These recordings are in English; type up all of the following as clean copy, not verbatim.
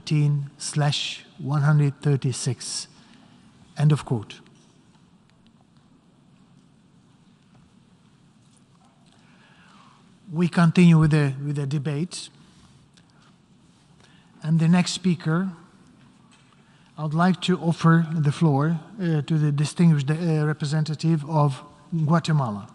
2019/136. End of quote. We continue with the debate. And the next speaker, I would like to offer the floor to the distinguished representative of Guatemala.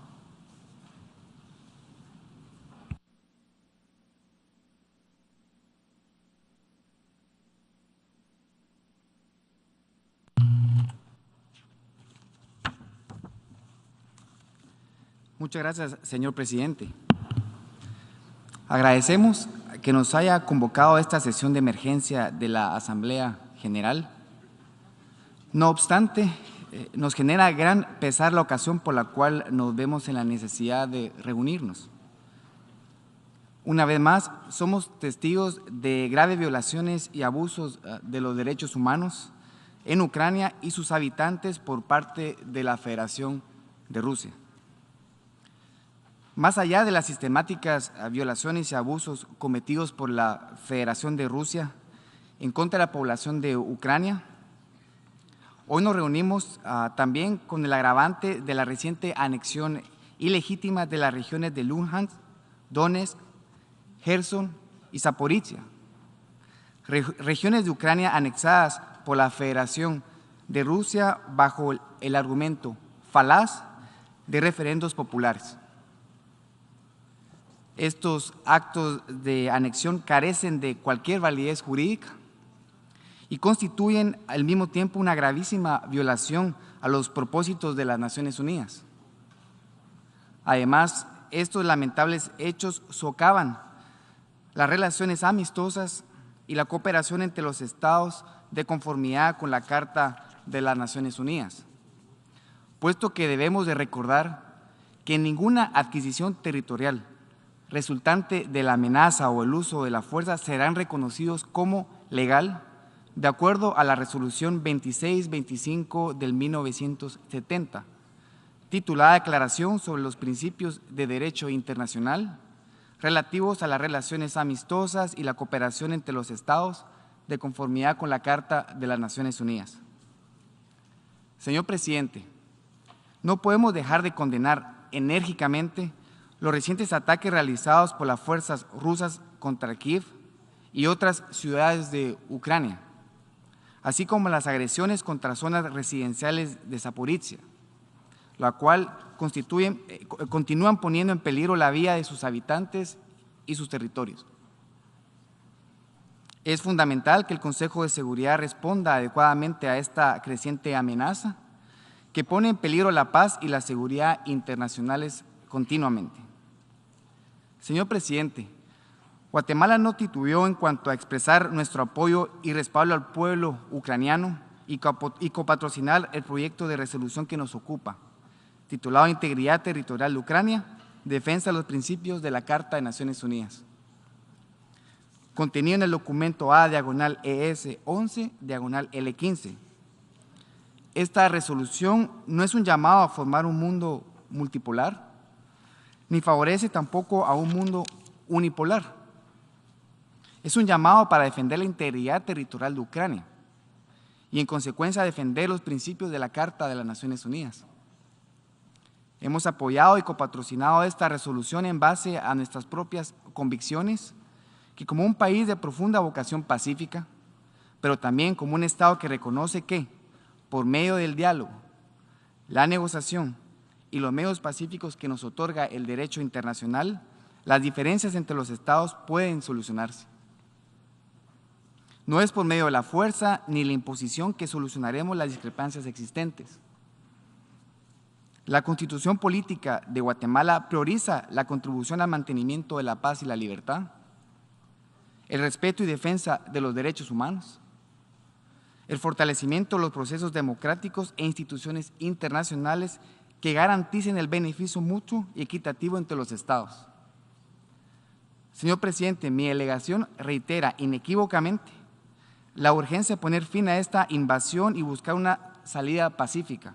Muchas gracias, señor presidente. Agradecemos que nos haya convocado a esta sesión de emergencia de la Asamblea General. No obstante, nos genera gran pesar la ocasión por la cual nos vemos en la necesidad de reunirnos. Una vez más, somos testigos de graves violaciones y abusos de los derechos humanos en Ucrania y sus habitantes por parte de la Federación de Rusia. Más allá de las sistemáticas violaciones y abusos cometidos por la Federación de Rusia en contra de la población de Ucrania, hoy nos reunimos también con el agravante de la reciente anexión ilegítima de las regiones de Luhansk, Donetsk, Gerson y Zaporizhia, regiones de Ucrania anexadas por la Federación de Rusia bajo el argumento falaz de referendos populares. Estos actos de anexión carecen de cualquier validez jurídica y constituyen al mismo tiempo una gravísima violación a los propósitos de las Naciones Unidas. Además, estos lamentables hechos socavan las relaciones amistosas y la cooperación entre los Estados de conformidad con la Carta de las Naciones Unidas, puesto que debemos de recordar que ninguna adquisición territorial resultante de la amenaza o el uso de la fuerza serán reconocidos como legal de acuerdo a la resolución 2625 del 1970, titulada Declaración sobre los Principios de Derecho Internacional relativos a las relaciones amistosas y la cooperación entre los Estados de conformidad con la Carta de las Naciones Unidas. Señor presidente, no podemos dejar de condenar enérgicamente los recientes ataques realizados por las fuerzas rusas contra Kiev y otras ciudades de Ucrania, así como las agresiones contra zonas residenciales de Zaporizhia, la cual continúan poniendo en peligro la vida de sus habitantes y sus territorios. Es fundamental que el Consejo de Seguridad responda adecuadamente a esta creciente amenaza que pone en peligro la paz y la seguridad internacionales continuamente. Señor presidente, Guatemala no titubeó en cuanto a expresar nuestro apoyo y respaldo al pueblo ucraniano y copatrocinar el proyecto de resolución que nos ocupa, titulado Integridad Territorial de Ucrania, Defensa de los Principios de la Carta de Naciones Unidas, contenido en el documento A/ES 11/L15. Esta resolución no es un llamado a formar un mundo multipolar, ni favorece tampoco a un mundo unipolar. Es un llamado para defender la integridad territorial de Ucrania y, en consecuencia, defender los principios de la Carta de las Naciones Unidas. Hemos apoyado y copatrocinado esta resolución en base a nuestras propias convicciones, que como un país de profunda vocación pacífica, pero también como un Estado que reconoce que, por medio del diálogo, la negociación y los medios pacíficos que nos otorga el derecho internacional, las diferencias entre los Estados pueden solucionarse. No es por medio de la fuerza ni la imposición que solucionaremos las discrepancias existentes. La Constitución Política de Guatemala prioriza la contribución al mantenimiento de la paz y la libertad, el respeto y defensa de los derechos humanos, el fortalecimiento de los procesos democráticos e instituciones internacionales que garanticen el beneficio mutuo y equitativo entre los Estados. Señor presidente, mi delegación reitera inequívocamente la urgencia de poner fin a esta invasión y buscar una salida pacífica,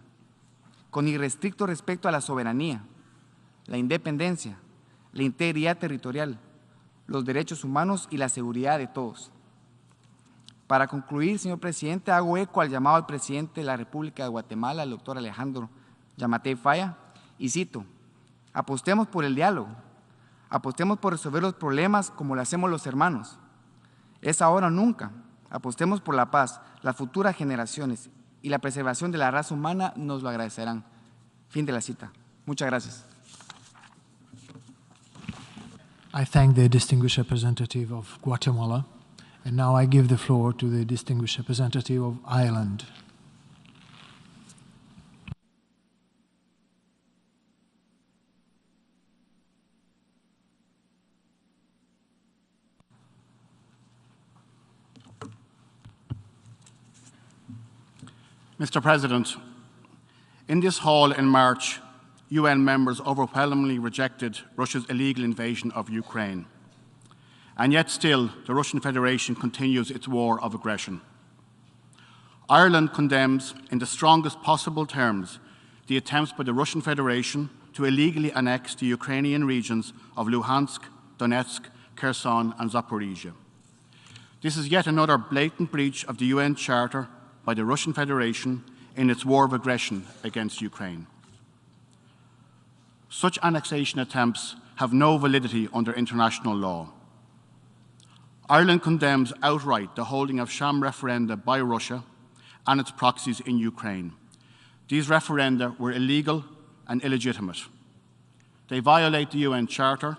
con irrestricto respeto a la soberanía, la independencia, la integridad territorial, los derechos humanos y la seguridad de todos. Para concluir, señor presidente, hago eco al llamado al presidente de la República de Guatemala, el doctor Alejandro Yamatei Falla, y cito: apostemos por el diálogo, apostemos por resolver los problemas como lo hacemos los hermanos. Es ahora o nunca. Apostemos por la paz. Las futuras generaciones y la preservación de la raza humana nos lo agradecerán. Fin de la cita. Muchas gracias. I thank the distinguished representative of Guatemala, and now I give the floor to the distinguished representative of Ireland. Mr. President, in this hall in March, UN members overwhelmingly rejected Russia's illegal invasion of Ukraine. And yet still, the Russian Federation continues its war of aggression. Ireland condemns, in the strongest possible terms, the attempts by the Russian Federation to illegally annex the Ukrainian regions of Luhansk, Donetsk, Kherson and Zaporizhia. This is yet another blatant breach of the UN Charter by the Russian Federation in its war of aggression against Ukraine. Such annexation attempts have no validity under international law. Ireland condemns outright the holding of sham referenda by Russia and its proxies in Ukraine. These referenda were illegal and illegitimate. They violate the UN Charter,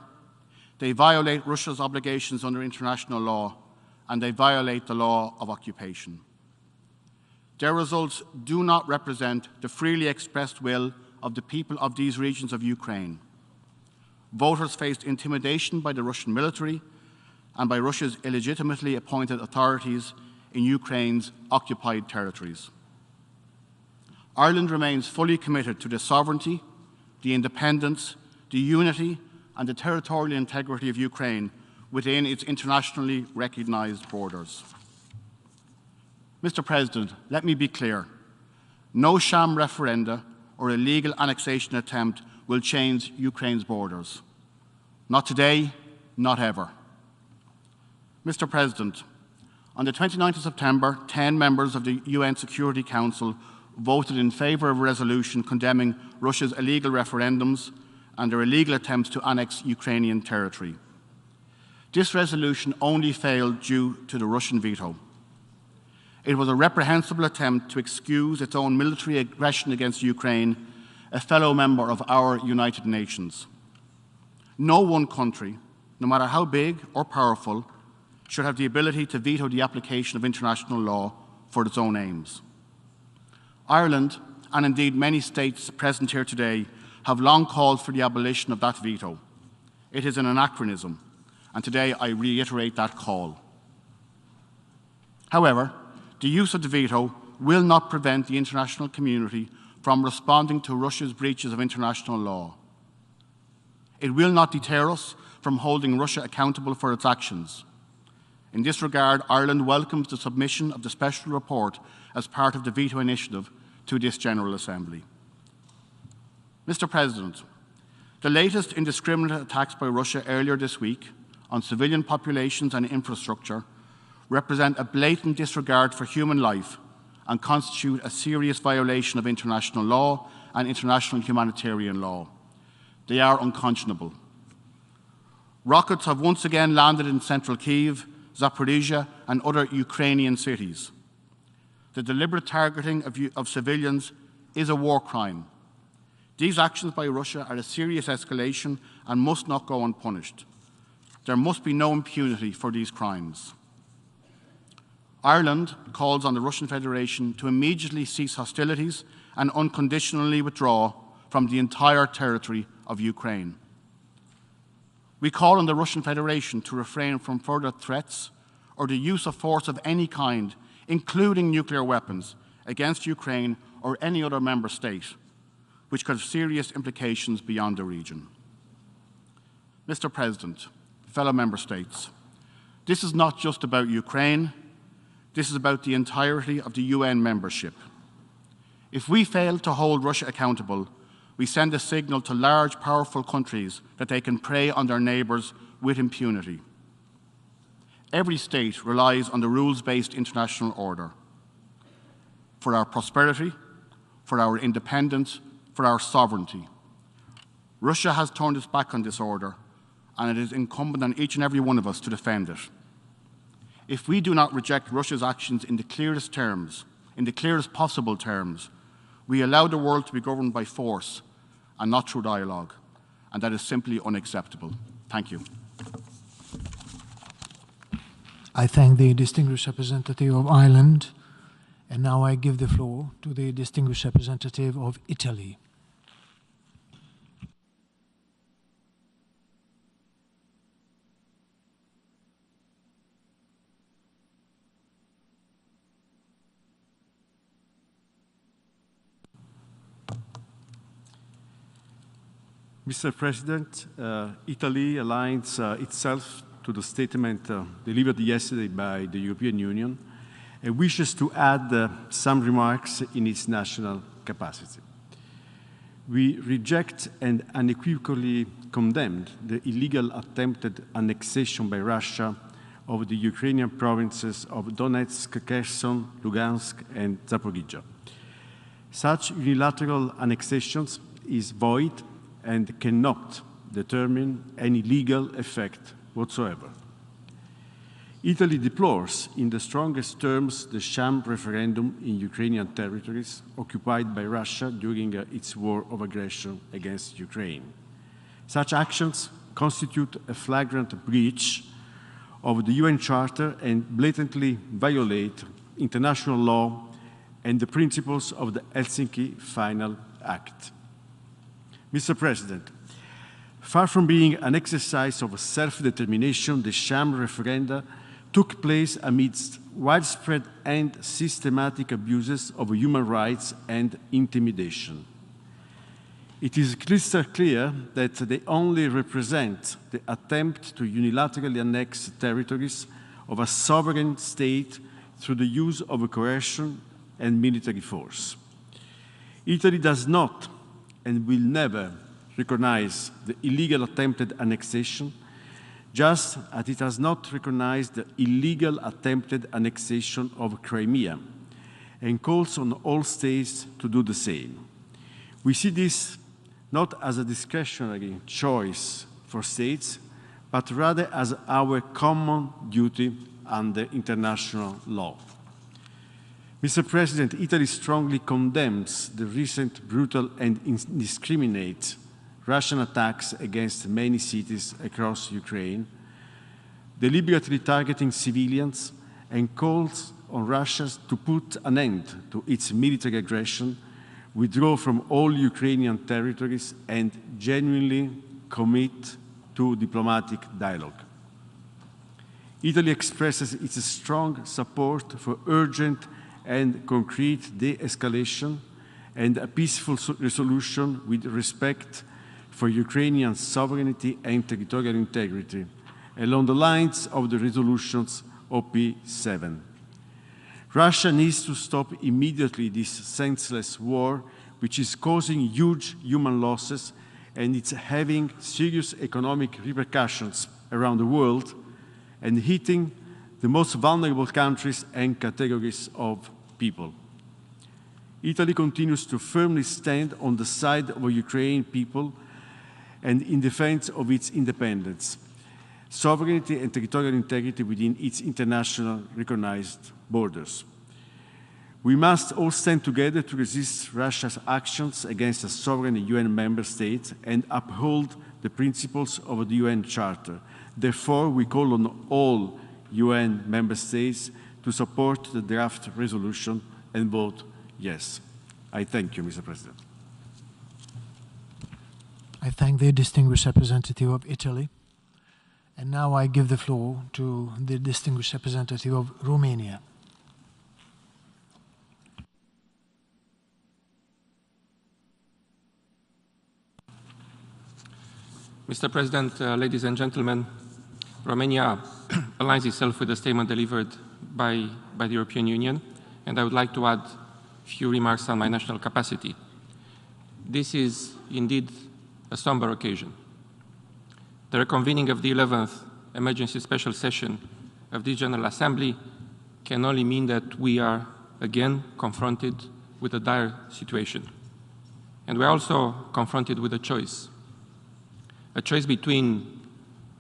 they violate Russia's obligations under international law, and they violate the law of occupation. Their results do not represent the freely expressed will of the people of these regions of Ukraine. Voters faced intimidation by the Russian military and by Russia's illegitimately appointed authorities in Ukraine's occupied territories. Ireland remains fully committed to the sovereignty, the independence, the unity and the territorial integrity of Ukraine within its internationally recognised borders. Mr. President, let me be clear. No sham referenda or illegal annexation attempt will change Ukraine's borders. Not today, not ever. Mr. President, on the 29th of September, 10 members of the UN Security Council voted in favour of a resolution condemning Russia's illegal referendums and their illegal attempts to annex Ukrainian territory. This resolution only failed due to the Russian veto. It was a reprehensible attempt to excuse its own military aggression against Ukraine, a fellow member of our United Nations. No one country, no matter how big or powerful, should have the ability to veto the application of international law for its own aims. Ireland, and indeed many states present here today, have long called for the abolition of that veto. It is an anachronism, and today I reiterate that call. However, the use of the veto will not prevent the international community from responding to Russia's breaches of international law. It will not deter us from holding Russia accountable for its actions. In this regard, Ireland welcomes the submission of the special report as part of the veto initiative to this General Assembly. Mr. President, the latest indiscriminate attacks by Russia earlier this week on civilian populations and infrastructure represent a blatant disregard for human life and constitute a serious violation of international law and international humanitarian law. They are unconscionable. Rockets have once again landed in central Kyiv, Zaporizhia and other Ukrainian cities. The deliberate targeting of civilians is a war crime. These actions by Russia are a serious escalation and must not go unpunished. There must be no impunity for these crimes. Ireland calls on the Russian Federation to immediately cease hostilities and unconditionally withdraw from the entire territory of Ukraine. We call on the Russian Federation to refrain from further threats or the use of force of any kind, including nuclear weapons, against Ukraine or any other member state, which could have serious implications beyond the region. Mr. President, fellow member states, this is not just about Ukraine. This is about the entirety of the UN membership. If we fail to hold Russia accountable, we send a signal to large, powerful countries that they can prey on their neighbours with impunity. Every state relies on the rules-based international order for our prosperity, for our independence, for our sovereignty. Russia has turned its back on this order, and it is incumbent on each and every one of us to defend it. If we do not reject Russia's actions in the clearest terms, in the clearest possible terms, we allow the world to be governed by force and not through dialogue, and that is simply unacceptable. Thank you. I thank the distinguished representative of Ireland, and now I give the floor to the distinguished representative of Italy. Mr. President, Italy aligns itself to the statement delivered yesterday by the European Union and wishes to add some remarks in its national capacity. We reject and unequivocally condemn the illegal attempted annexation by Russia of the Ukrainian provinces of Donetsk, Kherson, Lugansk, and Zaporizhia. Such unilateral annexations is void and cannot determine any legal effect whatsoever. Italy deplores in the strongest terms the sham referendum in Ukrainian territories occupied by Russia during its war of aggression against Ukraine. Such actions constitute a flagrant breach of the UN Charter and blatantly violate international law and the principles of the Helsinki Final Act. Mr. President, far from being an exercise of self-determination, the sham referenda took place amidst widespread and systematic abuses of human rights and intimidation. It is crystal clear that they only represent the attempt to unilaterally annex territories of a sovereign state through the use of coercion and military force. Italy does not and will never recognize the illegal attempted annexation, just as it has not recognized the illegal attempted annexation of Crimea, and calls on all states to do the same. We see this not as a discretionary choice for states, but rather as our common duty under international law. Mr. President, Italy strongly condemns the recent brutal and indiscriminate Russian attacks against many cities across Ukraine, deliberately targeting civilians, and calls on Russia to put an end to its military aggression, withdraw from all Ukrainian territories, and genuinely commit to diplomatic dialogue. Italy expresses its strong support for urgent and concrete de-escalation and a peaceful resolution with respect for Ukrainian sovereignty and territorial integrity, along the lines of the resolutions OP7. Russia needs to stop immediately this senseless war, which is causing huge human losses and it's having serious economic repercussions around the world and hitting the most vulnerable countries and categories of people. Italy continues to firmly stand on the side of the Ukrainian people and in defense of its independence, sovereignty and territorial integrity within its international recognized borders. We must all stand together to resist Russia's actions against a sovereign UN member state and uphold the principles of the UN Charter. Therefore, we call on all UN member states to support the draft resolution and vote yes. I thank you, Mr. President. I thank the distinguished representative of Italy. And now I give the floor to the distinguished representative of Romania. Mr. President, ladies and gentlemen, Romania aligns itself with the statement delivered by the European Union, and I would like to add a few remarks on my national capacity. This is indeed a somber occasion. The reconvening of the 11th Emergency Special Session of this General Assembly can only mean that we are again confronted with a dire situation. And we're also confronted with a choice between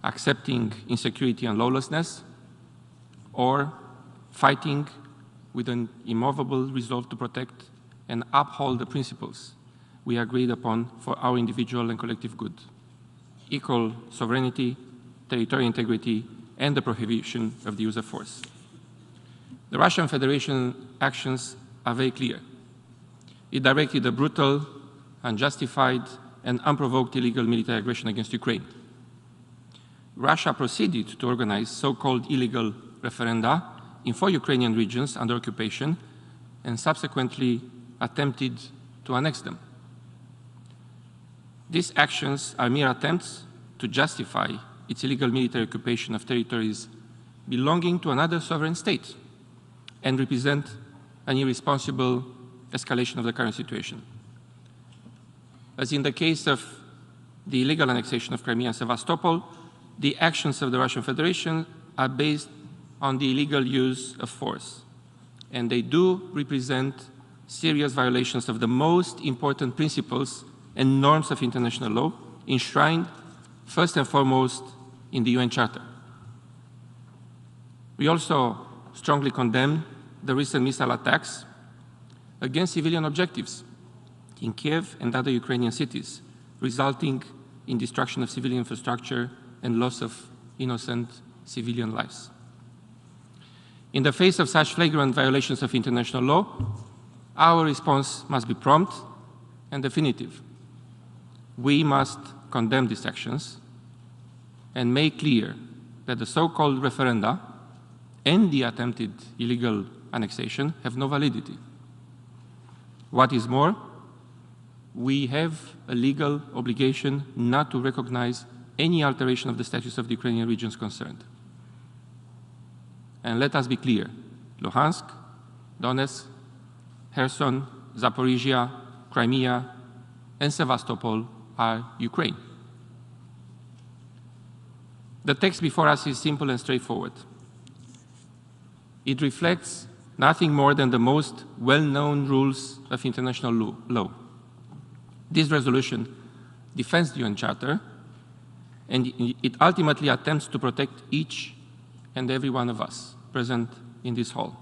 accepting insecurity and lawlessness or fighting with an immovable resolve to protect and uphold the principles we agreed upon for our individual and collective good: equal sovereignty, territorial integrity, and the prohibition of the use of force. The Russian Federation actions are very clear. It directed a brutal, unjustified, and unprovoked illegal military aggression against Ukraine. Russia proceeded to organize so-called illegal referenda in 4 Ukrainian regions under occupation and subsequently attempted to annex them. These actions are mere attempts to justify its illegal military occupation of territories belonging to another sovereign state and represent an irresponsible escalation of the current situation. As in the case of the illegal annexation of Crimea and Sevastopol, the actions of the Russian Federation are based on the illegal use of force, and they do represent serious violations of the most important principles and norms of international law enshrined first and foremost in the UN Charter. We also strongly condemn the recent missile attacks against civilian objectives in Kiev and other Ukrainian cities, resulting in destruction of civilian infrastructure and loss of innocent civilian lives. In the face of such flagrant violations of international law, our response must be prompt and definitive. We must condemn these actions and make clear that the so-called referenda and the attempted illegal annexation have no validity. What is more, we have a legal obligation not to recognize any alteration of the status of the Ukrainian regions concerned. And let us be clear, Luhansk, Donetsk, Kherson, Zaporizhia, Crimea, and Sevastopol are Ukraine. The text before us is simple and straightforward. It reflects nothing more than the most well-known rules of international law. This resolution defends the UN Charter, and it ultimately attempts to protect each and every one of us present in this hall.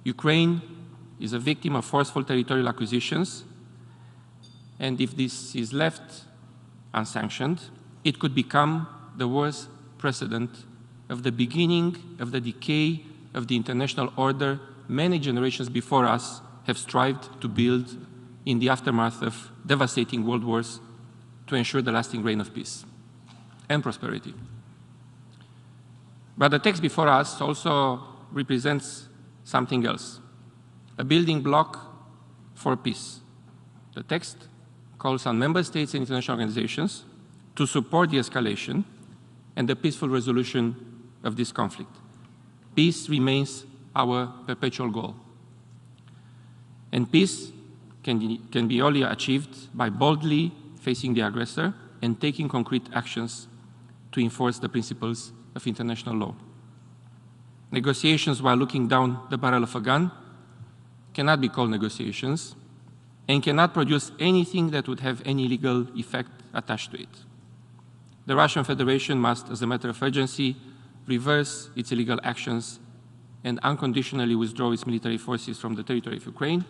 Ukraine is a victim of forceful territorial acquisitions, and if this is left unsanctioned, it could become the worst precedent of the beginning of the decay of the international order many generations before us have strived to build in the aftermath of devastating world wars to ensure the lasting reign of peace and prosperity. But the text before us also represents something else, a building block for peace. The text calls on member states and international organizations to support the escalation and the peaceful resolution of this conflict. Peace remains our perpetual goal. And peace can be only achieved by boldly facing the aggressor and taking concrete actions to enforce the principles of international law. Negotiations while looking down the barrel of a gun cannot be called negotiations and cannot produce anything that would have any legal effect attached to it. The Russian Federation must, as a matter of urgency, reverse its illegal actions and unconditionally withdraw its military forces from the territory of Ukraine,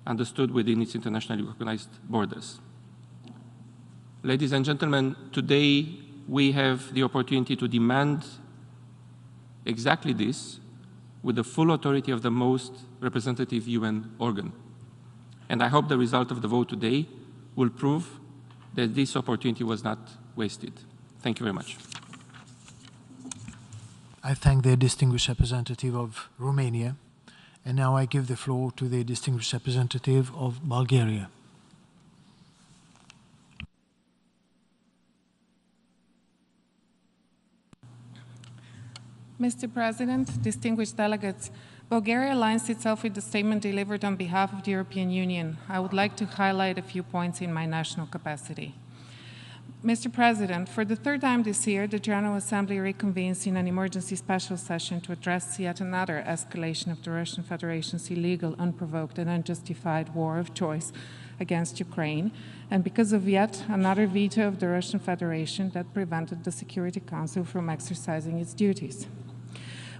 understood within its internationally recognized borders. Ladies and gentlemen, today we have the opportunity to demand exactly this with the full authority of the most representative UN organ. And I hope the result of the vote today will prove that this opportunity was not wasted. Thank you very much. I thank the distinguished representative of Romania, and now I give the floor to the distinguished representative of Bulgaria. Mr. President, distinguished delegates, Bulgaria aligns itself with the statement delivered on behalf of the European Union. I would like to highlight a few points in my national capacity. Mr. President, for the third time this year, the General Assembly reconvenes in an emergency special session to address yet another escalation of the Russian Federation's illegal, unprovoked, and unjustified war of choice against Ukraine, and because of yet another veto of the Russian Federation that prevented the Security Council from exercising its duties.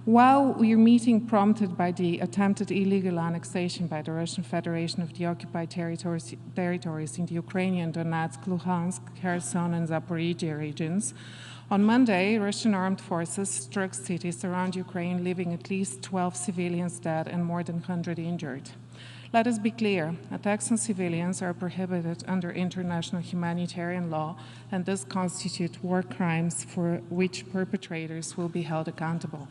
While we are meeting prompted by the attempted illegal annexation by the Russian Federation of the occupied territories in the Ukrainian Donetsk, Luhansk, Kherson, and Zaporizhia regions, on Monday, Russian armed forces struck cities around Ukraine, leaving at least 12 civilians dead and more than 100 injured. Let us be clear, attacks on civilians are prohibited under international humanitarian law and thus constitute war crimes for which perpetrators will be held accountable.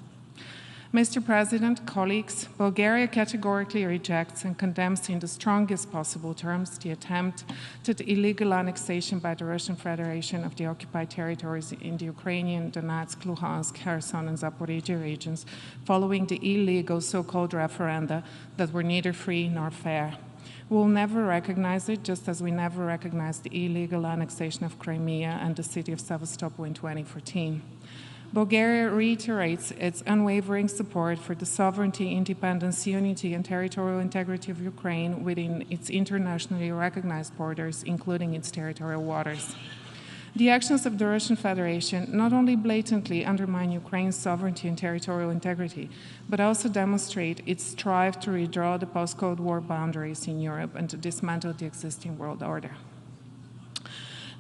Mr. President, colleagues, Bulgaria categorically rejects and condemns in the strongest possible terms the attempt to the illegal annexation by the Russian Federation of the occupied territories in the Ukrainian Donetsk, Luhansk, Kherson, and Zaporizhia regions following the illegal so-called referenda that were neither free nor fair. We will never recognize it, just as we never recognized the illegal annexation of Crimea and the city of Sevastopol in 2014. Bulgaria reiterates its unwavering support for the sovereignty, independence, unity, and territorial integrity of Ukraine within its internationally recognized borders, including its territorial waters. The actions of the Russian Federation not only blatantly undermine Ukraine's sovereignty and territorial integrity, but also demonstrate its strive to redraw the post-Cold War boundaries in Europe and to dismantle the existing world order.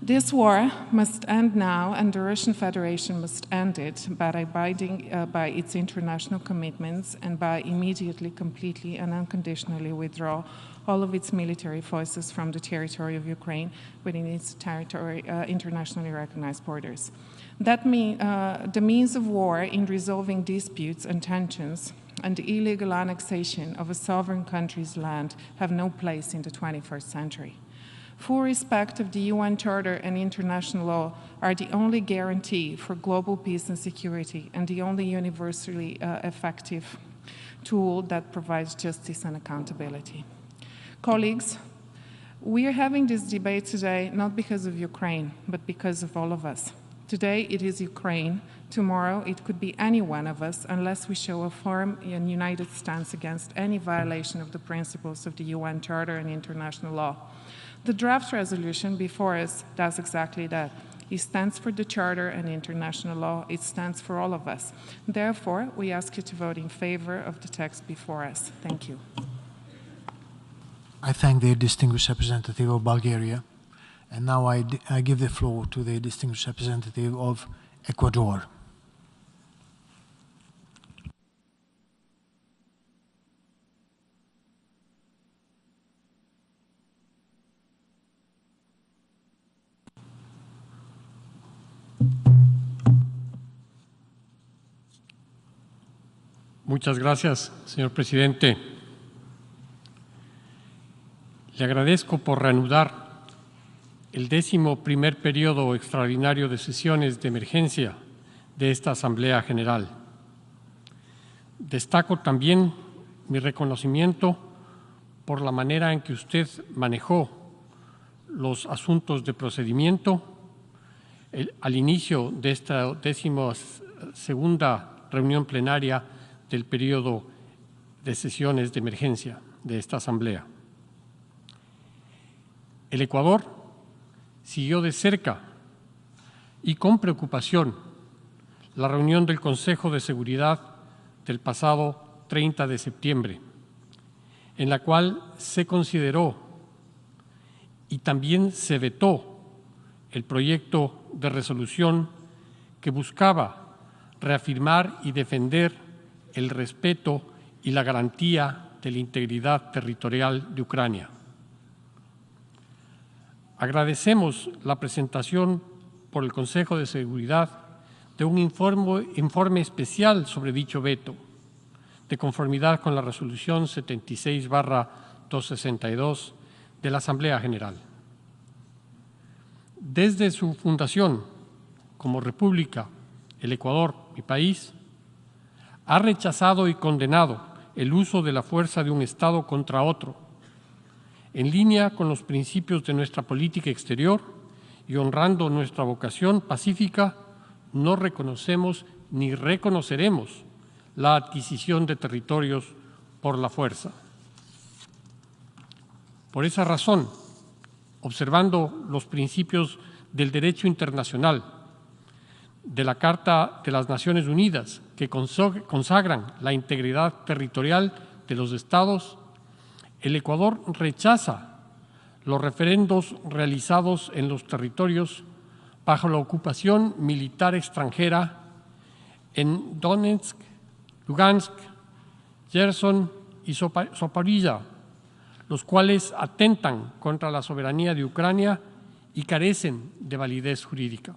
This war must end now, and the Russian Federation must end it by abiding by its international commitments and by immediately, completely, and unconditionally withdraw all of its military forces from the territory of Ukraine within its internationally recognized borders. That the means of war in resolving disputes and tensions and the illegal annexation of a sovereign country's land have no place in the 21st century. Full respect of the UN Charter and international law are the only guarantee for global peace and security and the only universally effective tool that provides justice and accountability. Colleagues, we are having this debate today not because of Ukraine, but because of all of us. Today it is Ukraine. Tomorrow it could be any one of us unless we show a firm and united stance against any violation of the principles of the UN Charter and international law. The draft resolution before us does exactly that. It stands for the Charter and international law. It stands for all of us. Therefore, we ask you to vote in favor of the text before us. Thank you. I thank the distinguished representative of Bulgaria. And now I give the floor to the distinguished representative of Ecuador. Muchas gracias, señor presidente. Le agradezco por reanudar el 11º periodo extraordinario de sesiones de emergencia de esta Asamblea General. Destaco también mi reconocimiento por la manera en que usted manejó los asuntos de procedimiento al inicio de esta 12ª reunión plenaria del periodo de sesiones de emergencia de esta Asamblea. El Ecuador siguió de cerca y con preocupación la reunión del Consejo de Seguridad del pasado 30 de septiembre, en la cual se consideró y también se vetó el proyecto de resolución que buscaba reafirmar y defender el respeto y la garantía de la integridad territorial de Ucrania. Agradecemos la presentación por el Consejo de Seguridad de un informe especial sobre dicho veto, de conformidad con la resolución 76/262 de la Asamblea General. Desde su fundación como república, el Ecuador, mi país, ha rechazado y condenado el uso de la fuerza de un Estado contra otro, en línea con los principios de nuestra política exterior y honrando nuestra vocación pacífica, no reconocemos ni reconoceremos la adquisición de territorios por la fuerza. Por esa razón, observando los principios del derecho internacional, de la Carta de las Naciones Unidas, que consagran la integridad territorial de los Estados, el Ecuador rechaza los referendos realizados en los territorios bajo la ocupación militar extranjera en Donetsk, Lugansk, Gerson y Zaporilla, los cuales atentan contra la soberanía de Ucrania y carecen de validez jurídica.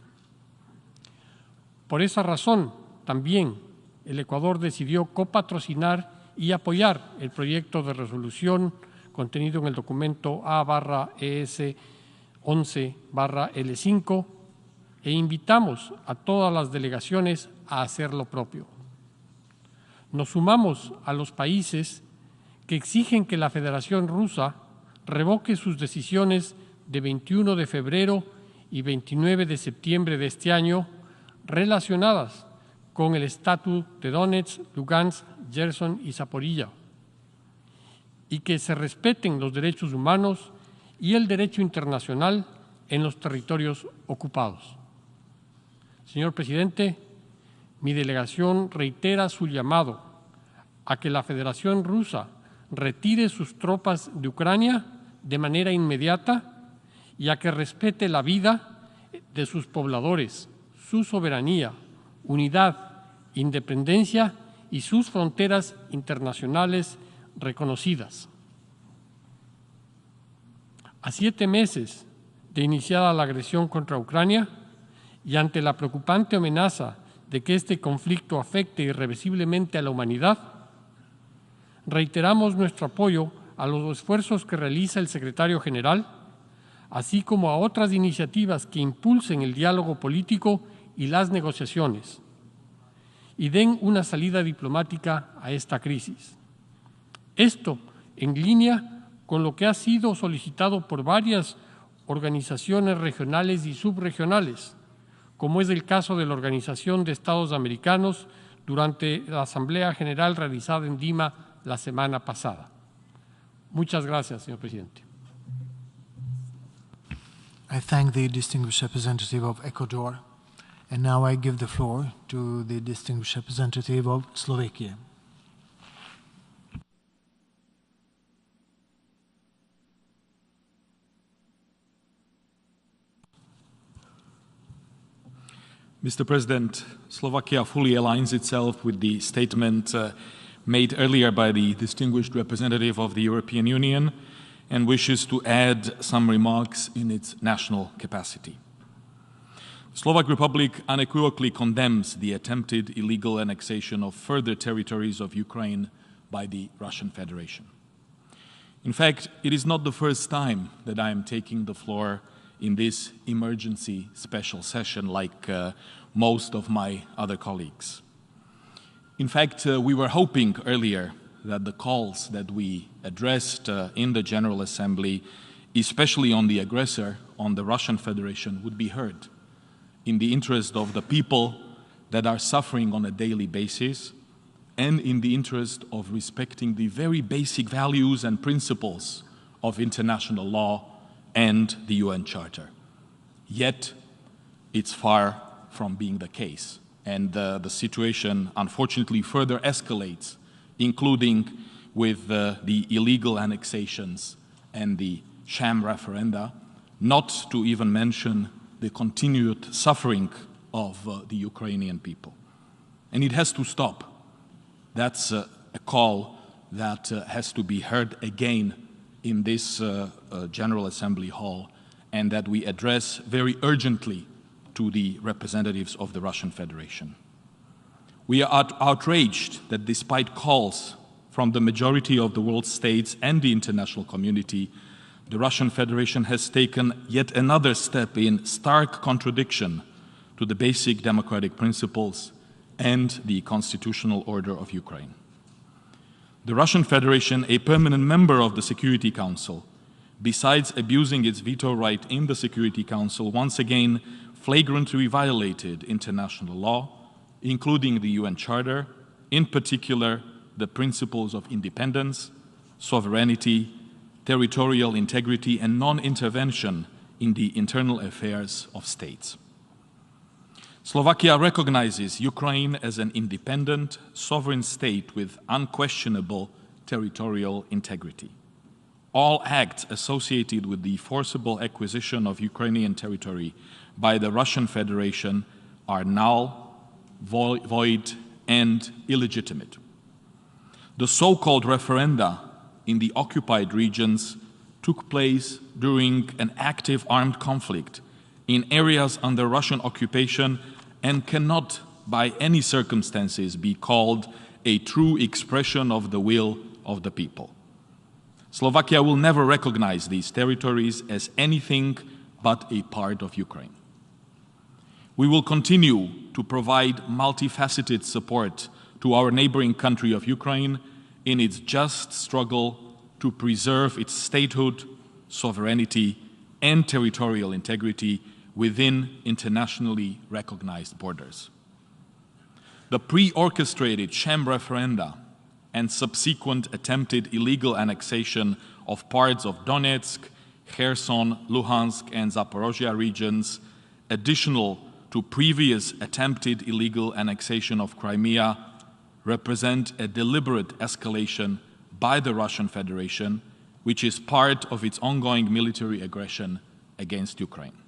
Por esa razón, también el Ecuador decidió copatrocinar y apoyar el proyecto de resolución contenido en el documento A/ES 11/L5 e invitamos a todas las delegaciones a hacer lo propio. Nos sumamos a los países que exigen que la Federación Rusa revoque sus decisiones de 21 de febrero y 29 de septiembre de este año relacionadas con el estatus de Donetsk, Lugansk, Gerson y Zaporilla, y que se respeten los derechos humanos y el derecho internacional en los territorios ocupados. Señor presidente, mi delegación reitera su llamado a que la Federación Rusa retire sus tropas de Ucrania de manera inmediata y a que respete la vida de sus pobladores, su soberanía, unidad, independencia y sus fronteras internacionales reconocidas. A 7 meses de iniciada la agresión contra Ucrania y ante la preocupante amenaza de que este conflicto afecte irreversiblemente a la humanidad, reiteramos nuestro apoyo a los esfuerzos que realiza el secretario general, así como a otras iniciativas que impulsen el diálogo político y las negociaciones y den una salida diplomática a esta crisis. Esto en línea con lo que ha sido solicitado por varias organizaciones regionales y subregionales, como es el caso de la Organización de Estados Americanos durante la Asamblea General realizada en Lima la semana pasada. Muchas gracias, señor presidente. I thank the distinguished representative of Ecuador, and now I give the floor to the distinguished representative of Slovakia. Mr. President, Slovakia fully aligns itself with the statement made earlier by the distinguished representative of the European Union and wishes to add some remarks in its national capacity. The Slovak Republic unequivocally condemns the attempted illegal annexation of further territories of Ukraine by the Russian Federation. In fact, it is not the first time that I am taking the floor in this emergency special session like most of my other colleagues. In fact, we were hoping earlier that the calls that we addressed in the General Assembly, especially on the aggressor, on the Russian Federation, would be heard in the interest of the people that are suffering on a daily basis and in the interest of respecting the very basic values and principles of international law and the UN Charter. Yet, it's far from being the case. And the situation, unfortunately, further escalates, including with the illegal annexations and the sham referenda, not to even mention the continued suffering of the Ukrainian people. And it has to stop. That's a call that has to be heard again in this General Assembly hall, and that we address very urgently to the representatives of the Russian Federation. We are outraged that despite calls from the majority of the world states and the international community, the Russian Federation has taken yet another step in stark contradiction to the basic democratic principles and the constitutional order of Ukraine. The Russian Federation, a permanent member of the Security Council, besides abusing its veto right in the Security Council, once again flagrantly violated international law, including the UN Charter, in particular the principles of independence, sovereignty, territorial integrity, and non-intervention in the internal affairs of states. Slovakia recognizes Ukraine as an independent, sovereign state with unquestionable territorial integrity. All acts associated with the forcible acquisition of Ukrainian territory by the Russian Federation are null, void, and illegitimate. The so-called referenda in the occupied regions took place during an active armed conflict in areas under Russian occupation and cannot by any circumstances be called a true expression of the will of the people. Slovakia will never recognize these territories as anything but a part of Ukraine. We will continue to provide multifaceted support to our neighboring country of Ukraine in its just struggle to preserve its statehood, sovereignty, and territorial integrity within internationally recognized borders. The pre-orchestrated sham referenda and subsequent attempted illegal annexation of parts of Donetsk, Kherson, Luhansk, and Zaporozhye regions, additional to previous attempted illegal annexation of Crimea, represent a deliberate escalation by the Russian Federation, which is part of its ongoing military aggression against Ukraine.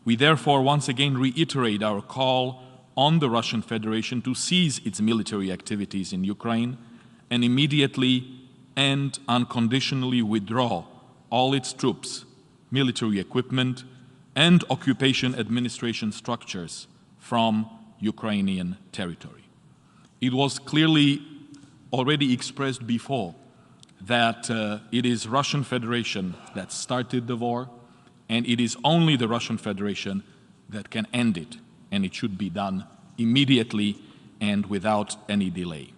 We therefore once again reiterate our call on the Russian Federation to cease its military activities in Ukraine and immediately and unconditionally withdraw all its troops, military equipment, and occupation administration structures from Ukrainian territory. It was clearly already expressed before that it is Russian Federation that started the war, and it is only the Russian Federation that can end it, and it should be done immediately and without any delay.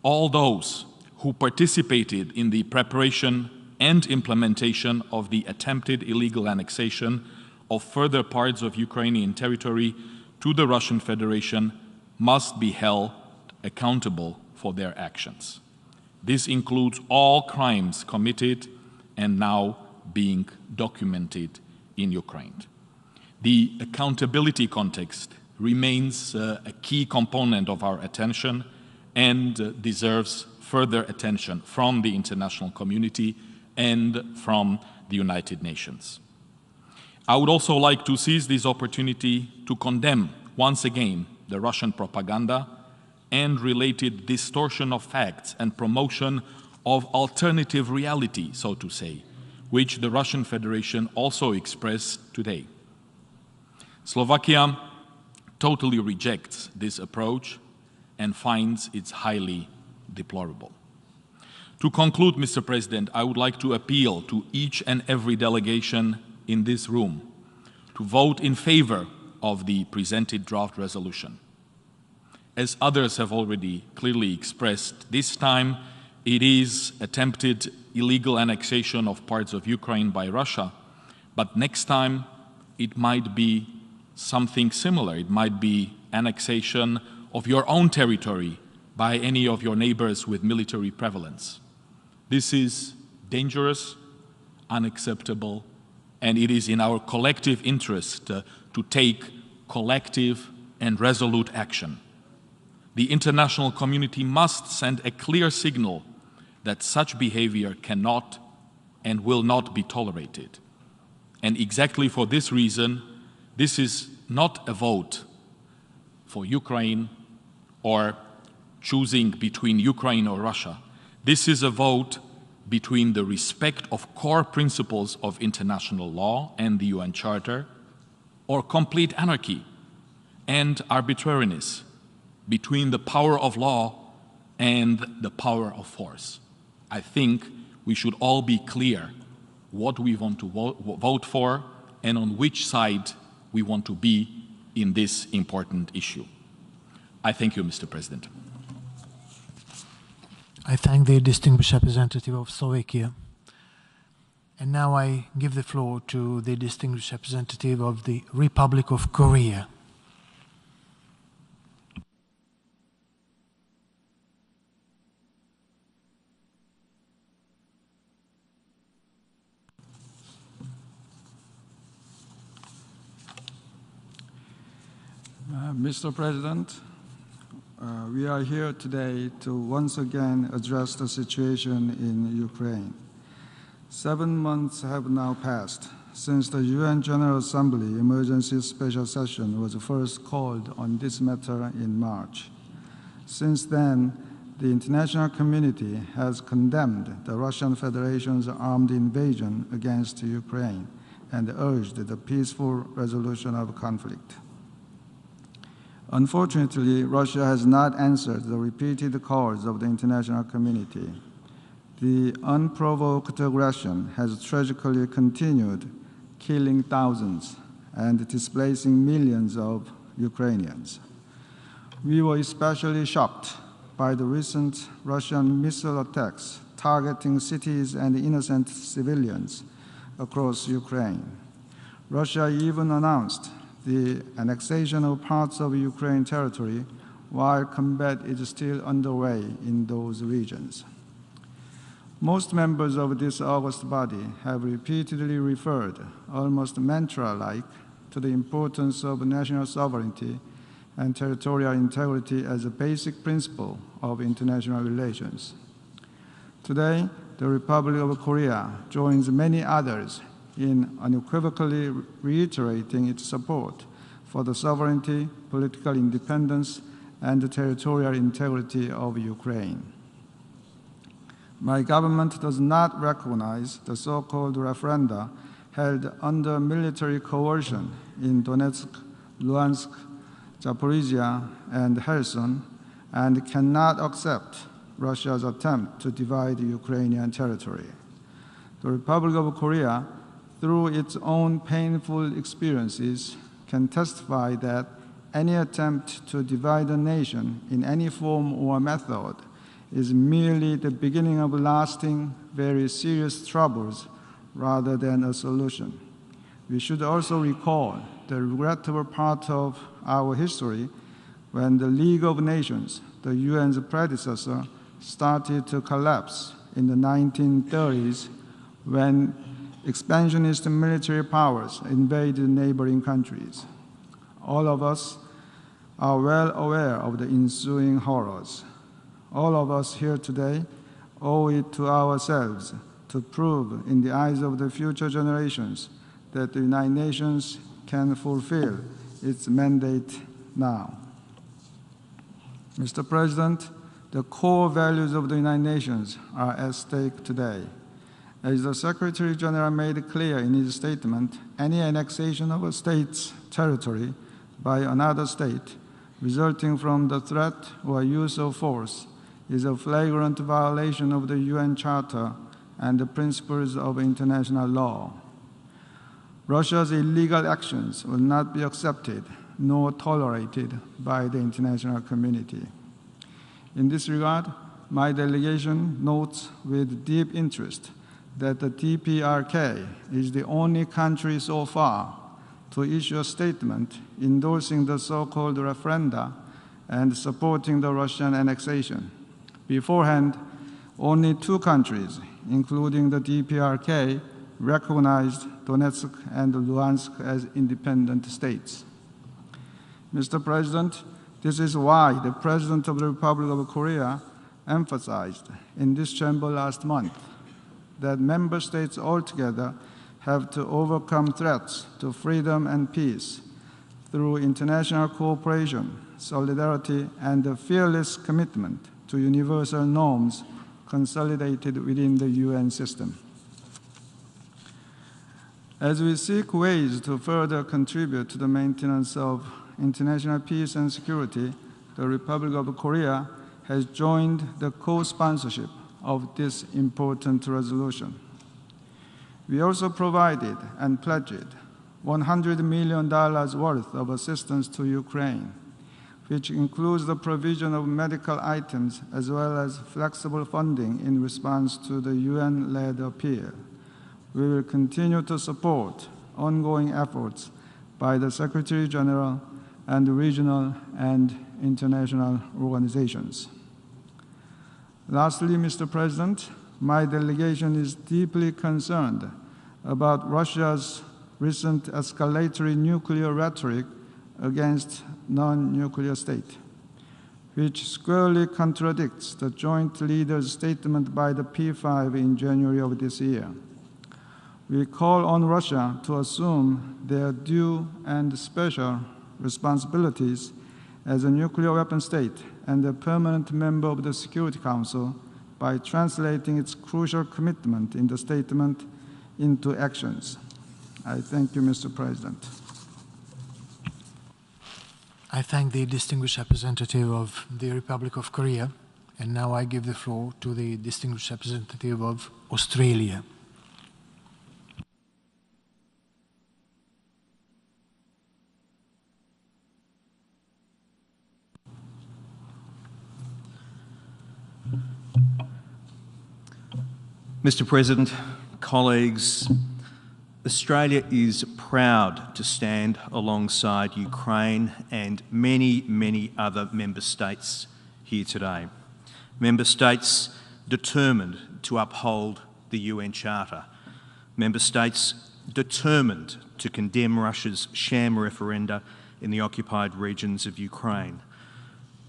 All those who participated in the preparation and implementation of the attempted illegal annexation of further parts of Ukrainian territory to the Russian Federation must be held accountable for their actions. This includes all crimes committed and now being documented in Ukraine. The accountability context remains a key component of our attention and deserves further attention from the international community and from the United Nations. I would also like to seize this opportunity to condemn once again the Russian propaganda and related distortion of facts and promotion of alternative reality, so to say, which the Russian Federation also expressed today. Slovakia totally rejects this approach and finds it highly deplorable. To conclude, Mr. President, I would like to appeal to each and every delegation in this room to vote in favor of the presented draft resolution. As others have already clearly expressed, this time it is attempted illegal annexation of parts of Ukraine by Russia, but next time it might be something similar. It might be annexation of your own territory by any of your neighbors with military prevalence. This is dangerous, unacceptable, and it is in our collective interest to take collective and resolute action. The international community must send a clear signal that such behavior cannot and will not be tolerated. And exactly for this reason, this is not a vote for Ukraine or choosing between Ukraine or Russia. This is a vote between the respect of core principles of international law and the UN Charter, or complete anarchy and arbitrariness, between the power of law and the power of force. I think we should all be clear what we want to vote for and on which side we want to be in this important issue. I thank you, Mr. President. I thank the distinguished representative of Slovakia. And now I give the floor to the distinguished representative of the Republic of Korea. Mr. President, we are here today to once again address the situation in Ukraine. 7 months have now passed since the UN General Assembly Emergency Special Session was first called on this matter in March. Since then, the international community has condemned the Russian Federation's armed invasion against Ukraine and urged the peaceful resolution of conflict. Unfortunately, Russia has not answered the repeated calls of the international community. The unprovoked aggression has tragically continued, killing thousands and displacing millions of Ukrainians. We were especially shocked by the recent Russian missile attacks targeting cities and innocent civilians across Ukraine. Russia even announced the annexation of parts of Ukraine territory while combat is still underway in those regions. Most members of this august body have repeatedly referred, almost mantra-like, to the importance of national sovereignty and territorial integrity as a basic principle of international relations. Today, the Republic of Korea joins many others in unequivocally reiterating its support for the sovereignty, political independence, and the territorial integrity of Ukraine. My government does not recognize the so-called referenda held under military coercion in Donetsk, Luhansk, Zaporizhia, and Kherson, and cannot accept Russia's attempt to divide Ukrainian territory. The Republic of Korea, through its own painful experiences, can testify that any attempt to divide a nation in any form or method is merely the beginning of lasting, very serious troubles rather than a solution. We should also recall the regrettable part of our history when the League of Nations, the UN's predecessor, started to collapse in the 1930s when expansionist military powers invaded neighboring countries. All of us are well aware of the ensuing horrors. All of us here today owe it to ourselves to prove in the eyes of the future generations that the United Nations can fulfill its mandate now. Mr. President, the core values of the United Nations are at stake today. As the Secretary General made clear in his statement, any annexation of a state's territory by another state resulting from the threat or use of force is a flagrant violation of the UN Charter and the principles of international law. Russia's illegal actions will not be accepted nor tolerated by the international community. In this regard, my delegation notes with deep interest that the DPRK is the only country so far to issue a statement endorsing the so-called referenda and supporting the Russian annexation. Beforehand, only 2 countries, including the DPRK, recognized Donetsk and Luhansk as independent states. Mr. President, this is why the President of the Republic of Korea emphasized in this chamber last month that member states altogether have to overcome threats to freedom and peace through international cooperation, solidarity, and a fearless commitment to universal norms consolidated within the UN system. As we seek ways to further contribute to the maintenance of international peace and security, the Republic of Korea has joined the co-sponsorship of this important resolution. We also provided and pledged $100 million worth of assistance to Ukraine, which includes the provision of medical items as well as flexible funding in response to the UN-led appeal. we will continue to support ongoing efforts by the Secretary General and regional and international organizations. Lastly, Mr. President, my delegation is deeply concerned about Russia's recent escalatory nuclear rhetoric against non-nuclear states, which squarely contradicts the joint leaders' statement by the P5 in January of this year. We call on Russia to assume their due and special responsibilities as a nuclear weapon state and a permanent member of the Security Council by translating its crucial commitment in the statement into actions. I thank you, Mr. President. I thank the distinguished representative of the Republic of Korea, and now I give the floor to the distinguished representative of Australia. Mr. President, colleagues, Australia is proud to stand alongside Ukraine and many, many other member states here today. Member states determined to uphold the UN Charter. Member states determined to condemn Russia's sham referenda in the occupied regions of Ukraine.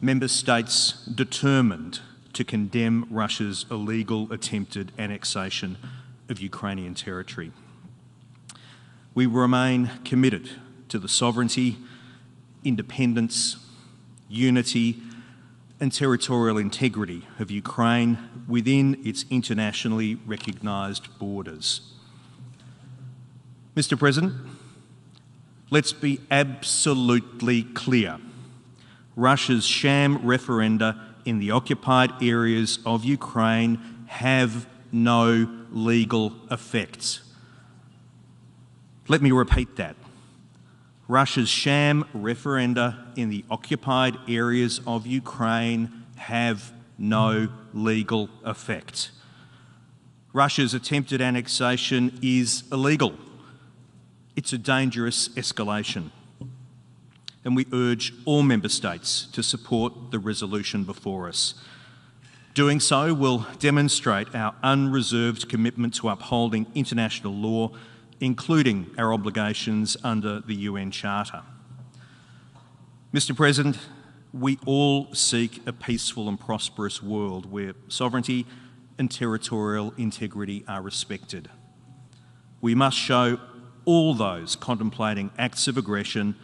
Member states determined to condemn Russia's illegal attempted annexation of Ukrainian territory. We remain committed to the sovereignty, independence, unity and territorial integrity of Ukraine within its internationally recognised borders. Mr. President, let's be absolutely clear. Russia's sham referenda in the occupied areas of Ukraine have no legal effects. Let me repeat that. Russia's sham referenda in the occupied areas of Ukraine have no legal effect. Russia's attempted annexation is illegal. It's a dangerous escalation. And we urge all member states to support the resolution before us. Doing so will demonstrate our unreserved commitment to upholding international law, including our obligations under the UN Charter. Mr. President, we all seek a peaceful and prosperous world where sovereignty and territorial integrity are respected. We must show all those contemplating acts of aggression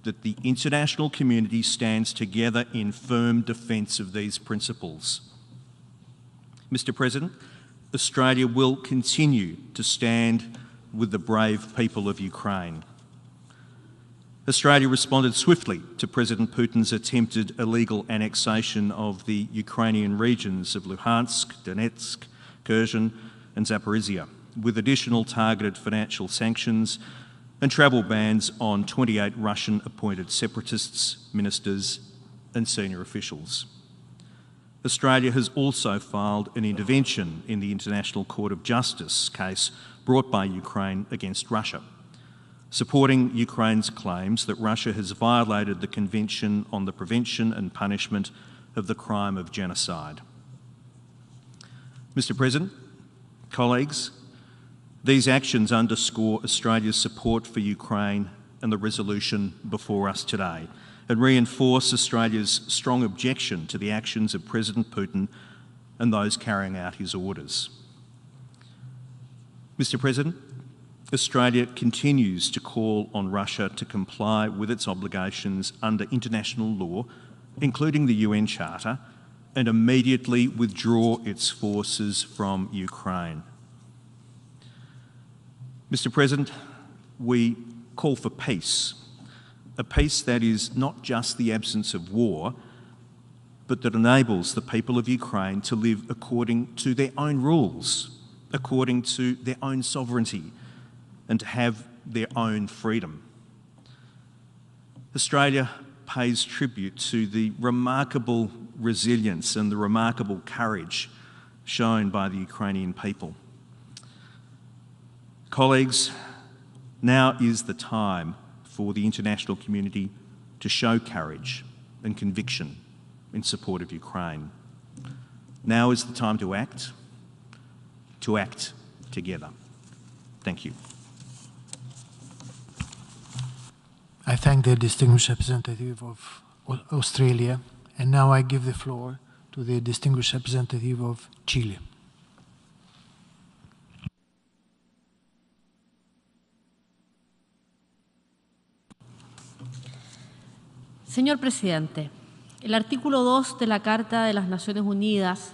that the international community stands together in firm defence of these principles. Mr. President, Australia will continue to stand with the brave people of Ukraine. Australia responded swiftly to President Putin's attempted illegal annexation of the Ukrainian regions of Luhansk, Donetsk, Kherson and Zaporizhia, with additional targeted financial sanctions and travel bans on 28 Russian-appointed separatists, ministers and senior officials. Australia has also filed an intervention in the International Court of Justice case brought by Ukraine against Russia, supporting Ukraine's claims that Russia has violated the Convention on the Prevention and Punishment of the Crime of Genocide. Mr. President, colleagues, these actions underscore Australia's support for Ukraine and the resolution before us today, and reinforce Australia's strong objection to the actions of President Putin and those carrying out his orders. Mr. President, Australia continues to call on Russia to comply with its obligations under international law, including the UN Charter, and immediately withdraw its forces from Ukraine. Mr. President, we call for peace, a peace that is not just the absence of war, but that enables the people of Ukraine to live according to their own rules, according to their own sovereignty, and to have their own freedom. Australia pays tribute to the remarkable resilience and the remarkable courage shown by the Ukrainian people. Colleagues, now is the time for the international community to show courage and conviction in support of Ukraine. Now is the time to act together. Thank you. I thank the distinguished representative of Australia, and now I give the floor to the distinguished representative of Chile. Señor Presidente, el artículo 2 de la Carta de las Naciones Unidas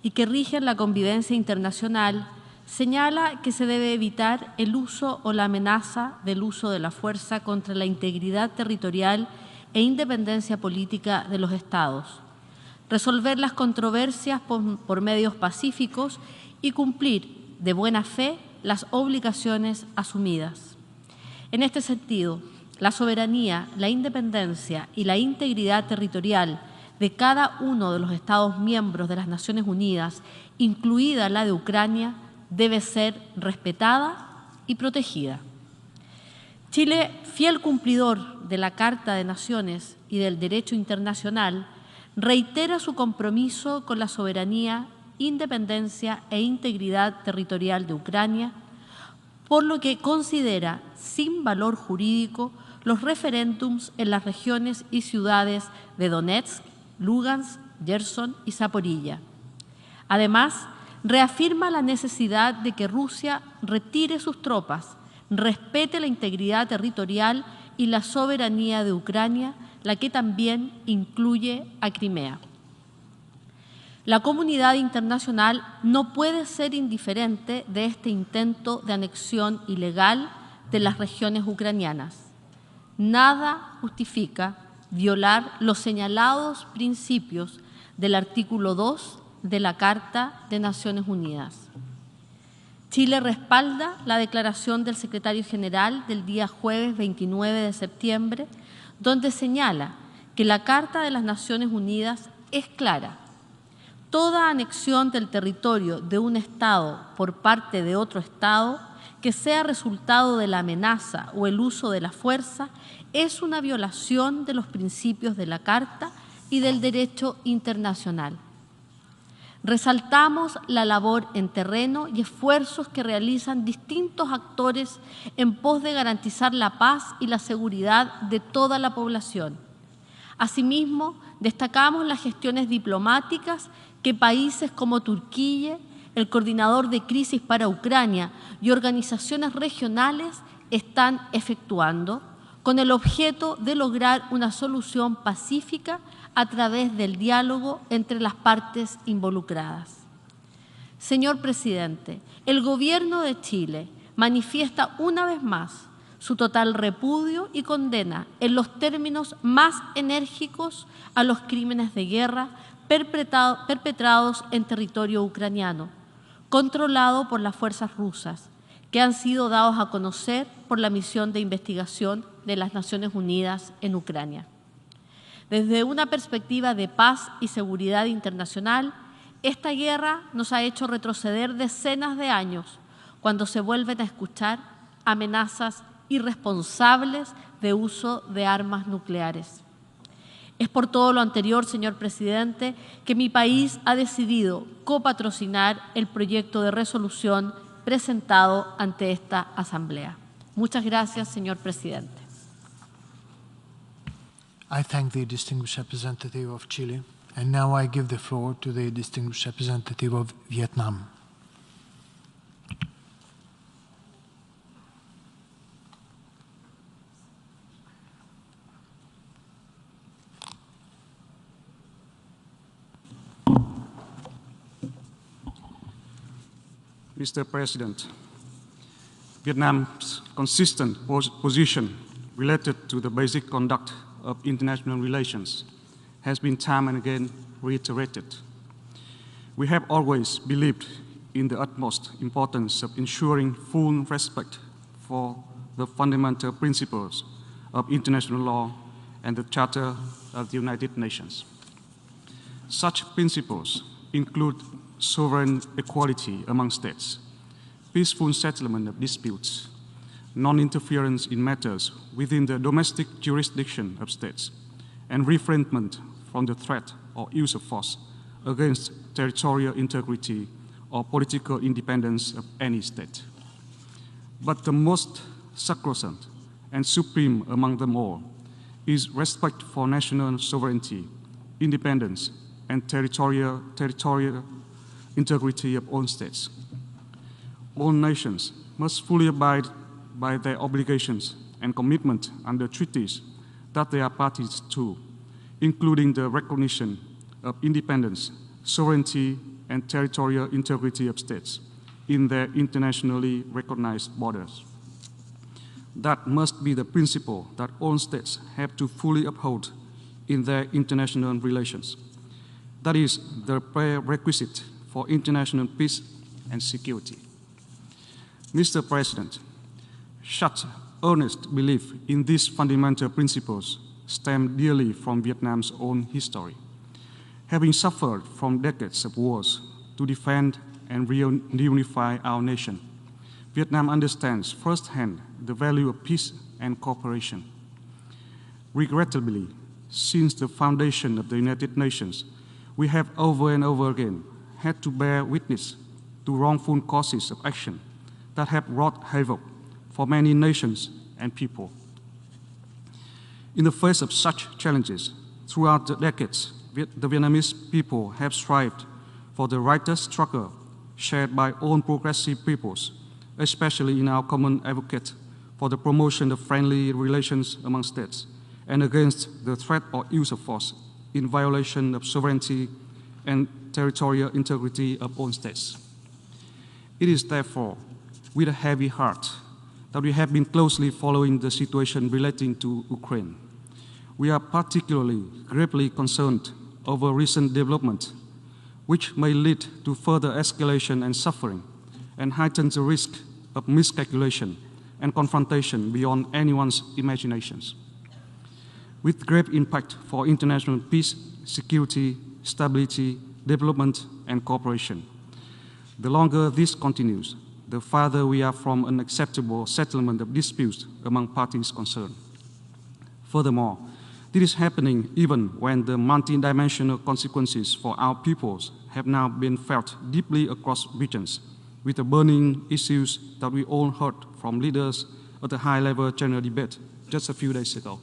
y que rige la convivencia internacional señala que se debe evitar el uso o la amenaza del uso de la fuerza contra la integridad territorial e independencia política de los Estados, resolver las controversias por medios pacíficos y cumplir de buena fe las obligaciones asumidas. En este sentido, la soberanía, la independencia y la integridad territorial de cada uno de los Estados miembros de las Naciones Unidas, incluida la de Ucrania, debe ser respetada y protegida. Chile, fiel cumplidor de la Carta de Naciones y del derecho internacional, reitera su compromiso con la soberanía, independencia e integridad territorial de Ucrania, por lo que considera sin valor jurídico los referéndums en las regiones y ciudades de Donetsk, Lugansk, Gerson y Zaporilla. Además, reafirma la necesidad de que Rusia retire sus tropas, respete la integridad territorial y la soberanía de Ucrania, la que también incluye a Crimea. La comunidad internacional no puede ser indiferente de este intento de anexión ilegal de las regiones ucranianas. Nada justifica violar los señalados principios del artículo 2 de la Carta de Naciones Unidas. Chile respalda la declaración del secretario general del día jueves 29 de septiembre, donde señala que la Carta de las Naciones Unidas es clara. Toda anexión del territorio de un Estado por parte de otro Estado que sea resultado de la amenaza o el uso de la fuerza es una violación de los principios de la Carta y del derecho internacional. Resaltamos la labor en terreno y esfuerzos que realizan distintos actores en pos de garantizar la paz y la seguridad de toda la población. Asimismo, destacamos las gestiones diplomáticas que países como Turquía, el Coordinador de Crisis para Ucrania y organizaciones regionales están efectuando con el objeto de lograr una solución pacífica a través del diálogo entre las partes involucradas. Señor Presidente, el Gobierno de Chile manifiesta una vez más su total repudio y condena en los términos más enérgicos a los crímenes de guerra perpetrados en territorio ucraniano, controlado por las fuerzas rusas, que han sido dados a conocer por la misión de investigación de las Naciones Unidas en Ucrania. Desde una perspectiva de paz y seguridad internacional, esta guerra nos ha hecho retroceder decenas de años cuando se vuelven a escuchar amenazas irresponsables de uso de armas nucleares. Es por todo lo anterior, señor Presidente, que mi país ha decidido copatrocinar el proyecto de resolución presentado ante esta Asamblea. Muchas gracias, señor Presidente. I thank the distinguished representative of Chile, and now I give the floor to the distinguished representative of Vietnam. Mr. President, Vietnam's consistent position related to the basic conduct of international relations has been time and again reiterated. We have always believed in the utmost importance of ensuring full respect for the fundamental principles of international law and the Charter of the United Nations. Such principles include sovereign equality among states, peaceful settlement of disputes, non-interference in matters within the domestic jurisdiction of states, and refrainment from the threat or use of force against territorial integrity or political independence of any state. But the most sacrosanct and supreme among them all is respect for national sovereignty, independence, and territorial integrity of all states. All nations must fully abide by their obligations and commitment under treaties that they are parties to, including the recognition of independence, sovereignty, and territorial integrity of states in their internationally recognized borders. That must be the principle that all states have to fully uphold in their international relations. That is the prerequisite for international peace and security. Mr. President, such earnest belief in these fundamental principles stem dearly from Vietnam's own history. Having suffered from decades of wars to defend and reunify our nation, Vietnam understands firsthand the value of peace and cooperation. Regrettably, since the foundation of the United Nations, we have over and over again had to bear witness to wrongful courses of action that have wrought havoc for many nations and people. In the face of such challenges, throughout the decades, the Vietnamese people have strived for the righteous struggle shared by all progressive peoples, especially in our common advocate for the promotion of friendly relations among states and against the threat or use of force in violation of sovereignty and territorial integrity of all states. It is therefore with a heavy heart that we have been closely following the situation relating to Ukraine. We are particularly gravely concerned over recent development, which may lead to further escalation and suffering, and heighten the risk of miscalculation and confrontation beyond anyone's imaginations. With grave impact for international peace, security, stability, development, and cooperation. The longer this continues, the farther we are from an acceptable settlement of disputes among parties concerned. Furthermore, this is happening even when the multidimensional consequences for our peoples have now been felt deeply across regions, with the burning issues that we all heard from leaders at the high-level general debate just a few days ago.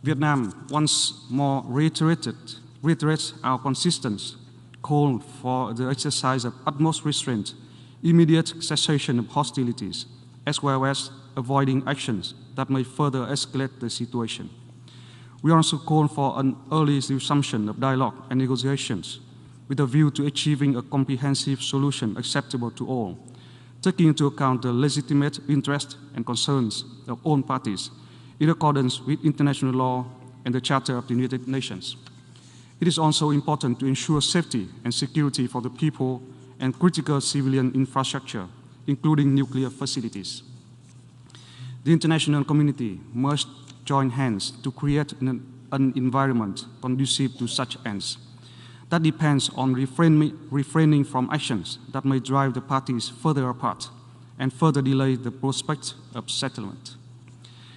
Vietnam once more reiterates our consistent call for the exercise of utmost restraint, immediate cessation of hostilities, as well as avoiding actions that may further escalate the situation. We also call for an early resumption of dialogue and negotiations with a view to achieving a comprehensive solution acceptable to all, taking into account the legitimate interests and concerns of all parties in accordance with international law and the Charter of the United Nations. It is also important to ensure safety and security for the people and critical civilian infrastructure, including nuclear facilities. The international community must join hands to create an environment conducive to such ends. That depends on refraining from actions that may drive the parties further apart and further delay the prospect of settlement.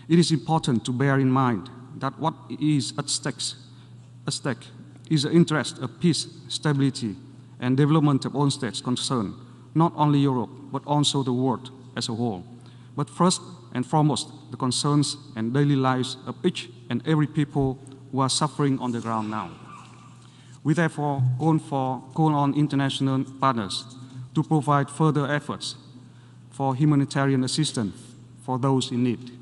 It is important to bear in mind that what is at stake is the interest of peace, stability, and development of all states concerned, not only Europe, but also the world as a whole. But first and foremost, the concerns and daily lives of each and every people who are suffering on the ground now. We therefore call on international partners to provide further efforts for humanitarian assistance for those in need.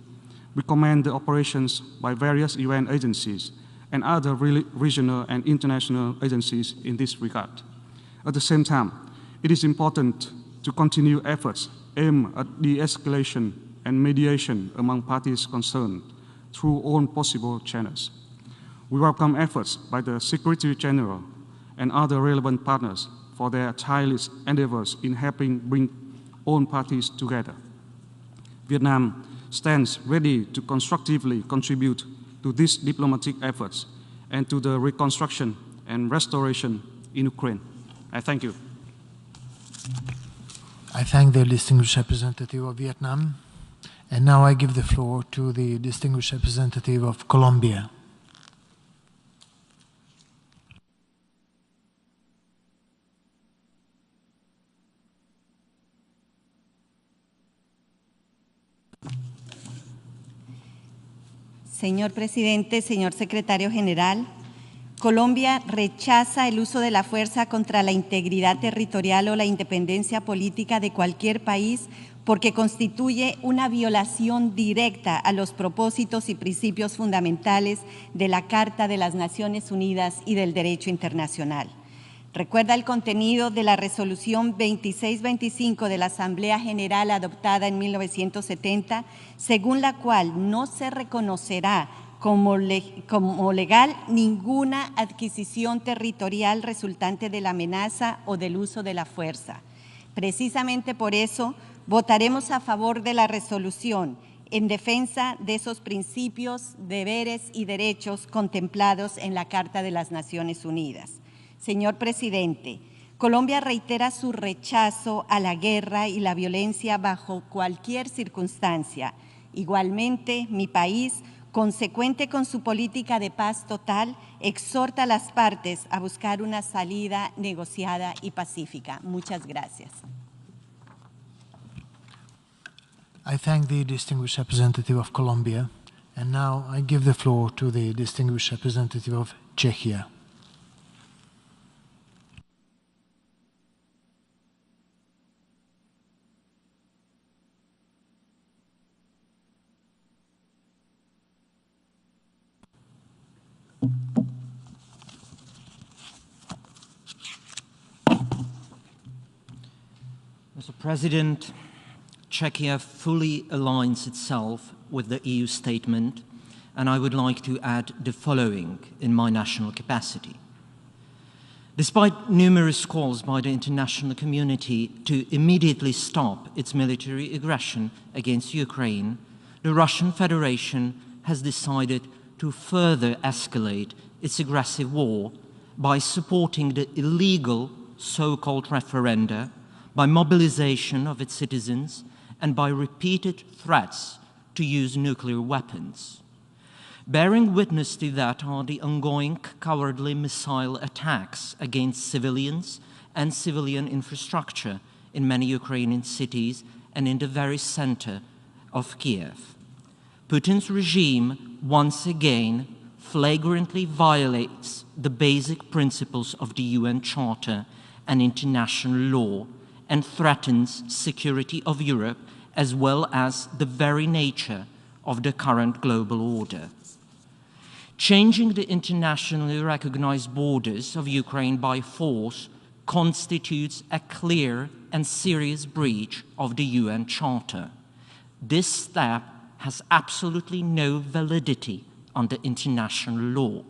We commend the operations by various UN agencies and other regional and international agencies in this regard. At the same time, it is important to continue efforts aimed at de-escalation and mediation among parties concerned through all possible channels. We welcome efforts by the Secretary General and other relevant partners for their tireless endeavors in helping bring all parties together. Vietnam stands ready to constructively contribute to these diplomatic efforts and to the reconstruction and restoration in Ukraine. I thank you. I thank the distinguished representative of Vietnam. And now I give the floor to the distinguished representative of Colombia. Señor Presidente, señor Secretario General, Colombia rechaza el uso de la fuerza contra la integridad territorial o la independencia política de cualquier país porque constituye una violación directa a los propósitos y principios fundamentales de la Carta de las Naciones Unidas y del Derecho Internacional. Recuerda el contenido de la Resolución 2625 de la Asamblea General adoptada en 1970, según la cual no se reconocerá como legal ninguna adquisición territorial resultante de la amenaza o del uso de la fuerza. Precisamente por eso, votaremos a favor de la resolución en defensa de esos principios, deberes y derechos contemplados en la Carta de las Naciones Unidas. Señor Presidente, Colombia reitera su rechazo a la guerra y la violencia bajo cualquier circunstancia. Igualmente, mi país, consecuente con su política de paz total, exhorta a las partes a buscar una salida negociada y pacífica. Muchas gracias. I thank the distinguished representative of Colombia, and now I give the floor to the distinguished representative of Czechia. Mr. President, Czechia fully aligns itself with the EU statement, and I would like to add the following in my national capacity. Despite numerous calls by the international community to immediately stop its military aggression against Ukraine, the Russian Federation has decided to further escalate its aggressive war by supporting the illegal so-called referenda, by mobilization of its citizens, and by repeated threats to use nuclear weapons. Bearing witness to that are the ongoing cowardly missile attacks against civilians and civilian infrastructure in many Ukrainian cities and in the very center of Kiev. Putin's regime once again flagrantly violates the basic principles of the UN Charter and international law and threatens security of Europe as well as the very nature of the current global order. Changing the internationally recognized borders of Ukraine by force constitutes a clear and serious breach of the UN Charter. This step has absolutely no validity under international law.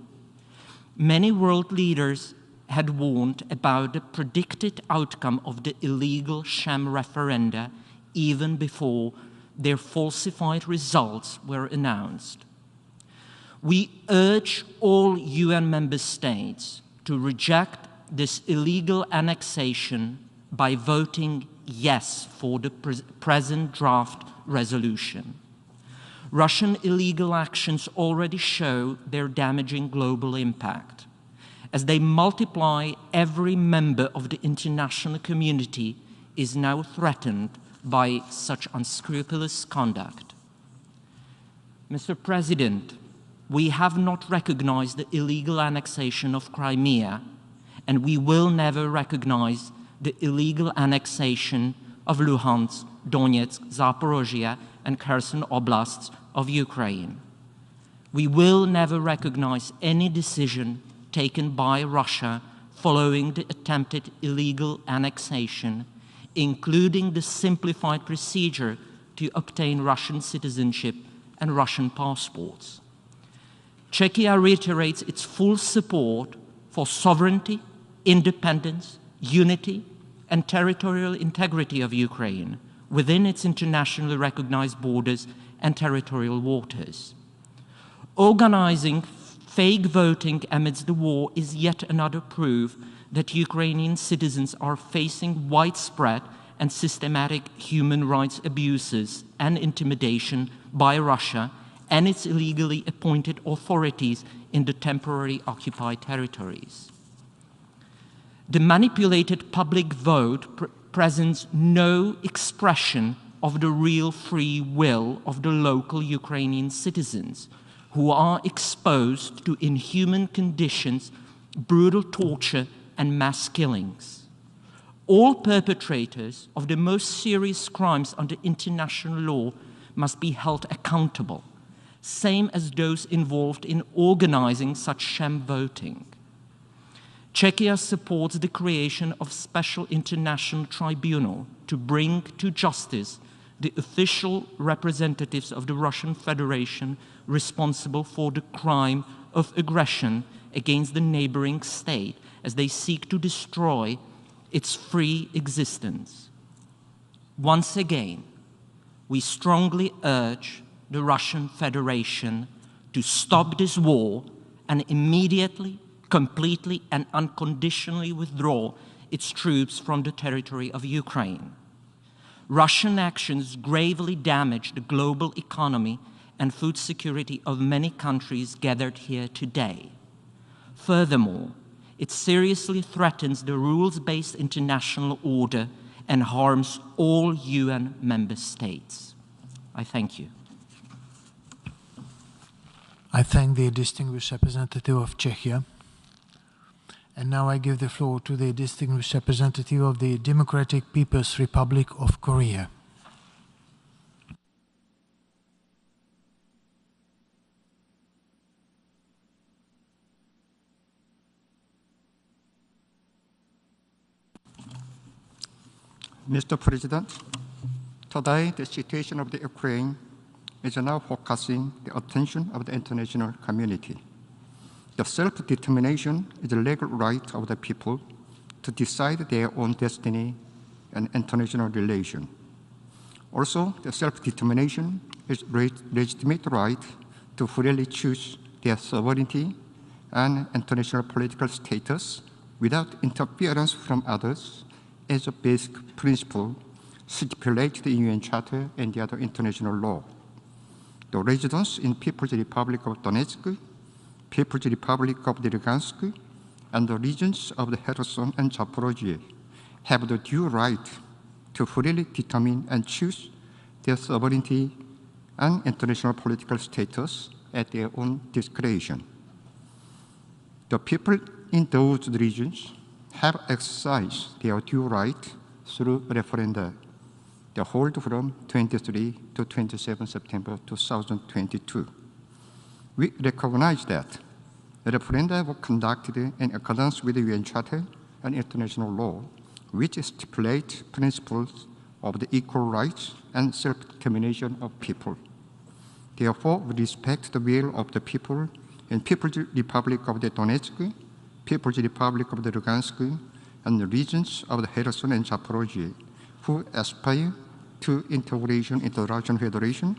Many world leaders had warned about the predicted outcome of the illegal sham referenda even before their falsified results were announced. We urge all UN member states to reject this illegal annexation by voting yes for the present draft resolution. Russian illegal actions already show their damaging global impact. As they multiply, every member of the international community is now threatened by such unscrupulous conduct. Mr. President, we have not recognized the illegal annexation of Crimea, and we will never recognize the illegal annexation of Luhansk, Donetsk, Zaporozhye, and Kherson oblasts of Ukraine. We will never recognize any decision taken by Russia following the attempted illegal annexation, including the simplified procedure to obtain Russian citizenship and Russian passports. Czechia reiterates its full support for sovereignty, independence, unity, and territorial integrity of Ukraine within its internationally recognized borders and territorial waters. Organizing fake voting amidst the war is yet another proof that Ukrainian citizens are facing widespread and systematic human rights abuses and intimidation by Russia and its illegally appointed authorities in the temporarily occupied territories. The manipulated public vote presents no expression of the real free will of the local Ukrainian citizens who are exposed to inhuman conditions, brutal torture, and mass killings. All perpetrators of the most serious crimes under international law must be held accountable, same as those involved in organizing such sham voting. Czechia supports the creation of special international tribunal to bring to justice the official representatives of the Russian Federation responsible for the crime of aggression against the neighboring state as they seek to destroy its free existence. Once again, we strongly urge the Russian Federation to stop this war and immediately, completely, and unconditionally withdraw its troops from the territory of Ukraine. Russian actions gravely damage the global economy and food security of many countries gathered here today. Furthermore, it seriously threatens the rules-based international order and harms all UN member states. I thank you. I thank the distinguished representative of Czechia. And now I give the floor to the distinguished representative of the Democratic People's Republic of Korea. Mr. President, today the situation of the Ukraine is now focusing the attention of the international community. The self-determination is the legal right of the people to decide their own destiny and international relation. Also, the self-determination is legitimate right to freely choose their sovereignty and international political status without interference from others as a basic principle stipulated in UN Charter and the other international law. The residents in People's Republic of Donetsk, People's Republic of Lugansk, and the regions of the Kherson and Zaporozhye have the due right to freely determine and choose their sovereignty and international political status at their own discretion. The people in those regions have exercised their due right through referenda, the hold from 23 to 27 September 2022. We recognize that the referenda were conducted in accordance with the UN Charter and international law, which stipulate principles of the equal rights and self-determination of people. Therefore, we respect the will of the people in People's Republic of the Donetsk, People's Republic of the Lugansk, and the regions of the Kherson and Zaporozhye, who aspire to integration into the Russian Federation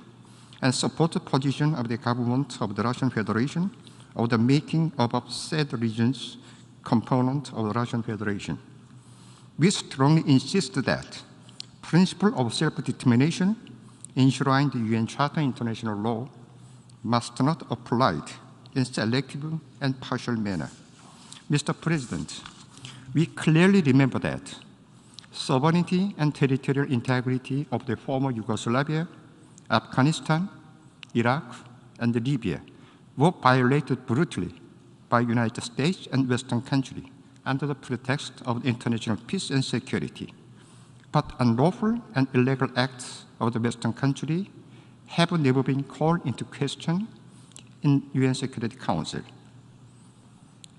and support the position of the government of the Russian Federation of the making of said regions component of the Russian Federation. We strongly insist that principle of self-determination enshrined in the UN Charter international law must not be applied in selective and partial manner. Mr. President, we clearly remember that sovereignty and territorial integrity of the former Yugoslavia, Afghanistan, Iraq, and Libya were violated brutally by the United States and Western countries under the pretext of international peace and security. But unlawful and illegal acts of the Western countries have never been called into question in UN Security Council.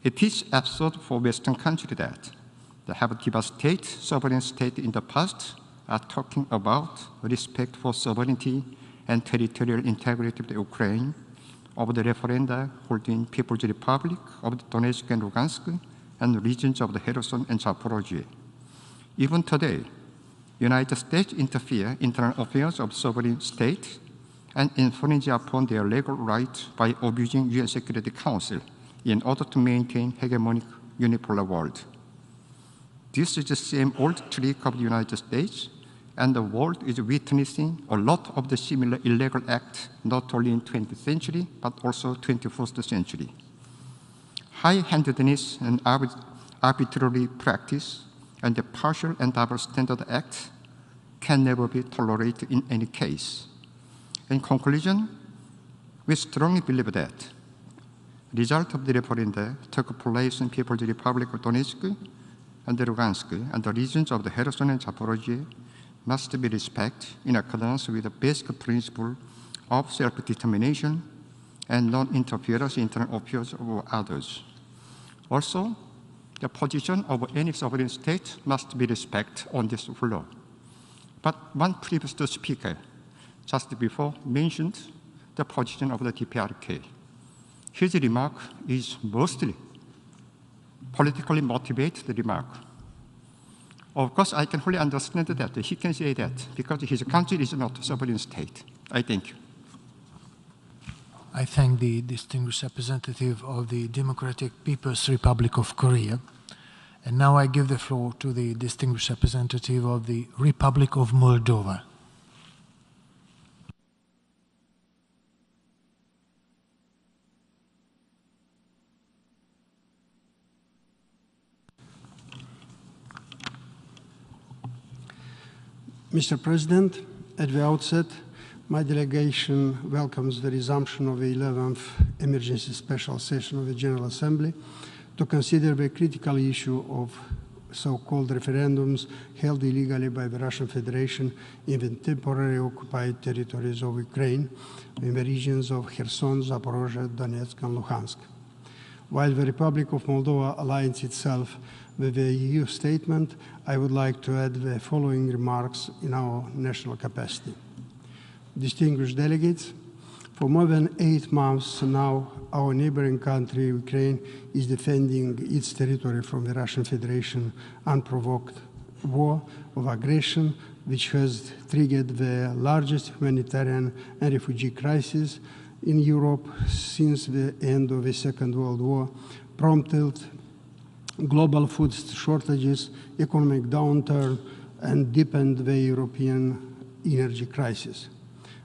It is absurd for Western countries that they have devastated sovereign states in the past are talking about respect for sovereignty and territorial integrity of the Ukraine, of the referenda holding People's Republic of the Donetsk and Lugansk, and the regions of the Kherson and Zaporozhye. Even today, United States interfere in internal affairs of sovereign states and infringe upon their legal rights by abusing UN Security Council in order to maintain hegemonic unipolar world. This is the same old trick of the United States, and the world is witnessing a lot of the similar illegal acts, not only in 20th century, but also 21st century. High-handedness and arbitrary practice and the partial and double standard acts can never be tolerated in any case. In conclusion, we strongly believe that the result of the referendum took place in People's Republic of Donetsk and Lugansk and the regions of the Kherson and Zaporozhye must be respected in accordance with the basic principle of self-determination and non-interference in internal affairs of others. Also, the position of any sovereign state must be respected on this floor. But one previous speaker just before mentioned the position of the DPRK. His remark is mostly politically motivated remark. Of course, I can fully understand that he can say that because his country is not a sovereign state. I thank you. I thank the distinguished representative of the Democratic People's Republic of Korea. And now I give the floor to the distinguished representative of the Republic of Moldova. Mr. President, at the outset, my delegation welcomes the resumption of the 11th Emergency Special Session of the General Assembly to consider the critical issue of so-called referendums held illegally by the Russian Federation in the temporarily occupied territories of Ukraine in the regions of Kherson, Zaporozhye, Donetsk, and Luhansk. While the Republic of Moldova aligns itself with the EU statement, I would like to add the following remarks in our national capacity. Distinguished delegates, for more than 8 months now, our neighboring country, Ukraine, is defending its territory from the Russian Federation unprovoked war of aggression, which has triggered the largest humanitarian and refugee crisis in Europe since the end of the Second World War, prompted global food shortages, economic downturn, and deepened the European energy crisis.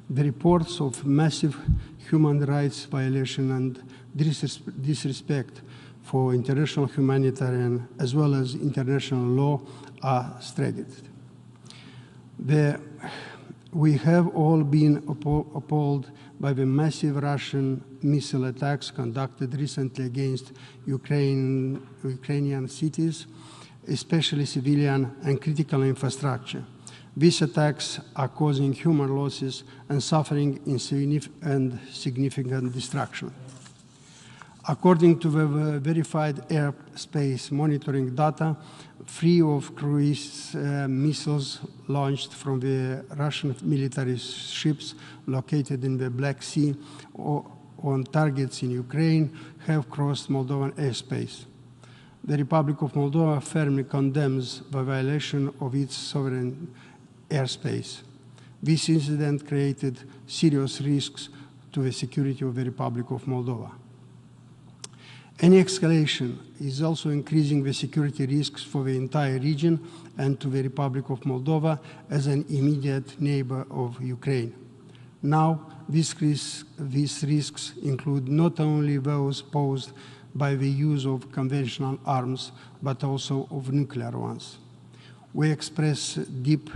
The reports of massive human rights violation and disrespect for international humanitarian as well as international law are staggering. We have all been appalled by the massive Russian missile attacks conducted recently against Ukrainian cities, especially civilian and critical infrastructure. These attacks are causing human losses and suffering and significant destruction. According to the verified airspace monitoring data, 3 of cruise missiles launched from the Russian military ships located in the Black Sea or on targets in Ukraine have crossed Moldovan airspace. The Republic of Moldova firmly condemns the violation of its sovereign airspace. This incident created serious risks to the security of the Republic of Moldova. Any escalation is also increasing the security risks for the entire region and to the Republic of Moldova as an immediate neighbor of Ukraine. Now, these risks include not only those posed by the use of conventional arms, but also of nuclear ones. We express deep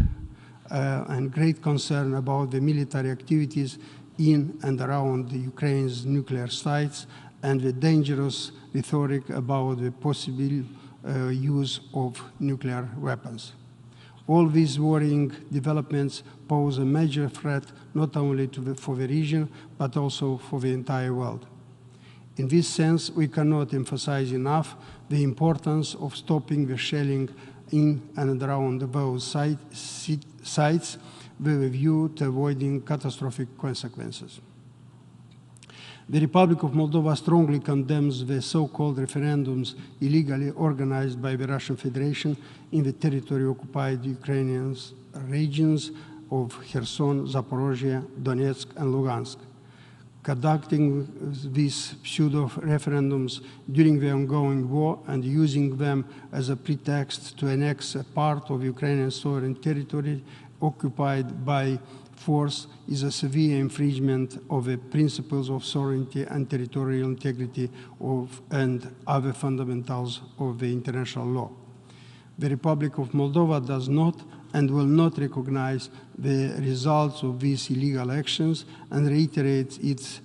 and great concern about the military activities in and around Ukraine's nuclear sites and the dangerous rhetoric about the possible use of nuclear weapons. All these worrying developments pose a major threat not only for the region, but also for the entire world. In this sense, we cannot emphasize enough the importance of stopping the shelling in and around those sites with a view to avoiding catastrophic consequences. The Republic of Moldova strongly condemns the so-called referendums illegally organized by the Russian Federation in the territory-occupied Ukrainian regions of Kherson, Zaporozhye, Donetsk, and Lugansk. conducting these pseudo-referendums during the ongoing war and using them as a pretext to annex a part of Ukrainian sovereign territory occupied by force is a severe infringement of the principles of sovereignty and territorial integrity and other fundamentals of the international law. The Republic of Moldova does not and will not recognize the results of these illegal actions and reiterates its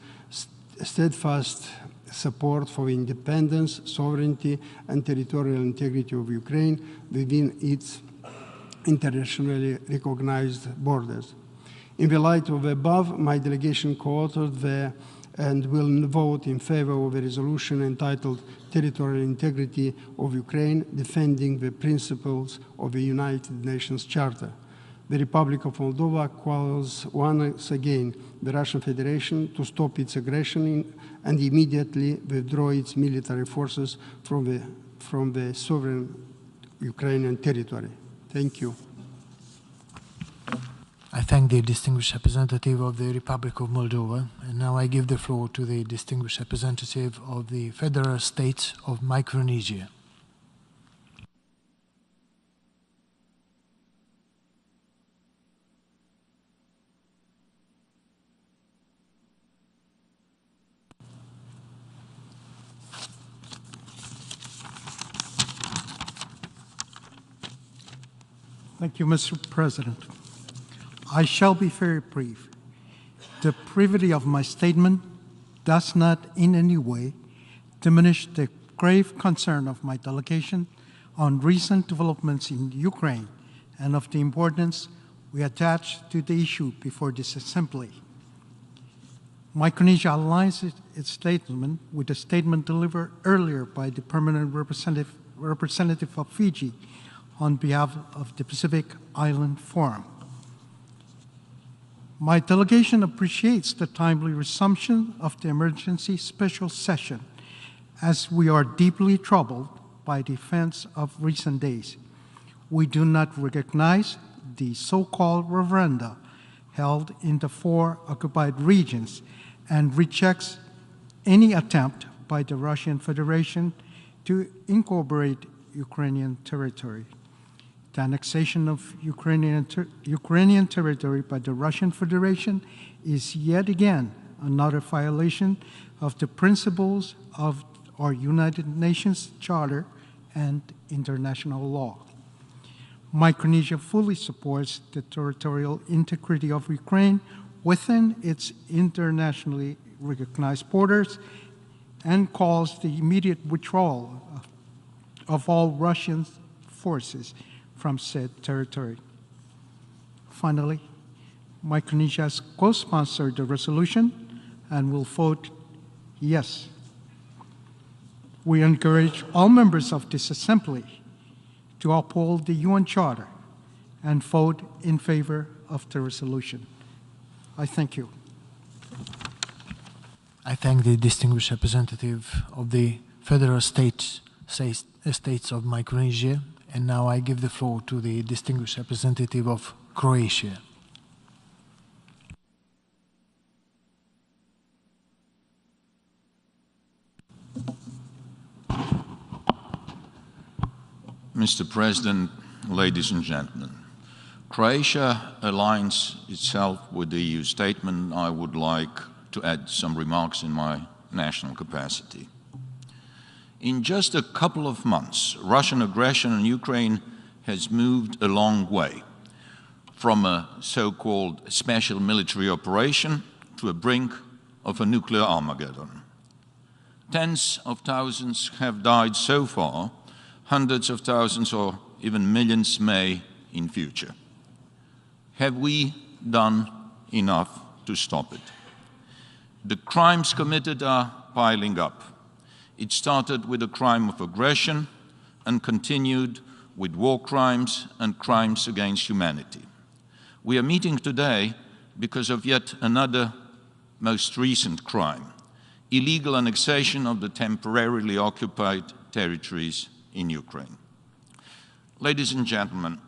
steadfast support for the independence, sovereignty, and territorial integrity of Ukraine within its internationally recognized borders. In the light of the above, my delegation co-authored and will vote in favor of a resolution entitled Territorial Integrity of Ukraine, defending the principles of the United Nations Charter. The Republic of Moldova calls once again the Russian Federation to stop its aggression and immediately withdraw its military forces from the sovereign Ukrainian territory. Thank you. I thank the distinguished representative of the Republic of Moldova, and now I give the floor to the distinguished representative of the Federal States of Micronesia. Thank you, Mr. President. I shall be very brief. The brevity of my statement does not in any way diminish the grave concern of my delegation on recent developments in Ukraine and of the importance we attach to the issue before this Assembly. Micronesia aligns its statement with a statement delivered earlier by the permanent representative of Fiji on behalf of the Pacific Island Forum. My delegation appreciates the timely resumption of the emergency special session, as we are deeply troubled by the events of recent days. We do not recognize the so-called referenda held in the 4 occupied regions and rejects any attempt by the Russian Federation to incorporate Ukrainian territory. The annexation of Ukrainian territory by the Russian Federation is yet again another violation of the principles of our United Nations Charter and international law. Micronesia fully supports the territorial integrity of Ukraine within its internationally recognized borders and calls the immediate withdrawal of all Russian forces from said territory. Finally, Micronesia has co-sponsored the resolution and will vote yes. We encourage all members of this Assembly to uphold the UN Charter and vote in favor of the resolution. I thank you. I thank the distinguished representative of the Federal States of Micronesia, and now I give the floor to the distinguished representative of Croatia. Mr. President, ladies and gentlemen, Croatia aligns itself with the EU statement. I would like to add some remarks in my national capacity. In just a couple of months, Russian aggression on Ukraine has moved a long way, from a so-called special military operation to a brink of a nuclear Armageddon. Tens of thousands have died so far, hundreds of thousands or even millions may in future. Have we done enough to stop it? The crimes committed are piling up. It started with a crime of aggression and continued with war crimes and crimes against humanity. We are meeting today because of yet another most recent crime, illegal annexation of the temporarily occupied territories in Ukraine. Ladies and gentlemen,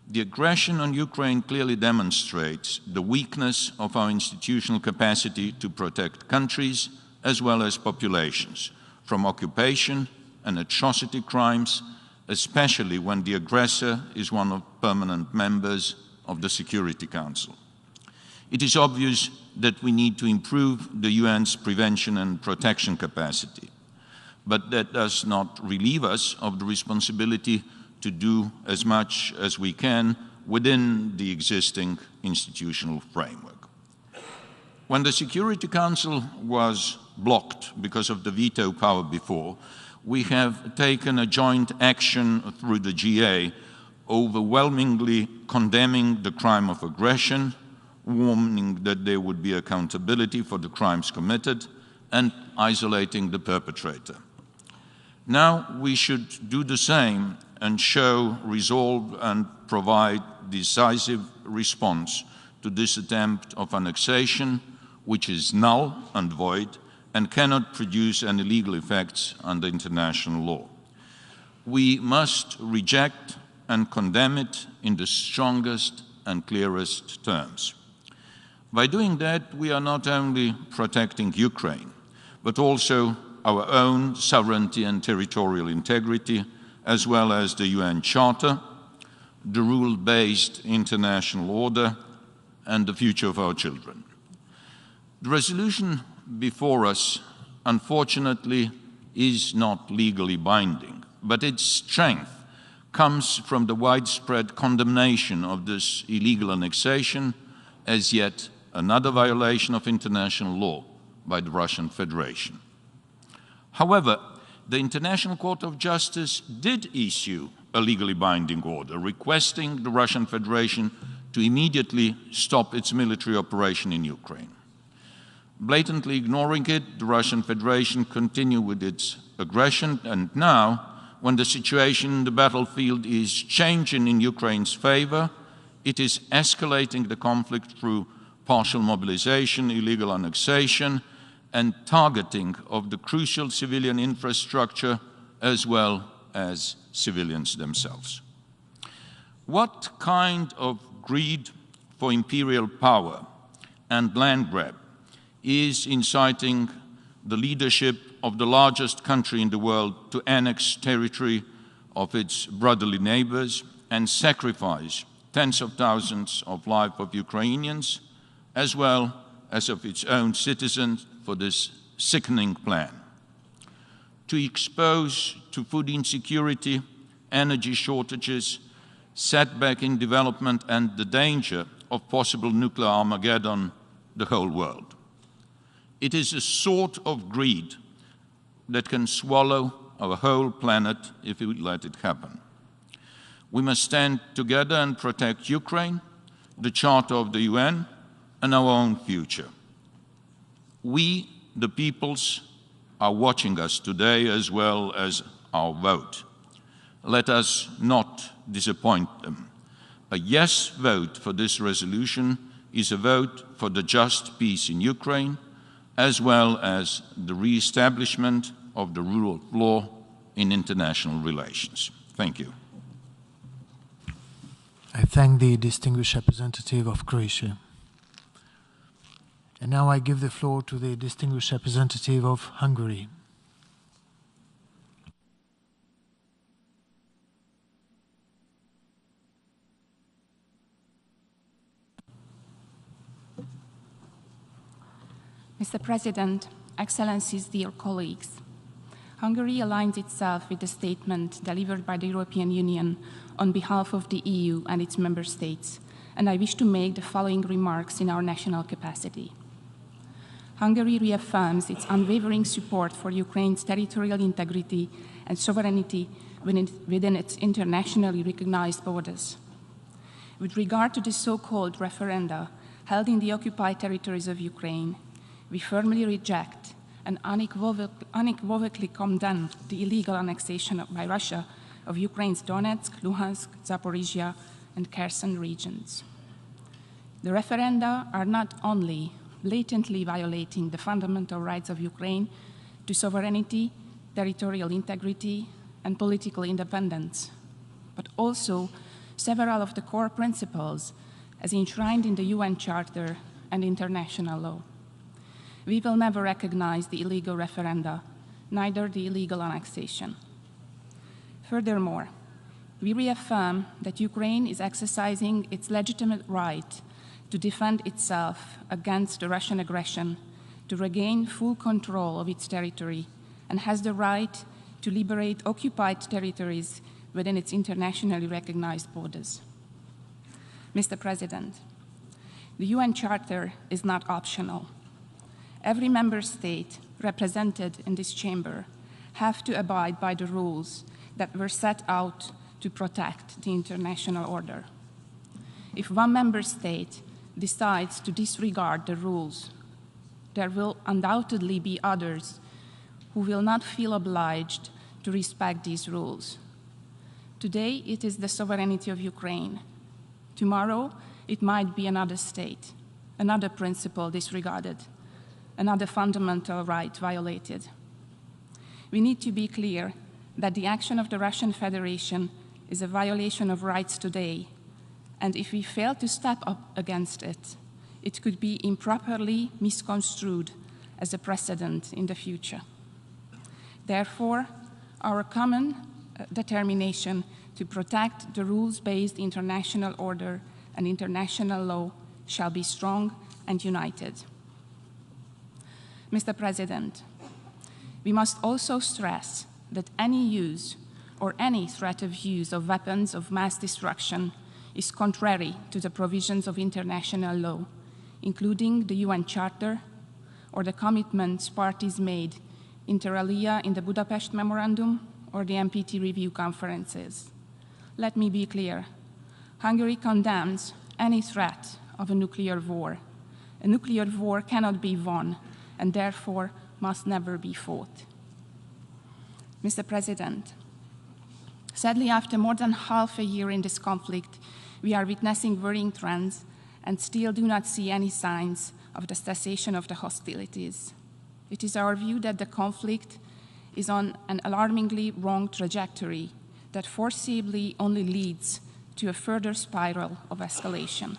The aggression on Ukraine clearly demonstrates the weakness of our institutional capacity to protect countries as well as populations from occupation and atrocity crimes, especially when the aggressor is one of the permanent members of the Security Council. It is obvious that we need to improve the UN's prevention and protection capacity, but that does not relieve us of the responsibility to do as much as we can within the existing institutional framework. When the Security Council was blocked because of the veto power before, we have taken a joint action through the GA, overwhelmingly condemning the crime of aggression, warning that there would be accountability for the crimes committed, and isolating the perpetrator. Now we should do the same and show resolve and provide decisive response to this attempt of annexation, which is null and void and cannot produce any legal effects under international law. We must reject and condemn it in the strongest and clearest terms. By doing that, we are not only protecting Ukraine, but also our own sovereignty and territorial integrity, as well as the UN Charter, the rule-based international order, and the future of our children. The resolution before us, unfortunately, is not legally binding, but its strength comes from the widespread condemnation of this illegal annexation as yet another violation of international law by the Russian Federation. However, the International Court of Justice did issue a legally binding order requesting the Russian Federation to immediately stop its military operation in Ukraine. Blatantly ignoring it, the Russian Federation continued with its aggression, and now, when the situation in the battlefield is changing in Ukraine's favor, it is escalating the conflict through partial mobilization, illegal annexation, and targeting of the crucial civilian infrastructure as well as civilians themselves. What kind of greed for imperial power and land grab is inciting the leadership of the largest country in the world to annex territory of its brotherly neighbors and sacrifice tens of thousands of lives of Ukrainians, as well as of its own citizens, for this sickening plan? To expose to food insecurity, energy shortages, setback in development, and the danger of possible nuclear Armageddon the whole world. It is a sort of greed that can swallow our whole planet if we let it happen. We must stand together and protect Ukraine, the Charter of the UN, and our own future. We, the peoples, are watching us today as well as our vote. Let us not disappoint them. A yes vote for this resolution is a vote for the just peace in Ukraine, as well as the re-establishment of the rule of law in international relations. Thank you. I thank the distinguished representative of Croatia. And now I give the floor to the distinguished representative of Hungary. Mr. President, Excellencies, dear colleagues, Hungary aligns itself with the statement delivered by the European Union on behalf of the EU and its member states, and I wish to make the following remarks in our national capacity. Hungary reaffirms its unwavering support for Ukraine's territorial integrity and sovereignty within its internationally recognized borders. With regard to the so-called referenda held in the occupied territories of Ukraine, we firmly reject and unequivocally condemn the illegal annexation by Russia of Ukraine's Donetsk, Luhansk, Zaporizhia, and Kherson regions. The referenda are not only blatantly violating the fundamental rights of Ukraine to sovereignty, territorial integrity, and political independence, but also several of the core principles as enshrined in the UN Charter and international law. We will never recognize the illegal referenda, neither the illegal annexation. Furthermore, we reaffirm that Ukraine is exercising its legitimate right to defend itself against the Russian aggression, to regain full control of its territory, and has the right to liberate occupied territories within its internationally recognized borders. Mr. President, the UN Charter is not optional. Every member state represented in this chamber have to abide by the rules that were set out to protect the international order. If one member state decides to disregard the rules, there will undoubtedly be others who will not feel obliged to respect these rules. Today, it is the sovereignty of Ukraine. Tomorrow, it might be another state, another principle disregarded, another fundamental right violated. We need to be clear that the action of the Russian Federation is a violation of rights today, and if we fail to step up against it, it could be improperly misconstrued as a precedent in the future. Therefore, our common determination to protect the rules-based international order and international law shall be strong and united. Mr. President, we must also stress that any use or any threat of use of weapons of mass destruction is contrary to the provisions of international law, including the UN Charter or the commitments parties made inter alia in the Budapest Memorandum or the NPT review conferences. Let me be clear. Hungary condemns any threat of a nuclear war. A nuclear war cannot be won and therefore must never be fought. Mr. President, sadly, after more than half a year in this conflict, we are witnessing worrying trends and still do not see any signs of the cessation of the hostilities. It is our view that the conflict is on an alarmingly wrong trajectory that foreseeably only leads to a further spiral of escalation.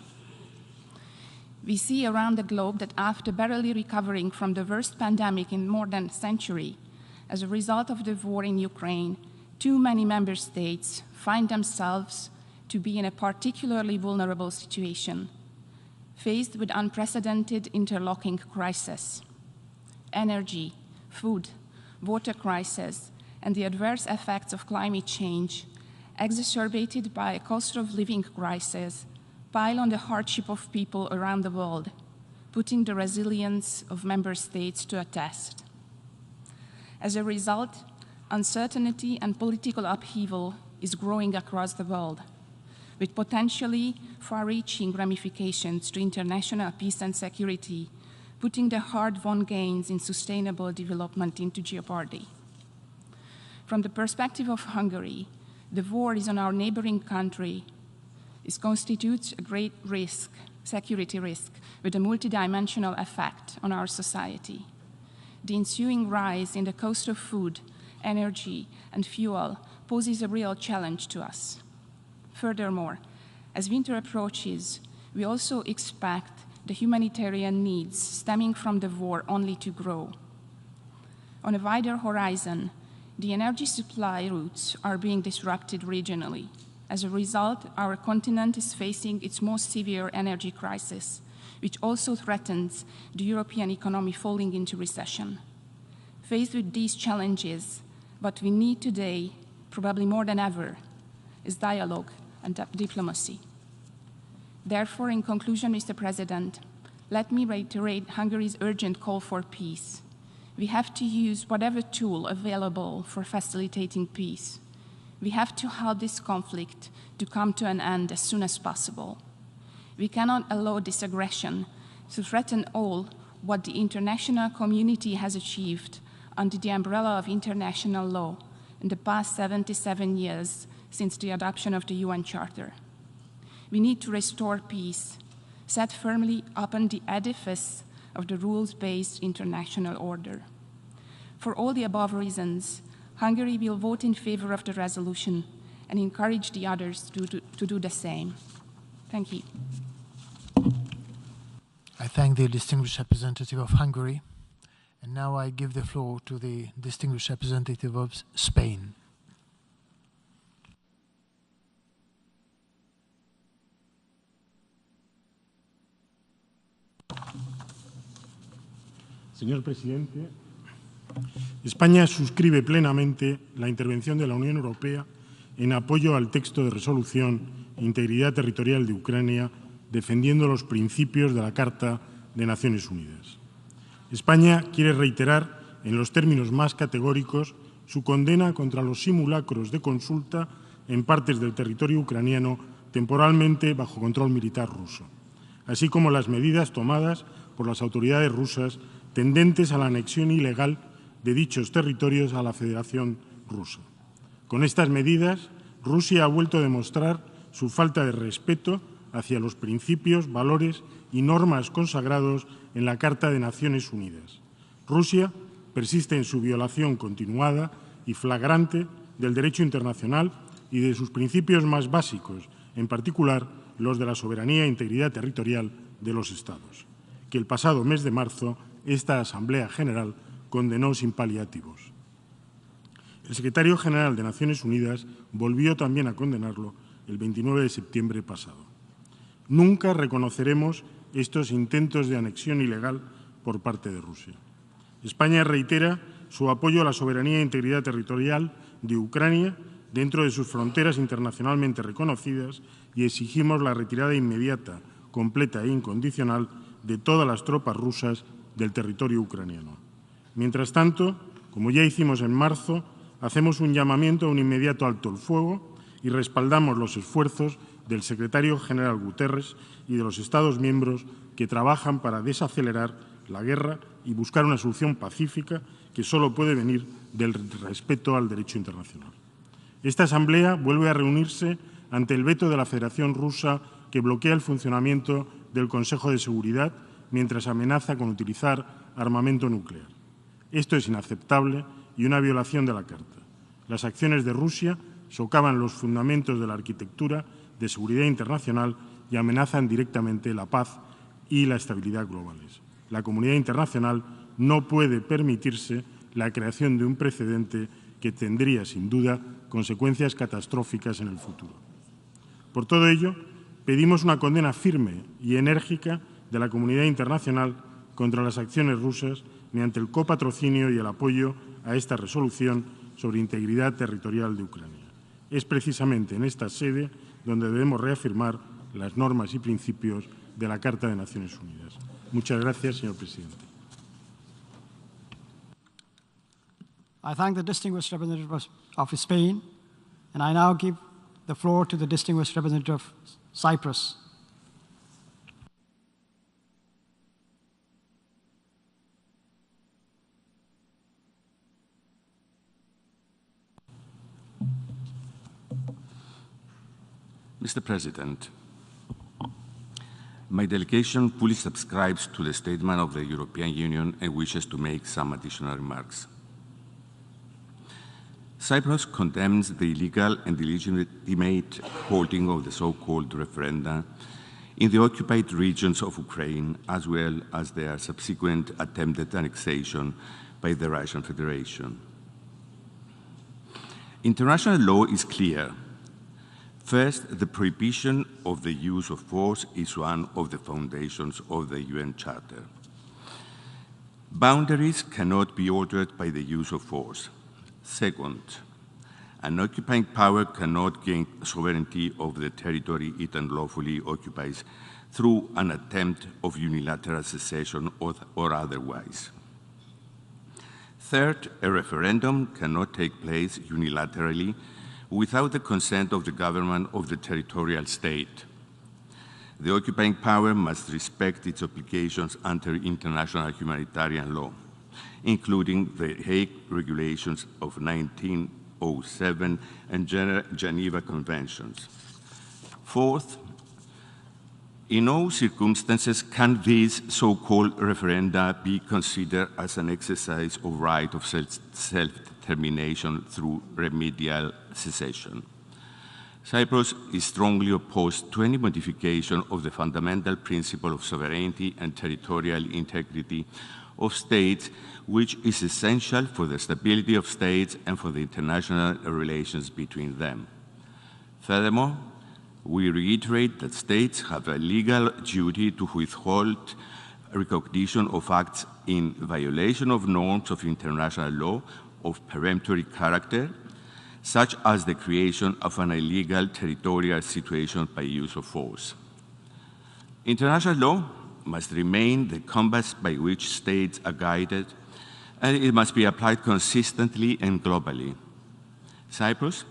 We see around the globe that after barely recovering from the worst pandemic in more than a century, as a result of the war in Ukraine, too many member states find themselves to be in a particularly vulnerable situation, faced with unprecedented interlocking crises. Energy, food, water crisis, and the adverse effects of climate change, exacerbated by a cost of living crisis, pile on the hardship of people around the world, putting the resilience of member states to a test. As a result, uncertainty and political upheaval is growing across the world, with potentially far-reaching ramifications to international peace and security, putting the hard-won gains in sustainable development into jeopardy. From the perspective of Hungary, the war is on our neighboring country. It constitutes a great risk, security risk, with a multidimensional effect on our society. The ensuing rise in the cost of food, energy, and fuel poses a real challenge to us. Furthermore, as winter approaches, we also expect the humanitarian needs stemming from the war only to grow. On a wider horizon, the energy supply routes are being disrupted regionally. As a result, our continent is facing its most severe energy crisis, which also threatens the European economy falling into recession. Faced with these challenges, what we need today, probably more than ever, is dialogue and diplomacy. Therefore, in conclusion, Mr. President, let me reiterate Hungary's urgent call for peace. We have to use whatever tool available for facilitating peace. We have to help this conflict to come to an end as soon as possible. We cannot allow this aggression to threaten all what the international community has achieved under the umbrella of international law in the past 77 years since the adoption of the UN Charter. We need to restore peace, set firmly upon the edifice of the rules-based international order. For all the above reasons, Hungary will vote in favor of the resolution and encourage the others to do the same. Thank you. I thank the distinguished representative of Hungary, and now I give the floor to the distinguished representative of Spain. Señor presidente, España suscribe plenamente la intervención de la Unión Europea en apoyo al texto de resolución e integridad territorial de Ucrania, defendiendo los principios de la Carta de Naciones Unidas. España quiere reiterar, en los términos más categóricos, su condena contra los simulacros de consulta en partes del territorio ucraniano temporalmente bajo control militar ruso, así como las medidas tomadas por las autoridades rusas tendentes a la anexión ilegal de dichos territorios a la Federación Rusa. Con estas medidas, Rusia ha vuelto a demostrar su falta de respeto hacia los principios, valores y normas consagrados en la Carta de Naciones Unidas. Rusia persiste en su violación continuada y flagrante del derecho internacional y de sus principios más básicos, en particular los de la soberanía e integridad territorial de los Estados, que el pasado mes de marzo esta Asamblea General condenó sin paliativos. El secretario general de Naciones Unidas volvió también a condenarlo el 29 de septiembre pasado. Nunca reconoceremos estos intentos de anexión ilegal por parte de Rusia. España reitera su apoyo a la soberanía e integridad territorial de Ucrania dentro de sus fronteras internacionalmente reconocidas y exigimos la retirada inmediata, completa e incondicional de todas las tropas rusas del territorio ucraniano. Mientras tanto, como ya hicimos en marzo, hacemos un llamamiento a un inmediato alto el fuego y respaldamos los esfuerzos del secretario general Guterres y de los Estados miembros que trabajan para desacelerar la guerra y buscar una solución pacífica que solo puede venir del respeto al derecho internacional. Esta Asamblea vuelve a reunirse ante el veto de la Federación Rusa que bloquea el funcionamiento del Consejo de Seguridad mientras amenaza con utilizar armamento nuclear. Esto es inaceptable y una violación de la Carta. Las acciones de Rusia socavan los fundamentos de la arquitectura de seguridad internacional y amenazan directamente la paz y la estabilidad globales. La comunidad internacional no puede permitirse la creación de un precedente que tendría, sin duda, consecuencias catastróficas en el futuro. Por todo ello, pedimos una condena firme y enérgica de la comunidad internacional contra las acciones rusas mediante el copatrocinio y el apoyo a esta resolución sobre integridad territorial de Ucrania. Es precisamente en esta sede donde debemos reafirmar las normas y principios de la Carta de Naciones Unidas. Muchas gracias, señor presidente. I thank the distinguished representative of Spain, and I now give the floor to the distinguished representative of Cyprus. Mr. President, my delegation fully subscribes to the statement of the European Union and wishes to make some additional remarks. Cyprus condemns the illegal and illegitimate holding of the so-called referenda in the occupied regions of Ukraine, as well as their subsequent attempted annexation by the Russian Federation. International law is clear. First, the prohibition of the use of force is one of the foundations of the UN Charter. Boundaries cannot be altered by the use of force. Second, an occupying power cannot gain sovereignty over the territory it unlawfully occupies through an attempt of unilateral secession or otherwise. Third, a referendum cannot take place unilaterally without the consent of the government of the territorial state. The occupying power must respect its obligations under international humanitarian law, including the Hague Regulations of 1907 and Geneva Conventions. Fourth, in no circumstances can these so-called referenda be considered as an exercise of right of self-determination through remedial secession. Cyprus is strongly opposed to any modification of the fundamental principle of sovereignty and territorial integrity of states, which is essential for the stability of states and for the international relations between them. Furthermore, we reiterate that states have a legal duty to withhold recognition of acts in violation of norms of international law of peremptory character, such as the creation of an illegal territorial situation by use of force. International law must remain the compass by which states are guided, and it must be applied consistently and globally. Cyprus,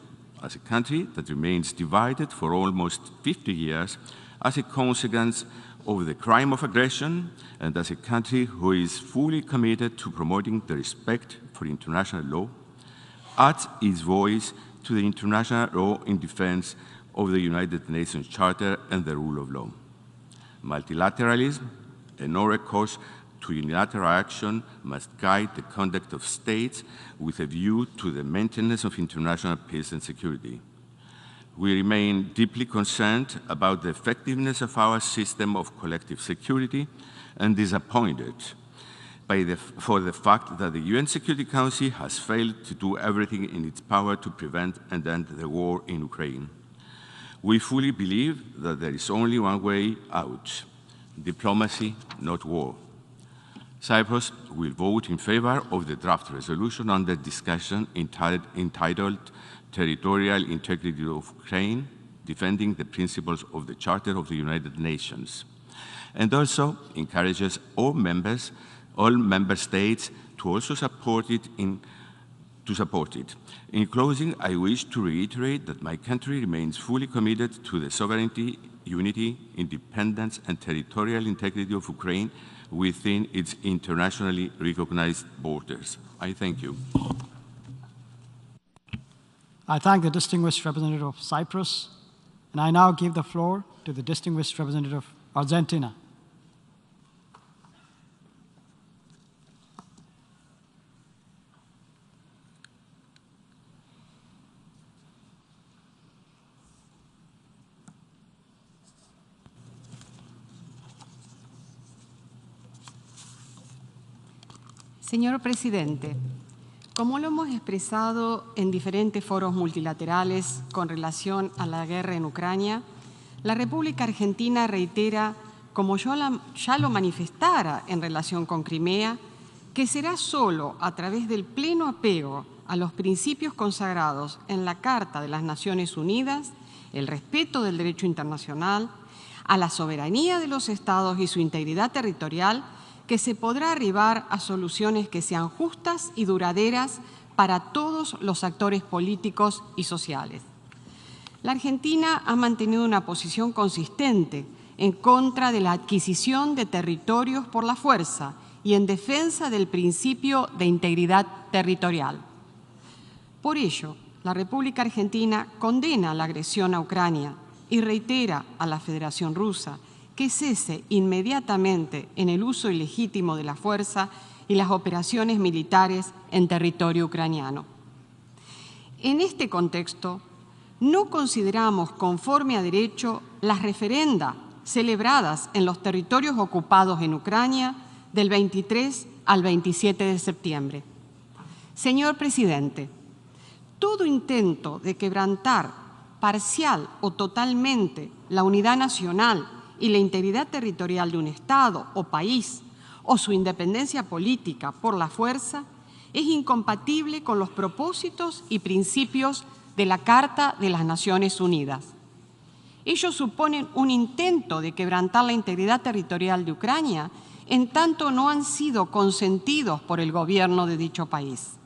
as a country that remains divided for almost 50 years as a consequence of the crime of aggression, and as a country who is fully committed to promoting the respect for international law, adds its voice to the international law in defense of the United Nations Charter and the rule of law. Multilateralism and no recourse to unilateral action must guide the conduct of states with a view to the maintenance of international peace and security. We remain deeply concerned about the effectiveness of our system of collective security and disappointed for the fact that the UN Security Council has failed to do everything in its power to prevent and end the war in Ukraine. We fully believe that there is only one way out: diplomacy, not war. Cyprus will vote in favor of the draft resolution under discussion entitled Territorial Integrity of Ukraine, defending the principles of the Charter of the United Nations, and also encourages all member states to also support it. In closing, I wish to reiterate that my country remains fully committed to the sovereignty, unity, independence, and territorial integrity of Ukraine within its internationally recognized borders. I thank you. I thank the distinguished representative of Cyprus, and I now give the floor to the distinguished representative of Argentina. Señor Presidente, como lo hemos expresado en diferentes foros multilaterales con relación a la guerra en Ucrania, la República Argentina reitera, como ya lo manifestara en relación con Crimea, que será solo a través del pleno apego a los principios consagrados en la Carta de las Naciones Unidas, el respeto del derecho internacional, a la soberanía de los Estados y su integridad territorial, que se podrá arribar a soluciones que sean justas y duraderas para todos los actores políticos y sociales. La Argentina ha mantenido una posición consistente en contra de la adquisición de territorios por la fuerza y en defensa del principio de integridad territorial. Por ello, la República Argentina condena la agresión a Ucrania y reitera a la Federación Rusa que cese inmediatamente en el uso ilegítimo de la fuerza y las operaciones militares en territorio ucraniano. En este contexto, no consideramos conforme a derecho las referendas celebradas en los territorios ocupados en Ucrania del 23 al 27 de septiembre. Señor Presidente, todo intento de quebrantar parcial o totalmente la unidad nacional y la integridad territorial de un Estado o país o su independencia política por la fuerza es incompatible con los propósitos y principios de la Carta de las Naciones Unidas. Ellos suponen un intento de quebrantar la integridad territorial de Ucrania en tanto no han sido consentidos por el gobierno de dicho país.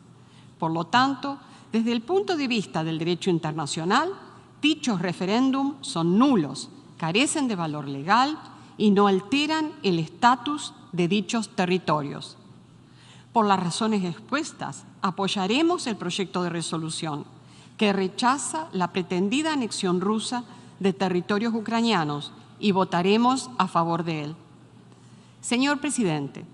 Por lo tanto, desde el punto de vista del derecho internacional, dichos referéndums son nulos, carecen de valor legal y no alteran el estatus de dichos territorios. Por las razones expuestas, apoyaremos el proyecto de resolución que rechaza la pretendida anexión rusa de territorios ucranianos y votaremos a favor de él. Señor Presidente,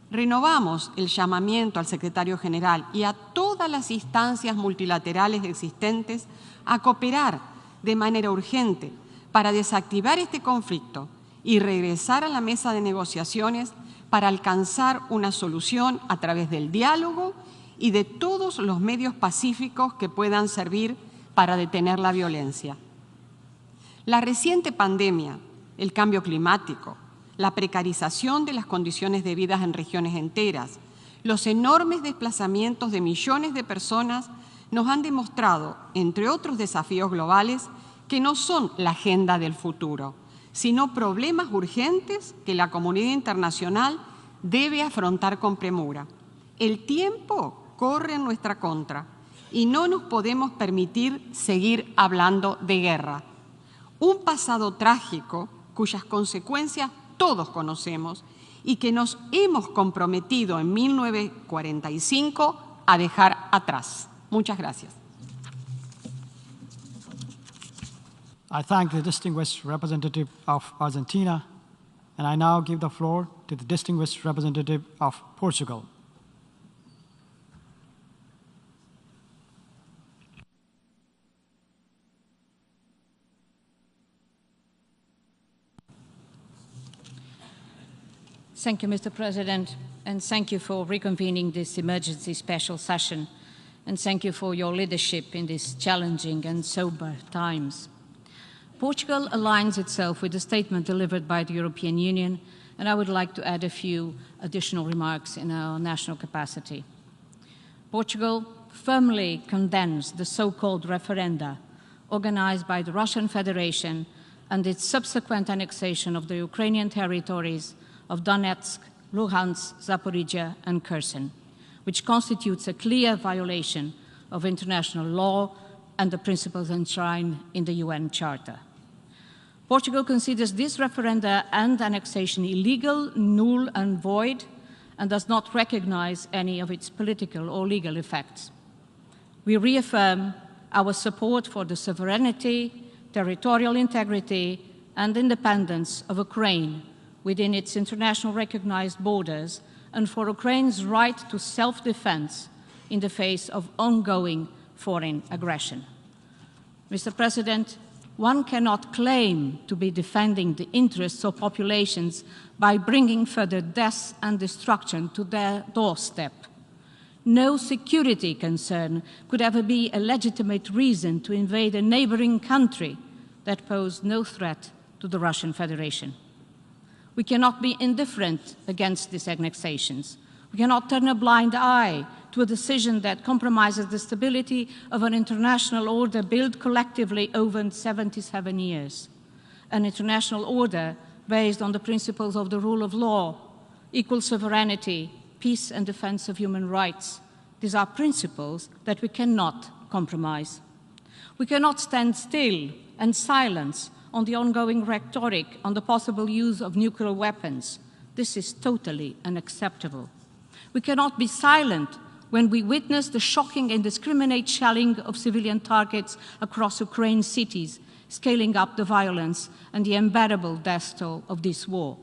renovamos el llamamiento al Secretario General y a todas las instancias multilaterales existentes a cooperar de manera urgente para desactivar este conflicto y regresar a la mesa de negociaciones para alcanzar una solución a través del diálogo y de todos los medios pacíficos que puedan servir para detener la violencia. La reciente pandemia, el cambio climático, la precarización de las condiciones de vida en regiones enteras, los enormes desplazamientos de millones de personas nos han demostrado, entre otros desafíos globales, que no son la agenda del futuro, sino problemas urgentes que la comunidad internacional debe afrontar con premura. El tiempo corre en nuestra contra y no nos podemos permitir seguir hablando de guerra. Un pasado trágico cuyas consecuencias todos conocemos y que nos hemos comprometido en 1945 a dejar atrás. Muchas gracias. I thank the distinguished representative of Argentina, and I now give the floor to the distinguished representative of Portugal. Thank you, Mr. President, and thank you for reconvening this emergency special session, and thank you for your leadership in these challenging and sober times. Portugal aligns itself with the statement delivered by the European Union, and I would like to add a few additional remarks in our national capacity. Portugal firmly condemns the so-called referenda organized by the Russian Federation and its subsequent annexation of the Ukrainian territories of Donetsk, Luhansk, Zaporizhia, and Kherson, which constitutes a clear violation of international law and the principles enshrined in the UN Charter. Portugal considers this referenda and annexation illegal, null, and void, and does not recognize any of its political or legal effects. We reaffirm our support for the sovereignty, territorial integrity, and independence of Ukraine within its international recognized borders, and for Ukraine's right to self-defense in the face of ongoing foreign aggression. Mr. President, one cannot claim to be defending the interests of populations by bringing further death and destruction to their doorstep. No security concern could ever be a legitimate reason to invade a neighboring country that posed no threat to the Russian Federation. We cannot be indifferent against these annexations. We cannot turn a blind eye to a decision that compromises the stability of an international order built collectively over 77 years. An international order based on the principles of the rule of law, equal sovereignty, peace and defense of human rights. These are principles that we cannot compromise. We cannot stand still and silence on the ongoing rhetoric on the possible use of nuclear weapons. This is totally unacceptable. We cannot be silent when we witness the shocking and indiscriminate shelling of civilian targets across Ukraine's cities, scaling up the violence and the unbearable death toll of this war.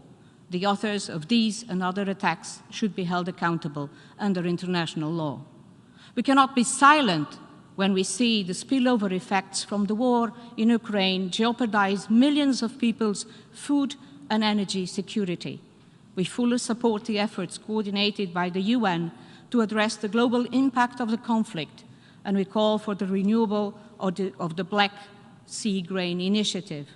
The authors of these and other attacks should be held accountable under international law. We cannot be silent when we see the spillover effects from the war in Ukraine jeopardize millions of people's food and energy security. We fully support the efforts coordinated by the UN to address the global impact of the conflict, and we call for the renewal of the Black Sea Grain Initiative.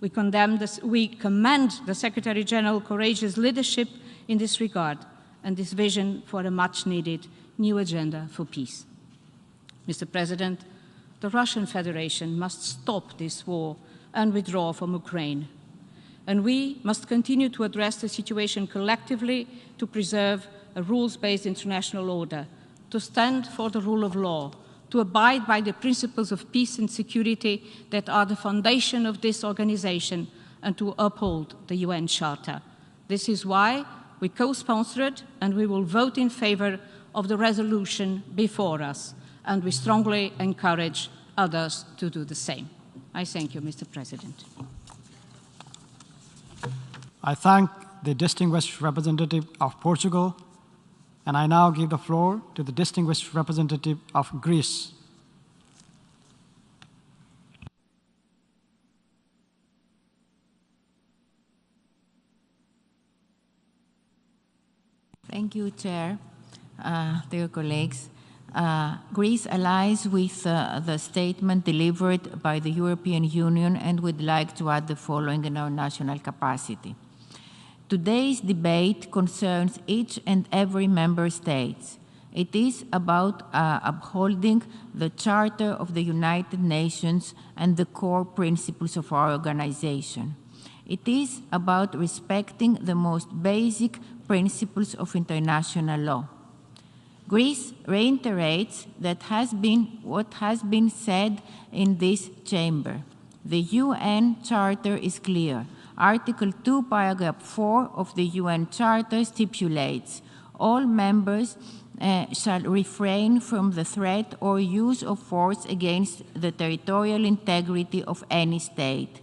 We commend the Secretary General's courageous leadership in this regard and this vision for a much-needed new agenda for peace. Mr. President, the Russian Federation must stop this war and withdraw from Ukraine. And we must continue to address the situation collectively to preserve a rules-based international order, to stand for the rule of law, to abide by the principles of peace and security that are the foundation of this organization, and to uphold the UN Charter. This is why we co-sponsored and we will vote in favor of the resolution before us, and we strongly encourage others to do the same. I thank you, Mr. President. I thank the distinguished representative of Portugal, and I now give the floor to the distinguished representative of Greece. Thank you, Chair. Dear colleagues, Greece allies with the statement delivered by the European Union and would like to add the following in our national capacity. Today's debate concerns each and every member state. It is about upholding the Charter of the United Nations and the core principles of our organization. It is about respecting the most basic principles of international law. Greece reiterates what has been said in this chamber. The UN Charter is clear. Article 2, paragraph 4 of the UN Charter stipulates all members shall refrain from the threat or use of force against the territorial integrity of any state.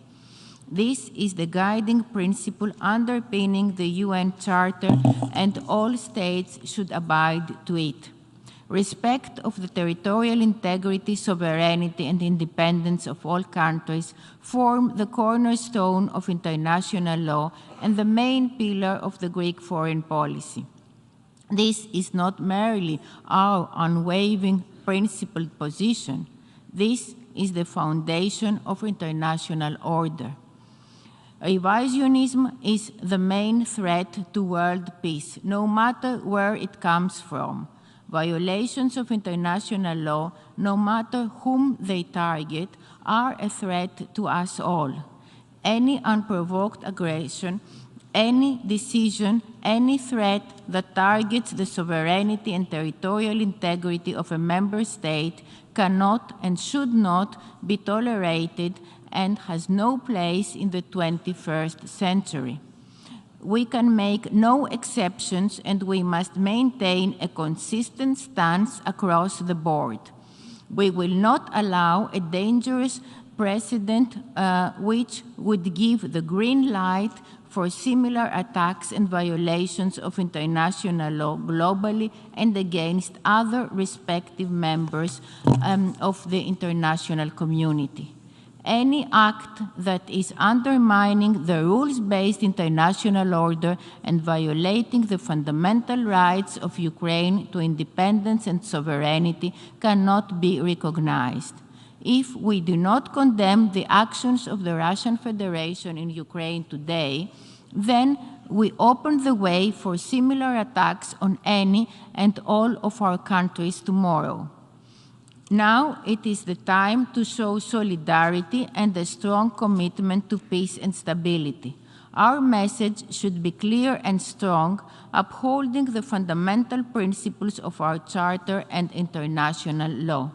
This is the guiding principle underpinning the UN Charter, and all states should abide to it. Respect of the territorial integrity, sovereignty, and independence of all countries form the cornerstone of international law and the main pillar of the Greek foreign policy. This is not merely our unwavering principled position. This is the foundation of international order. Revisionism is the main threat to world peace, no matter where it comes from. Violations of international law, no matter whom they target, are a threat to us all. Any unprovoked aggression, any decision, any threat that targets the sovereignty and territorial integrity of a member state cannot and should not be tolerated and has no place in the 21st century. We can make no exceptions, and we must maintain a consistent stance across the board. We will not allow a dangerous precedent which would give the green light for similar attacks and violations of international law globally and against other respective members of the international community. Any act that is undermining the rules-based international order and violating the fundamental rights of Ukraine to independence and sovereignty cannot be recognized. If we do not condemn the actions of the Russian Federation in Ukraine today, then we open the way for similar attacks on any and all of our countries tomorrow. Now it is the time to show solidarity and a strong commitment to peace and stability. Our message should be clear and strong, upholding the fundamental principles of our Charter and international law.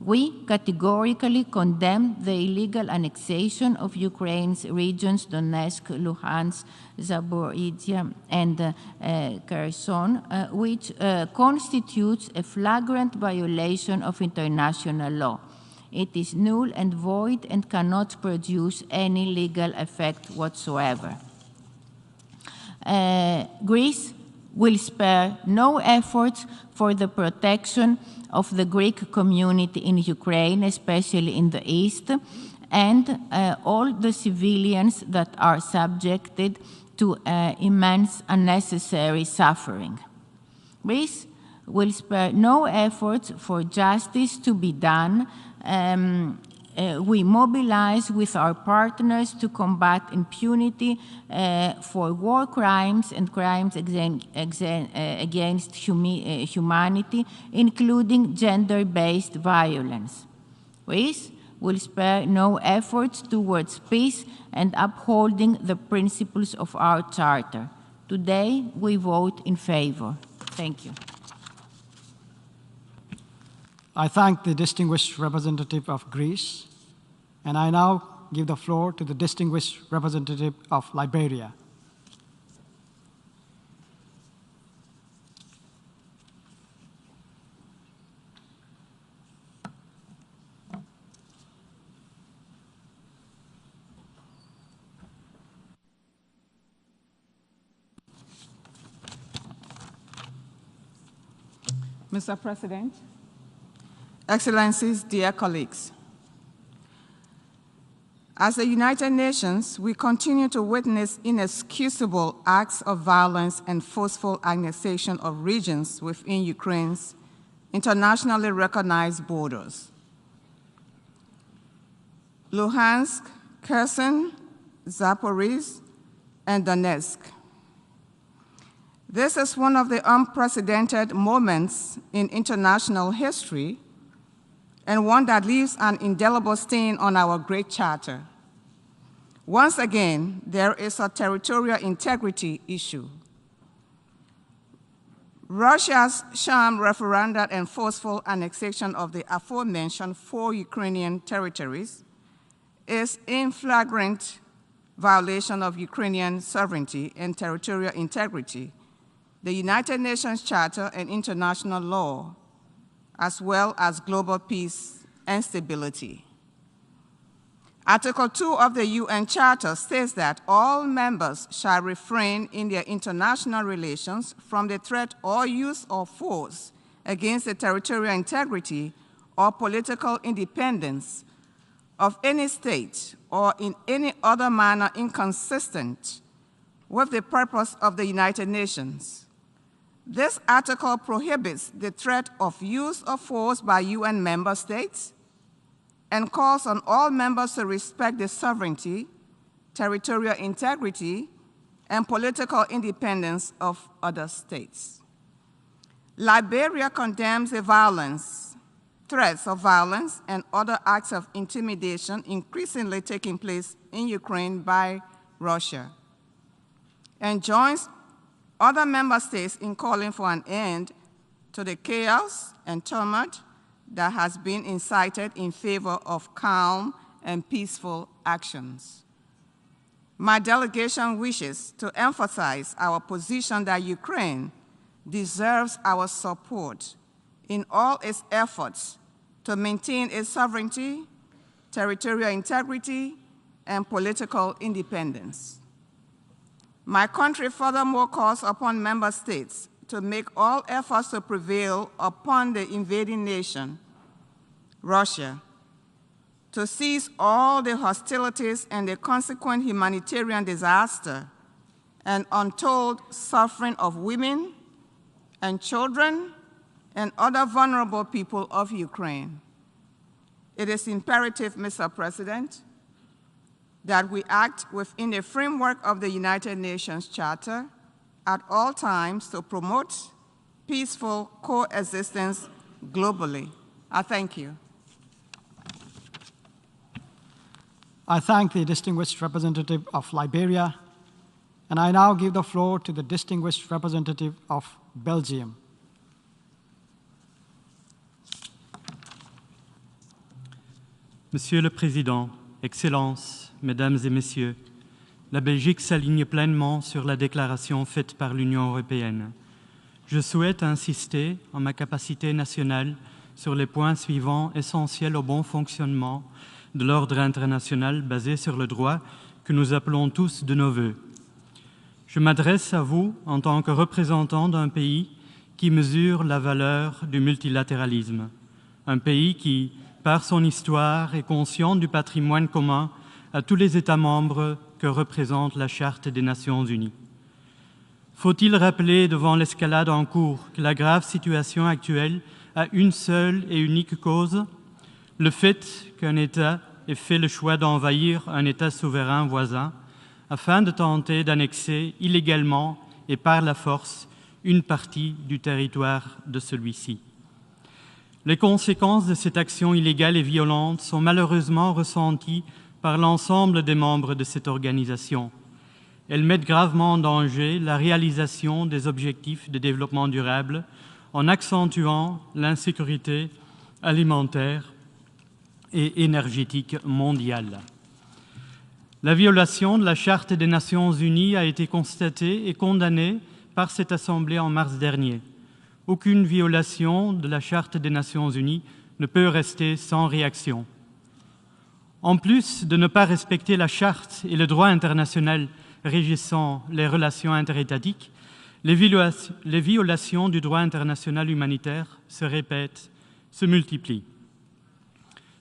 We categorically condemn the illegal annexation of Ukraine's regions Donetsk, Luhansk, Zaporizhia, and Kherson, which constitutes a flagrant violation of international law. It is null and void and cannot produce any legal effect whatsoever. Greece will spare no efforts for the protection of the Greek community in Ukraine, especially in the east, and all the civilians that are subjected to immense unnecessary suffering. Greece will spare no efforts for justice to be done. We mobilize with our partners to combat impunity for war crimes and crimes against humanity, including gender-based violence. Greece will spare no efforts towards peace and upholding the principles of our Charter. Today, we vote in favor. Thank you. I thank the distinguished representative of Greece, and I now give the floor to the distinguished representative of Liberia. Mr. President, Excellencies, dear colleagues, As the United Nations, we continue to witness inexcusable acts of violence and forceful annexation of regions within Ukraine's internationally recognized borders. Luhansk, Kherson, Zaporizhzhia, and Donetsk. This is one of the unprecedented moments in international history and one that leaves an indelible stain on our Great Charter. Once again, there is a territorial integrity issue. Russia's sham referendum and forceful annexation of the aforementioned 4 Ukrainian territories is in flagrant violation of Ukrainian sovereignty and territorial integrity, the United Nations Charter and international law, as well as global peace and stability. Article 2 of the UN Charter states that all members shall refrain in their international relations from the threat or use of force against the territorial integrity or political independence of any state or in any other manner inconsistent with the purpose of the United Nations. This article prohibits the threat of use of force by UN member states and calls on all members to respect the sovereignty, territorial integrity, and political independence of other states. Liberia condemns the violence, threats of violence, and other acts of intimidation increasingly taking place in Ukraine by Russia, and joins other member states in calling for an end to the chaos and tumult that has been incited in favor of calm and peaceful actions. My delegation wishes to emphasize our position that Ukraine deserves our support in all its efforts to maintain its sovereignty, territorial integrity, and political independence. My country furthermore calls upon member states to make all efforts to prevail upon the invading nation, Russia, to cease all the hostilities and the consequent humanitarian disaster and untold suffering of women and children and other vulnerable people of Ukraine. It is imperative, Mr. President, that we act within the framework of the United Nations Charter at all times to promote peaceful coexistence globally. I thank you. I thank the distinguished representative of Liberia, and I now give the floor to the distinguished representative of Belgium. Monsieur le Président, Excellences, Mesdames et Messieurs, la Belgique s'aligne pleinement sur la déclaration faite par l'Union européenne. Je souhaite insister, en ma capacité nationale, sur les points suivants essentiels au bon fonctionnement de l'ordre international basé sur le droit que nous appelons tous de nos vœux. Je m'adresse à vous en tant que représentant d'un pays qui mesure la valeur du multilatéralisme, un pays qui, par son histoire, est conscient du patrimoine commun à tous les États membres que représente la Charte des Nations Unies. Faut-il rappeler devant l'escalade en cours que la grave situation actuelle a une seule et unique cause, le fait qu'un État ait fait le choix d'envahir un État souverain voisin afin de tenter d'annexer illégalement et par la force une partie du territoire de celui-ci. Les conséquences de cette action illégale et violente sont malheureusement ressenties par l'ensemble des membres de cette organisation. Elles mettent gravement en danger la réalisation des objectifs de développement durable en accentuant l'insécurité alimentaire et énergétique mondiale. La violation de la Charte des Nations Unies a été constatée et condamnée par cette Assemblée en mars dernier. Aucune violation de la Charte des Nations Unies ne peut rester sans réaction. En plus de ne pas respecter la Charte et le droit international régissant les relations interétatiques, les violations du droit international humanitaire se répètent, se multiplient.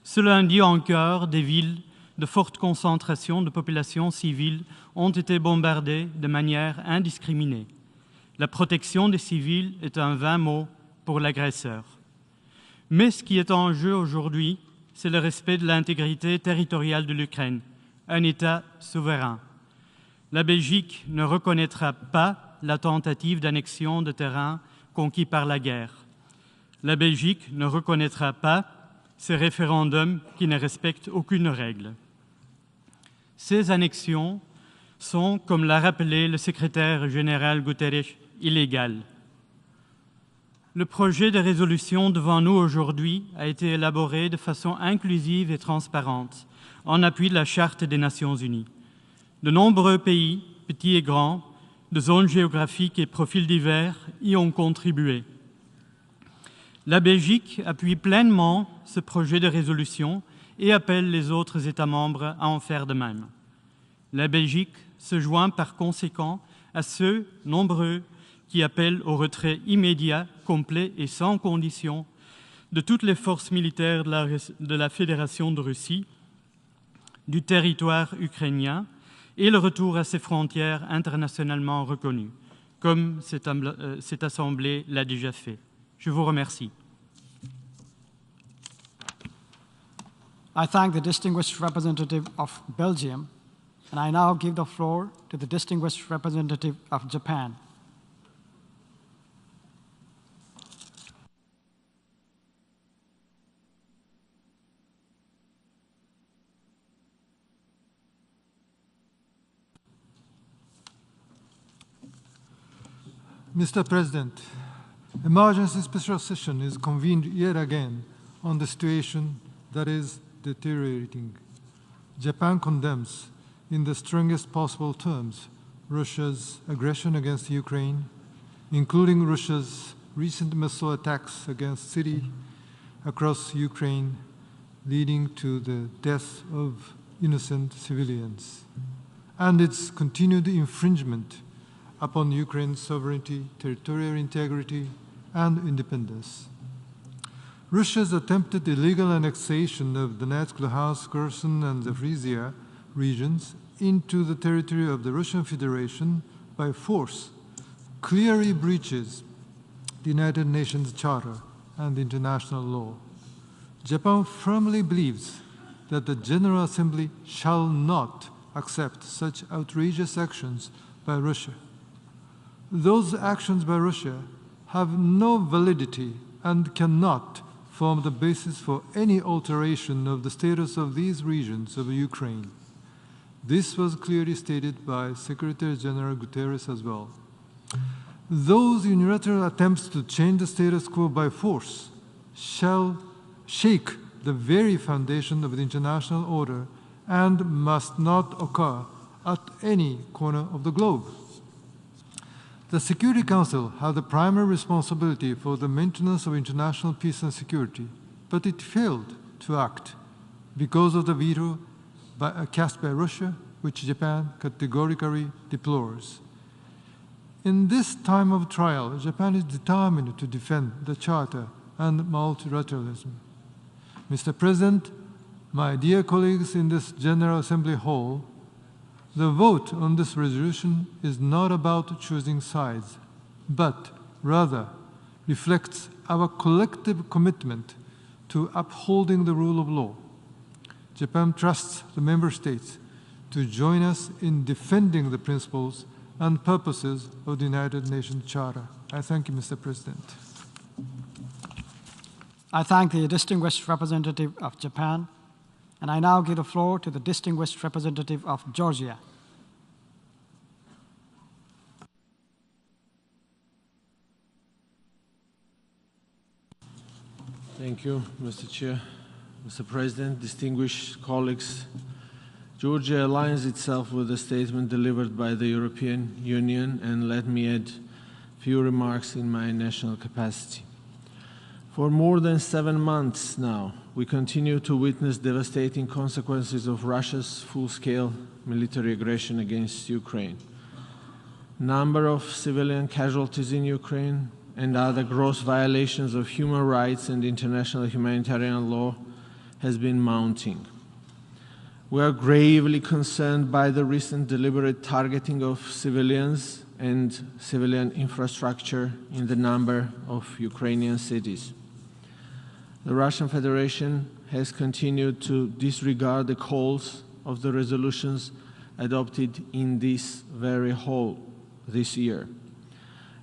Ce lundi encore, des villes de fortes concentrations de populations civiles ont été bombardées de manière indiscriminée. La protection des civils est un vain mot pour l'agresseur. Mais ce qui est en jeu aujourd'hui, c'est le respect de l'intégrité territoriale de l'Ukraine, un État souverain. La Belgique ne reconnaîtra pas la tentative d'annexion de terrain conquis par la guerre. La Belgique ne reconnaîtra pas ces référendums qui ne respectent aucune règle. Ces annexions sont, comme l'a rappelé le secrétaire général Guterres, illégales. Le projet de résolution devant nous aujourd'hui a été élaboré de façon inclusive et transparente, en appui de la Charte des Nations Unies. De nombreux pays, petits et grands, de zones géographiques et profils divers y ont contribué. La Belgique appuie pleinement ce projet de résolution et appelle les autres États membres à en faire de même. La Belgique se joint par conséquent à ceux nombreux qui appellent au retrait immédiat, complet et sans condition de toutes les forces militaires de la Fédération de Russie, du territoire ukrainien et le retour à ses frontières internationalement reconnues, comme cette Assemblée l'a déjà fait. Je vous remercie. I thank the distinguished representative of Belgium, and I now give the floor to the distinguished representative of Japan. Mr. President, emergency special session is convened yet again on the situation that is deteriorating. Japan condemns, in the strongest possible terms, Russia's aggression against Ukraine, including Russia's recent missile attacks against cities across Ukraine, leading to the death of innocent civilians, and its continued infringement upon Ukraine's sovereignty, territorial integrity, and independence. Russia's attempted illegal annexation of Donetsk, Luhansk, Kherson, and Zaporizhia regions into the territory of the Russian Federation by force clearly breaches the United Nations Charter and international law. Japan firmly believes that the General Assembly shall not accept such outrageous actions by Russia. Those actions by Russia have no validity and cannot form the basis for any alteration of the status of these regions of Ukraine. This was clearly stated by Secretary General Guterres as well. Those unilateral attempts to change the status quo by force shall shake the very foundation of the international order and must not occur at any corner of the globe. The Security Council had the primary responsibility for the maintenance of international peace and security, but it failed to act because of the veto cast by Russia, which Japan categorically deplores. In this time of trial, Japan is determined to defend the Charter and multilateralism. Mr. President, my dear colleagues in this General Assembly Hall, the vote on this resolution is not about choosing sides, but rather reflects our collective commitment to upholding the rule of law. Japan trusts the member states to join us in defending the principles and purposes of the United Nations Charter. I thank you, Mr. President. I thank the distinguished representative of Japan, and I now give the floor to the distinguished representative of Georgia. Thank you, Mr. Chair. Mr. President, distinguished colleagues, Georgia aligns itself with the statement delivered by the European Union, and let me add a few remarks in my national capacity. For more than 7 months now, we continue to witness devastating consequences of Russia's full-scale military aggression against Ukraine. Number of civilian casualties in Ukraine and other gross violations of human rights and international humanitarian law has been mounting. We are gravely concerned by the recent deliberate targeting of civilians and civilian infrastructure in the number of Ukrainian cities. The Russian Federation has continued to disregard the calls of the resolutions adopted in this very hall this year.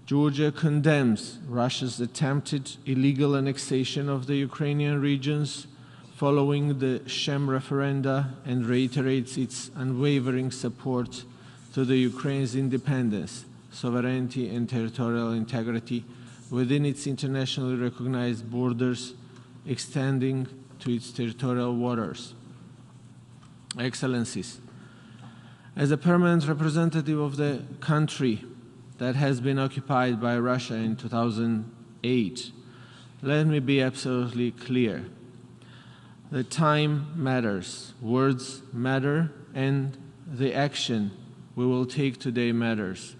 Georgia condemns Russia's attempted illegal annexation of the Ukrainian regions following the sham referenda and reiterates its unwavering support to the Ukraine's independence, sovereignty and territorial integrity within its internationally recognized borders extending to its territorial waters. Excellencies, as a permanent representative of the country that has been occupied by Russia in 2008, let me be absolutely clear. The time matters, words matter, and the action we will take today matters.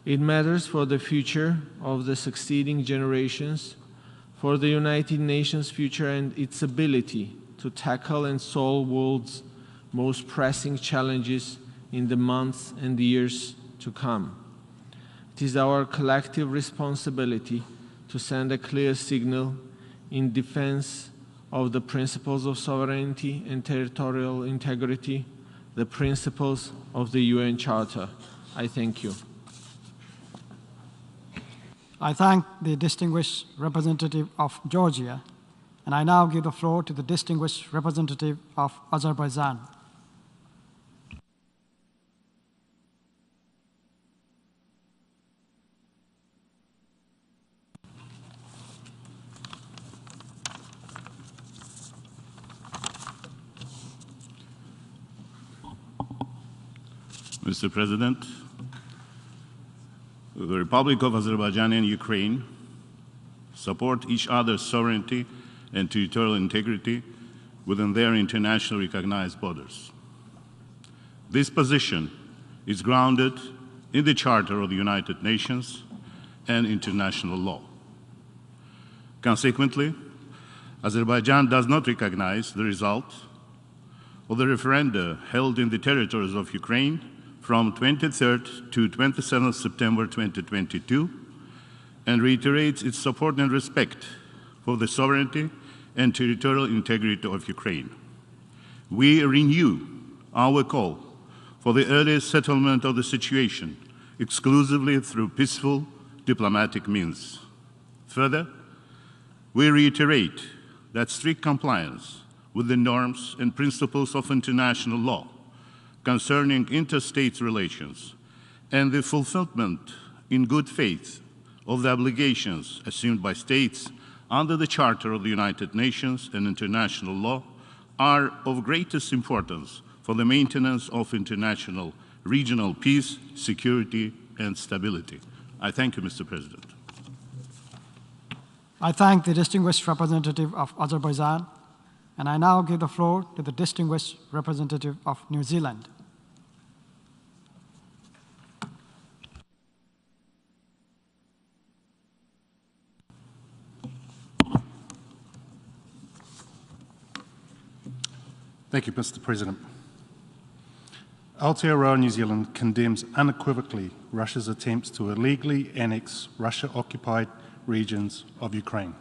It matters for the future of the succeeding generations, for the United Nations' future and its ability to tackle and solve the world's most pressing challenges in the months and years to come. It is our collective responsibility to send a clear signal in defense of the principles of sovereignty and territorial integrity, the principles of the UN Charter. I thank you. I thank the distinguished representative of Georgia, and I now give the floor to the distinguished representative of Azerbaijan. Mr. President, the Republic of Azerbaijan and Ukraine support each other's sovereignty and territorial integrity within their internationally recognized borders. This position is grounded in the Charter of the United Nations and international law. Consequently, Azerbaijan does not recognize the result of the referenda held in the territories of Ukraine from 23rd to 27th September 2022 and reiterates its support and respect for the sovereignty and territorial integrity of Ukraine. We renew our call for the earliest settlement of the situation exclusively through peaceful diplomatic means. Further, we reiterate that strict compliance with the norms and principles of international law concerning interstate relations and the fulfillment in good faith of the obligations assumed by states under the Charter of the United Nations and international law are of greatest importance for the maintenance of international regional peace, security, and stability. I thank you, Mr. President. I thank the distinguished representative of Azerbaijan, and I now give the floor to the distinguished representative of New Zealand. Thank you, Mr. President. Aotearoa New Zealand condemns unequivocally Russia's attempts to illegally annex Russia-occupied regions of Ukraine.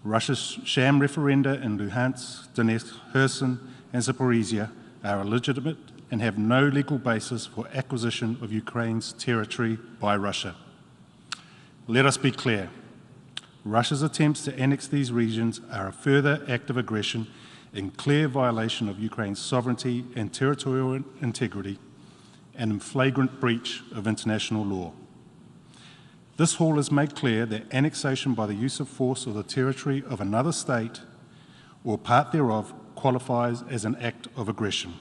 Russia's sham referenda in Luhansk, Donetsk, Kherson, and Zaporizhia are illegitimate and have no legal basis for acquisition of Ukraine's territory by Russia. Let us be clear. Russia's attempts to annex these regions are a further act of aggression in clear violation of Ukraine's sovereignty and territorial integrity and in flagrant breach of international law. This hall has made clear that annexation by the use of force of the territory of another state or part thereof qualifies as an act of aggression.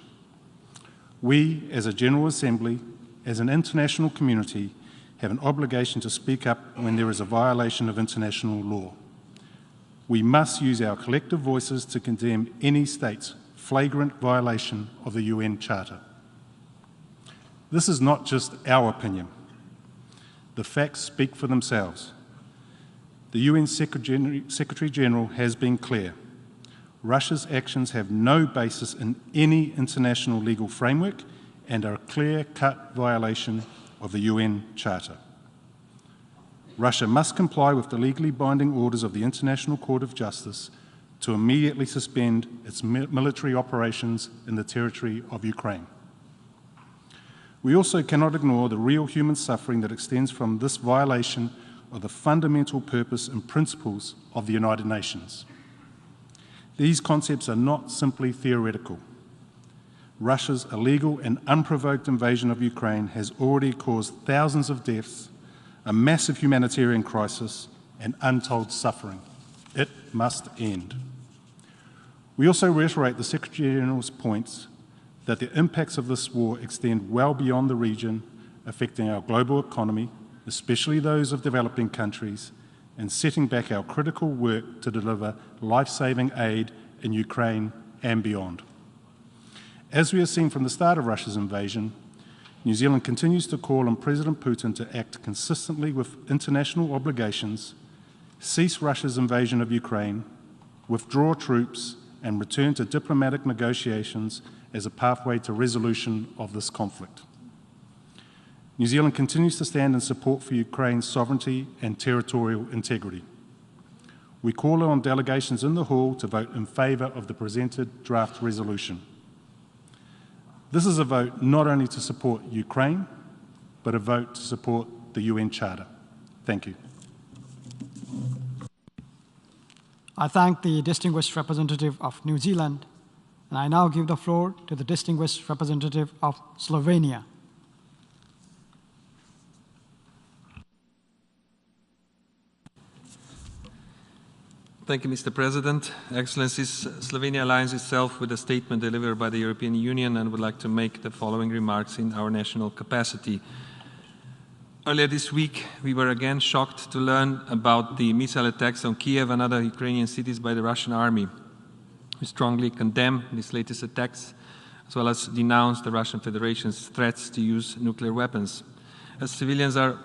We, as a General Assembly, as an international community, have an obligation to speak up when there is a violation of international law. We must use our collective voices to condemn any state's flagrant violation of the UN Charter. This is not just our opinion. The facts speak for themselves. The UN Secretary General has been clear. Russia's actions have no basis in any international legal framework and are a clear-cut violation of the UN Charter. Russia must comply with the legally binding orders of the International Court of Justice to immediately suspend its military operations in the territory of Ukraine. We also cannot ignore the real human suffering that extends from this violation of the fundamental purpose and principles of the United Nations. These concepts are not simply theoretical. Russia's illegal and unprovoked invasion of Ukraine has already caused thousands of deaths, a massive humanitarian crisis, and untold suffering. It must end. We also reiterate the Secretary General's points that the impacts of this war extend well beyond the region, affecting our global economy, especially those of developing countries, and setting back our critical work to deliver life-saving aid in Ukraine and beyond. As we have seen from the start of Russia's invasion, New Zealand continues to call on President Putin to act consistently with international obligations, cease Russia's invasion of Ukraine, withdraw troops, and return to diplomatic negotiations as a pathway to resolution of this conflict. New Zealand continues to stand in support for Ukraine's sovereignty and territorial integrity. We call on delegations in the hall to vote in favour of the presented draft resolution. This is a vote not only to support Ukraine, but a vote to support the UN Charter. Thank you. I thank the distinguished representative of New Zealand, and I now give the floor to the distinguished representative of Slovenia. Thank you, Mr. President. Excellencies, Slovenia aligns itself with a statement delivered by the European Union and would like to make the following remarks in our national capacity. Earlier this week, we were again shocked to learn about the missile attacks on Kiev and other Ukrainian cities by the Russian army. We strongly condemn these latest attacks, as well as denounce the Russian Federation's threats to use nuclear weapons. As civilians are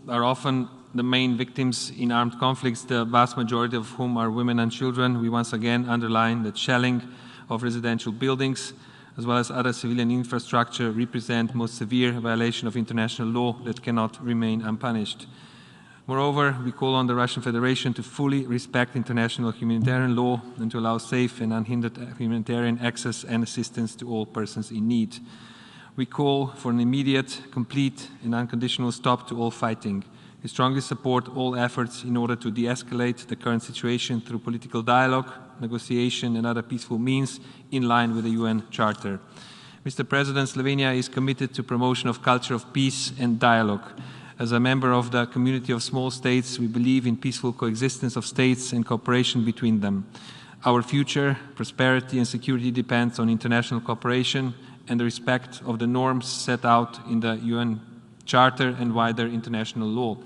often the main victims in armed conflicts, the vast majority of whom are women and children, we once again underline that shelling of residential buildings, as well as other civilian infrastructure, represent most severe violation of international law that cannot remain unpunished. Moreover, we call on the Russian Federation to fully respect international humanitarian law and to allow safe and unhindered humanitarian access and assistance to all persons in need. We call for an immediate, complete and unconditional stop to all fighting. We strongly support all efforts in order to de-escalate the current situation through political dialogue, negotiation and other peaceful means in line with the UN Charter. Mr. President, Slovenia is committed to promotion of culture of peace and dialogue. As a member of the community of small states, we believe in peaceful coexistence of states and cooperation between them. Our future, prosperity and security depends on international cooperation and the respect of the norms set out in the UN Charter and wider international law.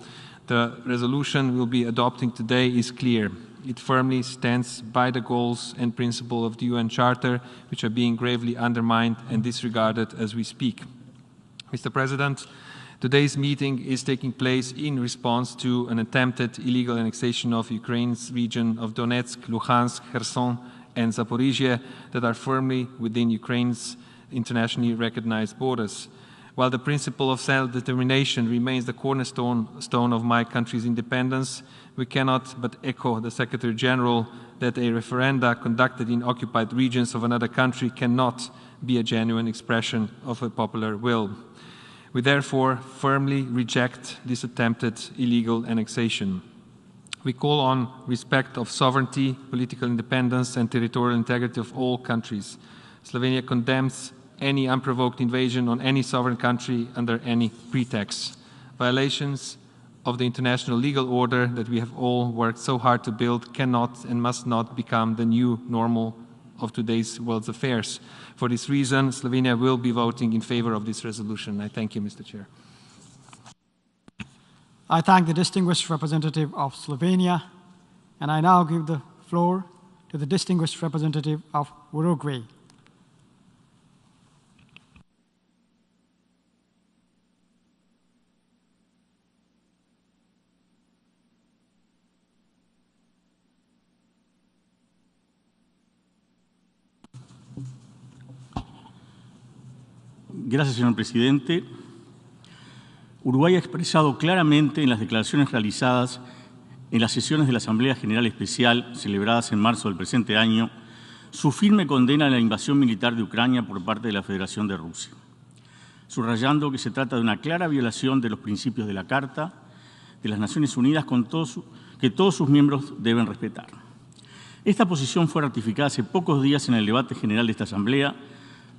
The resolution we'll be adopting today is clear. It firmly stands by the goals and principles of the UN Charter, which are being gravely undermined and disregarded as we speak. Mr. President, today's meeting is taking place in response to an attempted illegal annexation of Ukraine's region of Donetsk, Luhansk, Kherson and Zaporizhia that are firmly within Ukraine's internationally recognized borders. While the principle of self-determination remains the cornerstone of my country's independence, we cannot but echo the Secretary General that a referenda conducted in occupied regions of another country cannot be a genuine expression of a popular will. We therefore firmly reject this attempted illegal annexation. We call on respect of sovereignty, political independence and territorial integrity of all countries. Slovenia condemns any unprovoked invasion on any sovereign country under any pretext. Violations of the international legal order that we have all worked so hard to build cannot and must not become the new normal of today's world's affairs. For this reason, Slovenia will be voting in favor of this resolution. I thank you, Mr. Chair. I thank the distinguished representative of Slovenia, and I now give the floor to the distinguished representative of Uruguay. Gracias, señor presidente. Uruguay ha expresado claramente en las declaraciones realizadas en las sesiones de la Asamblea General Especial celebradas en marzo del presente año su firme condena a la invasión militar de Ucrania por parte de la Federación de Rusia, subrayando que se trata de una clara violación de los principios de la Carta de las Naciones Unidas que todos sus miembros deben respetar. Esta posición fue ratificada hace pocos días en el debate general de esta Asamblea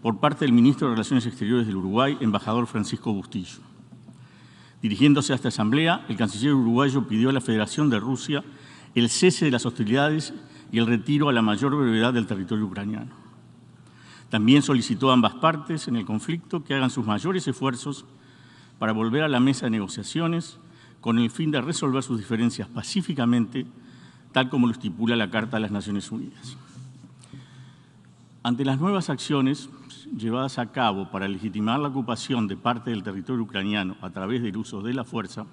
por parte del ministro de Relaciones Exteriores del Uruguay, embajador Francisco Bustillo. Dirigiéndose a esta Asamblea, el canciller uruguayo pidió a la Federación de Rusia el cese de las hostilidades y el retiro a la mayor brevedad del territorio ucraniano. También solicitó a ambas partes en el conflicto que hagan sus mayores esfuerzos para volver a la mesa de negociaciones con el fin de resolver sus diferencias pacíficamente, tal como lo estipula la Carta de las Naciones Unidas. Ante las nuevas acciones llevadas a cabo para legitimar la ocupación de parte del territorio ucraniano a través del uso de la fuerza,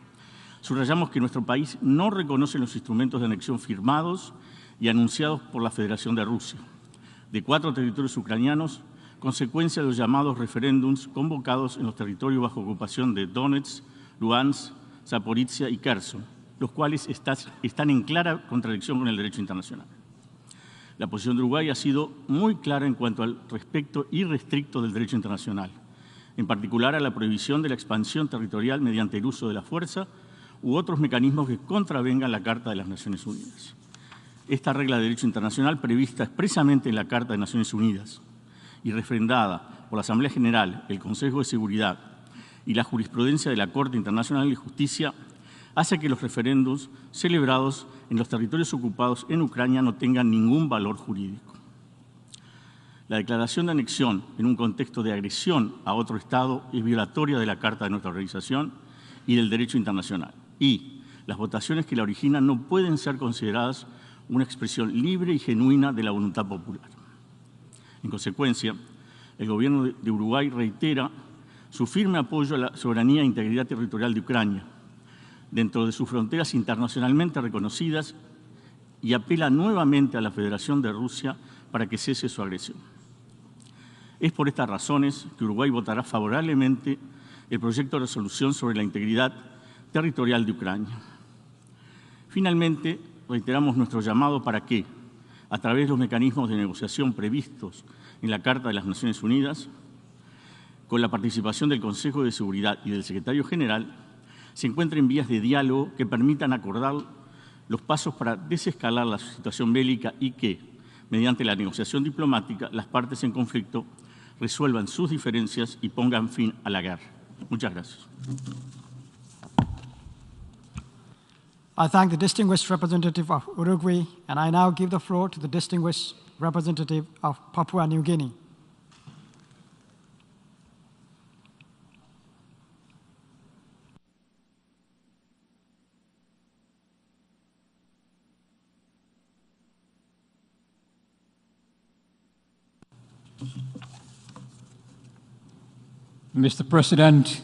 subrayamos que nuestro país no reconoce los instrumentos de anexión firmados y anunciados por la Federación de Rusia de 4 territorios ucranianos, consecuencia de los llamados referéndums convocados en los territorios bajo ocupación de Donetsk, Luhansk, Zaporizhia y Kherson, los cuales están en clara contradicción con el derecho internacional. La posición de Uruguay ha sido muy clara en cuanto al respeto irrestricto del derecho internacional, en particular a la prohibición de la expansión territorial mediante el uso de la fuerza u otros mecanismos que contravengan la Carta de las Naciones Unidas. Esta regla de derecho internacional, prevista expresamente en la Carta de Naciones Unidas y refrendada por la Asamblea General, el Consejo de Seguridad y la jurisprudencia de la Corte Internacional de Justicia, hace que los referéndums celebrados en los territorios ocupados en Ucrania no tengan ningún valor jurídico. La declaración de anexión en un contexto de agresión a otro Estado es violatoria de la Carta de nuestra organización y del derecho internacional, y las votaciones que la originan no pueden ser consideradas una expresión libre y genuina de la voluntad popular. En consecuencia, el Gobierno de Uruguay reitera su firme apoyo a la soberanía e integridad territorial de Ucrania, dentro de sus fronteras internacionalmente reconocidas, y apela nuevamente a la Federación de Rusia para que cese su agresión. Es por estas razones que Uruguay votará favorablemente el proyecto de resolución sobre la integridad territorial de Ucrania. Finalmente, reiteramos nuestro llamado para que, a través de los mecanismos de negociación previstos en la Carta de las Naciones Unidas, con la participación del Consejo de Seguridad y del Secretario General, se encuentren vías de diálogo que permitan acordar los pasos para desescalar la situación bélica y que, mediante la negociación diplomática, las partes en conflicto resuelvan sus diferencias y pongan fin a la guerra. Muchas gracias. I thank the distinguished representative of Uruguay, and I now give the floor to the distinguished representative of Papua New Guinea. Mr. President,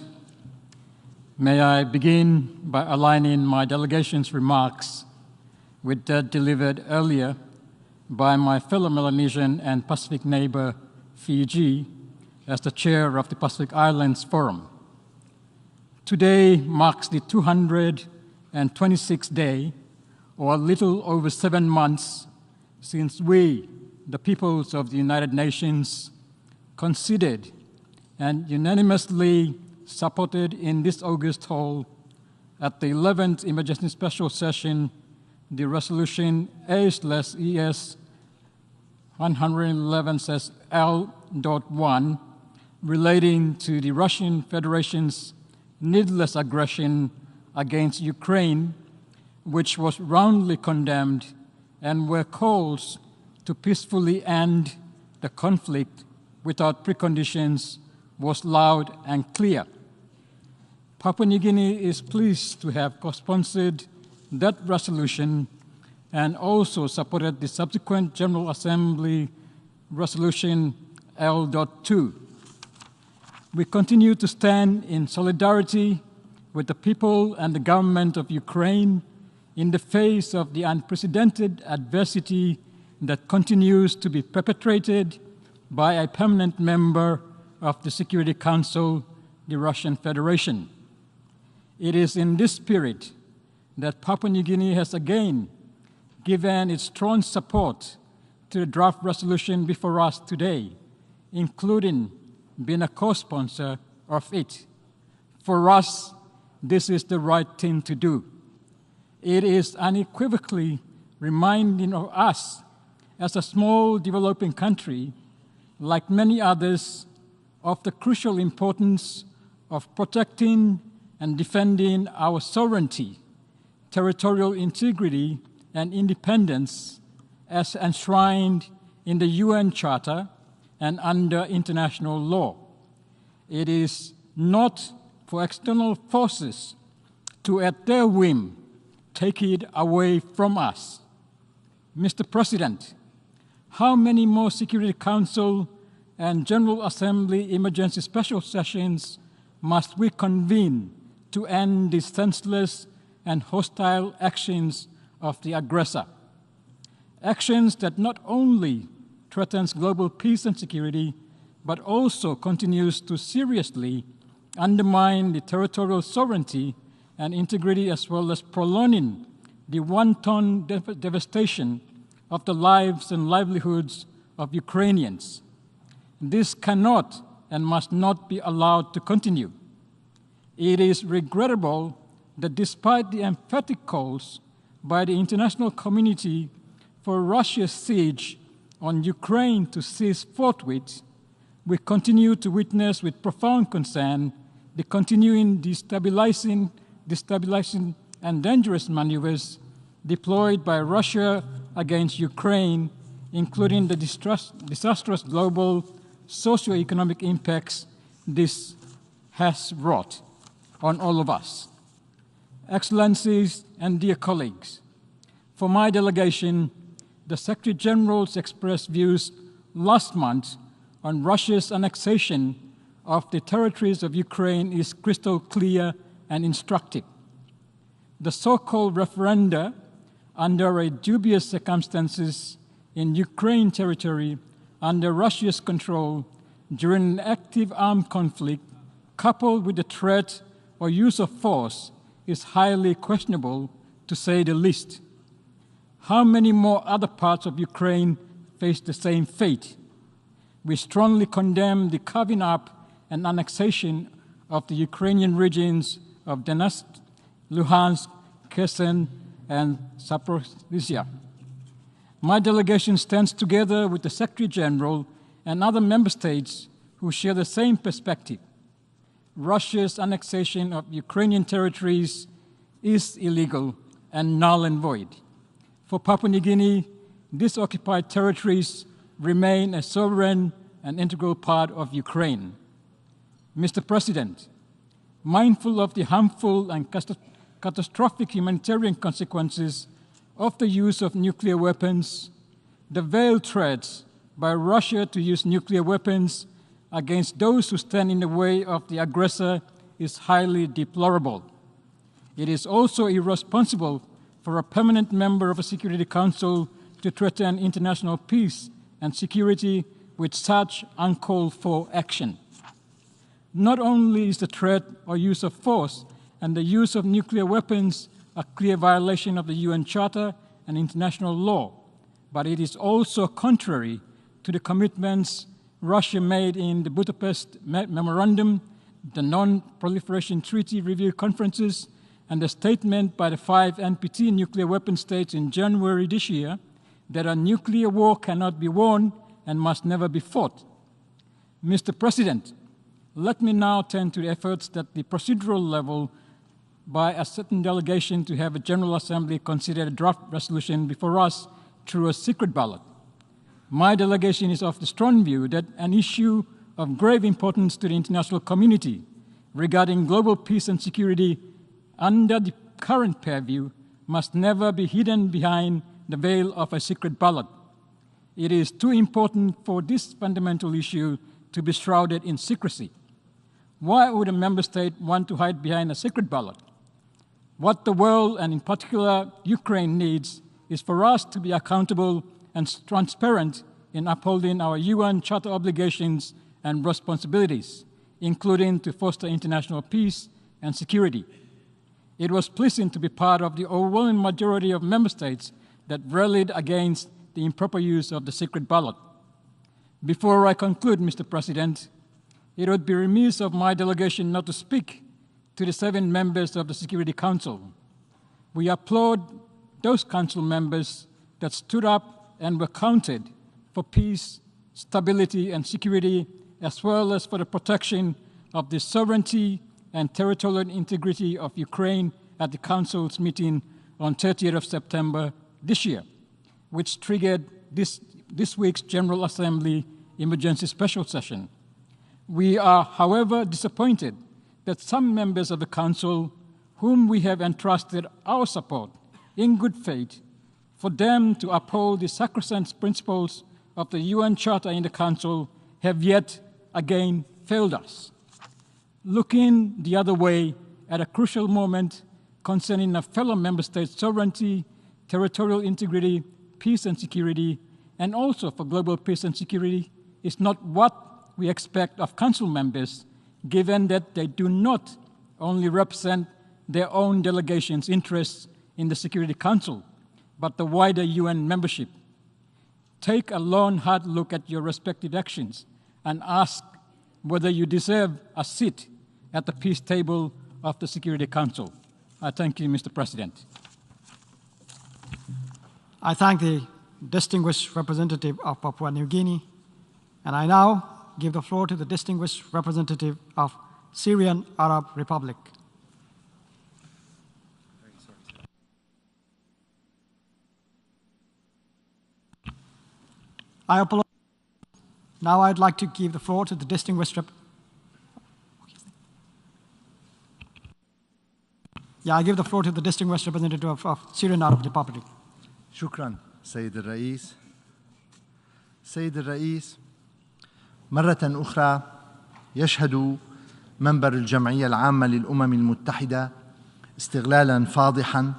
may I begin by aligning my delegation's remarks with that delivered earlier by my fellow Melanesian and Pacific neighbor, Fiji, as the chair of the Pacific Islands Forum. Today marks the 226th day, or a little over 7 months, since we, the peoples of the United Nations, considered and unanimously supported in this August hall at the 11th Emergency Special Session the resolution A/ES 111/L.1 relating to the Russian Federation's needless aggression against Ukraine, which was roundly condemned, and where calls to peacefully end the conflict without preconditions was loud and clear. Papua New Guinea is pleased to have co-sponsored that resolution and also supported the subsequent General Assembly resolution L.2. We continue to stand in solidarity with the people and the government of Ukraine in the face of the unprecedented adversity that continues to be perpetrated by a permanent member of the Security Council, the Russian Federation. It is in this spirit that Papua New Guinea has again given its strong support to the draft resolution before us today, including being a co-sponsor of it. For us, this is the right thing to do. It is unequivocally reminding of us as a small developing country, like many others, of the crucial importance of protecting and defending our sovereignty, territorial integrity, and independence as enshrined in the UN Charter and under international law. It is not for external forces to, at their whim, take it away from us. Mr. President, how many more Security Council and General Assembly emergency special sessions must we convene to end the senseless and hostile actions of the aggressor? Actions that not only threatens global peace and security, but also continues to seriously undermine the territorial sovereignty and integrity, as well as prolonging the wanton devastation of the lives and livelihoods of Ukrainians. This cannot and must not be allowed to continue. It is regrettable that despite the emphatic calls by the international community for Russia's siege on Ukraine to cease forthwith, we continue to witness with profound concern the continuing destabilizing and dangerous maneuvers deployed by Russia against Ukraine, including the disastrous global socio-economic impacts this has wrought on all of us. Excellencies and dear colleagues, for my delegation, the Secretary General's expressed views last month on Russia's annexation of the territories of Ukraine is crystal clear and instructive. The so-called referenda under a dubious circumstances in Ukraine territory under Russia's control during an active armed conflict, coupled with the threat or use of force, is highly questionable, to say the least. How many more other parts of Ukraine face the same fate? We strongly condemn the carving up and annexation of the Ukrainian regions of Donetsk, Luhansk, Kherson, and Zaporizhzhia. My delegation stands together with the Secretary General and other member states who share the same perspective. Russia's annexation of Ukrainian territories is illegal and null and void. For Papua New Guinea, these occupied territories remain a sovereign and integral part of Ukraine. Mr. President, mindful of the harmful and catastrophic humanitarian consequences of the use of nuclear weapons, the veiled threats by Russia to use nuclear weapons against those who stand in the way of the aggressor is highly deplorable. It is also irresponsible for a permanent member of a Security Council to threaten international peace and security with such uncalled for action. Not only is the threat or use of force and the use of nuclear weapons a clear violation of the UN Charter and international law, but it is also contrary to the commitments Russia made in the Budapest Memorandum, the Non-Proliferation Treaty Review Conferences, and the statement by the 5 NPT nuclear weapon states in January this year that a nuclear war cannot be won and must never be fought. Mr. President, let me now turn to the efforts at the procedural level by a certain delegation to have a General Assembly consider a draft resolution before us through a secret ballot. My delegation is of the strong view that an issue of grave importance to the international community regarding global peace and security under the current purview must never be hidden behind the veil of a secret ballot. It is too important for this fundamental issue to be shrouded in secrecy. Why would a member state want to hide behind a secret ballot? What the world, and in particular Ukraine, needs is for us to be accountable and transparent in upholding our UN Charter obligations and responsibilities, including to foster international peace and security. It was pleasing to be part of the overwhelming majority of member states that rallied against the improper use of the secret ballot. Before I conclude, Mr. President, it would be remiss of my delegation not to speak to the 7 members of the Security Council. We applaud those council members that stood up and were counted for peace, stability, and security, as well as for the protection of the sovereignty and territorial integrity of Ukraine at the Council's meeting on 30th of September this year, which triggered this week's General Assembly Emergency Special Session. We are, however, disappointed that some members of the Council, whom we have entrusted our support in good faith, for them to uphold the sacrosanct principles of the UN Charter in the Council, have yet again failed us. Looking the other way at a crucial moment concerning a fellow member state's sovereignty, territorial integrity, peace and security, and also for global peace and security, is not what we expect of Council members, given that they do not only represent their own delegation's interests in the Security Council, but the wider UN membership. Take a long, hard look at your respective actions and ask whether you deserve a seat at the peace table of the Security Council. I thank you, Mr. President. I thank the distinguished representative of Papua New Guinea, and I now give the floor to the distinguished representative of Syrian Arab Republic. I apologize. Now I'd like to give the floor to the distinguished I give the floor to the distinguished representative of Syrian Arab Republic. شكرا سيد الرئيس. سيد الرئيس، مرة أخرى يشهد منبر الجمعية العامة للأمم المتحدة استغلالا فاضحا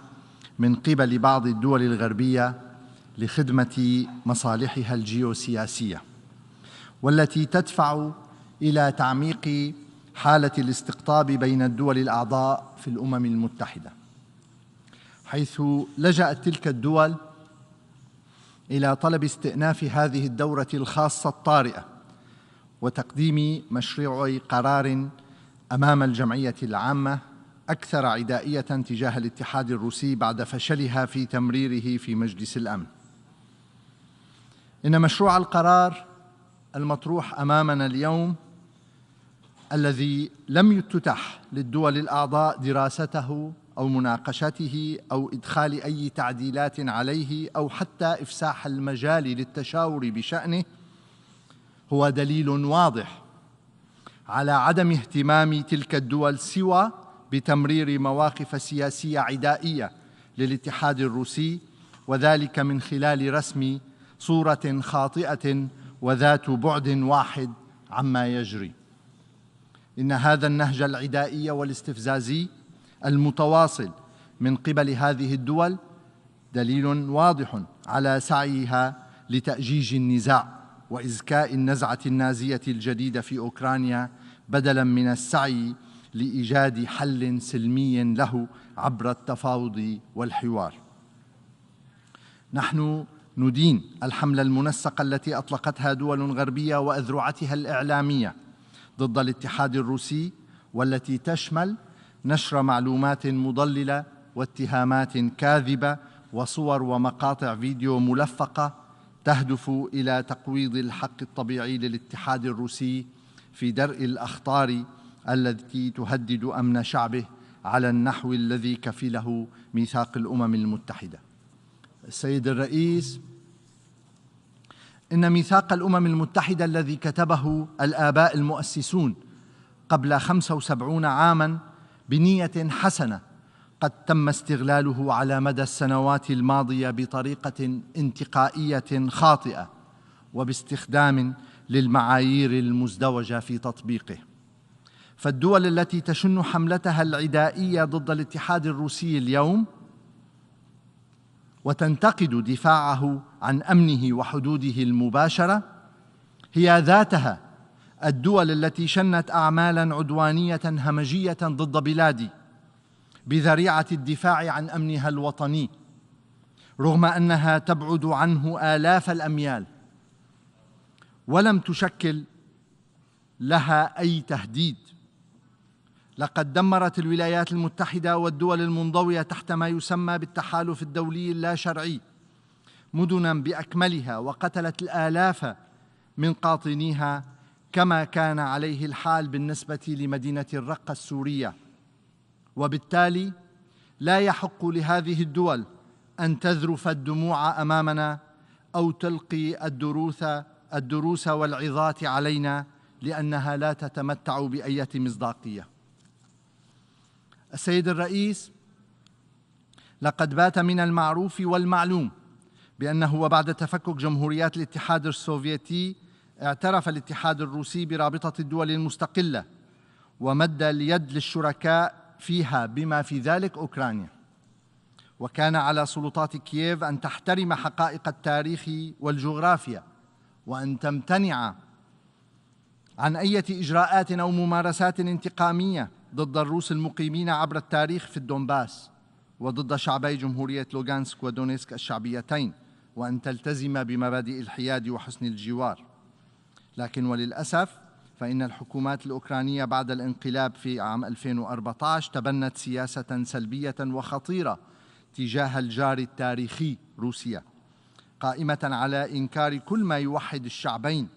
من قبل بعض الدول الغربية لخدمة مصالحها الجيوسياسية، والتي تدفع إلى تعميق حالة الاستقطاب بين الدول الأعضاء في الأمم المتحدة، حيث لجأت تلك الدول إلى طلب استئناف هذه الدورة الخاصة الطارئة وتقديم مشروع قرار أمام الجمعية العامة أكثر عدائية تجاه الاتحاد الروسي بعد فشلها في تمريره في مجلس الأمن. إن مشروع القرار المطروح أمامنا اليوم، الذي لم يتتح للدول الأعضاء دراسته أو مناقشته أو إدخال أي تعديلات عليه أو حتى إفساح المجال للتشاور بشأنه، هو دليل واضح على عدم اهتمام تلك الدول سوى بتمرير مواقف سياسية عدائية للاتحاد الروسي، وذلك من خلال رسم صورة خاطئة وذات بعد واحد عما يجري. إن هذا النهج العدائي والاستفزازي المتواصل من قبل هذه الدول دليل واضح على سعيها لتأجيج النزاع وإزكاء النزعة النازية الجديدة في أوكرانيا، بدلاً من السعي لإيجاد حل سلمي له عبر التفاوض والحوار. نحن ندين الحملة المنسقة التي أطلقتها دول غربية وأذرعتها الإعلامية ضد الاتحاد الروسي، والتي تشمل نشر معلومات مضللة واتهامات كاذبة وصور ومقاطع فيديو ملفقة تهدف إلى تقويض الحق الطبيعي للاتحاد الروسي في درء الأخطار التي تهدد أمن شعبه على النحو الذي كفله ميثاق الأمم المتحدة. السيد الرئيس، إن ميثاق الأمم المتحدة الذي كتبه الآباء المؤسسون قبل 75 عاماً بنية حسنة قد تم استغلاله على مدى السنوات الماضية بطريقة انتقائية خاطئة وباستخدام للمعايير المزدوجة في تطبيقه. فالدول التي تشن حملتها العدائية ضد الاتحاد الروسي اليوم وتنتقد دفاعه عن أمنه وحدوده المباشرة هي ذاتها الدول التي شنت أعمالاً عدوانية همجية ضد بلادي بذريعة الدفاع عن أمنها الوطني، رغم أنها تبعد عنه آلاف الأميال ولم تشكل لها أي تهديد. لقد دمرت الولايات المتحدة والدول المنضوية تحت ما يسمى بالتحالف الدولي اللاشرعي مدناً بأكملها، وقتلت الآلاف من قاطنيها، كما كان عليه الحال بالنسبة لمدينة الرقة السورية. وبالتالي لا يحق لهذه الدول أن تذرف الدموع أمامنا أو تلقي الدروس والعظات علينا، لأنها لا تتمتع بأي مصداقية. السيد الرئيس، لقد بات من المعروف والمعلوم بأنه وبعد تفكك جمهوريات الاتحاد السوفيتي اعترف الاتحاد الروسي برابطة الدول المستقلة ومد اليد للشركاء فيها بما في ذلك أوكرانيا، وكان على سلطات كييف أن تحترم حقائق التاريخ والجغرافيا وأن تمتنع عن أي إجراءات أو ممارسات انتقامية ضد الروس المقيمين عبر التاريخ في الدونباس وضد شعبي جمهورية لوغانسك ودونيسك الشعبيتين، وأن تلتزم بمبادئ الحياد وحسن الجوار. لكن وللأسف فإن الحكومات الأوكرانية بعد الانقلاب في عام 2014 تبنت سياسة سلبية وخطيرة تجاه الجار التاريخي روسيا، قائمة على إنكار كل ما يوحد الشعبين،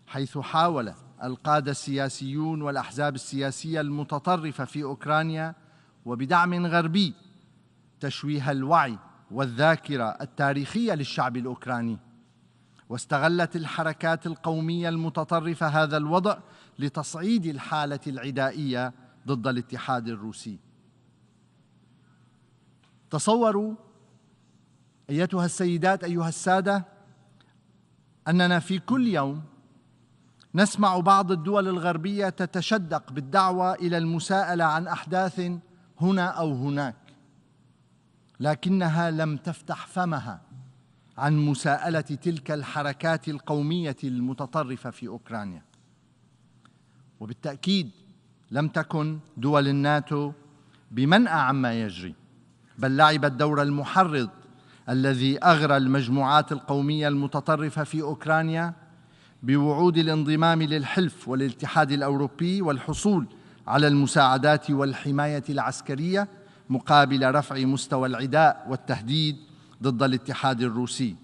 حيث حاول القادة السياسيون والأحزاب السياسية المتطرفة في أوكرانيا وبدعم غربي تشويه الوعي والذاكرة التاريخية للشعب الأوكراني. واستغلت الحركات القومية المتطرفة هذا الوضع لتصعيد الحالة العدائية ضد الاتحاد الروسي. تصوروا أيتها السيدات أيها السادة أننا في كل يوم نسمع بعض الدول الغربية تتشدق بالدعوة إلى المساءلة عن أحداث هنا أو هناك، لكنها لم تفتح فمها عن مساءلة تلك الحركات القومية المتطرفة في أوكرانيا. وبالتأكيد لم تكن دول الناتو بمنأى عما يجري، بل لعبت دور المحرض الذي أغرى المجموعات القومية المتطرفة في أوكرانيا بوعود الانضمام للحلف والاتحاد الأوروبي والحصول على المساعدات والحماية العسكرية مقابل رفع مستوى العداء والتهديد ضد الاتحاد الروسي.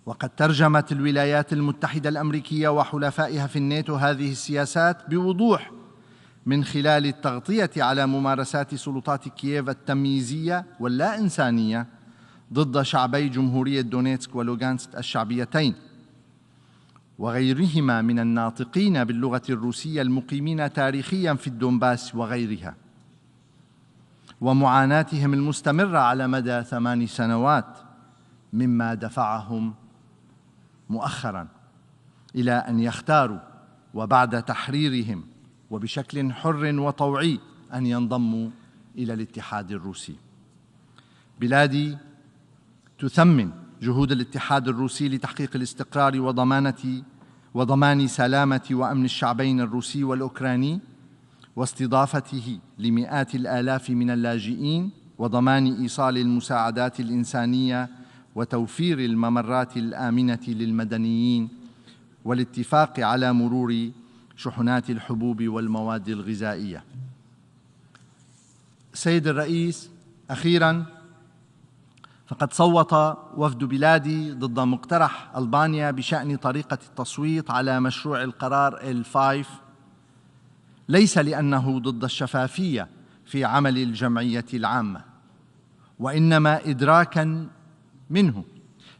وقد ترجمت الولايات المتحدة الأمريكية وحلفائها في الناتو هذه السياسات بوضوح من خلال التغطية على ممارسات سلطات كييف التمييزية واللا إنسانية ضد شعبي جمهورية دونيتسك ولوغانسك الشعبيتين وغيرهما من الناطقين باللغة الروسية المقيمين تاريخياً في الدونباس وغيرها، ومعاناتهم المستمرة على مدى 8 سنوات، مما دفعهم مؤخراً إلى أن يختاروا وبعد تحريرهم وبشكل حر وطوعي أن ينضموا إلى الاتحاد الروسي. بلادي تثمن جهود الاتحاد الروسي لتحقيق الاستقرار وضمان سلامة وأمن الشعبين الروسي والأوكراني واستضافته لمئات الآلاف من اللاجئين وضمان إيصال المساعدات الإنسانية وتوفير الممرات الآمنة للمدنيين والاتفاق على مرور شحنات الحبوب والمواد الغذائية. سيد الرئيس، أخيراً فقد صوت وفد بلادي ضد مقترح ألبانيا بشأن طريقة التصويت على مشروع القرار L5، ليس لأنه ضد الشفافية في عمل الجمعية العامة، وإنما إدراكاً منه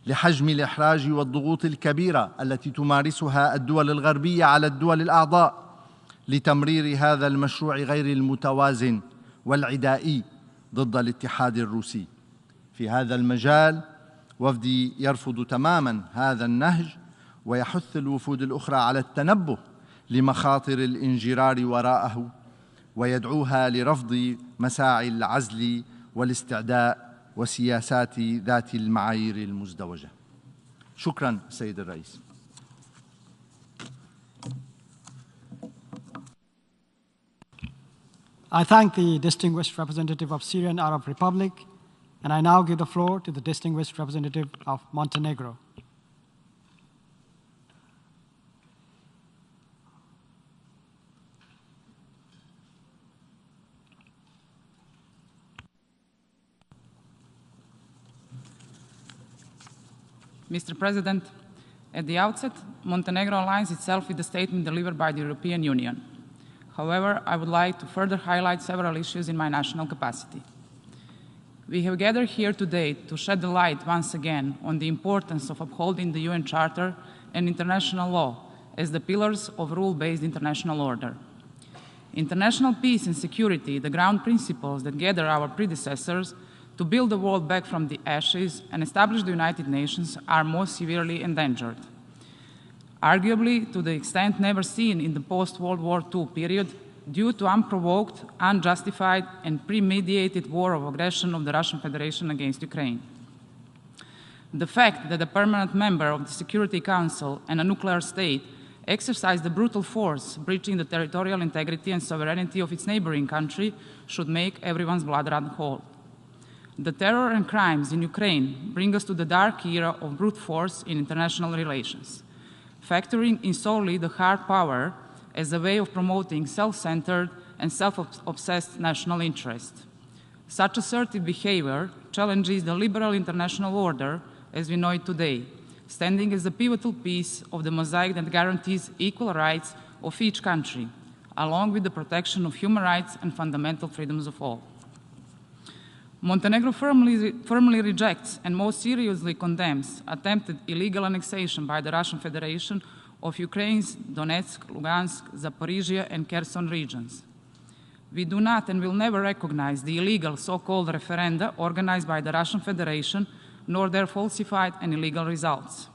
لحجم الإحراج والضغوط الكبيرة التي تمارسها الدول الغربية على الدول الأعضاء لتمرير هذا المشروع غير المتوازن والعدائي ضد الاتحاد الروسي. في هذا المجال وفدي يرفض تماماً هذا النهج ويحث الوفود الأخرى على التنبه لمخاطر الانجرار وراءه ويدعوها لرفض مساعي العزل والاستعداء وسياسات ذات المعايير المزدوجة. شكراً سيد الرئيس. I thank the distinguished representative of Syrian Arab Republic, and I now give the floor to the distinguished representative of Montenegro. Mr. President, at the outset, Montenegro aligns itself with the statement delivered by the European Union. However, I would like to further highlight several issues in my national capacity. We have gathered here today to shed the light once again on the importance of upholding the UN Charter and international law as the pillars of rule-based international order. International peace and security, the ground principles that gathered our predecessors to build the world back from the ashes and establish the United Nations, are most severely endangered. Arguably, to the extent never seen in the post-World War II period, due to unprovoked, unjustified, and premeditated war of aggression of the Russian Federation against Ukraine. The fact that a permanent member of the Security Council and a nuclear state exercised the brutal force breaching the territorial integrity and sovereignty of its neighboring country should make everyone's blood run cold. The terror and crimes in Ukraine bring us to the dark era of brute force in international relations, factoring in solely the hard power as a way of promoting self-centered and self-obsessed national interest. Such assertive behavior challenges the liberal international order as we know it today, standing as a pivotal piece of the mosaic that guarantees equal rights of each country, along with the protection of human rights and fundamental freedoms of all. Montenegro firmly rejects and most seriously condemns attempted illegal annexation by the Russian Federation of Ukraine's Donetsk, Lugansk, Zaporizhia, and Kherson regions. We do not and will never recognize the illegal so-called referenda organized by the Russian Federation, nor their falsified and illegal results.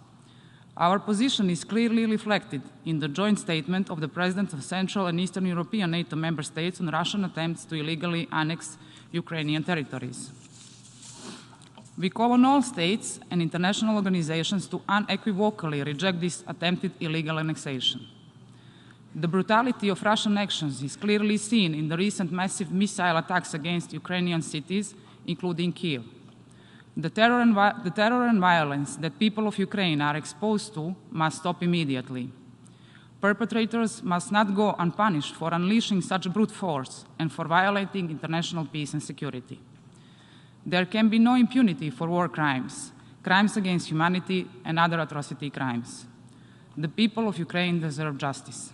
Our position is clearly reflected in the joint statement of the Presidents of Central and Eastern European NATO member states on Russian attempts to illegally annex Ukrainian territories. We call on all states and international organizations to unequivocally reject this attempted illegal annexation. The brutality of Russian actions is clearly seen in the recent massive missile attacks against Ukrainian cities, including Kyiv. The terror and violence that people of Ukraine are exposed to must stop immediately. Perpetrators must not go unpunished for unleashing such brute force and for violating international peace and security. There can be no impunity for war crimes, crimes against humanity, and other atrocity crimes. The people of Ukraine deserve justice.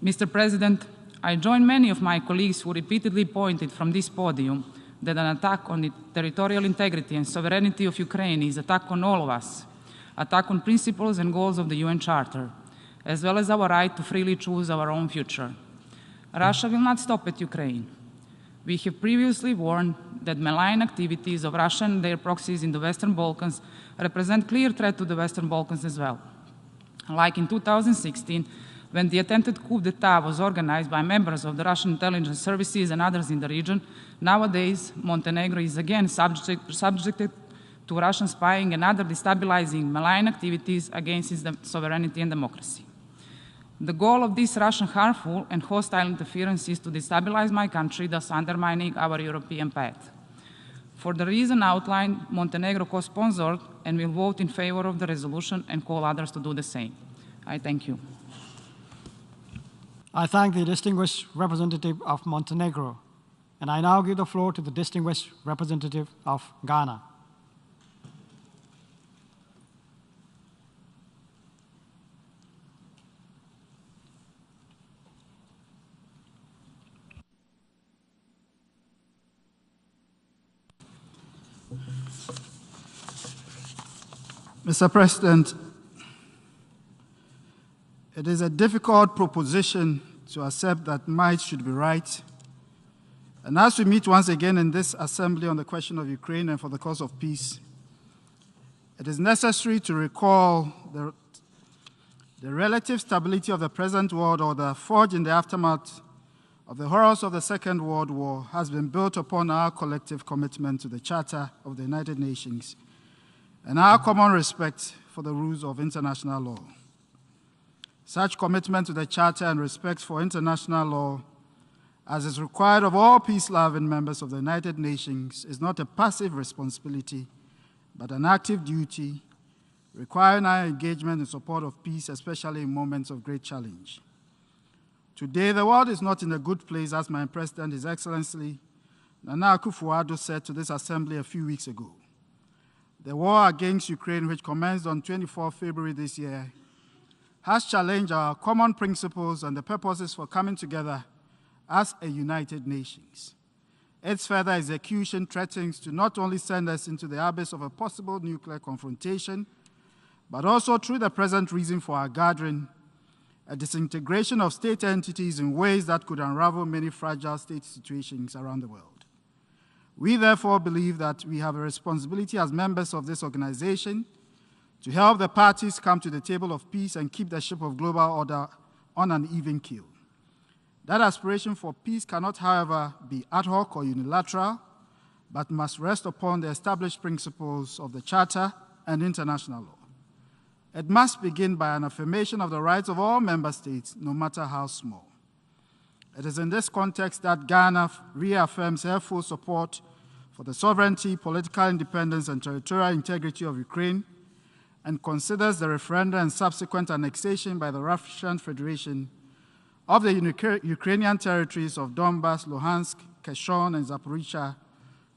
Mr. President, I join many of my colleagues who repeatedly pointed from this podium that an attack on the territorial integrity and sovereignty of Ukraine is an attack on all of us, attack on principles and goals of the UN Charter, as well as our right to freely choose our own future. Russia will not stop at Ukraine. We have previously warned that malign activities of Russia and their proxies in the Western Balkans represent clear threat to the Western Balkans as well. Like in 2016, when the attempted coup d'etat was organized by members of the Russian intelligence services and others in the region, nowadays Montenegro is again subjected to Russian spying and other destabilizing malign activities against its sovereignty and democracy. The goal of this Russian harmful and hostile interference is to destabilize my country, thus undermining our European path. For the reason outlined, Montenegro co-sponsored and will vote in favor of the resolution and call others to do the same. I thank you. I thank the distinguished representative of Montenegro, and I now give the floor to the distinguished representative of Ghana. Mr. President, it is a difficult proposition to accept that might should be right. And as we meet once again in this assembly on the question of Ukraine and for the cause of peace, it is necessary to recall the relative stability of the present world, or the forged in the aftermath of the horrors of the Second World War, has been built upon our collective commitment to the Charter of the United Nations and our common respect for the rules of international law. Such commitment to the Charter and respect for international law as is required of all peace-loving members of the United Nations, is not a passive responsibility, but an active duty, requiring our engagement in support of peace, especially in moments of great challenge. Today, the world is not in a good place, as my President, His Excellency Nana Akufo-Addo said to this Assembly a few weeks ago. The war against Ukraine, which commenced on 24 February this year, has challenged our common principles and the purposes for coming together as a United Nations. Its further execution threatens to not only send us into the abyss of a possible nuclear confrontation, but also, through the present reason for our gathering, a disintegration of state entities in ways that could unravel many fragile state situations around the world. We therefore believe that we have a responsibility as members of this organization to help the parties come to the table of peace and keep the ship of global order on an even keel. That aspiration for peace cannot, however, be ad hoc or unilateral, but must rest upon the established principles of the Charter and international law. It must begin by an affirmation of the rights of all member states, no matter how small. It is in this context that Ghana reaffirms her full support for the sovereignty, political independence, and territorial integrity of Ukraine, and considers the referendum and subsequent annexation by the Russian Federation of the Ukrainian territories of Donbas, Luhansk, Kherson, and Zaporizhia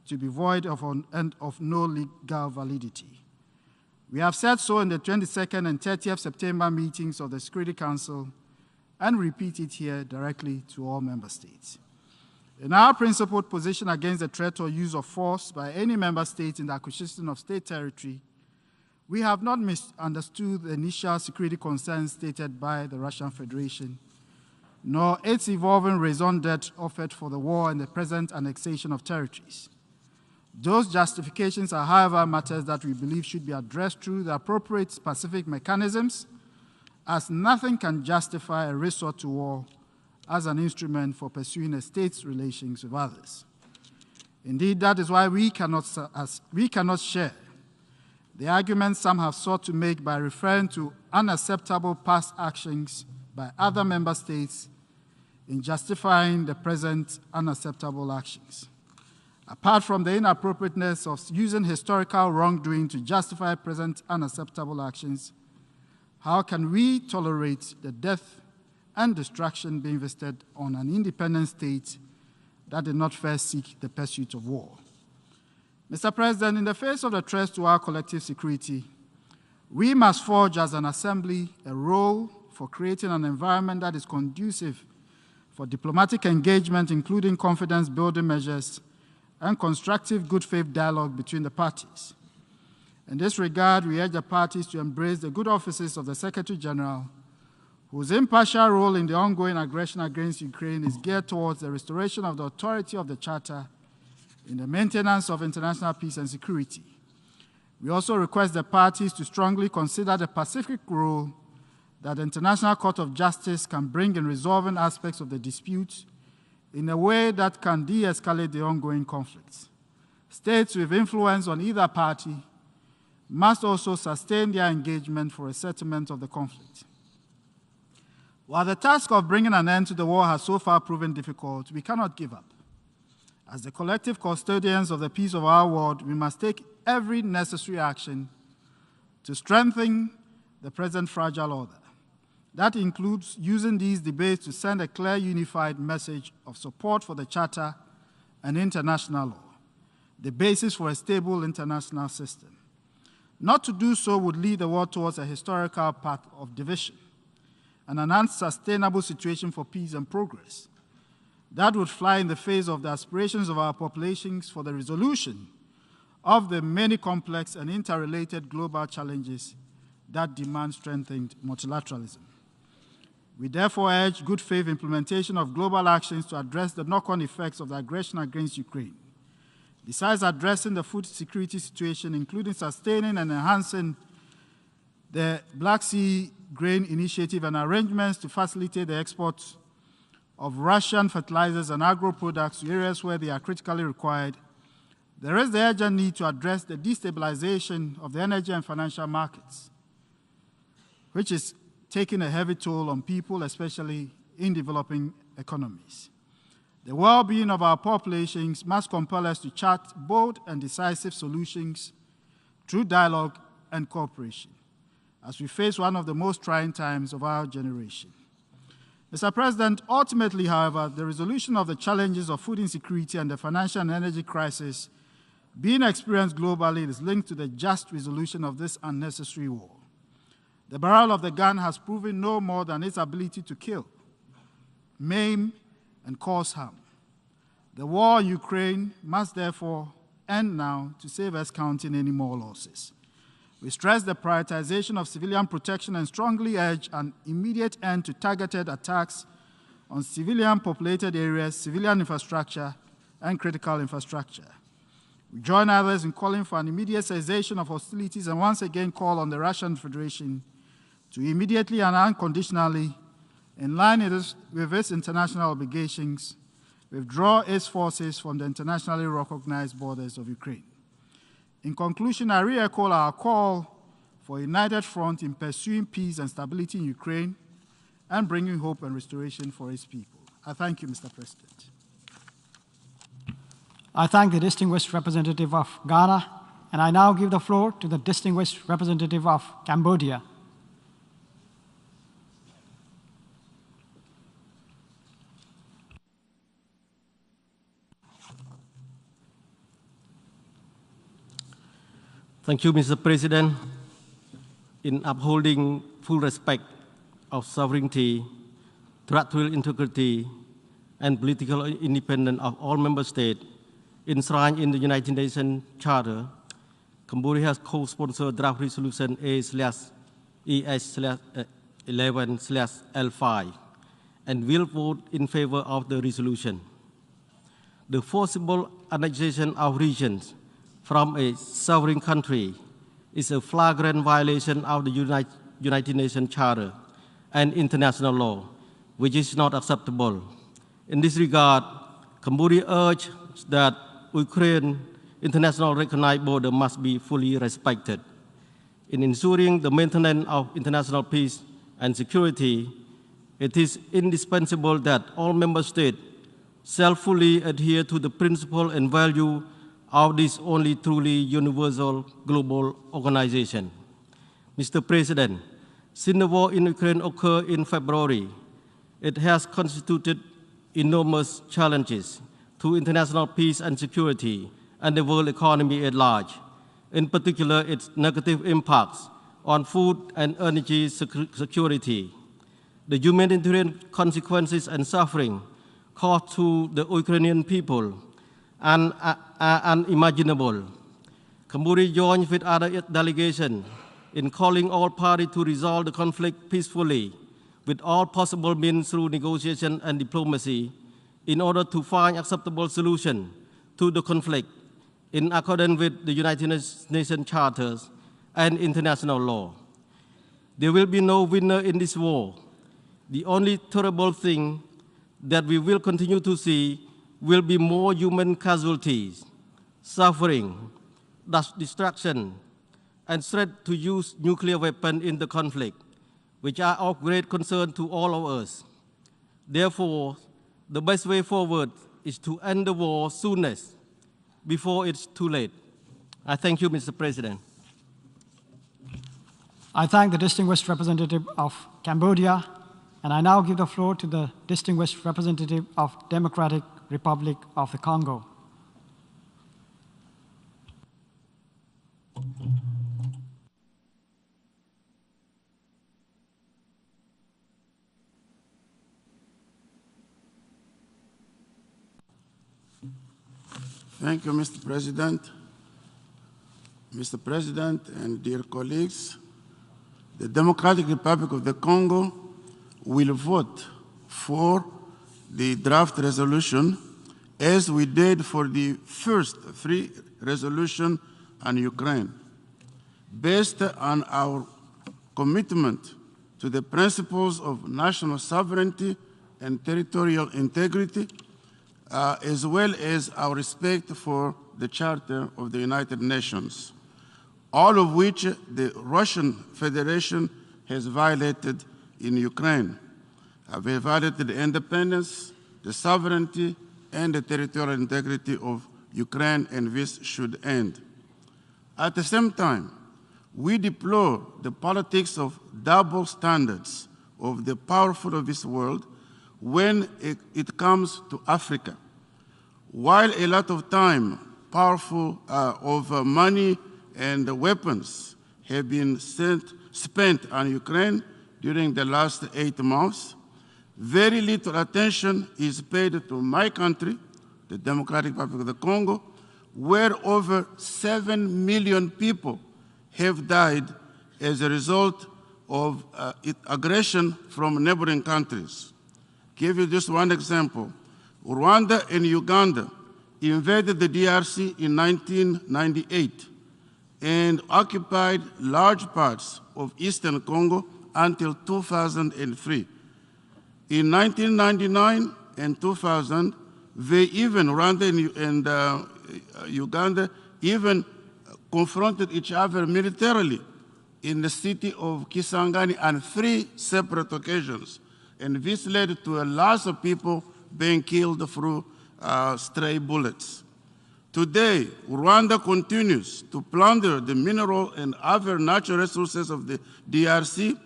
to be void and of no legal validity. We have said so in the 22nd and 30th September meetings of the Security Council and repeat it here directly to all member states. In our principled position against the threat or use of force by any member state in the acquisition of state territory, we have not misunderstood the initial security concerns stated by the Russian Federation, nor its evolving raison d'etre offered for the war and the present annexation of territories. Those justifications are, however, matters that we believe should be addressed through the appropriate specific mechanisms, as nothing can justify a resort to war as an instrument for pursuing a state's relations with others. Indeed, that is why we cannot share the arguments some have sought to make by referring to unacceptable past actions by other member states in justifying the present unacceptable actions. Apart from the inappropriateness of using historical wrongdoing to justify present unacceptable actions, how can we tolerate the death and destruction being visited on an independent state that did not first seek the pursuit of war? Mr. President, in the face of the threats to our collective security, we must forge as an assembly a role for creating an environment that is conducive for diplomatic engagement, including confidence-building measures and constructive good faith dialogue between the parties. In this regard, we urge the parties to embrace the good offices of the Secretary General, whose impartial role in the ongoing aggression against Ukraine is geared towards the restoration of the authority of the Charter in the maintenance of international peace and security. We also request the parties to strongly consider the Pacific role that the International Court of Justice can bring in resolving aspects of the dispute in a way that can de-escalate the ongoing conflicts. States with influence on either party must also sustain their engagement for a settlement of the conflict. While the task of bringing an end to the war has so far proven difficult, we cannot give up. As the collective custodians of the peace of our world, we must take every necessary action to strengthen the present fragile order. That includes using these debates to send a clear, unified message of support for the Charter and international law, the basis for a stable international system. Not to do so would lead the world towards a historical path of division and an unsustainable situation for peace and progress. That would fly in the face of the aspirations of our populations for the resolution of the many complex and interrelated global challenges that demand strengthened multilateralism. We therefore urge good faith implementation of global actions to address the knock-on effects of the aggression against Ukraine. Besides addressing the food security situation, including sustaining and enhancing the Black Sea Grain Initiative and arrangements to facilitate the export of Russian fertilizers and agro-products to areas where they are critically required, there is the urgent need to address the destabilization of the energy and financial markets, which is taking a heavy toll on people, especially in developing economies. The well-being of our populations must compel us to chart bold and decisive solutions through dialogue and cooperation as we face one of the most trying times of our generation. Mr. President, ultimately, however, the resolution of the challenges of food insecurity and the financial and energy crisis being experienced globally is linked to the just resolution of this unnecessary war. The barrel of the gun has proven no more than its ability to kill, maim, and cause harm. The war in Ukraine must therefore end now to save us counting any more losses. We stress the prioritization of civilian protection and strongly urge an immediate end to targeted attacks on civilian populated areas, civilian infrastructure, and critical infrastructure. We join others in calling for an immediate cessation of hostilities and once again call on the Russian Federation to immediately and unconditionally, in line with its international obligations, withdraw its forces from the internationally recognized borders of Ukraine. In conclusion, I re-echo our call for a united front in pursuing peace and stability in Ukraine and bringing hope and restoration for its people. I thank you, Mr. President. I thank the distinguished representative of Ghana, and I now give the floor to the distinguished representative of Cambodia. Thank you, Mr. President. In upholding full respect of sovereignty, territorial integrity, and political independence of all member states enshrined in the United Nations Charter, Cambodia has co-sponsored draft resolution A/ES/11/L5 and will vote in favor of the resolution. The forcible annexation of regions from a sovereign country is a flagrant violation of the United Nations Charter and international law, which is not acceptable. In this regard, Cambodia urges that Ukraine's international recognized border must be fully respected. In ensuring the maintenance of international peace and security, it is indispensable that all member states shall fully adhere to the principle and value of this only truly universal global organization. Mr. President, since the war in Ukraine occurred in February, it has constituted enormous challenges to international peace and security and the world economy at large, in particular its negative impacts on food and energy security. The humanitarian consequences and suffering caused to the Ukrainian people are unimaginable. Cambodia joins with other delegations in calling all parties to resolve the conflict peacefully with all possible means through negotiation and diplomacy in order to find acceptable solution to the conflict in accordance with the United Nations Charters and international law. There will be no winner in this war. The only terrible thing that we will continue to see will be more human casualties, suffering, destruction, and threat to use nuclear weapons in the conflict, which are of great concern to all of us. Therefore, the best way forward is to end the war soonest, before it's too late. I thank you, Mr. President. I thank the distinguished representative of Cambodia, and I now give the floor to the distinguished representative of Democratic Republic of the Congo. Thank you, Mr. President. Mr. President and dear colleagues, the Democratic Republic of the Congo will vote for the draft resolution as we did for the first three resolutions on Ukraine, based on our commitment to the principles of national sovereignty and territorial integrity, as well as our respect for the Charter of the United Nations, all of which the Russian Federation has violated in Ukraine. They violated the independence, the sovereignty, and the territorial integrity of Ukraine, and this should end. At the same time, we deplore the politics of double standards of the powerful of this world when it comes to Africa. While a lot of time, powerful of money and weapons have been spent on Ukraine during the last 8 months, very little attention is paid to my country, the Democratic Republic of the Congo, where over 7 million people have died as a result of aggression from neighboring countries. Give you just one example. Rwanda and Uganda invaded the DRC in 1998 and occupied large parts of eastern Congo until 2003. In 1999 and 2000, Rwanda and Uganda even confronted each other militarily in the city of Kisangani on 3 separate occasions. And this led to a lot of people being killed through stray bullets. Today, Rwanda continues to plunder the mineral and other natural resources of the DRC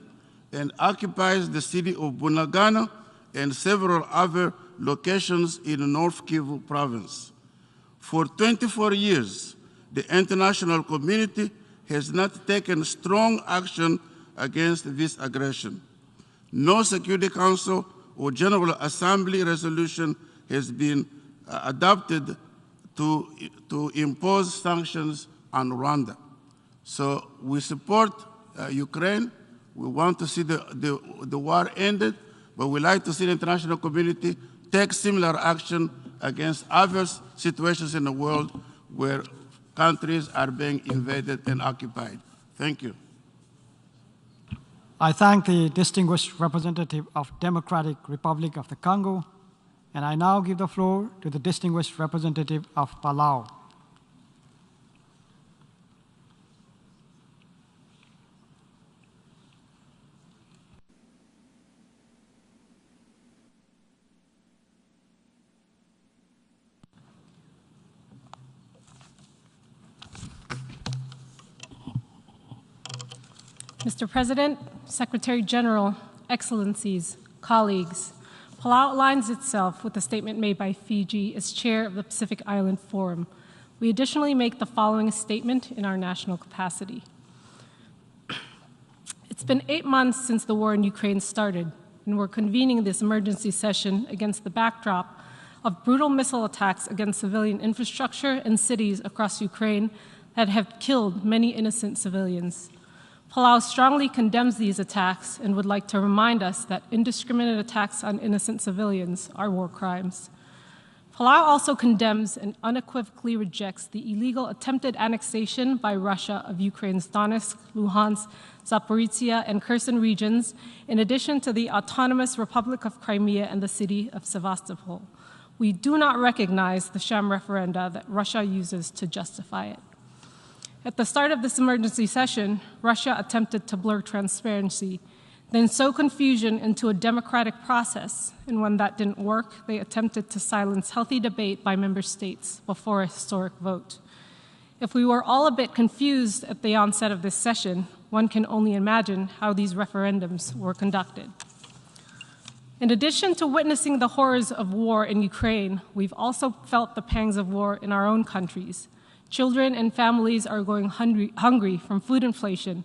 and occupies the city of Bunagana and several other locations in North Kivu province. For 24 years, the international community has not taken strong action against this aggression. No Security Council or General Assembly resolution has been adopted to impose sanctions on Rwanda. So we support Ukraine. We want to see the war ended, but we like to see the international community take similar action against other situations in the world where countries are being invaded and occupied. Thank you. I thank the distinguished representative of Democratic Republic of the Congo, and I now give the floor to the distinguished representative of Palau. Mr. President, Secretary General, Excellencies, colleagues, Palau aligns itself with the statement made by Fiji as chair of the Pacific Island Forum. We additionally make the following statement in our national capacity. It's been 8 months since the war in Ukraine started, and we're convening this emergency session against the backdrop of brutal missile attacks against civilian infrastructure and cities across Ukraine that have killed many innocent civilians. Palau strongly condemns these attacks and would like to remind us that indiscriminate attacks on innocent civilians are war crimes. Palau also condemns and unequivocally rejects the illegal attempted annexation by Russia of Ukraine's Donetsk, Luhansk, Zaporizhia, and Kherson regions, in addition to the autonomous Republic of Crimea and the city of Sevastopol. We do not recognize the sham referenda that Russia uses to justify it. At the start of this emergency session, Russia attempted to blur transparency, then sow confusion into a democratic process, and when that didn't work, they attempted to silence healthy debate by member states before a historic vote. If we were all a bit confused at the onset of this session, one can only imagine how these referendums were conducted. In addition to witnessing the horrors of war in Ukraine, we've also felt the pangs of war in our own countries. Children and families are going hungry from food inflation.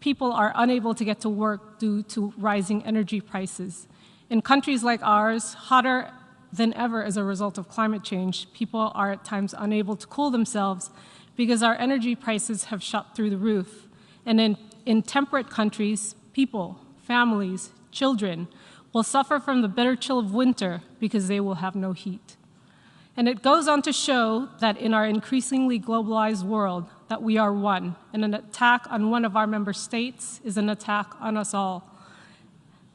People are unable to get to work due to rising energy prices. In countries like ours, hotter than ever as a result of climate change, people are at times unable to cool themselves because our energy prices have shot through the roof. And in temperate countries, people, families, children will suffer from the bitter chill of winter because they will have no heat. And it goes on to show that in our increasingly globalized world, that we are one, and an attack on one of our member states is an attack on us all.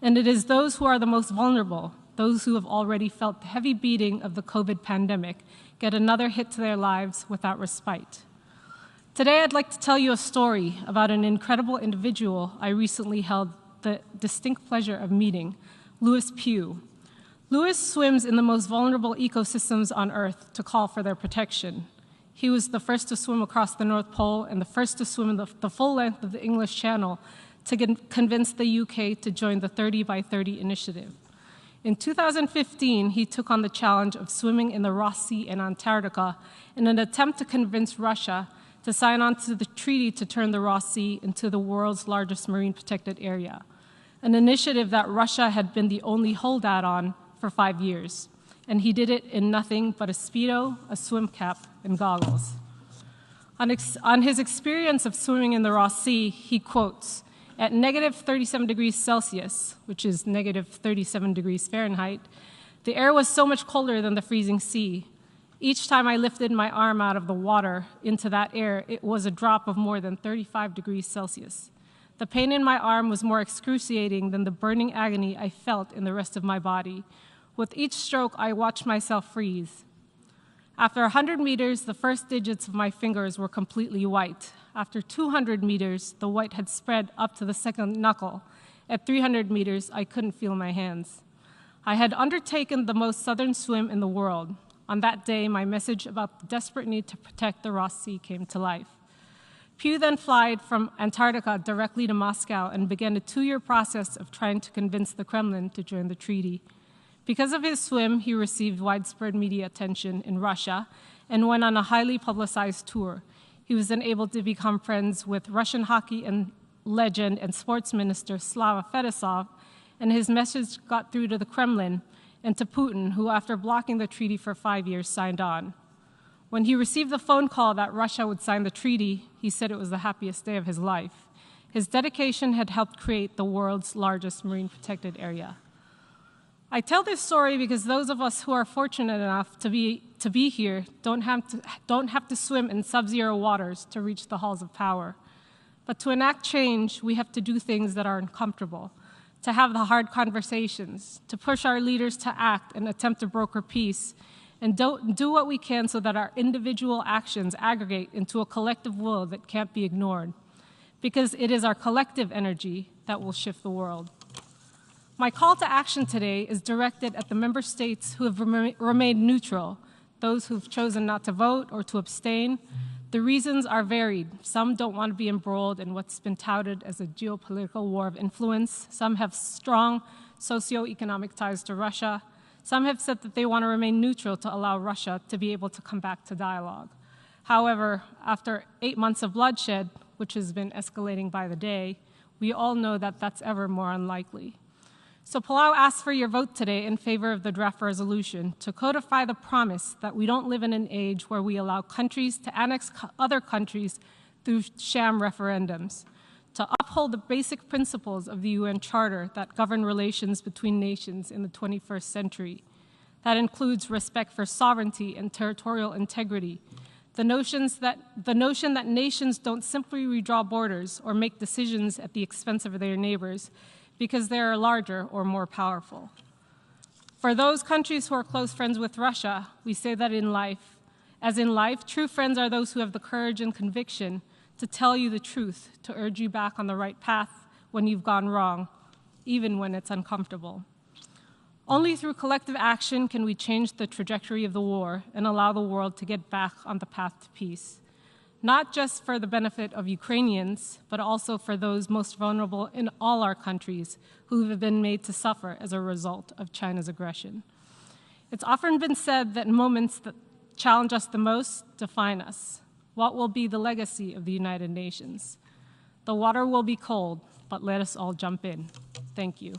And it is those who are the most vulnerable, those who have already felt the heavy beating of the COVID pandemic, get another hit to their lives without respite. Today, I'd like to tell you a story about an incredible individual I recently held the distinct pleasure of meeting, Louis Pugh. Louis swims in the most vulnerable ecosystems on Earth to call for their protection. He was the first to swim across the North Pole and the first to swim the full length of the English Channel to convince the UK to join the 30 by 30 initiative. In 2015, he took on the challenge of swimming in the Ross Sea in Antarctica in an attempt to convince Russia to sign on to the treaty to turn the Ross Sea into the world's largest marine protected area, an initiative that Russia had been the only holdout on for 5 years. And he did it in nothing but a Speedo, a swim cap, and goggles. On his experience of swimming in the Ross Sea, he quotes, "At negative 37 degrees Celsius, which is negative 37 degrees Fahrenheit, the air was so much colder than the freezing sea. Each time I lifted my arm out of the water into that air, it was a drop of more than 35 degrees Celsius. The pain in my arm was more excruciating than the burning agony I felt in the rest of my body. With each stroke, I watched myself freeze. After 100 meters, the first digits of my fingers were completely white. After 200 meters, the white had spread up to the second knuckle. At 300 meters, I couldn't feel my hands. I had undertaken the most southern swim in the world. On that day, my message about the desperate need to protect the Ross Sea came to life." Pew then flied from Antarctica directly to Moscow and began a 2-year process of trying to convince the Kremlin to join the treaty. Because of his swim, he received widespread media attention in Russia and went on a highly publicized tour. He was then able to become friends with Russian hockey legend and sports minister Slava Fedosov, and his message got through to the Kremlin and to Putin, who, after blocking the treaty for 5 years, signed on. When he received the phone call that Russia would sign the treaty, he said it was the happiest day of his life. His dedication had helped create the world's largest marine protected area. I tell this story because those of us who are fortunate enough to be here don't have to swim in sub-zero waters to reach the halls of power. But to enact change, we have to do things that are uncomfortable, to have the hard conversations, to push our leaders to act and attempt to broker peace, and do what we can so that our individual actions aggregate into a collective will that can't be ignored, because it is our collective energy that will shift the world. My call to action today is directed at the member states who have remained neutral, those who've chosen not to vote or to abstain. The reasons are varied. Some don't want to be embroiled in what's been touted as a geopolitical war of influence. Some have strong socioeconomic ties to Russia. Some have said that they want to remain neutral to allow Russia to be able to come back to dialogue. However, after 8 months of bloodshed, which has been escalating by the day, we all know that that's ever more unlikely. So Palau asks for your vote today in favor of the draft resolution to codify the promise that we don't live in an age where we allow countries to annex other countries through sham referendums, to uphold the basic principles of the UN Charter that govern relations between nations in the 21st century. That includes respect for sovereignty and territorial integrity, the notion that nations don't simply redraw borders or make decisions at the expense of their neighbors because they are larger or more powerful. For those countries who are close friends with Russia, we say that in life, true friends are those who have the courage and conviction to tell you the truth, to urge you back on the right path when you've gone wrong, even when it's uncomfortable. Only through collective action can we change the trajectory of the war and allow the world to get back on the path to peace, not just for the benefit of Ukrainians, but also for those most vulnerable in all our countries who have been made to suffer as a result of China's aggression. It's often been said that moments that challenge us the most define us. What will be the legacy of the United Nations? The water will be cold, but let us all jump in. Thank you.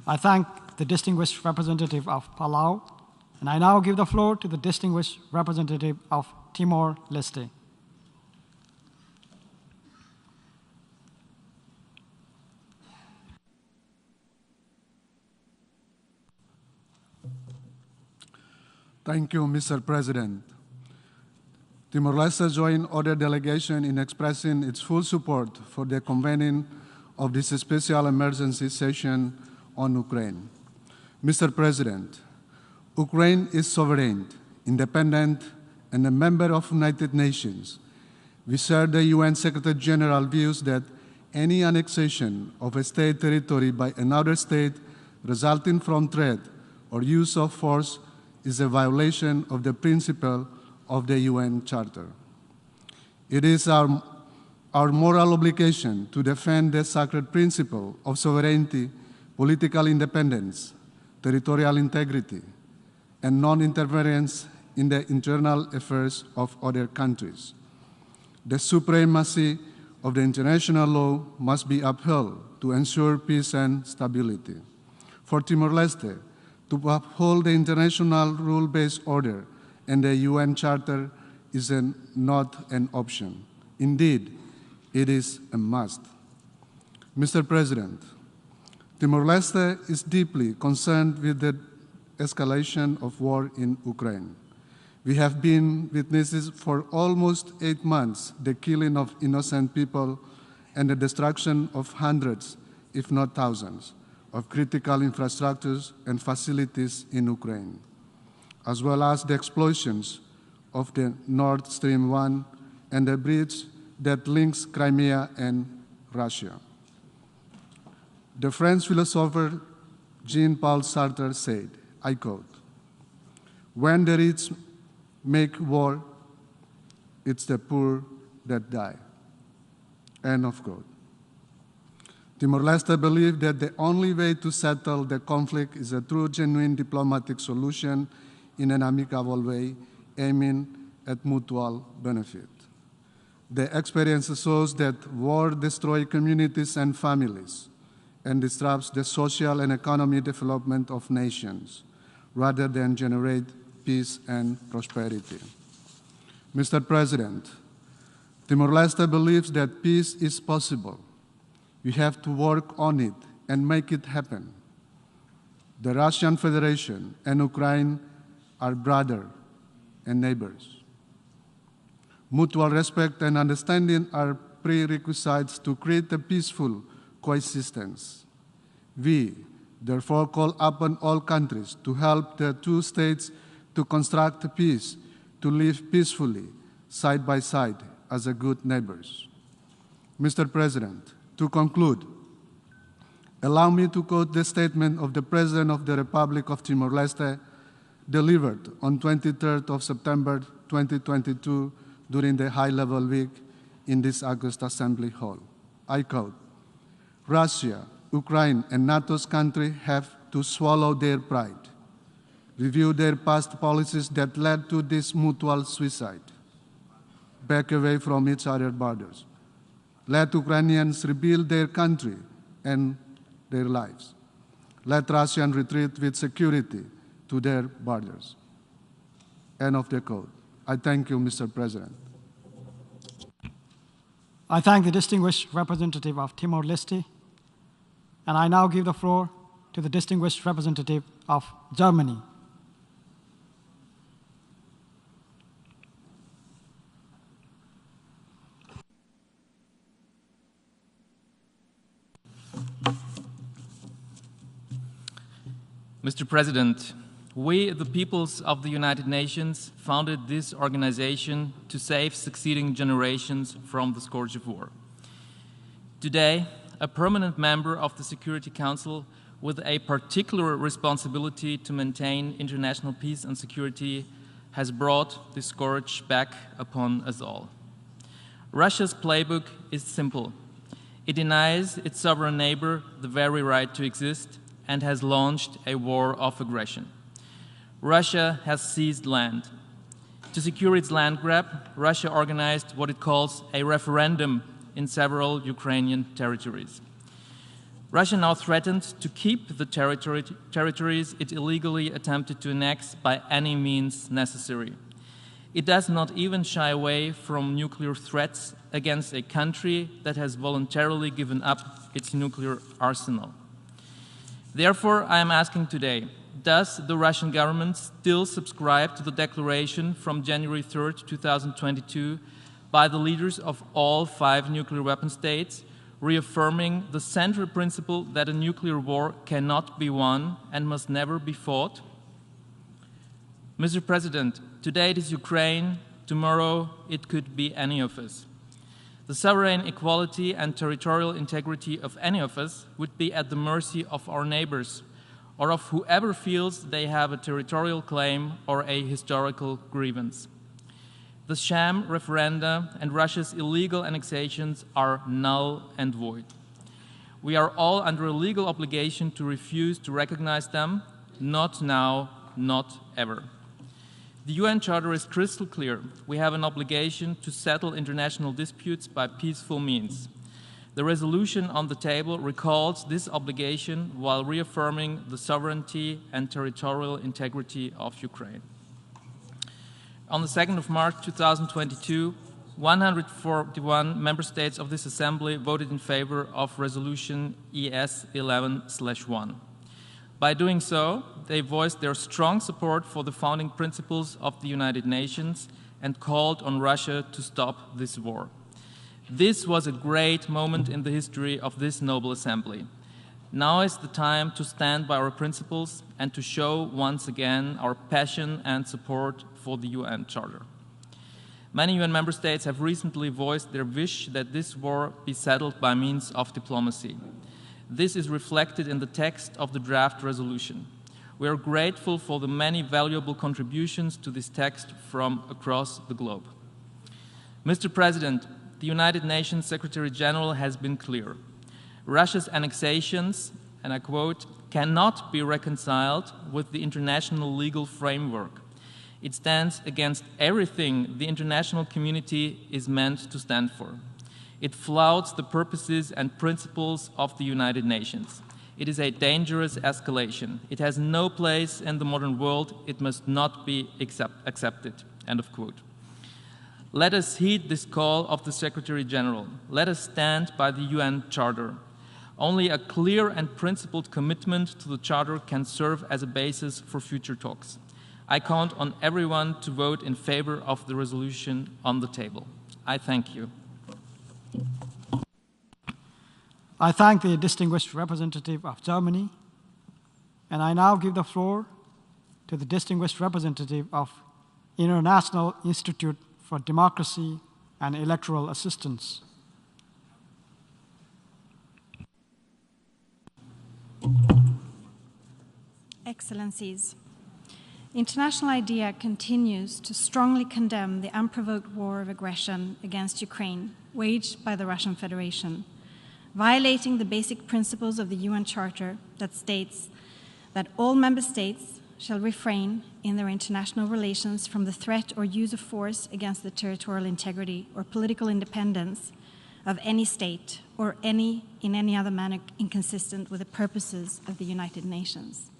I thank the distinguished representative of Palau, and I now give the floor to the distinguished representative of Timor-Leste. Thank you, Mr. President. Timor-Leste joined other delegations in expressing its full support for the convening of this special emergency session on Ukraine. Mr. President, Ukraine is sovereign, independent, and a member of the United Nations. We share the UN Secretary General views that any annexation of a state territory by another state resulting from threat or use of force is a violation of the principle of the UN Charter. It is our moral obligation to defend the sacred principle of sovereignty, political independence, territorial integrity, and non-interference in the internal affairs of other countries. The supremacy of the international law must be upheld to ensure peace and stability. For Timor-Leste, to uphold the international rule-based order and the UN Charter is not an option. Indeed, it is a must. Mr. President, Timor-Leste is deeply concerned with the escalation of war in Ukraine. We have been witnesses for almost 8 months the killing of innocent people and the destruction of hundreds, if not thousands, of critical infrastructures and facilities in Ukraine, as well as the explosions of the Nord Stream 1 and the bridge that links Crimea and Russia. The French philosopher Jean-Paul Sartre said, I quote, "When the rich make war, it's the poor that die." End of quote. Timor-Leste believed that the only way to settle the conflict is a true, genuine diplomatic solution in an amicable way, aiming at mutual benefit. The experience shows that war destroys communities and families and disrupts the social and economic development of nations, rather than generate peace and prosperity. Mr. President, Timor-Leste believes that peace is possible. We have to work on it and make it happen. The Russian Federation and Ukraine are brothers and neighbors. Mutual respect and understanding are prerequisites to create a peaceful coexistence. We, therefore, call upon all countries to help the two states to construct peace, to live peacefully, side by side, as a good neighbors. Mr. President, to conclude, allow me to quote the statement of the President of the Republic of Timor-Leste delivered on 23rd of September 2022 during the high-level week in this August Assembly Hall. I quote, "Russia, Ukraine, and NATO's countries have to swallow their pride, review their past policies that led to this mutual suicide, back away from each other's borders. Let Ukrainians rebuild their country and their lives. Let Russians retreat with security to their borders." End of the quote. I thank you, Mr. President. I thank the distinguished representative of Timor-Leste, and I now give the floor to the distinguished representative of Germany. Mr. President, we, the peoples of the United Nations, founded this organization to save succeeding generations from the scourge of war. Today, a permanent member of the Security Council with a particular responsibility to maintain international peace and security has brought the scourge back upon us all. Russia's playbook is simple. It denies its sovereign neighbor the very right to exist and has launched a war of aggression. Russia has seized land. To secure its land grab, Russia organized what it calls a referendum in several Ukrainian territories. Russia now threatened to keep the territories it illegally attempted to annex by any means necessary. It does not even shy away from nuclear threats against a country that has voluntarily given up its nuclear arsenal. Therefore, I am asking today, does the Russian government still subscribe to the declaration from January 3rd, 2022 by the leaders of all 5 nuclear weapon states, reaffirming the central principle that a nuclear war cannot be won and must never be fought? Mr. President, today it is Ukraine, tomorrow it could be any of us. The sovereign equality and territorial integrity of any of us would be at the mercy of our neighbors, or of whoever feels they have a territorial claim or a historical grievance. The sham referenda and Russia's illegal annexations are null and void. We are all under a legal obligation to refuse to recognize them, not now, not ever. The UN Charter is crystal clear. We have an obligation to settle international disputes by peaceful means. The resolution on the table recalls this obligation while reaffirming the sovereignty and territorial integrity of Ukraine. On the 2nd of March 2022, 141 member states of this assembly voted in favor of resolution ES 11/1. By doing so, they voiced their strong support for the founding principles of the United Nations and called on Russia to stop this war. This was a great moment in the history of this noble assembly. Now is the time to stand by our principles and to show once again our passion and support for the UN Charter. Many UN member states have recently voiced their wish that this war be settled by means of diplomacy. This is reflected in the text of the draft resolution. We are grateful for the many valuable contributions to this text from across the globe. Mr. President, the United Nations Secretary General has been clear. Russia's annexations, and I quote, cannot be reconciled with the international legal framework. It stands against everything the international community is meant to stand for. It flouts the purposes and principles of the United Nations. It is a dangerous escalation. It has no place in the modern world. It must not be accepted. End of quote. Let us heed this call of the Secretary General. Let us stand by the UN Charter. Only a clear and principled commitment to the Charter can serve as a basis for future talks. I count on everyone to vote in favor of the resolution on the table. I thank you. I thank the distinguished representative of Germany, and I now give the floor to the distinguished representative of International Institute for Democracy and Electoral Assistance. Excellencies, International IDEA continues to strongly condemn the unprovoked war of aggression against Ukraine waged by the Russian Federation, violating the basic principles of the UN Charter that states that all member states shall refrain in their international relations from the threat or use of force against the territorial integrity or political independence of any state or in any other manner inconsistent with the purposes of the United Nations.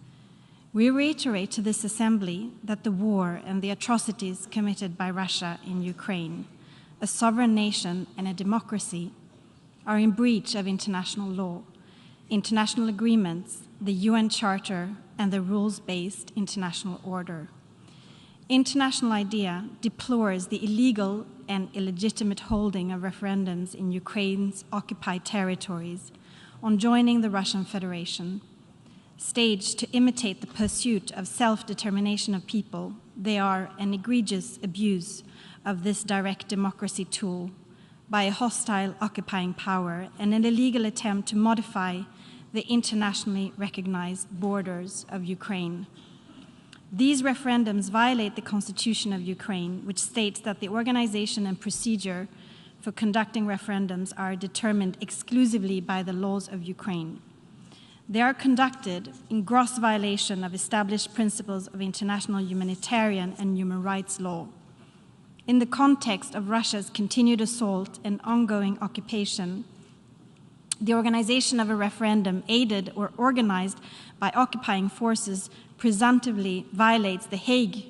We reiterate to this Assembly that the war and the atrocities committed by Russia in Ukraine, a sovereign nation and a democracy, are in breach of international law, international agreements, the UN Charter, and the rules-based international order. International IDEA deplores the illegal and illegitimate holding of referendums in Ukraine's occupied territories on joining the Russian Federation. Staged to imitate the pursuit of self-determination of people, they are an egregious abuse of this direct democracy tool by a hostile occupying power and an illegal attempt to modify the internationally recognized borders of Ukraine. These referendums violate the Constitution of Ukraine, which states that the organization and procedure for conducting referendums are determined exclusively by the laws of Ukraine. They are conducted in gross violation of established principles of international humanitarian and human rights law. In the context of Russia's continued assault and ongoing occupation, the organization of a referendum aided or organized by occupying forces presumptively violates the Hague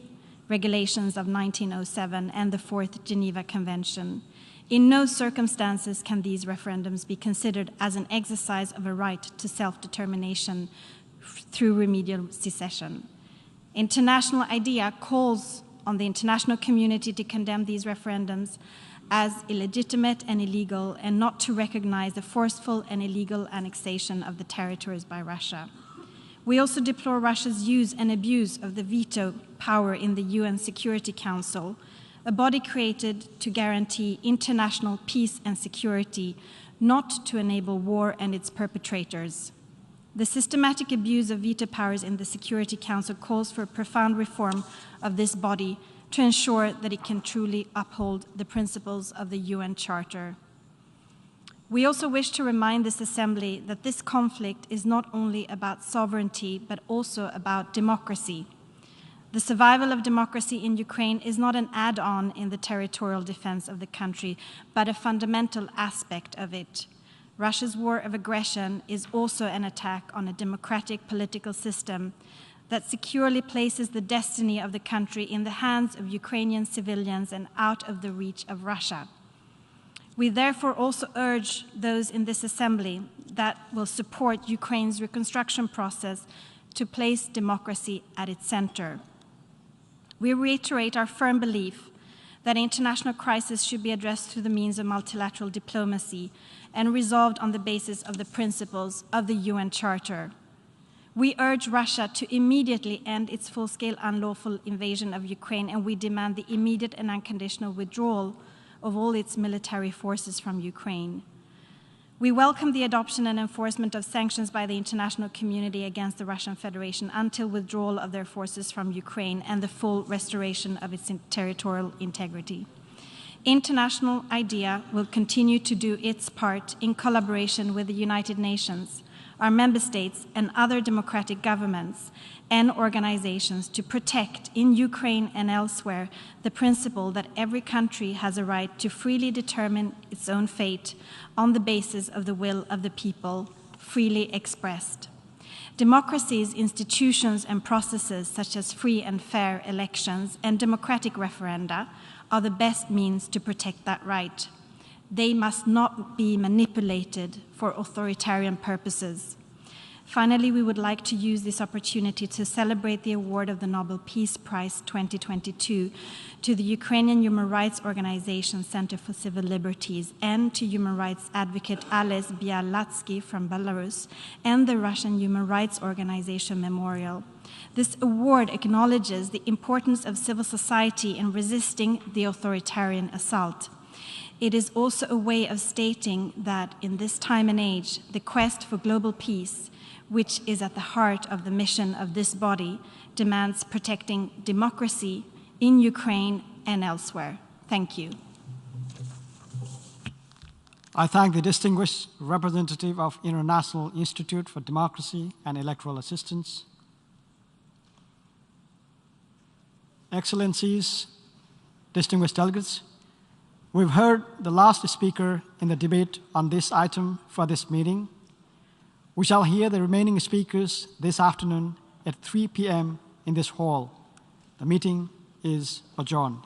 Regulations of 1907 and the Fourth Geneva Convention. In no circumstances can these referendums be considered as an exercise of a right to self-determination through remedial secession. International IDEA calls on the international community to condemn these referendums as illegitimate and illegal and not to recognize the forceful and illegal annexation of the territories by Russia. We also deplore Russia's use and abuse of the veto power in the UN Security Council, a body created to guarantee international peace and security, not to enable war and its perpetrators. The systematic abuse of veto powers in the Security Council calls for a profound reform of this body to ensure that it can truly uphold the principles of the UN Charter. We also wish to remind this Assembly that this conflict is not only about sovereignty, but also about democracy. The survival of democracy in Ukraine is not an add-on in the territorial defense of the country, but a fundamental aspect of it. Russia's war of aggression is also an attack on a democratic political system that securely places the destiny of the country in the hands of Ukrainian civilians and out of the reach of Russia. We therefore also urge those in this Assembly that will support Ukraine's reconstruction process to place democracy at its center. We reiterate our firm belief that international crisis should be addressed through the means of multilateral diplomacy and resolved on the basis of the principles of the UN Charter. We urge Russia to immediately end its full-scale unlawful invasion of Ukraine, and we demand the immediate and unconditional withdrawal of all its military forces from Ukraine. We welcome the adoption and enforcement of sanctions by the international community against the Russian Federation until withdrawal of their forces from Ukraine and the full restoration of its territorial integrity. International IDEA will continue to do its part in collaboration with the United Nations, our member states, and other democratic governments and organizations to protect in Ukraine and elsewhere the principle that every country has a right to freely determine its own fate on the basis of the will of the people, freely expressed. Democracy's institutions and processes, such as free and fair elections and democratic referenda, are the best means to protect that right. They must not be manipulated for authoritarian purposes. Finally, we would like to use this opportunity to celebrate the award of the Nobel Peace Prize 2022 to the Ukrainian human rights organization Center for Civil Liberties and to human rights advocate Ales Bialatsky from Belarus and the Russian human rights organization Memorial. This award acknowledges the importance of civil society in resisting the authoritarian assault. It is also a way of stating that in this time and age, the quest for global peace, which is at the heart of the mission of this body, demands protecting democracy in Ukraine and elsewhere. Thank you. I thank the distinguished representative of International Institute for Democracy and Electoral Assistance. Excellencies, distinguished delegates, we've heard the last speaker in the debate on this item for this meeting. We shall hear the remaining speakers this afternoon at 3 p.m. in this hall. The meeting is adjourned.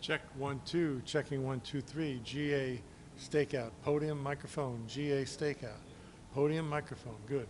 Check 1, 2, checking 1, 2, 3. GA stakeout. Podium, microphone. GA stakeout. Podium, microphone. Good.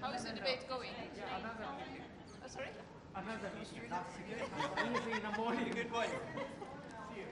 How is the debate going? Oh, sorry? Another meeting. Easy in the morning. Good boy. See you.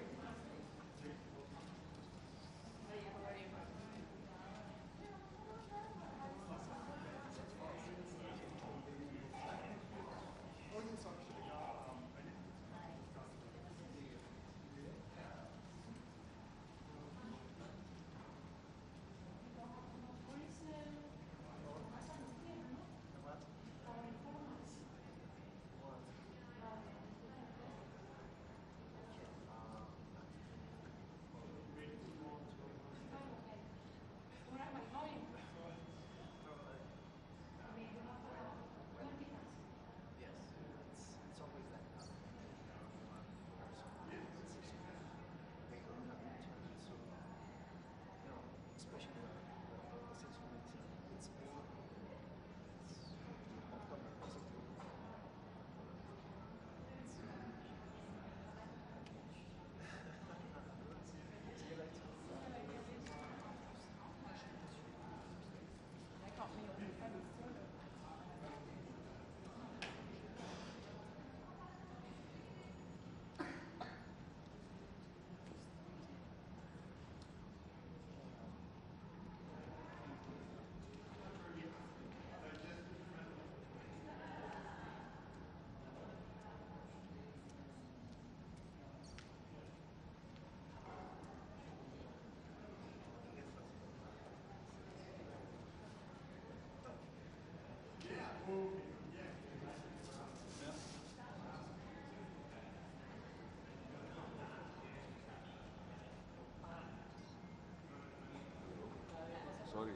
Sorry.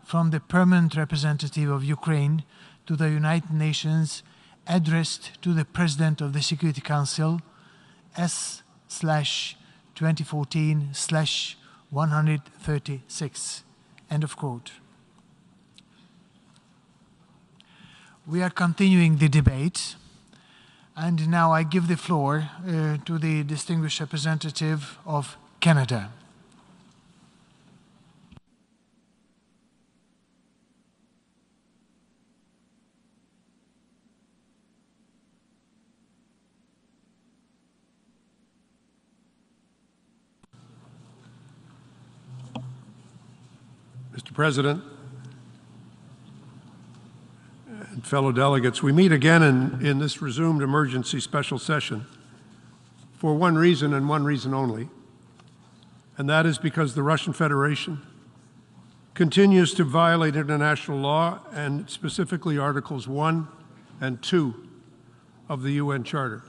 from the permanent representative of Ukraine to the United Nations addressed to the President of the Security Council S/2014/136. End of quote. We are continuing the debate, and now I give the floor to the distinguished representative of Canada. Mr. President and fellow delegates, we meet again in this resumed emergency special session for one reason and one reason only, and that is because the Russian Federation continues to violate international law, and specifically Articles 1 and 2 of the UN Charter.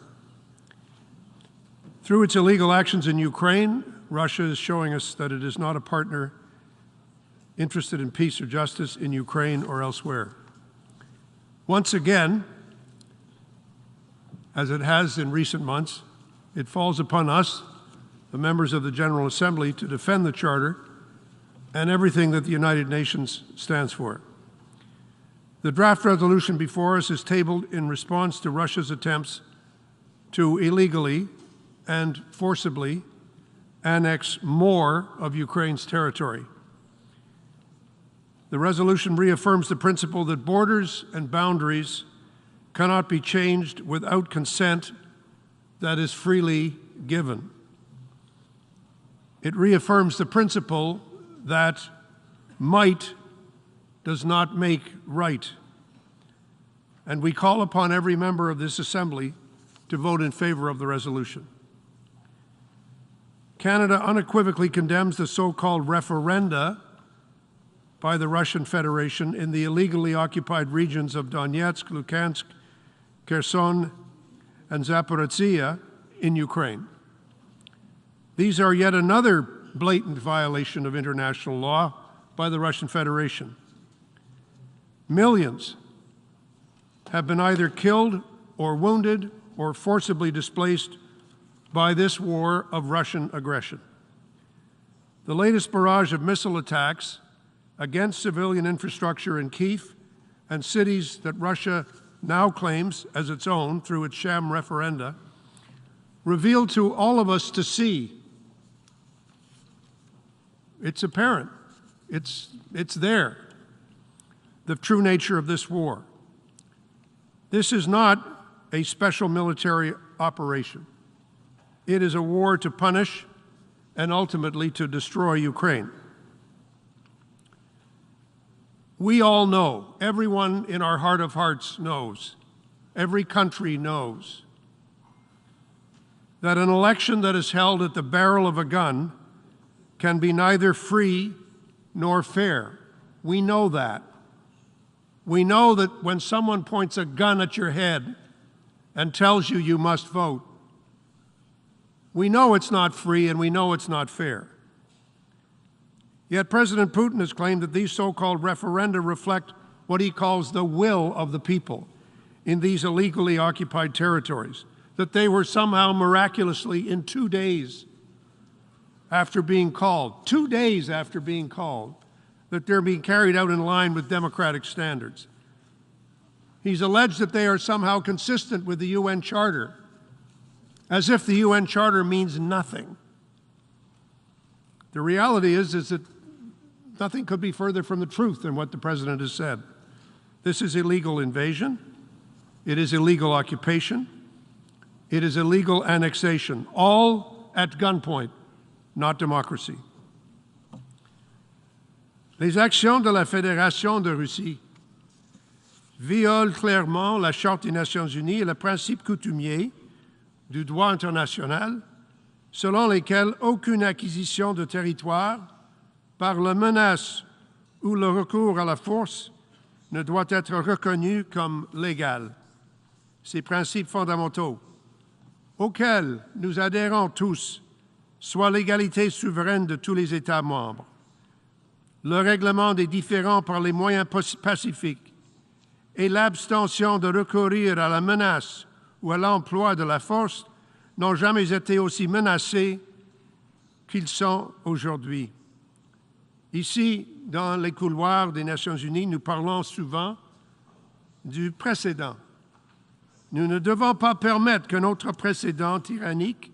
Through its illegal actions in Ukraine, Russia is showing us that it is not a partner interested in peace or justice in Ukraine or elsewhere. Once again, as it has in recent months, it falls upon us, the members of the General Assembly, to defend the Charter and everything that the United Nations stands for. The draft resolution before us is tabled in response to Russia's attempts to illegally and forcibly annex more of Ukraine's territory. The resolution reaffirms the principle that borders and boundaries cannot be changed without consent that is freely given. It reaffirms the principle that might does not make right. And we call upon every member of this Assembly to vote in favor of the resolution. Canada unequivocally condemns the so-called referenda by the Russian Federation in the illegally occupied regions of Donetsk, Luhansk, Kherson, and Zaporizhia in Ukraine. These are yet another blatant violation of international law by the Russian Federation. Millions have been either killed or wounded or forcibly displaced by this war of Russian aggression. The latest barrage of missile attacks against civilian infrastructure in Kyiv and cities that Russia now claims as its own through its sham referenda, revealed to all of us to see. It's apparent, it's there, the true nature of this war. This is not a special military operation. It is a war to punish and ultimately to destroy Ukraine. We all know, everyone in our heart of hearts knows, every country knows, that an election that is held at the barrel of a gun can be neither free nor fair. We know that. We know that when someone points a gun at your head and tells you you must vote, we know it's not free and we know it's not fair. Yet President Putin has claimed that these so-called referenda reflect what he calls the will of the people in these illegally occupied territories, that they were somehow miraculously in 2 days after being called, 2 days after being called, that they're being carried out in line with democratic standards. He's alleged that they are somehow consistent with the UN Charter, as if the UN Charter means nothing. The reality is that nothing could be further from the truth than what the President has said. This is illegal invasion. It is illegal occupation. It is illegal annexation, all at gunpoint, not democracy. Les actions de la Fédération de Russie violent clairement la Charte des Nations Unies et le principe coutumier du droit international, selon lesquels aucune acquisition de territoire par la menace ou le recours à la force ne doit être reconnu comme légal. Ces principes fondamentaux auxquels nous adhérons tous, soit l'égalité souveraine de tous les États membres, le règlement des différends par les moyens pacifiques et l'abstention de recourir à la menace ou à l'emploi de la force n'ont jamais été aussi menacés qu'ils sont aujourd'hui. Ici, dans les couloirs des Nations Unies, nous parlons souvent du précédent. Nous ne devons pas permettre que notre précédent tyrannique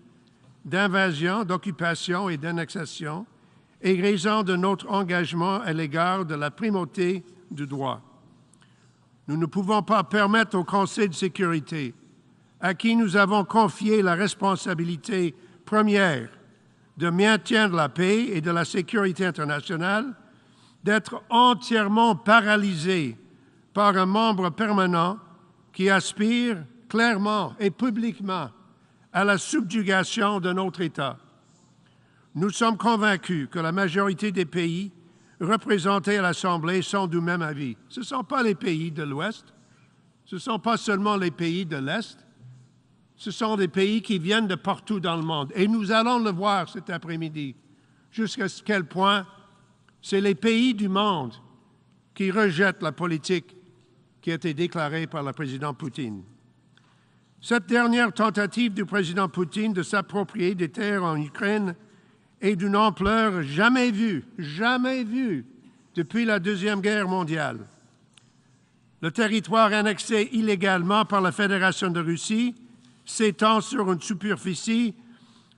d'invasion, d'occupation et d'annexation ait raison de notre engagement à l'égard de la primauté du droit. Nous ne pouvons pas permettre au Conseil de sécurité, à qui nous avons confié la responsabilité première de maintien de la paix et de la sécurité internationale, d'être entièrement paralysé par un membre permanent qui aspire clairement et publiquement à la subjugation de notre État. Nous sommes convaincus que la majorité des pays représentés à l'Assemblée sont du même avis. Ce ne sont pas les pays de l'Ouest, ce ne sont pas seulement les pays de l'Est, ce sont des pays qui viennent de partout dans le monde. Et nous allons le voir cet après-midi, jusqu'à quel point c'est les pays du monde qui rejettent la politique qui a été déclarée par le président Poutine. Cette dernière tentative du président Poutine de s'approprier des terres en Ukraine est d'une ampleur jamais vue depuis la Deuxième Guerre mondiale. Le territoire annexé illégalement par la Fédération de Russie s'étend sur une superficie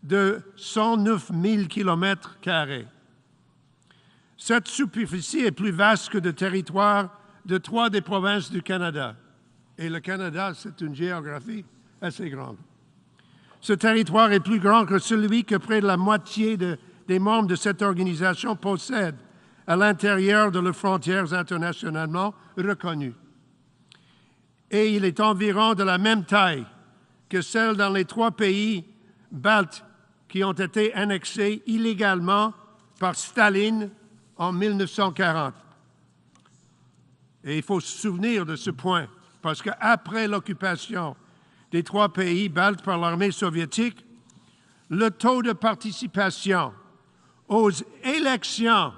de 109 000 km². Cette superficie est plus vaste que le territoire de 3 des provinces du Canada. Et le Canada, c'est une géographie assez grande. Ce territoire est plus grand que celui que près de la moitié des membres de cette organisation possèdent à l'intérieur de leurs frontières internationalement reconnues. Et il est environ de la même taille que celle dans les 3 pays baltes qui ont été annexés illégalement par Staline en 1940. Et il faut se souvenir de ce point, parce qu'après l'occupation des 3 pays baltes par l'armée soviétique, le taux de participation aux élections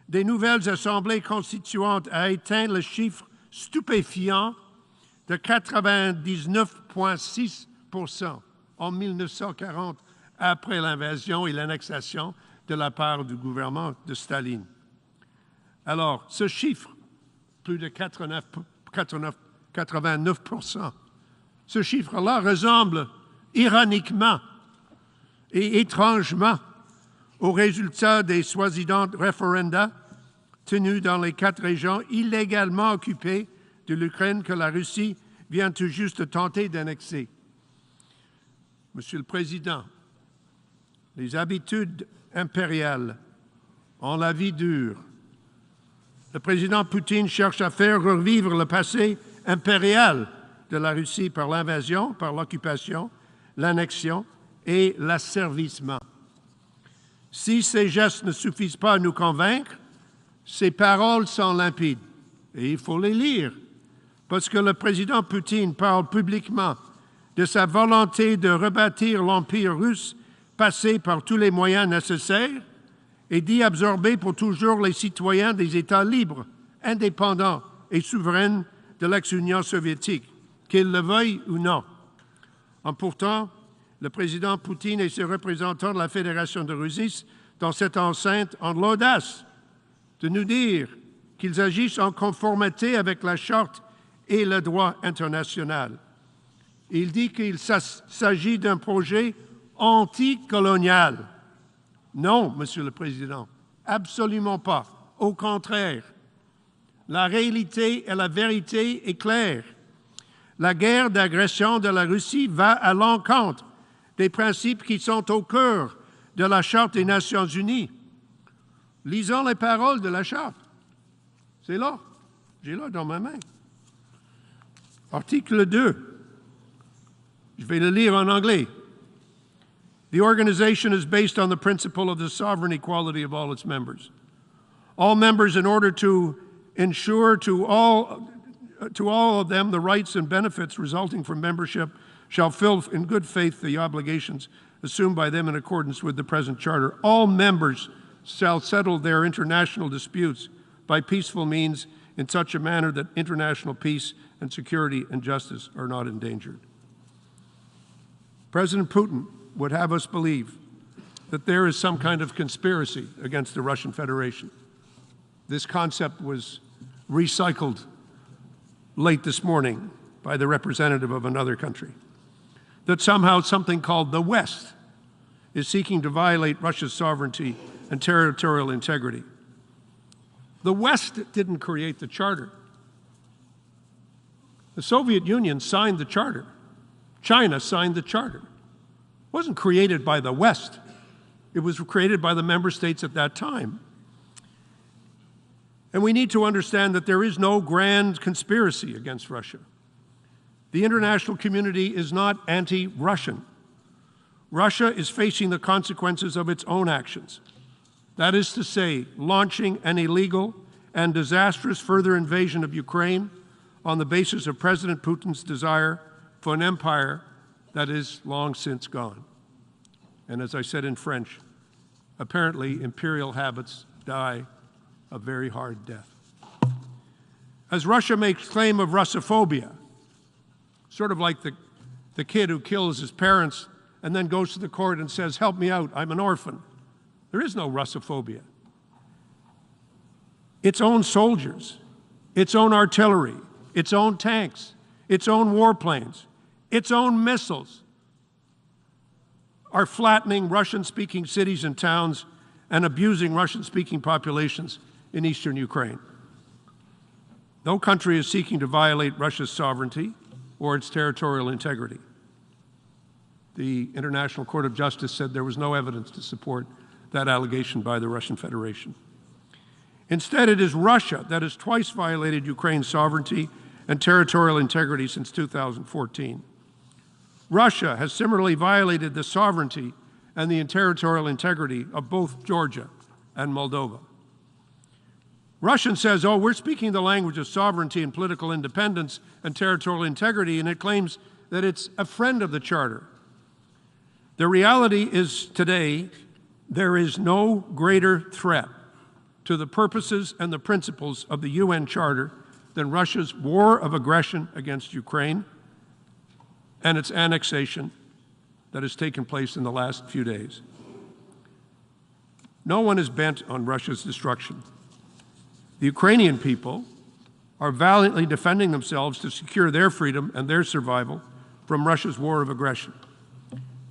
des nouvelles assemblées constituantes a atteint le chiffre stupéfiant de 99,6% en 1940, après l'invasion et l'annexation de la part du gouvernement de Staline. Alors, ce chiffre, plus de 89%, ce chiffre-là ressemble ironiquement et étrangement aux résultats des soi-disant référendums tenus dans les 4 régions illégalement occupées de l'Ukraine que la Russie vient tout juste de tenter d'annexer. Monsieur le Président, les habitudes impériales ont la vie dure. Le président Poutine cherche à faire revivre le passé impérial de la Russie par l'invasion, par l'occupation, l'annexion et l'asservissement. Si ces gestes ne suffisent pas à nous convaincre, ces paroles sont limpides et il faut les lire, parce que le président Poutine parle publiquement de sa volonté de rebâtir l'Empire russe, passer par tous les moyens nécessaires et d'y absorber pour toujours les citoyens des États libres, indépendants et souverains de l'ex-Union soviétique, qu'ils le veuillent ou non. Pourtant, le président Poutine et ses représentants de la Fédération de Russie dans cette enceinte ont l'audace de nous dire qu'ils agissent en conformité avec la Charte et le droit international. Il dit qu'il s'agit d'un projet anticolonial. Non, Monsieur le Président, absolument pas. Au contraire, la réalité et la vérité est claire. La guerre d'agression de la Russie va à l'encontre des principes qui sont au cœur de la Charte des Nations Unies. Lisons les paroles de la Charte. C'est là. J'ai là dans ma main. Article 2. Je vais le lire en anglais. The organization is based on the principle of the sovereign equality of all its members. All members, in order to ensure to all of them the rights and benefits resulting from membership, shall fill in good faith the obligations assumed by them in accordance with the present charter. All members shall settle their international disputes by peaceful means in such a manner that international peace and security and justice are not endangered. President Putin would have us believe that there is some kind of conspiracy against the Russian Federation. This concept was recycled late this morning by the representative of another country, that somehow something called the West is seeking to violate Russia's sovereignty and territorial integrity. The West didn't create the charter. The Soviet Union signed the charter. China signed the charter. It wasn't created by the West. It was created by the member states at that time. And we need to understand that there is no grand conspiracy against Russia. The international community is not anti-Russian. Russia is facing the consequences of its own actions. That is to say, launching an illegal and disastrous further invasion of Ukraine on the basis of President Putin's desire for an empire that is long since gone. And as I said in French, apparently imperial habits die a very hard death. As Russia makes claim of Russophobia, sort of like the kid who kills his parents and then goes to the court and says, "Help me out, I'm an orphan." There is no Russophobia. Its own soldiers, its own artillery, its own tanks, its own warplanes, its own missiles are flattening Russian-speaking cities and towns and abusing Russian-speaking populations in eastern Ukraine. No country is seeking to violate Russia's sovereignty or its territorial integrity. The International Court of Justice said there was no evidence to support that allegation by the Russian Federation. Instead, it is Russia that has twice violated Ukraine's sovereignty and territorial integrity since 2014. Russia has similarly violated the sovereignty and the territorial integrity of both Georgia and Moldova. Russia says, oh, we're speaking the language of sovereignty and political independence and territorial integrity, and it claims that it's a friend of the Charter. The reality is today, there is no greater threat to the purposes and the principles of the UN Charter than Russia's war of aggression against Ukraine and its annexation that has taken place in the last few days. No one is bent on Russia's destruction. The Ukrainian people are valiantly defending themselves to secure their freedom and their survival from Russia's war of aggression.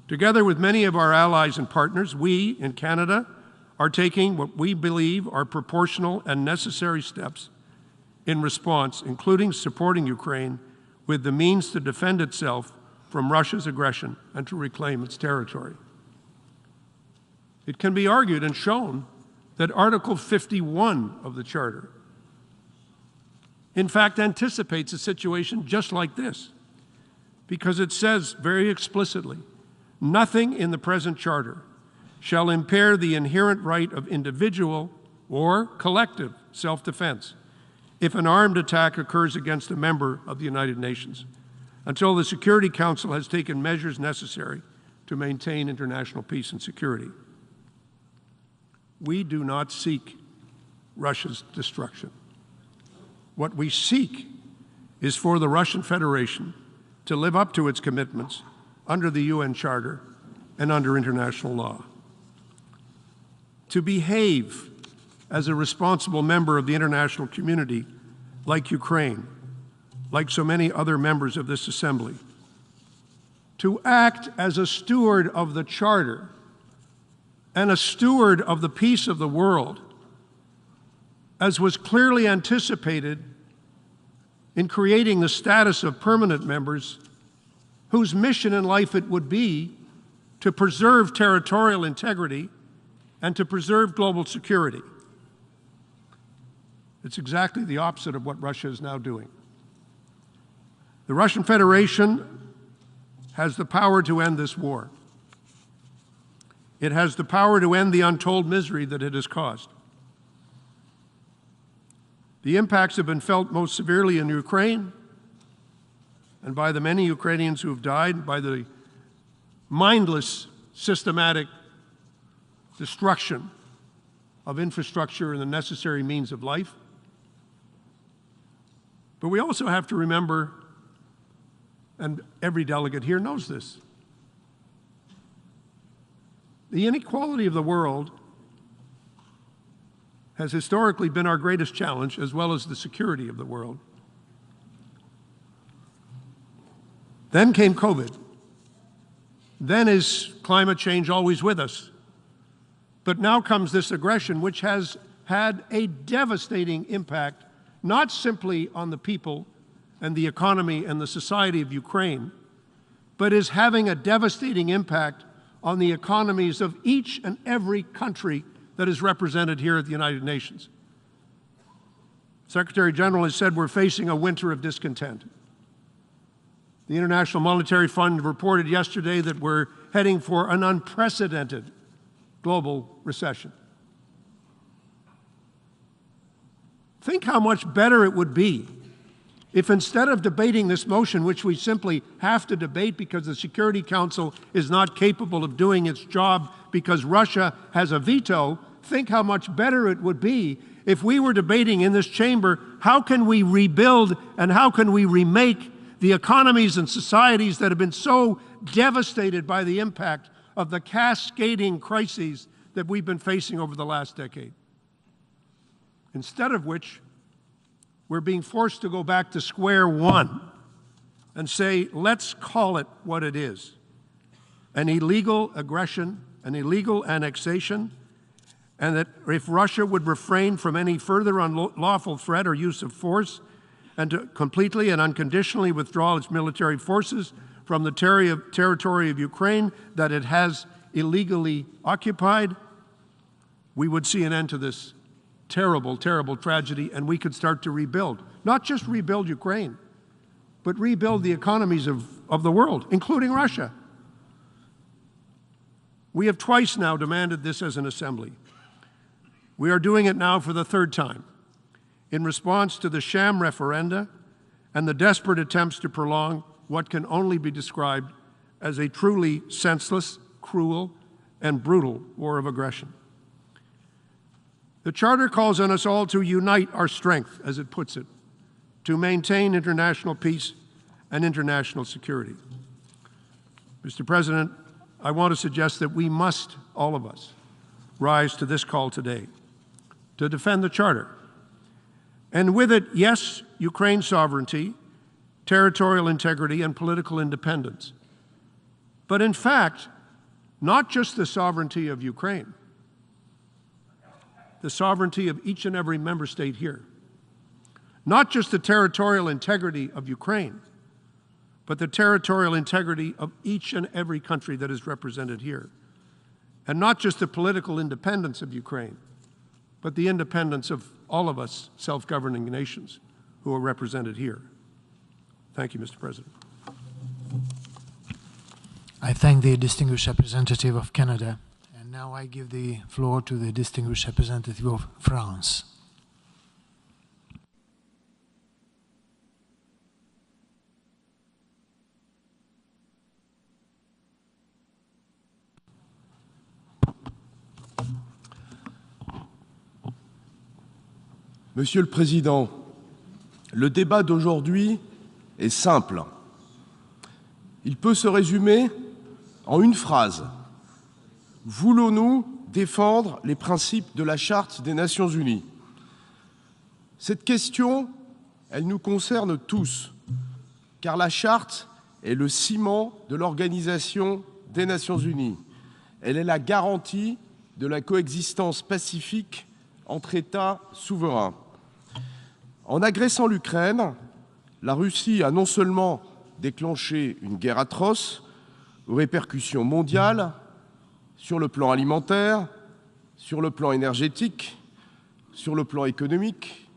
Together with many of our allies and partners, we in Canada are taking what we believe are proportional and necessary steps in response, including supporting Ukraine with the means to defend itself from Russia's aggression and to reclaim its territory. It can be argued and shown that Article 51 of the Charter, in fact, anticipates a situation just like this, because it says very explicitly, nothing in the present Charter shall impair the inherent right of individual or collective self-defense if an armed attack occurs against a member of the United Nations, until the Security Council has taken measures necessary to maintain international peace and security. We do not seek Russia's destruction. What we seek is for the Russian Federation to live up to its commitments under the UN Charter and under international law, to behave as a responsible member of the international community like Ukraine, like so many other members of this Assembly, to act as a steward of the Charter and a steward of the peace of the world, as was clearly anticipated in creating the status of permanent members whose mission in life it would be to preserve territorial integrity and to preserve global security. It's exactly the opposite of what Russia is now doing. The Russian Federation has the power to end this war. It has the power to end the untold misery that it has caused. The impacts have been felt most severely in Ukraine and by the many Ukrainians who have died, by the mindless, systematic destruction of infrastructure and the necessary means of life. But we also have to remember, and every delegate here knows this, the inequality of the world has historically been our greatest challenge, as well as the security of the world. Then came COVID. Then is climate change always with us. But now comes this aggression, which has had a devastating impact, not simply on the people and the economy and the society of Ukraine, but is having a devastating impact on the economies of each and every country that is represented here at the United Nations. Secretary General has said we're facing a winter of discontent. The International Monetary Fund reported yesterday that we're heading for an unprecedented global recession. Think how much better it would be if, instead of debating this motion, which we simply have to debate because the Security Council is not capable of doing its job because Russia has a veto, think how much better it would be if we were debating in this chamber, how can we rebuild and how can we remake the economies and societies that have been so devastated by the impact of the cascading crises that we've been facing over the last decade. Instead of which, we're being forced to go back to square one and say, let's call it what it is: an illegal aggression, an illegal annexation, and that if Russia would refrain from any further unlawful threat or use of force and to completely and unconditionally withdraw its military forces from the territory of Ukraine that it has illegally occupied, we would see an end to this terrible, terrible tragedy, and we could start to rebuild. Not just rebuild Ukraine, but rebuild the economies of the world, including Russia. We have twice now demanded this as an assembly. We are doing it now for the third time, in response to the sham referenda and the desperate attempts to prolong what can only be described as a truly senseless, cruel, and brutal war of aggression. The Charter calls on us all to unite our strength, as it puts it, to maintain international peace and international security. Mr. President, I want to suggest that we must, all of us, rise to this call today to defend the Charter. And with it, yes, Ukraine's sovereignty, territorial integrity, and political independence. But in fact, not just the sovereignty of Ukraine, the sovereignty of each and every member state here. Not just the territorial integrity of Ukraine, but the territorial integrity of each and every country that is represented here. And not just the political independence of Ukraine, but the independence of all of us self-governing nations who are represented here. Thank you, Mr. President. I thank the distinguished representative of Canada. And now I give the floor to the distinguished representative of France. Monsieur le Président, le débat d'aujourd'hui est simple. Il peut se résumer en une phrase. Voulons-nous défendre les principes de la Charte des Nations Unies? Cette question, elle nous concerne tous, car la Charte est le ciment de l'Organisation des Nations Unies. Elle est la garantie de la coexistence pacifique entre États souverains. En agressant l'Ukraine, la Russie a non seulement déclenché une guerre atroce aux répercussions mondiales sur le plan alimentaire, sur le plan énergétique, sur le plan économique,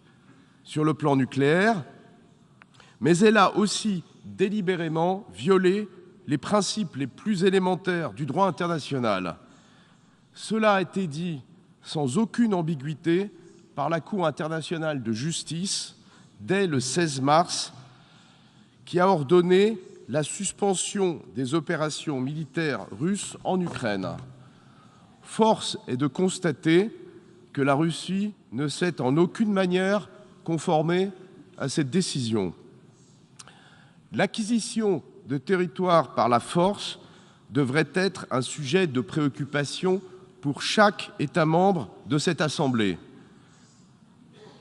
sur le plan nucléaire, mais elle a aussi délibérément violé les principes les plus élémentaires du droit international. Cela a été dit sans aucune ambiguïté par la Cour internationale de justice dès le 16 mars, qui a ordonné la suspension des opérations militaires russes en Ukraine. Force est de constater que la Russie ne s'est en aucune manière conformée à cette décision. L'acquisition de territoires par la force devrait être un sujet de préoccupation pour chaque État membre de cette Assemblée.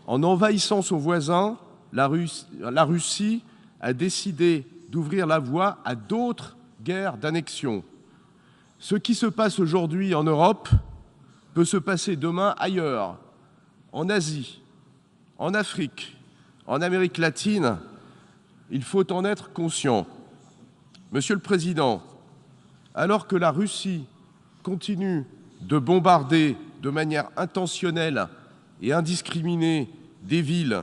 En envahissant son voisin, la Russie a décidé d'ouvrir la voie à d'autres guerres d'annexion. Ce qui se passe aujourd'hui en Europe peut se passer demain ailleurs, en Asie, en Afrique, en Amérique latine. Il faut en être conscient. Monsieur le Président, alors que la Russie continue de bombarder de manière intentionnelle et indiscriminée des villes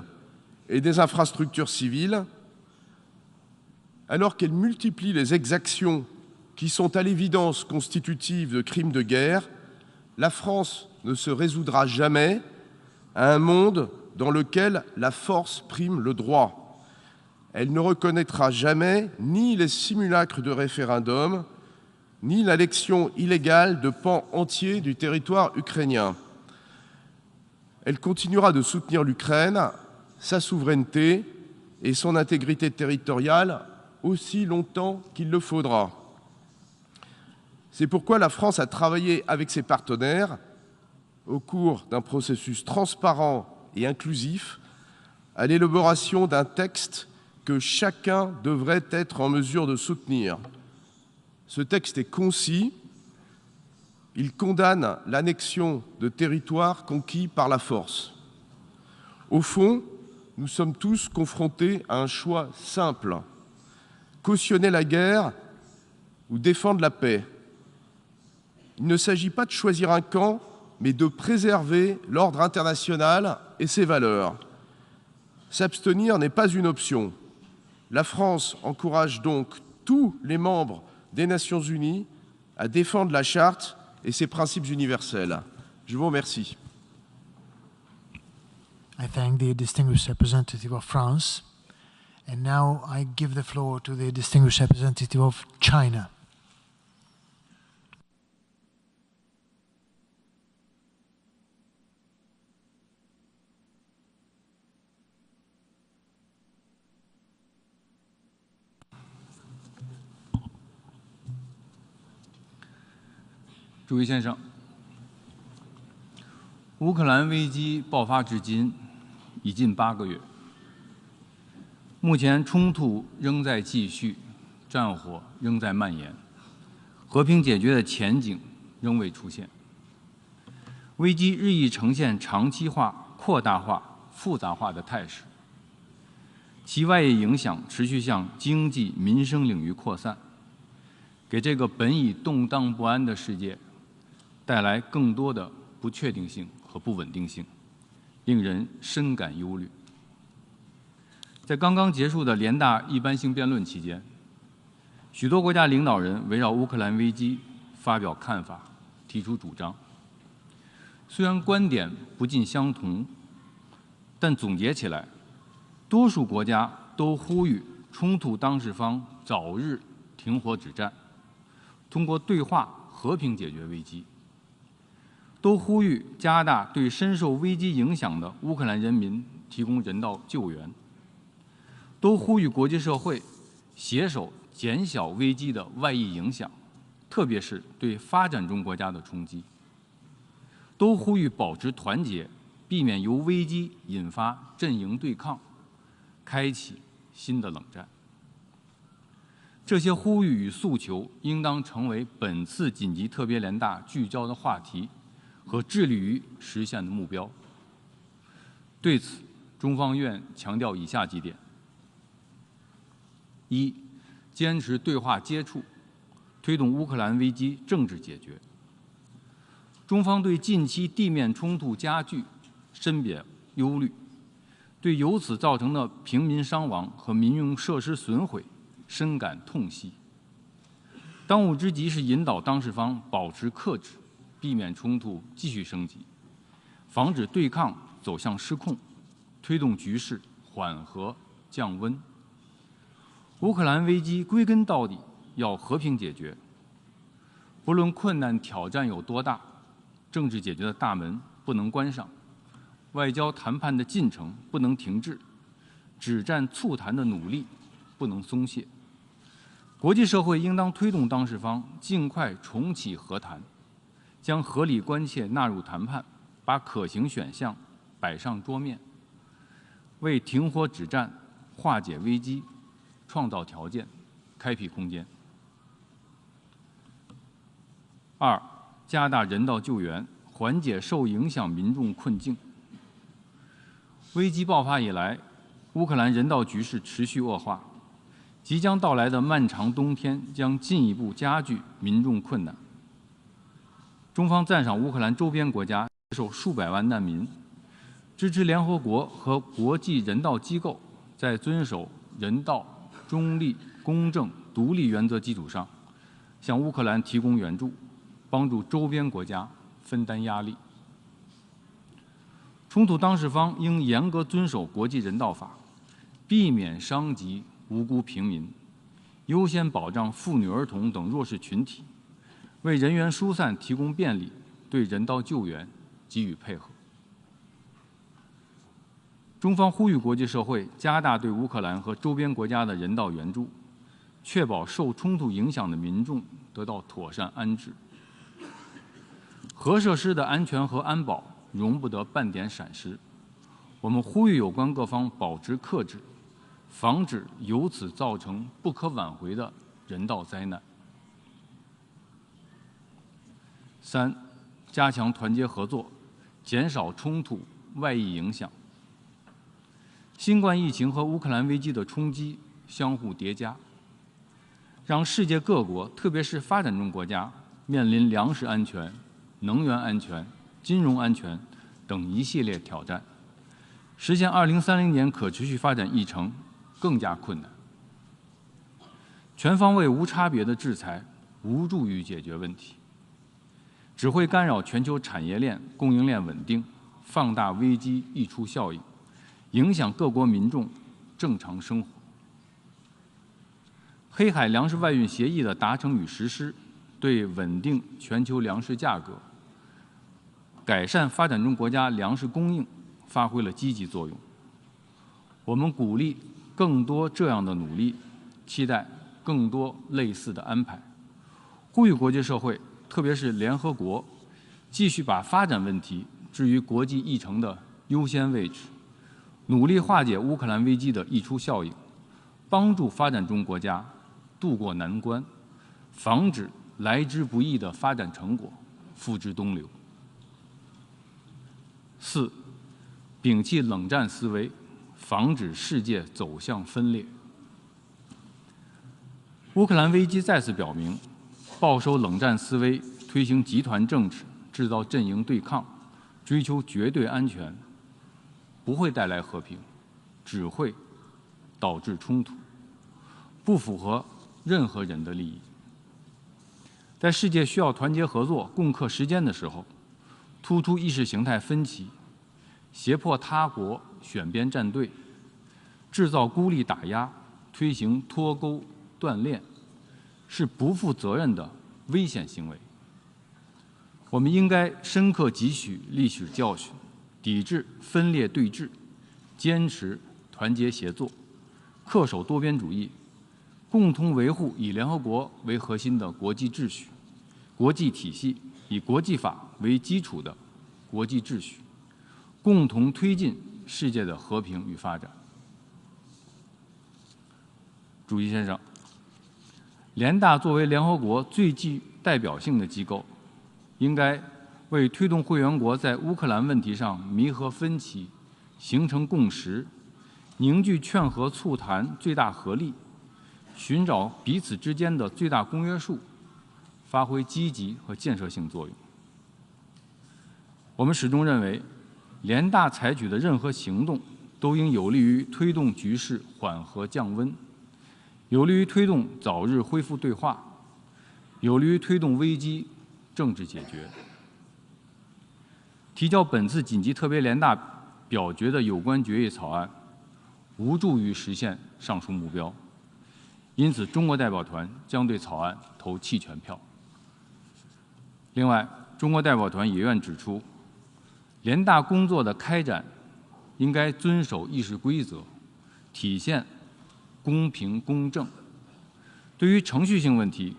et des infrastructures civiles, alors qu'elle multiplie les exactions qui sont à l'évidence constitutives de crimes de guerre, la France ne se résoudra jamais à un monde dans lequel la force prime le droit. Elle ne reconnaîtra jamais ni les simulacres de référendum, ni l'annexion illégale de pans entiers du territoire ukrainien. Elle continuera de soutenir l'Ukraine, sa souveraineté et son intégrité territoriale aussi longtemps qu'il le faudra. C'est pourquoi la France a travaillé avec ses partenaires au cours d'un processus transparent et inclusif à l'élaboration d'un texte que chacun devrait être en mesure de soutenir. Ce texte est concis, il condamne l'annexion de territoires conquis par la force. Au fond, nous sommes tous confrontés à un choix simple: cautionner la guerre ou défendre la paix. Il ne s'agit pas de choisir un camp, mais de préserver l'ordre international et ses valeurs. S'abstenir n'est pas une option. La France encourage donc tous les membres des Nations Unies à défendre la Charte et ses principes universels. Je vous remercie. I thank the distinguished representative of France. And now I give the floor to the distinguished representative of China.诸位先生，乌克兰危机爆发至今已近8个月，目前冲突仍在继续，战火仍在蔓延，和平解决的前景仍未出现。危机日益呈现长期化、扩大化、复杂化的态势，其外溢影响持续向经济、民生领域扩散，给这个本已动荡不安的世界带来更多的不确定性和不稳定性，令人深感忧虑。在刚刚结束的联大一般性辩论期间，许多国家领导人围绕乌克兰危机发表看法，提出主张。虽然观点不尽相同，但总结起来，多数国家都呼吁冲突当事方早日停火止战，通过对话和平解决危机。都呼吁加大对深受危机影响的乌克兰人民提供人道救援，都呼吁国际社会携手减小危机的外溢影响，特别是对发展中国家的冲击，都呼吁保持团结，避免由危机引发阵营对抗，开启新的冷战。这些呼吁与诉求应当成为本次紧急特别联大聚焦的话题和致力于实现的目标。对此，中方愿强调以下几点：一、坚持对话接触，推动乌克兰危机政治解决。中方对近期地面冲突加剧深表忧虑，对由此造成的平民伤亡和民用设施损毁深感痛惜。当务之急是引导当事方保持克制，避免冲突继续升级，防止对抗走向失控，推动局势缓和降温。乌克兰危机归根到底要和平解决，不论困难挑战有多大，政治解决的大门不能关上，外交谈判的进程不能停滞，止战促谈的努力不能松懈。国际社会应当推动当事方尽快重启和谈，将合理关切纳入谈判，把可行选项摆上桌面，为停火止战、化解危机创造条件、开辟空间。2、加大人道救援，缓解受影响民众困境。危机爆发以来，乌克兰人道局势持续恶化，即将到来的漫长冬天将进一步加剧民众困难。中方赞赏乌克兰周边国家接受数百万难民，支持联合国和国际人道机构在遵守人道、中立、公正、独立原则基础上，向乌克兰提供援助，帮助周边国家分担压力。冲突当事方应严格遵守国际人道法，避免伤及无辜平民，优先保障妇女、儿童等弱势群体，为人员疏散提供便利，对人道救援给予配合。中方呼吁国际社会加大对乌克兰和周边国家的人道援助，确保受冲突影响的民众得到妥善安置。核设施的安全和安保容不得半点闪失。我们呼吁有关各方保持克制，防止由此造成不可挽回的人道灾难。3、加强团结合作，减少冲突外溢影响。新冠疫情和乌克兰危机的冲击相互叠加，让世界各国，特别是发展中国家，面临粮食安全、能源安全、金融安全等一系列挑战，实现2030年可持续发展议程更加困难。全方位无差别的制裁无助于解决问题，只会干扰全球产业链、供应链稳定，放大危机溢出效应，影响各国民众正常生活。黑海粮食外运协议的达成与实施，对稳定全球粮食价格、改善发展中国家粮食供应发挥了积极作用。我们鼓励更多这样的努力，期待更多类似的安排，呼吁国际社会，特别是联合国，继续把发展问题置于国际议程的优先位置，努力化解乌克兰危机的溢出效应，帮助发展中国家渡过难关，防止来之不易的发展成果付之东流。4、摒弃冷战思维，防止世界走向分裂。乌克兰危机再次表明，抱收冷战思维，推行集团政治，制造阵营对抗，追求绝对安全，不会带来和平，只会导致冲突，不符合任何人的利益。在世界需要团结合作、共克时艰的时候，突出意识形态分歧，胁迫他国选边站队，制造孤立打压，推行脱钩断链，是不负责任的危险行为。我们应该深刻汲取历史教训，抵制分裂对峙，坚持团结协作，恪守多边主义，共同维护以联合国为核心的国际秩序、国际体系，以国际法为基础的国际秩序，共同推进世界的和平与发展。主席先生，联大作为联合国最具代表性的机构，应该为推动会员国在乌克兰问题上弥合分歧、形成共识，凝聚劝和促谈最大合力，寻找彼此之间的最大公约数，发挥积极和建设性作用。我们始终认为，联大采取的任何行动都应有利于推动局势缓和降温，有利于推动早日恢复对话，有利于推动危机政治解决。提交本次紧急特别联大表决的有关决议草案，无助于实现上述目标，因此中国代表团将对草案投弃权票。另外，中国代表团也愿指出，联大工作的开展应该遵守议事规则，体现公平公正。对于程序性问题，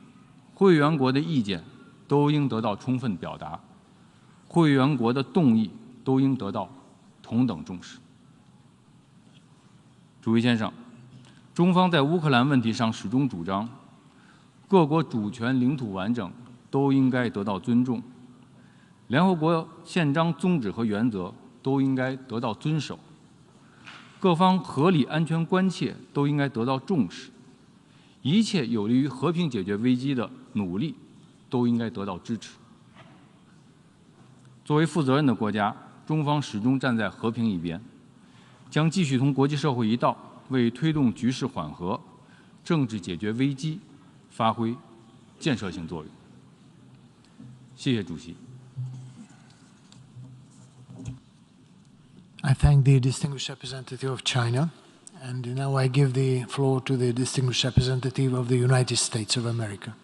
会员国的意见都应得到充分表达，会员国的动议都应得到同等重视。主席先生，中方在乌克兰问题上始终主张，各国主权、领土完整都应该得到尊重，联合国宪章宗旨和原则都应该得到遵守，各方合理安全关切都应该得到重视，一切有利于和平解决危机的努力都应该得到支持。作为负责任的国家，中方始终站在和平一边，将继续同国际社会一道，为推动局势缓和、政治解决危机发挥建设性作用。谢谢主席。I thank the distinguished representative of China, and now I give the floor to the distinguished representative of the United States of America.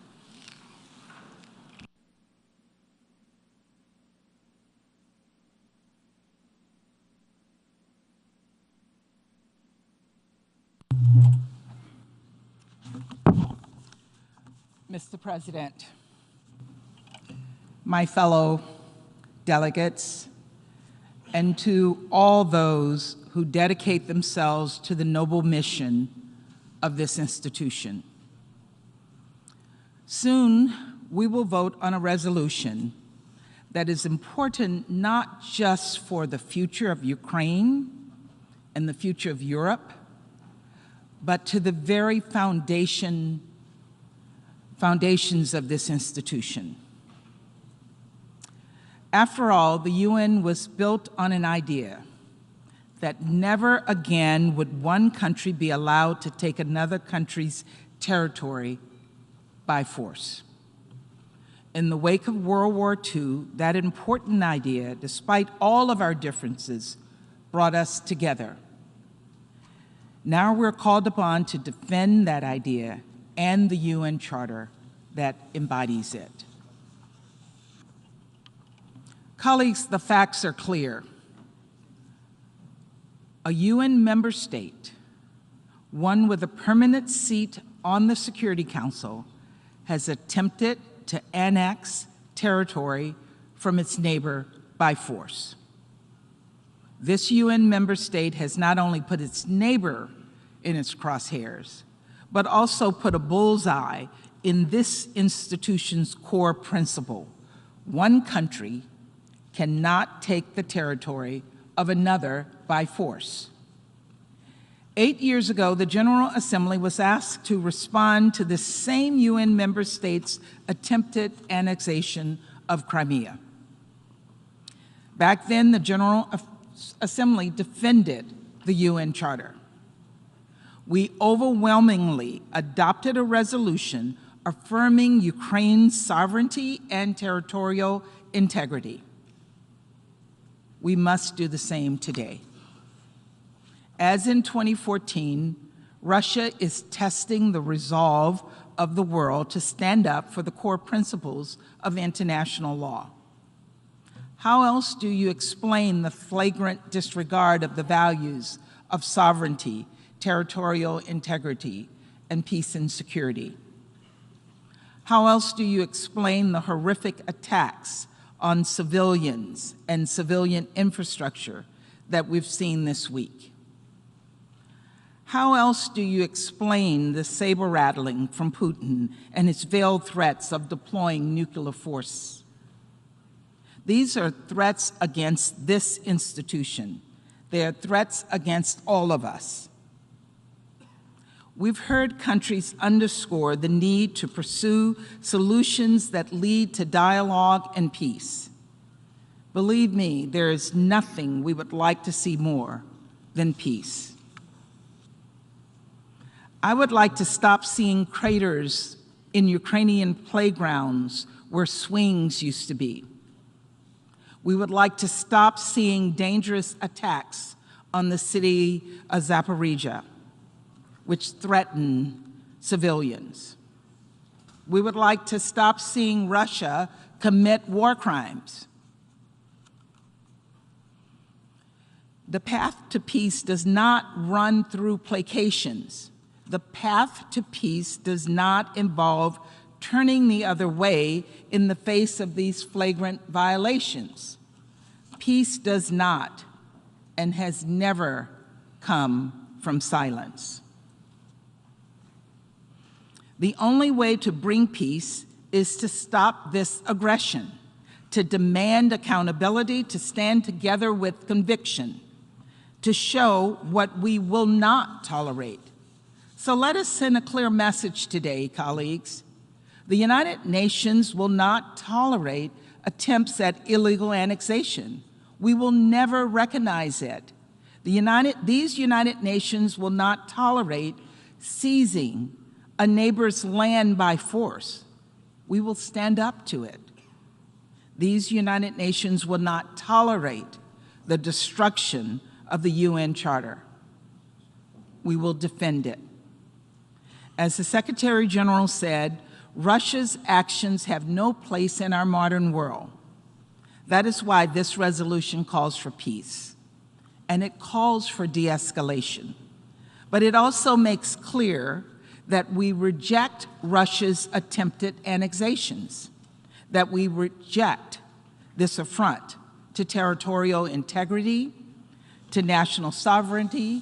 Mr. President, my fellow delegates, and to all those who dedicate themselves to the noble mission of this institution. Soon, we will vote on a resolution that is important not just for the future of Ukraine and the future of Europe, but to the very foundations of this institution. After all, the UN was built on an idea that never again would one country be allowed to take another country's territory by force. In the wake of World War II, that important idea, despite all of our differences, brought us together. Now we're called upon to defend that idea and the UN Charter that embodies it. Colleagues, the facts are clear. A UN member state, one with a permanent seat on the Security Council, has attempted to annex territory from its neighbor by force. This UN member state has not only put its neighbor in its crosshairs, but also put a bullseye in this institution's core principle: one country cannot take the territory of another by force. 8 years ago, the General Assembly was asked to respond to the same UN member states' attempted annexation of Crimea. Back then, the General Assembly defended the UN Charter. We overwhelmingly adopted a resolution affirming Ukraine's sovereignty and territorial integrity. We must do the same today. As in 2014, Russia is testing the resolve of the world to stand up for the core principles of international law. How else do you explain the flagrant disregard of the values of sovereignty, territorial integrity, and peace and security? How else do you explain the horrific attacks on civilians and civilian infrastructure that we've seen this week? How else do you explain the saber-rattling from Putin and his veiled threats of deploying nuclear force? These are threats against this institution. They are threats against all of us. We've heard countries underscore the need to pursue solutions that lead to dialogue and peace. Believe me, there is nothing we would like to see more than peace. I would like to stop seeing craters in Ukrainian playgrounds where swings used to be. We would like to stop seeing dangerous attacks on the city of Zaporizhia, which threaten civilians. We would like to stop seeing Russia commit war crimes. The path to peace does not run through placations. The path to peace does not involve turning the other way in the face of these flagrant violations. Peace does not and has never come from silence. The only way to bring peace is to stop this aggression, to demand accountability, to stand together with conviction, to show what we will not tolerate. So let us send a clear message today, colleagues. The United Nations will not tolerate attempts at illegal annexation. We will never recognize it. These United Nations will not tolerate seizing a neighbor's land by force. We will stand up to it. These United Nations will not tolerate the destruction of the UN Charter. We will defend it. As the Secretary General said, Russia's actions have no place in our modern world. That is why this resolution calls for peace, and it calls for de-escalation. But it also makes clear that we reject Russia's attempted annexations, that we reject this affront to territorial integrity, to national sovereignty,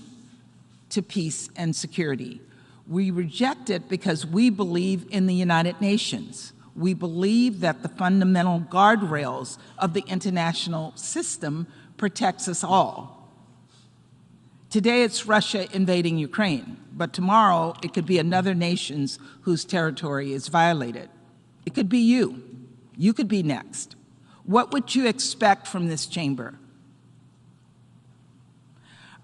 to peace and security. We reject it because we believe in the United Nations. We believe that the fundamental guardrails of the international system protects us all. Today it's Russia invading Ukraine, but tomorrow it could be another nation whose territory is violated. It could be you. You could be next. What would you expect from this chamber?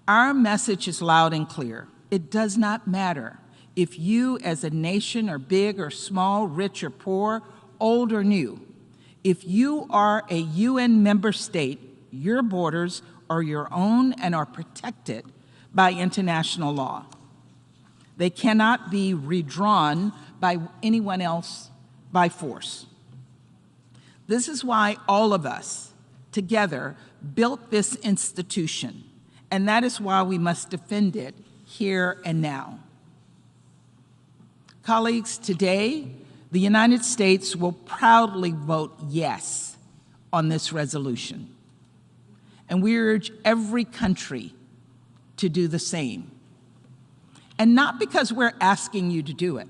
Our message is loud and clear. It does not matter if you as a nation are big or small, rich or poor, old or new. If you are a UN member state, your borders are your own and are protected by international law. They cannot be redrawn by anyone else by force. This is why all of us together built this institution, and that is why we must defend it here and now. Colleagues, today, the United States will proudly vote yes on this resolution. And we urge every country to do the same. And not because we're asking you to do it,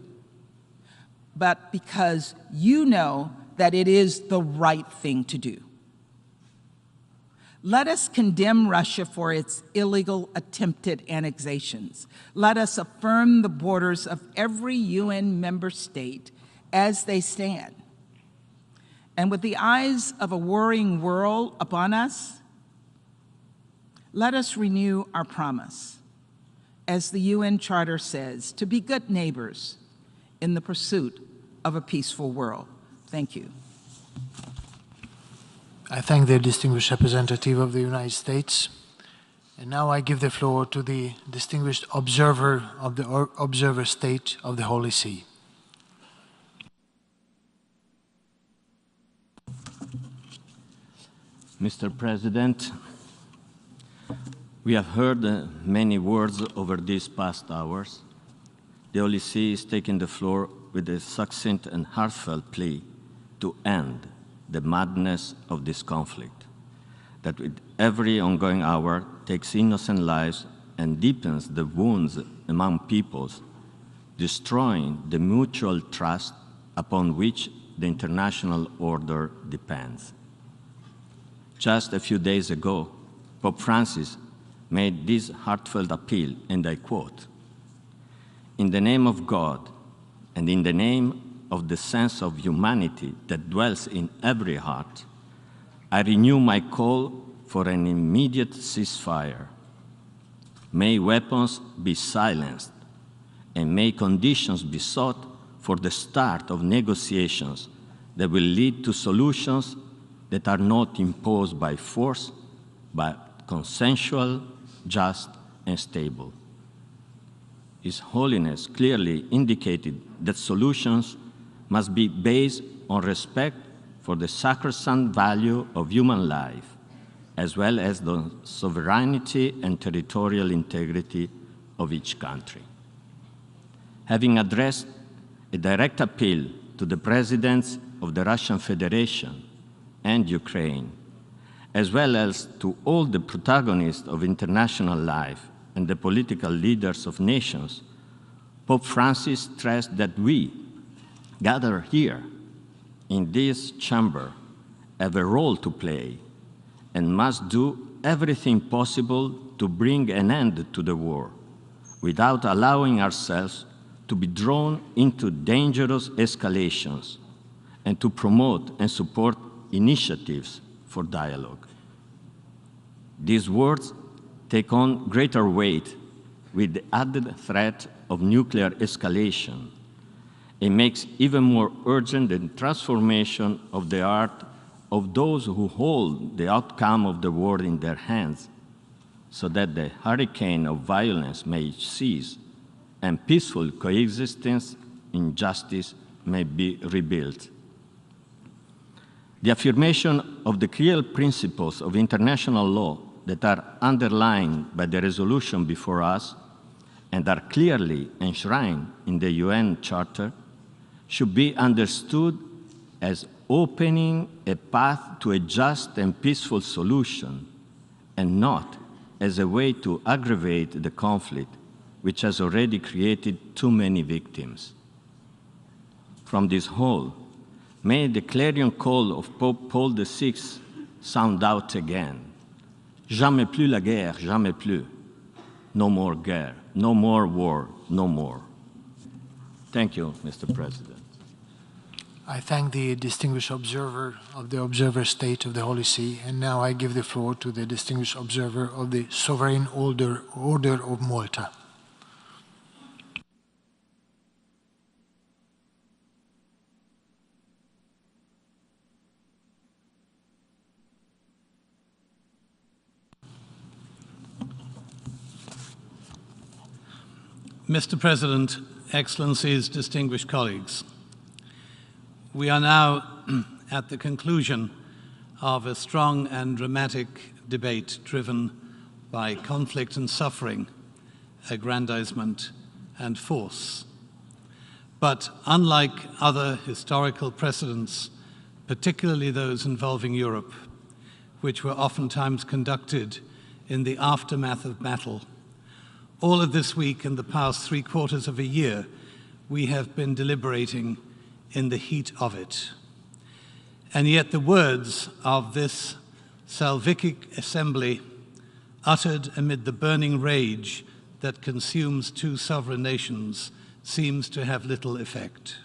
but because you know that it is the right thing to do. Let us condemn Russia for its illegal attempted annexations. Let us affirm the borders of every UN member state as they stand. And with the eyes of a worrying world upon us, let us renew our promise, as the UN Charter says, to be good neighbors in the pursuit of a peaceful world. Thank you. I thank the distinguished representative of the United States. And now I give the floor to the distinguished observer of the observer state of the Holy See. Mr. President, we have heard many words over these past hours. The Holy See is taking the floor with a succinct and heartfelt plea to end the madness of this conflict, that with every ongoing hour takes innocent lives and deepens the wounds among peoples, destroying the mutual trust upon which the international order depends. Just a few days ago, Pope Francis made this heartfelt appeal, and I quote, "In the name of God and in the name of the sense of humanity that dwells in every heart, I renew my call for an immediate ceasefire. May weapons be silenced, and may conditions be sought for the start of negotiations that will lead to solutions that are not imposed by force, but consensual, just, and stable." His Holiness clearly indicated that solutions must be based on respect for the sacrosanct value of human life, as well as the sovereignty and territorial integrity of each country. Having addressed a direct appeal to the presidents of the Russian Federation and Ukraine, as well as to all the protagonists of international life and the political leaders of nations, Pope Francis stressed that we, gathered here in this chamber, have a role to play and must do everything possible to bring an end to the war without allowing ourselves to be drawn into dangerous escalations and to promote and support initiatives for dialogue. These words take on greater weight with the added threat of nuclear escalation. It makes even more urgent the transformation of the art of those who hold the outcome of the war in their hands, so that the hurricane of violence may cease and peaceful coexistence in justice may be rebuilt. The affirmation of the clear principles of international law that are underlined by the resolution before us and are clearly enshrined in the UN Charter should be understood as opening a path to a just and peaceful solution, and not as a way to aggravate the conflict, which has already created too many victims. From this hall, may the clarion call of Pope Paul VI sound out again. Jamais plus la guerre, jamais plus. No more guerre, no more war, no more. Thank you, Mr. President. I thank the distinguished observer of the Observer State of the Holy See, and now I give the floor to the distinguished observer of the Sovereign Order of Malta. Mr. President, Excellencies, distinguished colleagues, we are now at the conclusion of a strong and dramatic debate driven by conflict and suffering, aggrandizement and force. But unlike other historical precedents, particularly those involving Europe, which were oftentimes conducted in the aftermath of battle, all of this week and the past 3/4 of a year, we have been deliberating in the heat of it. And yet the words of this salvific assembly, uttered amid the burning rage that consumes two sovereign nations, seems to have little effect.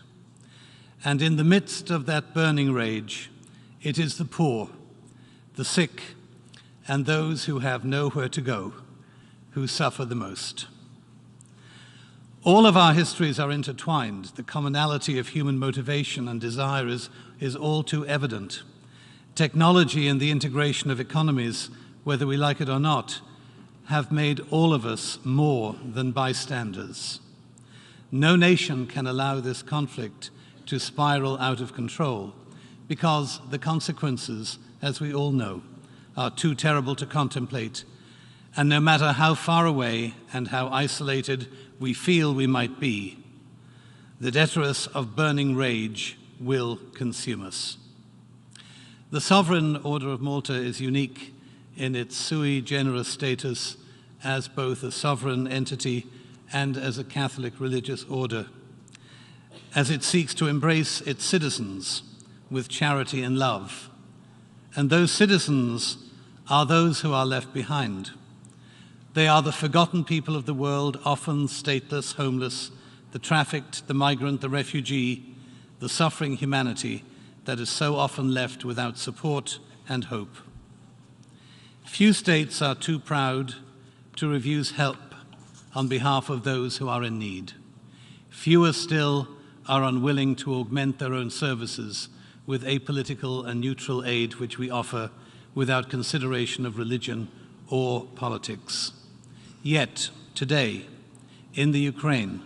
And in the midst of that burning rage, it is the poor, the sick, and those who have nowhere to go who suffer the most. All of our histories are intertwined. The commonality of human motivation and desire is all too evident. Technology and the integration of economies, whether we like it or not, have made all of us more than bystanders. No nation can allow this conflict to spiral out of control because the consequences, as we all know, are too terrible to contemplate. And no matter how far away and how isolated we feel we might be, the detritus of burning rage will consume us. The Sovereign Order of Malta is unique in its sui generis status as both a sovereign entity and as a Catholic religious order, as it seeks to embrace its citizens with charity and love. And those citizens are those who are left behind. They are the forgotten people of the world, often stateless, homeless, the trafficked, the migrant, the refugee, the suffering humanity that is so often left without support and hope. Few states are too proud to refuse help on behalf of those who are in need. Fewer still are unwilling to augment their own services with apolitical and neutral aid which we offer without consideration of religion or politics. Yet, today, in the Ukraine,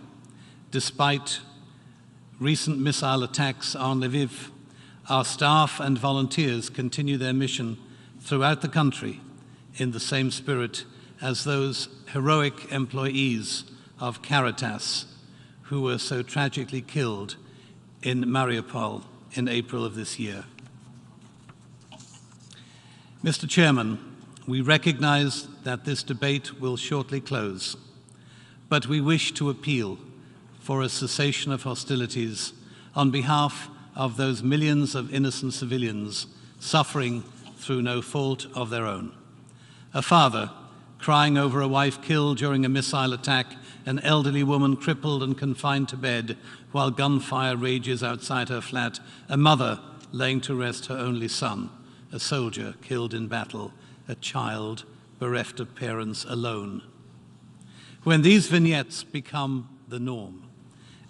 despite recent missile attacks on Lviv, our staff and volunteers continue their mission throughout the country in the same spirit as those heroic employees of Caritas who were so tragically killed in Mariupol in April of this year. Mr. Chairman, we recognize that this debate will shortly close, but we wish to appeal for a cessation of hostilities on behalf of those millions of innocent civilians suffering through no fault of their own. A father crying over a wife killed during a missile attack, an elderly woman crippled and confined to bed while gunfire rages outside her flat, a mother laying to rest her only son, a soldier killed in battle, a child bereft of parents alone. When these vignettes become the norm,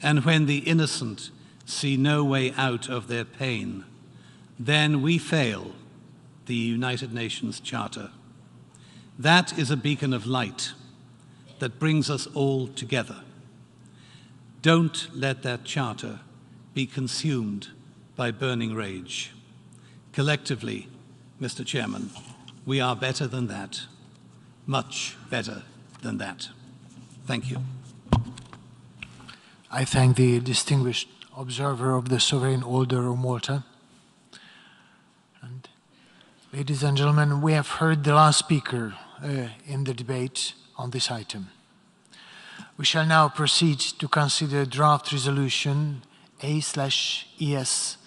and when the innocent see no way out of their pain, then we fail the United Nations Charter. That is a beacon of light that brings us all together. Don't let that charter be consumed by burning rage. Collectively, Mr. Chairman, we are better than that, much better than that. Thank you. I thank the distinguished observer of the Sovereign Order of Malta. And ladies and gentlemen, we have heard the last speaker in the debate on this item. We shall now proceed to consider draft resolution A/ES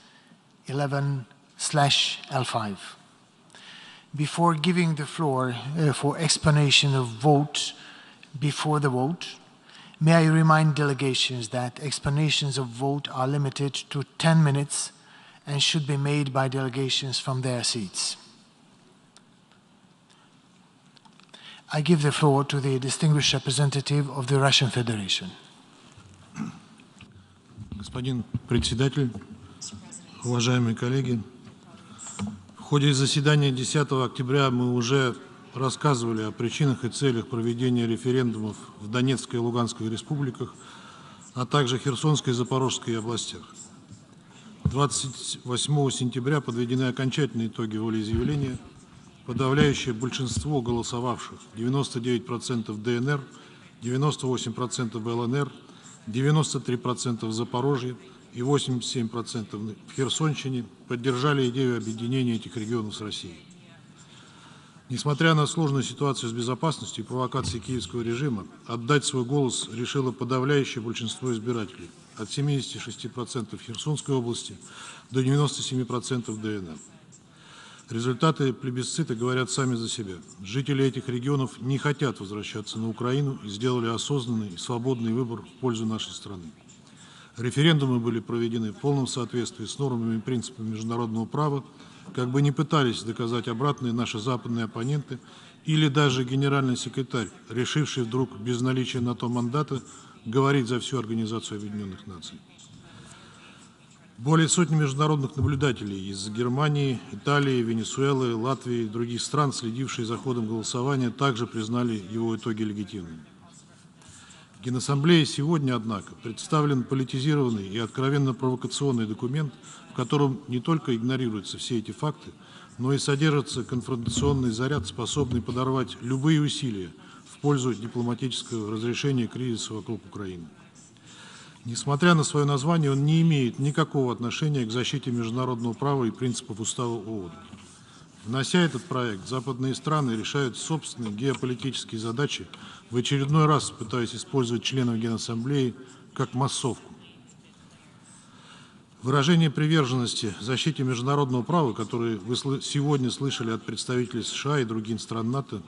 11/L5. Before giving the floor for explanation of vote before the vote, may I remind delegations that explanations of vote are limited to 10 minutes and should be made by delegations from their seats. I give the floor to the distinguished representative of the Russian Federation. Господин председатель, уважаемые коллеги, в ходе заседания 10 октября мы уже рассказывали о причинах и целях проведения референдумов в Донецкой и Луганской республиках, а также Херсонской и Запорожской областях. 28 сентября подведены окончательные итоги волеизъявления. Подавляющее большинство голосовавших, 99% ДНР, 98% ЛНР, 93% в Запорожье и 87% в Херсонщине, поддержали идею объединения этих регионов с Россией. Несмотря на сложную ситуацию с безопасностью и провокации киевского режима, отдать свой голос решило подавляющее большинство избирателей, от 76% в Херсонской области до 97% в ДНР. Результаты плебисцита говорят сами за себя. Жители этих регионов не хотят возвращаться на Украину и сделали осознанный и свободный выбор в пользу нашей страны. Референдумы были проведены в полном соответствии с нормами и принципами международного права, как бы ни пытались доказать обратное наши западные оппоненты или даже генеральный секретарь, решивший вдруг без наличия на то мандата говорить за всю Организацию Объединенных Наций. Более сотни международных наблюдателей из Германии, Италии, Венесуэлы, Латвии и других стран, следившие за ходом голосования, также признали его итоги легитимными. В Генассамблее сегодня, однако, представлен политизированный и откровенно провокационный документ, в котором не только игнорируются все эти факты, но и содержится конфронтационный заряд, способный подорвать любые усилия в пользу дипломатического разрешения кризиса вокруг Украины. Несмотря на свое название, он не имеет никакого отношения к защите международного права и принципов Устава ООН. Внося этот проект, западные страны решают собственные геополитические задачи, в очередной раз пытаясь использовать членов Генассамблеи как массовку. Выражение приверженности защите международного права, которое вы сегодня слышали от представителей США и других стран НАТО,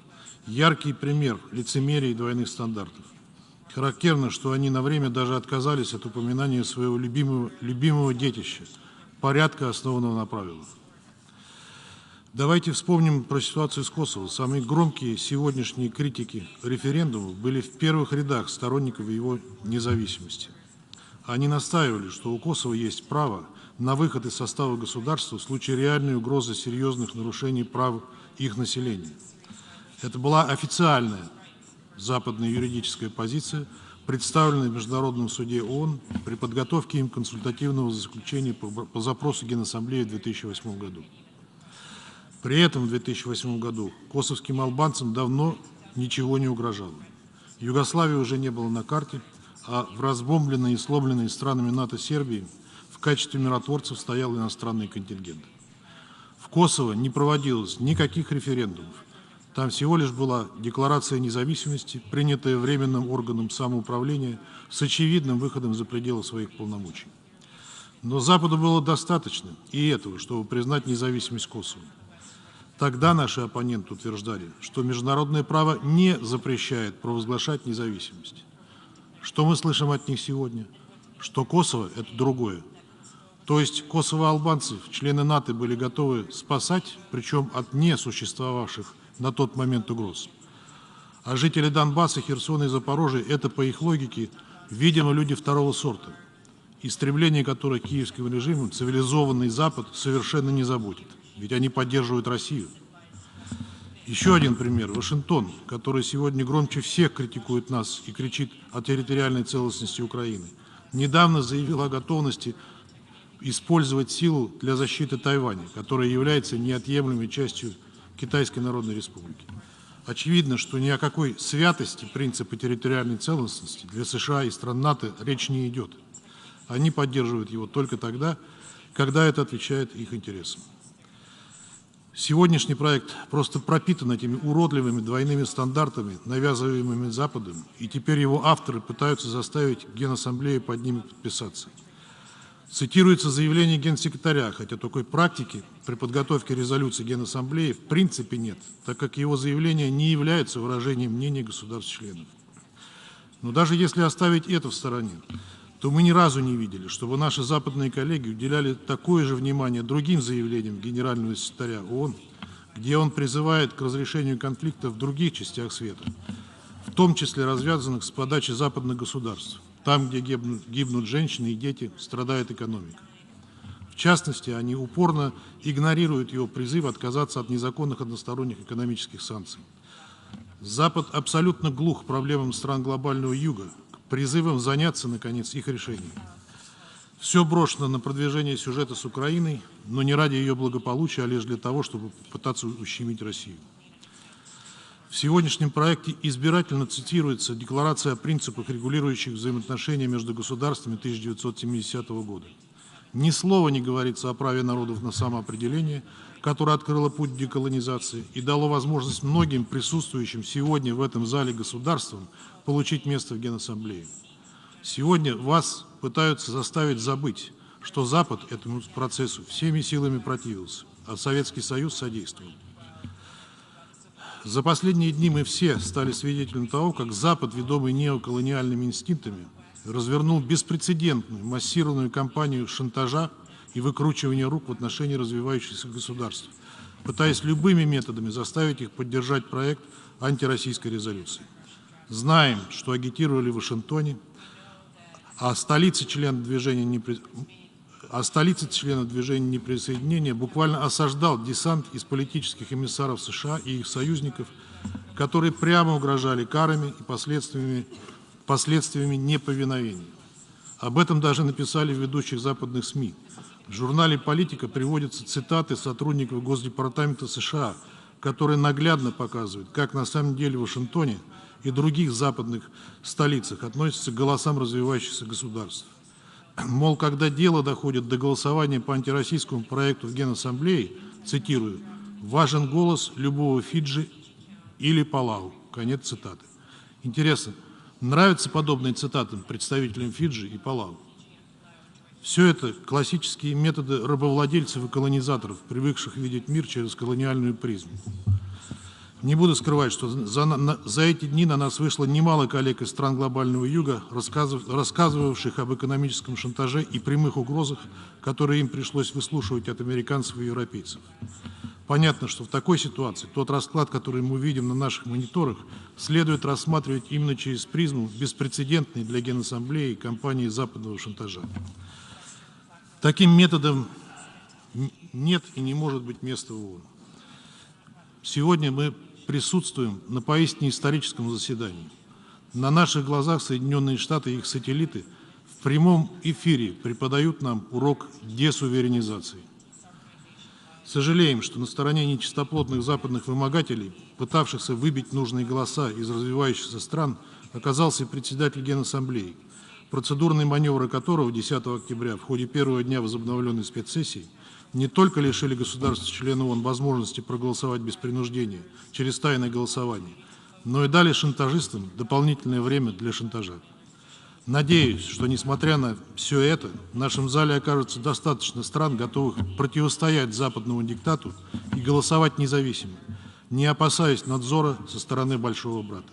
яркий пример лицемерия и двойных стандартов. Характерно, что они на время даже отказались от упоминания своего любимого детища, порядка, основанного на правилах. Давайте вспомним про ситуацию с Косово. Самые громкие сегодняшние критики референдумов были в первых рядах сторонников его независимости. Они настаивали, что у Косово есть право на выход из состава государства в случае реальной угрозы серьезных нарушений прав их населения. Это была официальная западная юридическая позиция, представленная в Международном суде ООН при подготовке им консультативного заключения по запросу Генассамблеи в 2008 году. При этом в 2008 году косовским албанцам давно ничего не угрожало. Югославии уже не было на карте, а в разбомбленной и сломленной странами НАТО Сербии в качестве миротворцев стоял иностранный контингент. В Косово не проводилось никаких референдумов. Там всего лишь была декларация независимости, принятая Временным органом самоуправления с очевидным выходом за пределы своих полномочий. Но Западу было достаточно и этого, чтобы признать независимость Косово. Тогда наши оппоненты утверждали, что международное право не запрещает провозглашать независимость. Что мы слышим от них сегодня? Что Косово – это другое. То есть косово-албанцев члены НАТО были готовы спасать, причем от несуществовавших на тот момент угроз. А жители Донбасса, Херсона и Запорожья – это, по их логике, видимо, люди второго сорта, истребление которых киевским режимом цивилизованный Запад совершенно не заботит. Ведь они поддерживают Россию. Еще один пример. Вашингтон, который сегодня громче всех критикует нас и кричит о территориальной целостности Украины, недавно заявил о готовности использовать силу для защиты Тайваня, которая является неотъемлемой частью Китайской Народной Республики. Очевидно, что ни о какой святости принципа территориальной целостности для США и стран НАТО речь не идет. Они поддерживают его только тогда, когда это отвечает их интересам. Сегодняшний проект просто пропитан этими уродливыми двойными стандартами, навязываемыми Западом, и теперь его авторы пытаются заставить Генассамблею под ними подписаться. Цитируется заявление генсекретаря, хотя такой практики при подготовке резолюции Генассамблеи в принципе нет, так как его заявление не является выражением мнения государств-членов. Но даже если оставить это в стороне, то мы ни разу не видели, чтобы наши западные коллеги уделяли такое же внимание другим заявлениям Генерального секретаря ООН, где он призывает к разрешению конфликтов в других частях света, в том числе развязанных с подачи западных государств, там, где гибнут женщины и дети, страдает экономика. В частности, они упорно игнорируют его призыв отказаться от незаконных односторонних экономических санкций. Запад абсолютно глух к проблемам стран глобального юга, призывом заняться, наконец, их решением. Все брошено на продвижение сюжета с Украиной, но не ради ее благополучия, а лишь для того, чтобы попытаться ущемить Россию. В сегодняшнем проекте избирательно цитируется Декларация о принципах, регулирующих взаимоотношения между государствами 1970 года. Ни слова не говорится о праве народов на самоопределение, которое открыло путь к деколонизации и дало возможность многим присутствующим сегодня в этом зале государствам получить место в Генассамблее. Сегодня вас пытаются заставить забыть, что Запад этому процессу всеми силами противился, а Советский Союз содействовал. За последние дни мы все стали свидетелями того, как Запад, ведомый неоколониальными инстинктами, развернул беспрецедентную массированную кампанию шантажа и выкручивания рук в отношении развивающихся государств, пытаясь любыми методами заставить их поддержать проект антироссийской резолюции. Знаем, что агитировали в Вашингтоне, а столицы членов движения неприсоединения буквально осаждал десант из политических эмиссаров США и их союзников, которые прямо угрожали карами и последствиями неповиновения. Об этом даже написали в ведущих западных СМИ. В журнале «Политика» приводятся цитаты сотрудников Госдепартамента США, которые наглядно показывают, как на самом деле в Вашингтоне и других западных столицах относятся к голосам развивающихся государств. Мол, когда дело доходит до голосования по антироссийскому проекту в Генассамблее, цитирую, «важен голос любого Фиджи или Палау». Конец цитаты. Интересно, нравятся подобные цитаты представителям Фиджи и Палау? Все это классические методы рабовладельцев и колонизаторов, привыкших видеть мир через колониальную призму. Не буду скрывать, что за эти дни на нас вышло немало коллег из стран глобального юга, рассказывавших об экономическом шантаже и прямых угрозах, которые им пришлось выслушивать от американцев и европейцев. Понятно, что в такой ситуации тот расклад, который мы видим на наших мониторах, следует рассматривать именно через призму беспрецедентной для Генассамблеи кампании западного шантажа. Таким методом нет и не может быть места в ООН. Сегодня мы присутствуем на поистине историческом заседании. На наших глазах Соединенные Штаты и их сателлиты в прямом эфире преподают нам урок десуверенизации. Сожалеем, что на стороне нечистоплотных западных вымогателей, пытавшихся выбить нужные голоса из развивающихся стран, оказался и председатель Генассамблеи, процедурные маневры которого 10 октября в ходе первого дня возобновленной спецсессии не только лишили государств-членов ООН возможности проголосовать без принуждения через тайное голосование, но и дали шантажистам дополнительное время для шантажа. Надеюсь, что, несмотря на все это, в нашем зале окажется достаточно стран, готовых противостоять западному диктату и голосовать независимо, не опасаясь надзора со стороны Большого Брата.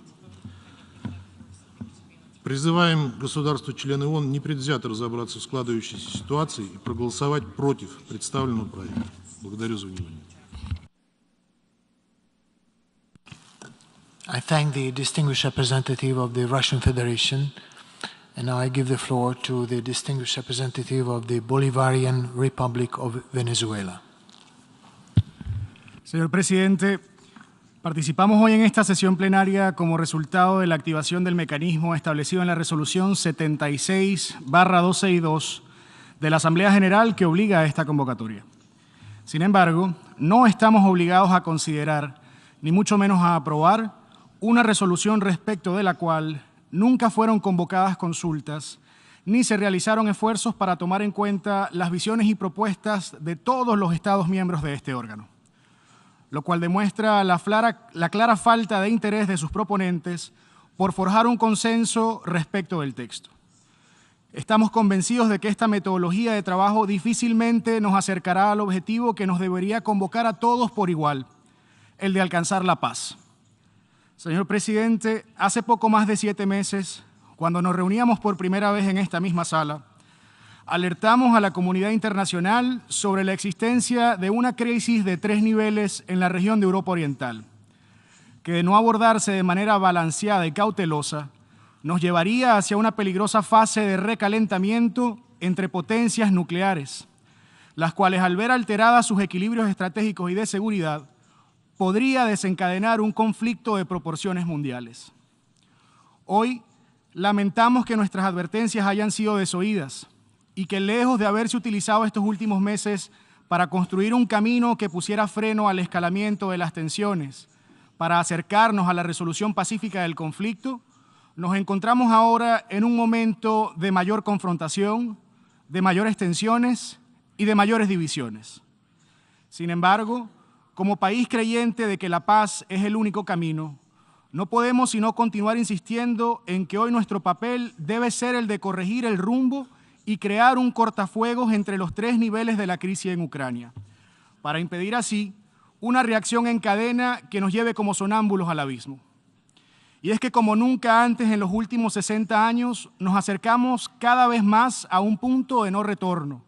Призываем государства-члены ООН непредвзято разобраться в складывающейся ситуации и проголосовать против представленного проекта. Благодарю за внимание. I thank the distinguished representative of the Russian Federation, and now I give the floor to the distinguished representative of the Bolivarian Republic of Venezuela. Señor presidente, participamos hoy en esta sesión plenaria como resultado de la activación del mecanismo establecido en la resolución 76/262 de la Asamblea General que obliga a esta convocatoria. Sin embargo, no estamos obligados a considerar, ni mucho menos a aprobar, una resolución respecto de la cual nunca fueron convocadas consultas, ni se realizaron esfuerzos para tomar en cuenta las visiones y propuestas de todos los Estados miembros de este órgano, lo cual demuestra la clara falta de interés de sus proponentes por forjar un consenso respecto del texto. Estamos convencidos de que esta metodología de trabajo difícilmente nos acercará al objetivo que nos debería convocar a todos por igual, el de alcanzar la paz. Señor presidente, hace poco más de 7 meses, cuando nos reuníamos por primera vez en esta misma sala, alertamos a la comunidad internacional sobre la existencia de una crisis de 3 niveles en la región de Europa Oriental, que de no abordarse de manera balanceada y cautelosa, nos llevaría hacia una peligrosa fase de recalentamiento entre potencias nucleares, las cuales, al ver alteradas sus equilibrios estratégicos y de seguridad, podría desencadenar un conflicto de proporciones mundiales. Hoy lamentamos que nuestras advertencias hayan sido desoídas y que, lejos de haberse utilizado estos últimos meses para construir un camino que pusiera freno al escalamiento de las tensiones, para acercarnos a la resolución pacífica del conflicto, nos encontramos ahora en un momento de mayor confrontación, de mayores tensiones y de mayores divisiones. Sin embargo, como país creyente de que la paz es el único camino, no podemos sino continuar insistiendo en que hoy nuestro papel debe ser el de corregir el rumbo y crear un cortafuegos entre los 3 niveles de la crisis en Ucrania, para impedir así una reacción en cadena que nos lleve como sonámbulos al abismo. Y es que como nunca antes en los últimos 60 años nos acercamos cada vez más a un punto de no retorno,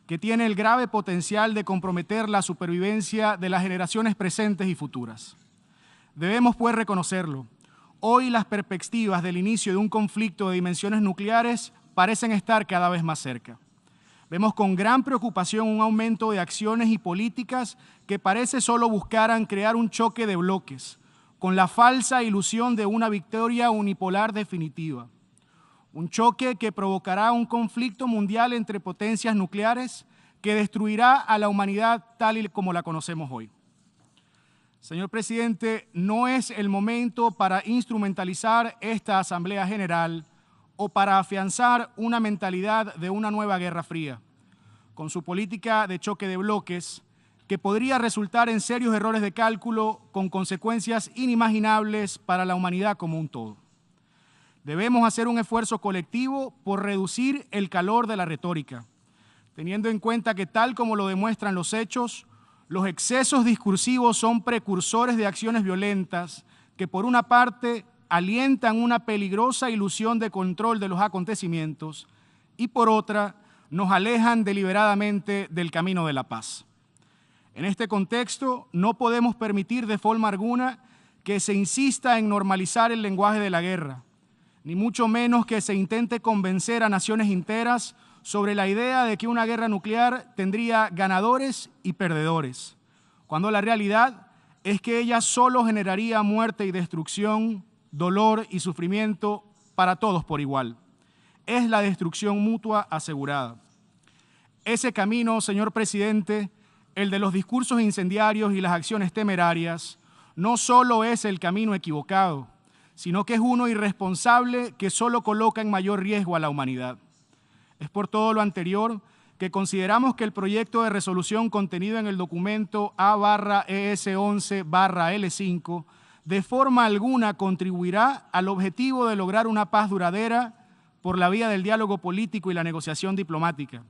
que tiene el grave potencial de comprometer la supervivencia de las generaciones presentes y futuras. Debemos, pues, reconocerlo. Hoy las perspectivas del inicio de un conflicto de dimensiones nucleares parecen estar cada vez más cerca. Vemos con gran preocupación un aumento de acciones y políticas que parece solo buscaran crear un choque de bloques, con la falsa ilusión de una victoria unipolar definitiva. Un choque que provocará un conflicto mundial entre potencias nucleares que destruirá a la humanidad tal y como la conocemos hoy. Señor presidente, no es el momento para instrumentalizar esta Asamblea General o para afianzar una mentalidad de una nueva Guerra Fría, con su política de choque de bloques, que podría resultar en serios errores de cálculo con consecuencias inimaginables para la humanidad como un todo. Debemos hacer un esfuerzo colectivo por reducir el calor de la retórica, teniendo en cuenta que, tal como lo demuestran los hechos, los excesos discursivos son precursores de acciones violentas que, por una parte, alientan una peligrosa ilusión de control de los acontecimientos y, por otra, nos alejan deliberadamente del camino de la paz. En este contexto, no podemos permitir de forma alguna que se insista en normalizar el lenguaje de la guerra, ni mucho menos que se intente convencer a naciones enteras sobre la idea de que una guerra nuclear tendría ganadores y perdedores, cuando la realidad es que ella solo generaría muerte y destrucción, dolor y sufrimiento para todos por igual. Es la destrucción mutua asegurada. Ese camino, señor presidente, el de los discursos incendiarios y las acciones temerarias, no solo es el camino equivocado, sino que es uno irresponsable que solo coloca en mayor riesgo a la humanidad. Es por todo lo anterior que consideramos que el proyecto de resolución contenido en el documento A/ES11/L5 de forma alguna contribuirá al objetivo de lograr una paz duradera por la vía del diálogo político y la negociación diplomática,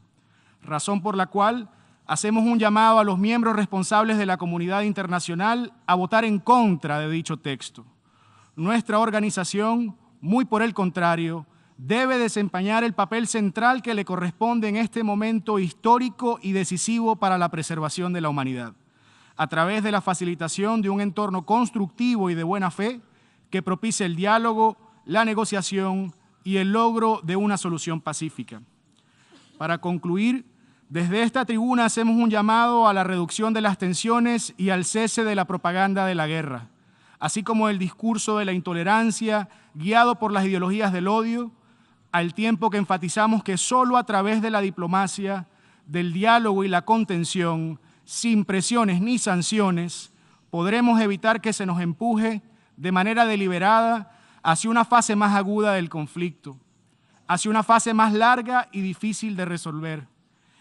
razón por la cual hacemos un llamado a los miembros responsables de la comunidad internacional a votar en contra de dicho texto. Nuestra organización, muy por el contrario, debe desempeñar el papel central que le corresponde en este momento histórico y decisivo para la preservación de la humanidad, a través de la facilitación de un entorno constructivo y de buena fe que propicie el diálogo, la negociación y el logro de una solución pacífica. Para concluir, desde esta tribuna hacemos un llamado a la reducción de las tensiones y al cese de la propaganda de la guerra, así como el discurso de la intolerancia guiado por las ideologías del odio, al tiempo que enfatizamos que solo a través de la diplomacia, del diálogo y la contención, sin presiones ni sanciones, podremos evitar que se nos empuje de manera deliberada hacia una fase más aguda del conflicto, hacia una fase más larga y difícil de resolver,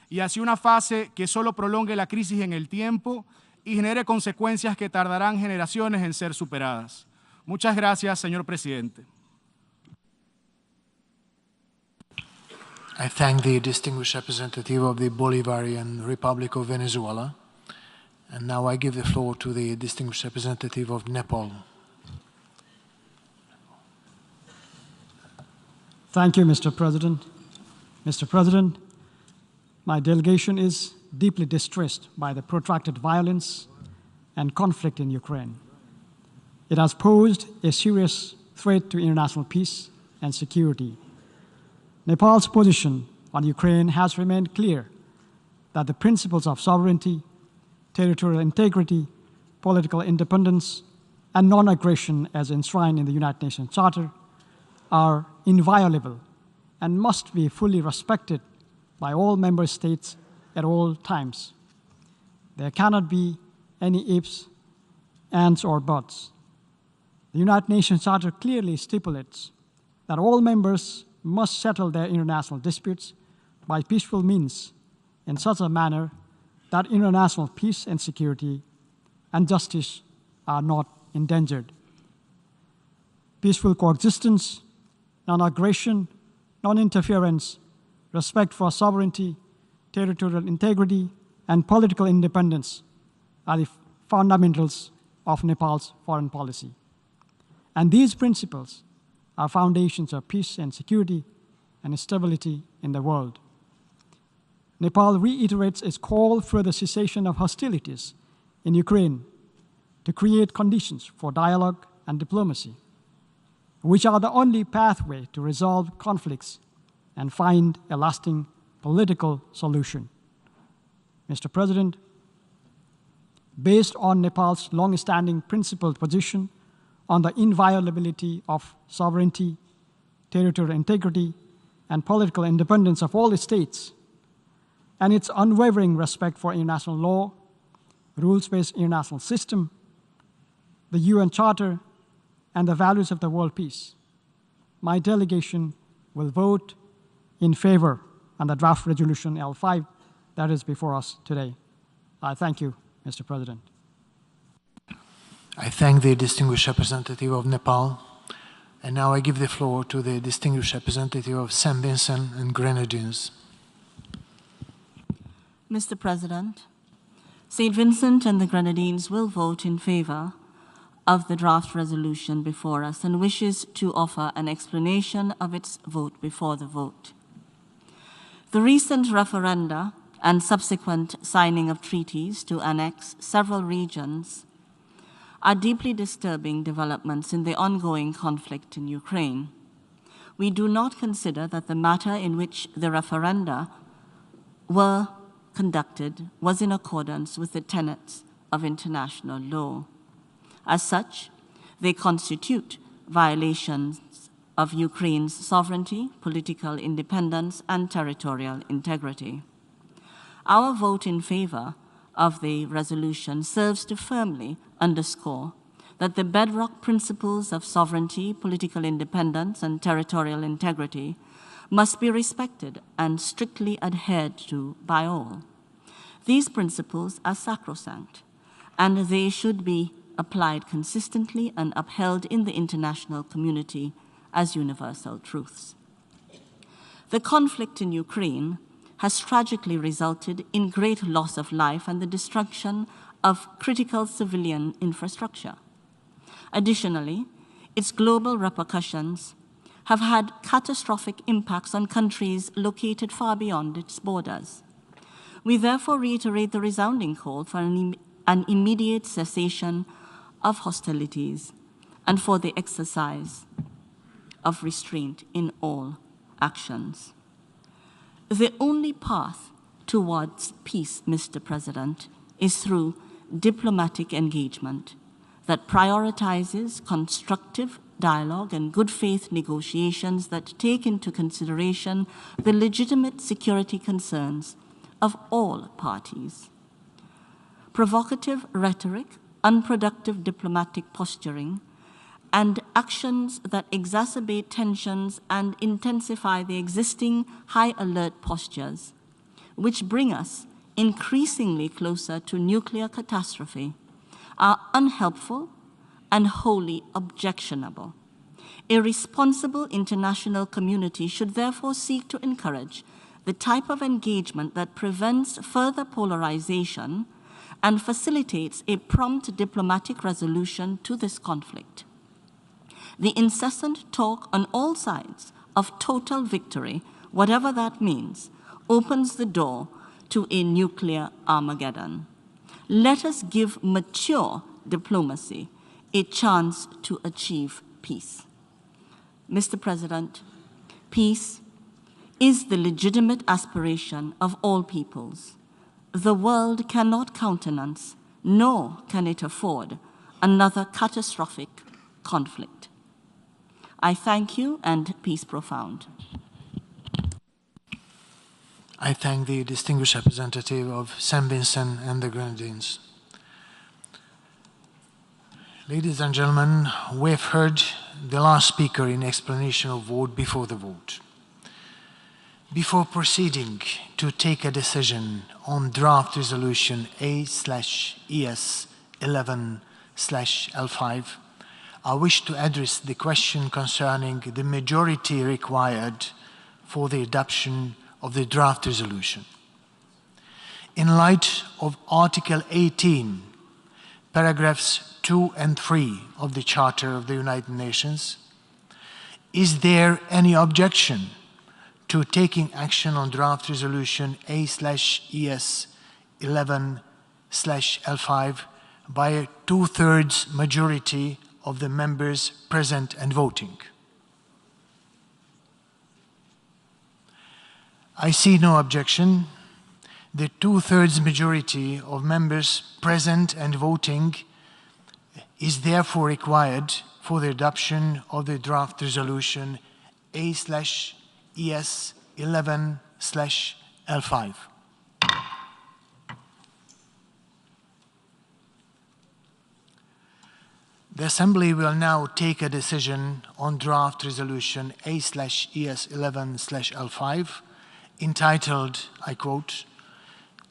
y hacia una fase que solo prolongue la crisis en el tiempo y genere consecuencias que tardarán generaciones en ser superadas. Muchas gracias, señor presidente. I thank the distinguished representative of the Bolivarian Republic of Venezuela. And now I give the floor to the distinguished representative of Nepal. Thank you, Mr. President. Mr. President, my delegation is deeply distressed by the protracted violence and conflict in Ukraine. It has posed a serious threat to international peace and security. Nepal's position on Ukraine has remained clear that the principles of sovereignty, territorial integrity, political independence, and non-aggression as enshrined in the United Nations Charter are inviolable and must be fully respected by all member states at all times. There cannot be any ifs, ands, or buts. The United Nations Charter clearly stipulates that all members must settle their international disputes by peaceful means in such a manner that international peace and security and justice are not endangered. Peaceful coexistence, non-aggression, non-interference, respect for sovereignty, territorial integrity, and political independence are the fundamentals of Nepal's foreign policy. And these principles are foundations of peace and security and stability in the world. Nepal reiterates its call for the cessation of hostilities in Ukraine to create conditions for dialogue and diplomacy, which are the only pathway to resolve conflicts and find a lasting political solution. Mr. President, based on Nepal's long-standing principled position on the inviolability of sovereignty, territorial integrity, and political independence of all the states, and its unwavering respect for international law, rules-based international system, the UN Charter, and the values of the world peace, my delegation will vote in favor on the draft resolution L5 that is before us today. I thank you, Mr. President. I thank the distinguished representative of Nepal. And now I give the floor to the distinguished representative of St. Vincent and Grenadines. Mr. President, St. Vincent and the Grenadines will vote in favor of the draft resolution before us and wishes to offer an explanation of its vote before the vote. The recent referenda and subsequent signing of treaties to annex several regions are deeply disturbing developments in the ongoing conflict in Ukraine. We do not consider that the matter in which the referenda were conducted was in accordance with the tenets of international law. As such, they constitute violations of Ukraine's sovereignty, political independence, and territorial integrity. Our vote in favor of the resolution serves to firmly underscore that the bedrock principles of sovereignty, political independence, and territorial integrity must be respected and strictly adhered to by all. These principles are sacrosanct, and they should be applied consistently and upheld in the international community as universal truths. The conflict in Ukraine has tragically resulted in great loss of life and the destruction of critical civilian infrastructure. Additionally, its global repercussions have had catastrophic impacts on countries located far beyond its borders. We therefore reiterate the resounding call for an immediate cessation of hostilities and for the exercise of restraint in all actions. The only path towards peace, Mr. President, is through diplomatic engagement that prioritizes constructive dialogue and good faith negotiations that take into consideration the legitimate security concerns of all parties. Provocative rhetoric, unproductive diplomatic posturing, and actions that exacerbate tensions and intensify the existing high alert postures, which bring us increasingly closer to nuclear catastrophe, are unhelpful and wholly objectionable. A responsible international community should therefore seek to encourage the type of engagement that prevents further polarization and facilitates a prompt diplomatic resolution to this conflict. The incessant talk on all sides of total victory, whatever that means, opens the door to a nuclear Armageddon. Let us give mature diplomacy a chance to achieve peace. Mr. President, peace is the legitimate aspiration of all peoples. The world cannot countenance, nor can it afford, another catastrophic conflict. I thank you, and peace profound. I thank the distinguished representative of St. Vincent and the Grenadines. Ladies and gentlemen, we have heard the last speaker in explanation of vote before the vote. Before proceeding to take a decision on draft resolution A/ES11/L5, I wish to address the question concerning the majority required for the adoption of the draft resolution. In light of Article 18, paragraphs 2 and 3 of the Charter of the United Nations, is there any objection to taking action on draft resolution A/ES11/L5 by a 2/3 majority of the members present and voting? I see no objection. The 2/3 majority of members present and voting is therefore required for the adoption of the draft resolution A/ES11/L5. The Assembly will now take a decision on draft resolution A/ES11/L5 entitled, I quote,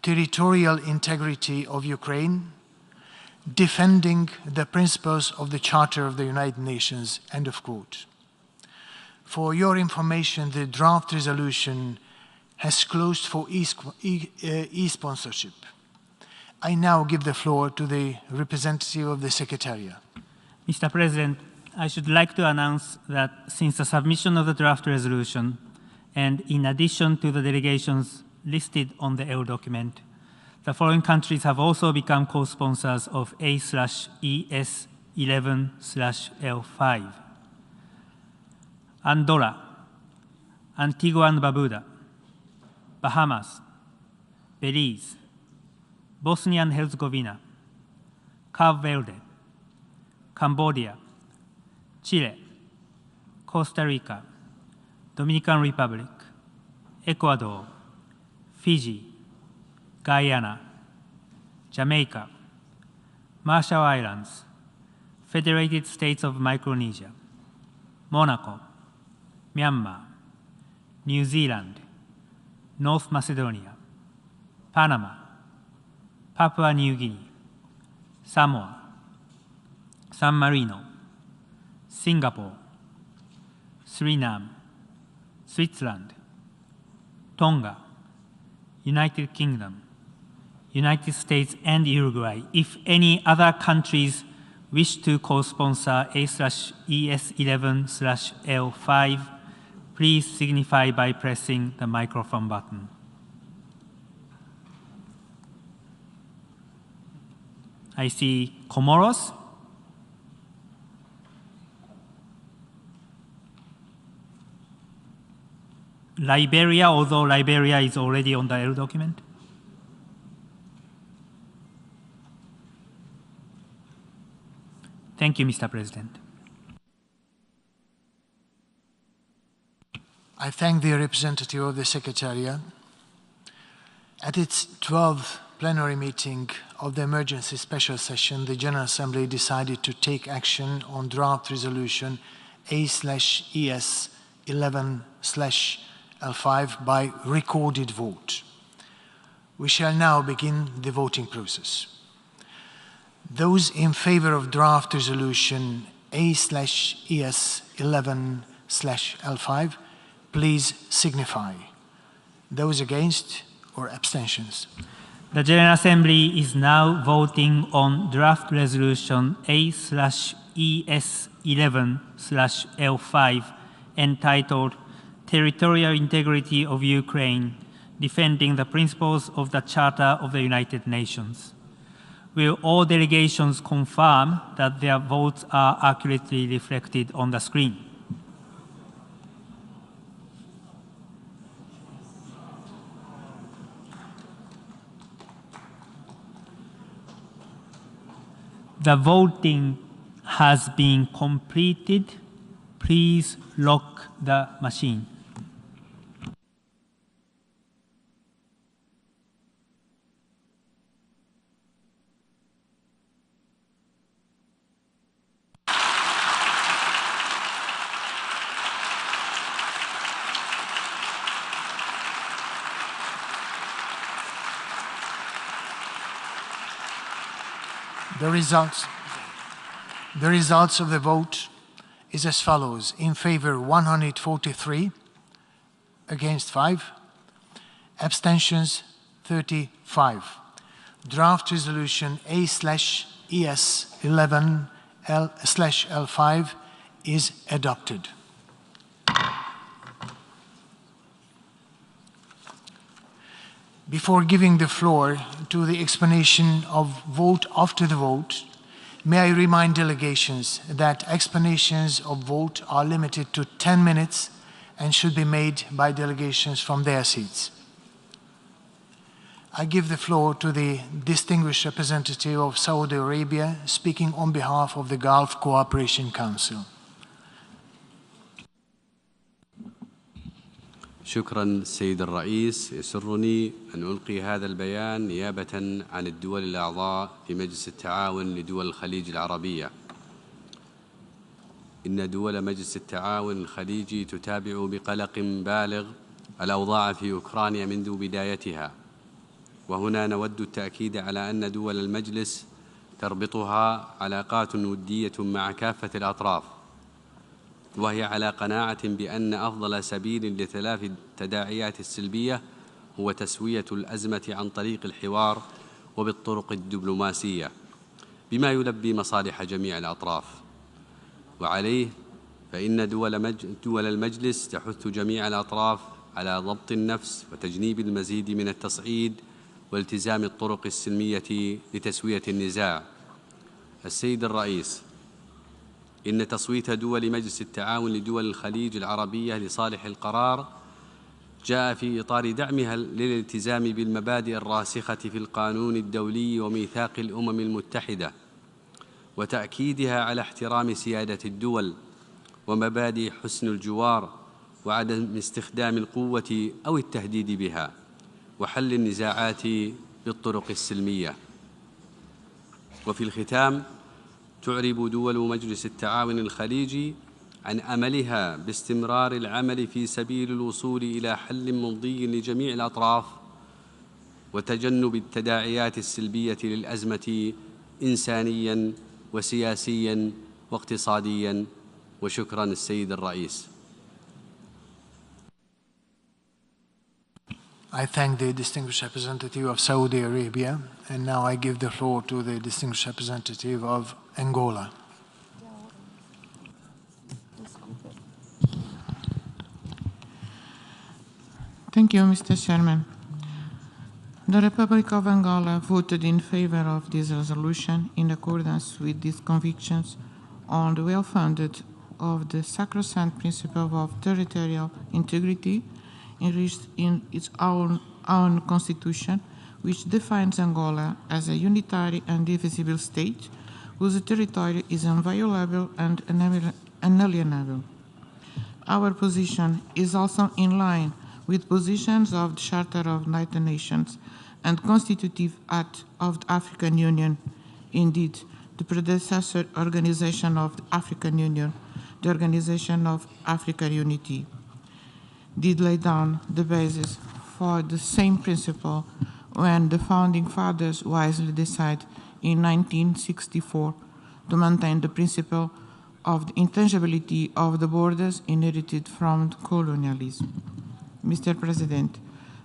"Territorial Integrity of Ukraine, Defending the Principles of the Charter of the United Nations," end of quote. For your information, the draft resolution has closed for e-sponsorship. I now give the floor to the representative of the Secretariat. Mr. President, I should like to announce that since the submission of the draft resolution, and in addition to the delegations listed on the L document, the following countries have also become co-sponsors of A/ES11/L5. Andorra, Antigua and Barbuda, Bahamas, Belize, Bosnia and Herzegovina, Cabo Verde, Cambodia, Chile, Costa Rica, Dominican Republic, Ecuador, Fiji, Guyana, Jamaica, Marshall Islands, Federated States of Micronesia, Monaco, Myanmar, New Zealand, North Macedonia, Panama, Papua New Guinea, Samoa, San Marino, Singapore, Suriname, Switzerland, Tonga, United Kingdom, United States, and Uruguay. If any other countries wish to co-sponsor A/ES11/L5, please signify by pressing the microphone button. I see Comoros, Liberia, although Liberia is already on the L document. Thank you, Mr. President. I thank the representative of the Secretariat. At its 12th plenary meeting of the Emergency Special Session, the General Assembly decided to take action on draft resolution A/ES11/L5 by recorded vote. We shall now begin the voting process. Those in favor of draft resolution A/ES11/L5, please signify. Those against or abstentions? The General Assembly is now voting on draft resolution A/ES11/L5 entitled Territorial Integrity of Ukraine, Defending the Principles of the Charter of the United Nations. Will all delegations confirm that their votes are accurately reflected on the screen? The voting has been completed. Please lock the machine. The results of the vote is as follows. In favor 143, against 5, abstentions 35. Draft resolution A/ES11/L5 is adopted. Before giving the floor to the explanation of vote after the vote, may I remind delegations that explanations of vote are limited to 10 minutes and should be made by delegations from their seats. I give the floor to the distinguished representative of Saudi Arabia speaking on behalf of the Gulf Cooperation Council. شكرا السيد الرئيس. يسرني أن ألقي هذا البيان نيابة عن الدول الأعضاء في مجلس التعاون لدول الخليج العربية. إن دول مجلس التعاون الخليجي تتابع بقلق بالغ الأوضاع في أوكرانيا منذ بدايتها، وهنا نود التأكيد على أن دول المجلس تربطها علاقات ودية مع كافة الأطراف، وهي على قناعة بأن أفضل سبيل لتلافي التداعيات السلبية هو تسوية الأزمة عن طريق الحوار وبالطرق الدبلوماسية بما يلبي مصالح جميع الأطراف. وعليه فإن دول المجلس تحث جميع الأطراف على ضبط النفس وتجنيب المزيد من التصعيد والتزام الطرق السلمية لتسوية النزاع. السيد الرئيس، إن تصويت دول مجلس التعاون لدول الخليج العربية لصالح القرار جاء في إطار دعمها للالتزام بالمبادئ الراسخة في القانون الدولي وميثاق الأمم المتحدة، وتأكيدها على احترام سيادة الدول ومبادئ حسن الجوار وعدم استخدام القوة أو التهديد بها، وحل النزاعات بالطرق السلمية. وفي الختام تعرب دول مجلس التعاون الخليجي عن أملها باستمرار العمل في سبيل الوصول إلى حل مرضي لجميع الأطراف وتجنب التداعيات السلبية للأزمة إنسانياً وسياسياً واقتصادياً. وشكراً السيد الرئيس. I thank the distinguished representative of Saudi Arabia, and now I give the floor to the distinguished representative of Angola. Thank you, Mr. Chairman. The Republic of Angola voted in favor of this resolution in accordance with its convictions on the well-founded of the sacrosanct principle of territorial integrity enriched in its own constitution, which defines Angola as a unitary and indivisible state whose territory is inviolable and unalienable. Our position is also in line with positions of the Charter of the United Nations and Constitutive Act of the African Union. Indeed, the predecessor organization of the African Union, the Organization of African Unity, did lay down the basis for the same principle when the founding fathers wisely decided in 1964 to maintain the principle of the intangibility of the borders inherited from colonialism. Mr. President,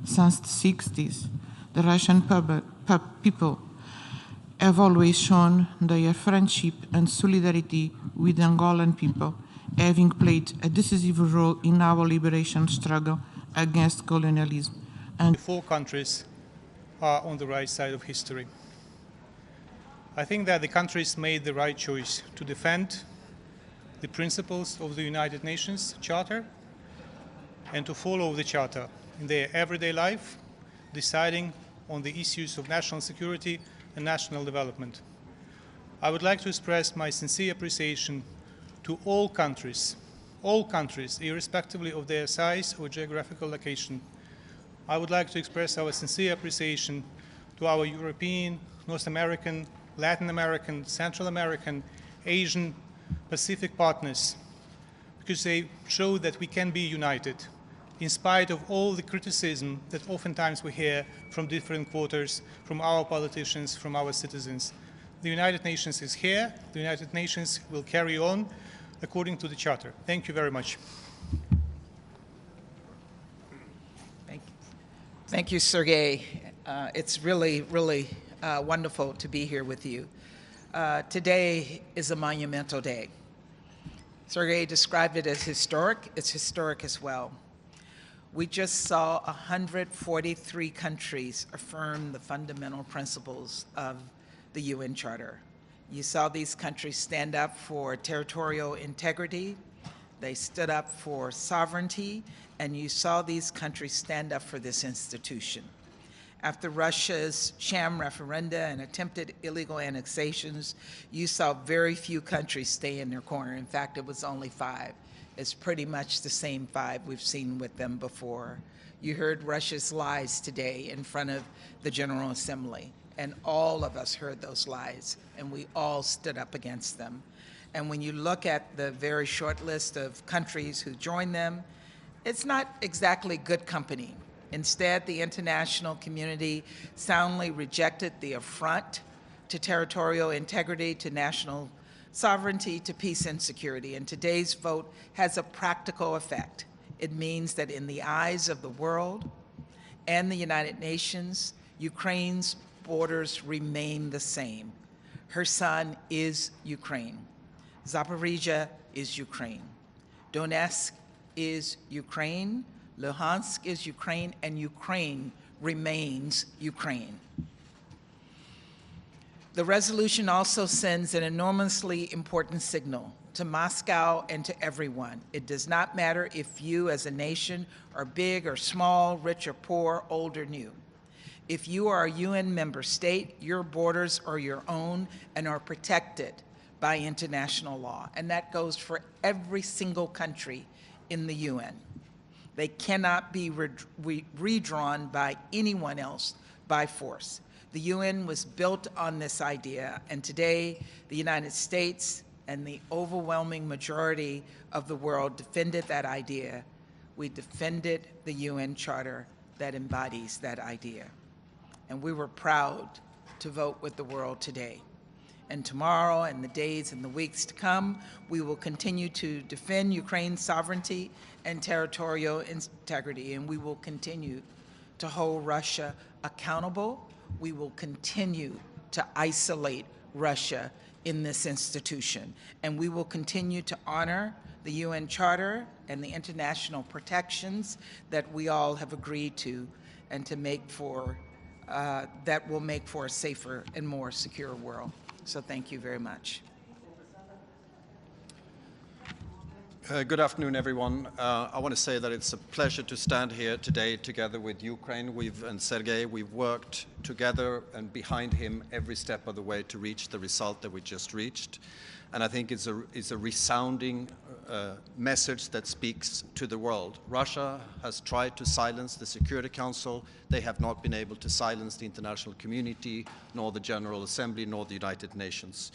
since the 60s, the Russian people have always shown their friendship and solidarity with the Angolan people, having played a decisive role in our liberation struggle against colonialism. And the four countries are on the right side of history. I think that the countries made the right choice to defend the principles of the United Nations Charter and to follow the Charter in their everyday life, deciding on the issues of national security and national development. I would like to express my sincere appreciation to all countries, irrespectively of their size or geographical location. I would like to express our sincere appreciation to our European, North American, Latin American, Central American, Asian, Pacific partners, because they show that we can be united in spite of all the criticism that oftentimes we hear from different quarters, from our politicians, from our citizens. The United Nations is here. The United Nations will carry on according to the Charter. Thank you very much. Thank you, Sergey. It's really, really wonderful to be here with you. Today is a monumental day. Sergey described it as historic. It's historic as well. We just saw 143 countries affirm the fundamental principles of the UN Charter. You saw these countries stand up for territorial integrity, they stood up for sovereignty, and you saw these countries stand up for this institution. After Russia's sham referenda and attempted illegal annexations, you saw very few countries stay in their corner. In fact, it was only 5. It's pretty much the same 5 we've seen with them before. You heard Russia's lies today in front of the General Assembly, and all of us heard those lies, and we all stood up against them. And when you look at the very short list of countries who joined them, it's not exactly good company. Instead, the international community soundly rejected the affront to territorial integrity, to national sovereignty, to peace and security. And today's vote has a practical effect. It means that in the eyes of the world and the United Nations, Ukraine's borders remain the same. Kherson is Ukraine. Zaporizhia is Ukraine. Donetsk is Ukraine. Luhansk is Ukraine, and Ukraine remains Ukraine. The resolution also sends an enormously important signal to Moscow and to everyone. It does not matter if you as a nation are big or small, rich or poor, old or new. If you are a UN member state, your borders are your own and are protected by international law. And that goes for every single country in the UN. They cannot be redrawn by anyone else by force. The UN was built on this idea, and today the United States and the overwhelming majority of the world defended that idea. We defended the UN Charter that embodies that idea. And we were proud to vote with the world today. And tomorrow and the days and the weeks to come, we will continue to defend Ukraine's sovereignty and territorial integrity, and we will continue to hold Russia accountable. We will continue to isolate Russia in this institution, and we will continue to honor the UN Charter and the international protections that we all have agreed to, and to make for, that will make for a safer and more secure world. So thank you very much. Good afternoon, everyone. I want to say that it's a pleasure to stand here today together with Ukraine. And Sergei, we've worked together and behind him every step of the way to reach the result that we just reached. And I think it's a resounding message that speaks to the world. Russia has tried to silence the Security Council. They have not been able to silence the international community, nor the General Assembly, nor the United Nations.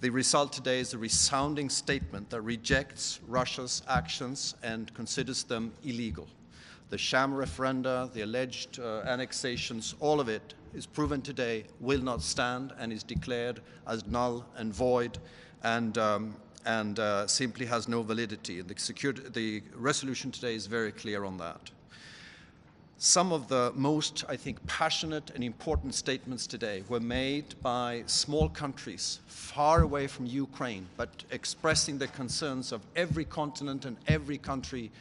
The result today is a resounding statement that rejects Russia's actions and considers them illegal. The sham referenda, the alleged annexations, all of it is proven today will not stand and is declared as null and void and simply has no validity. And the resolution today is very clear on that. Some of the most, I think, passionate and important statements today were made by small countries far away from Ukraine, but expressing the concerns of every continent and every country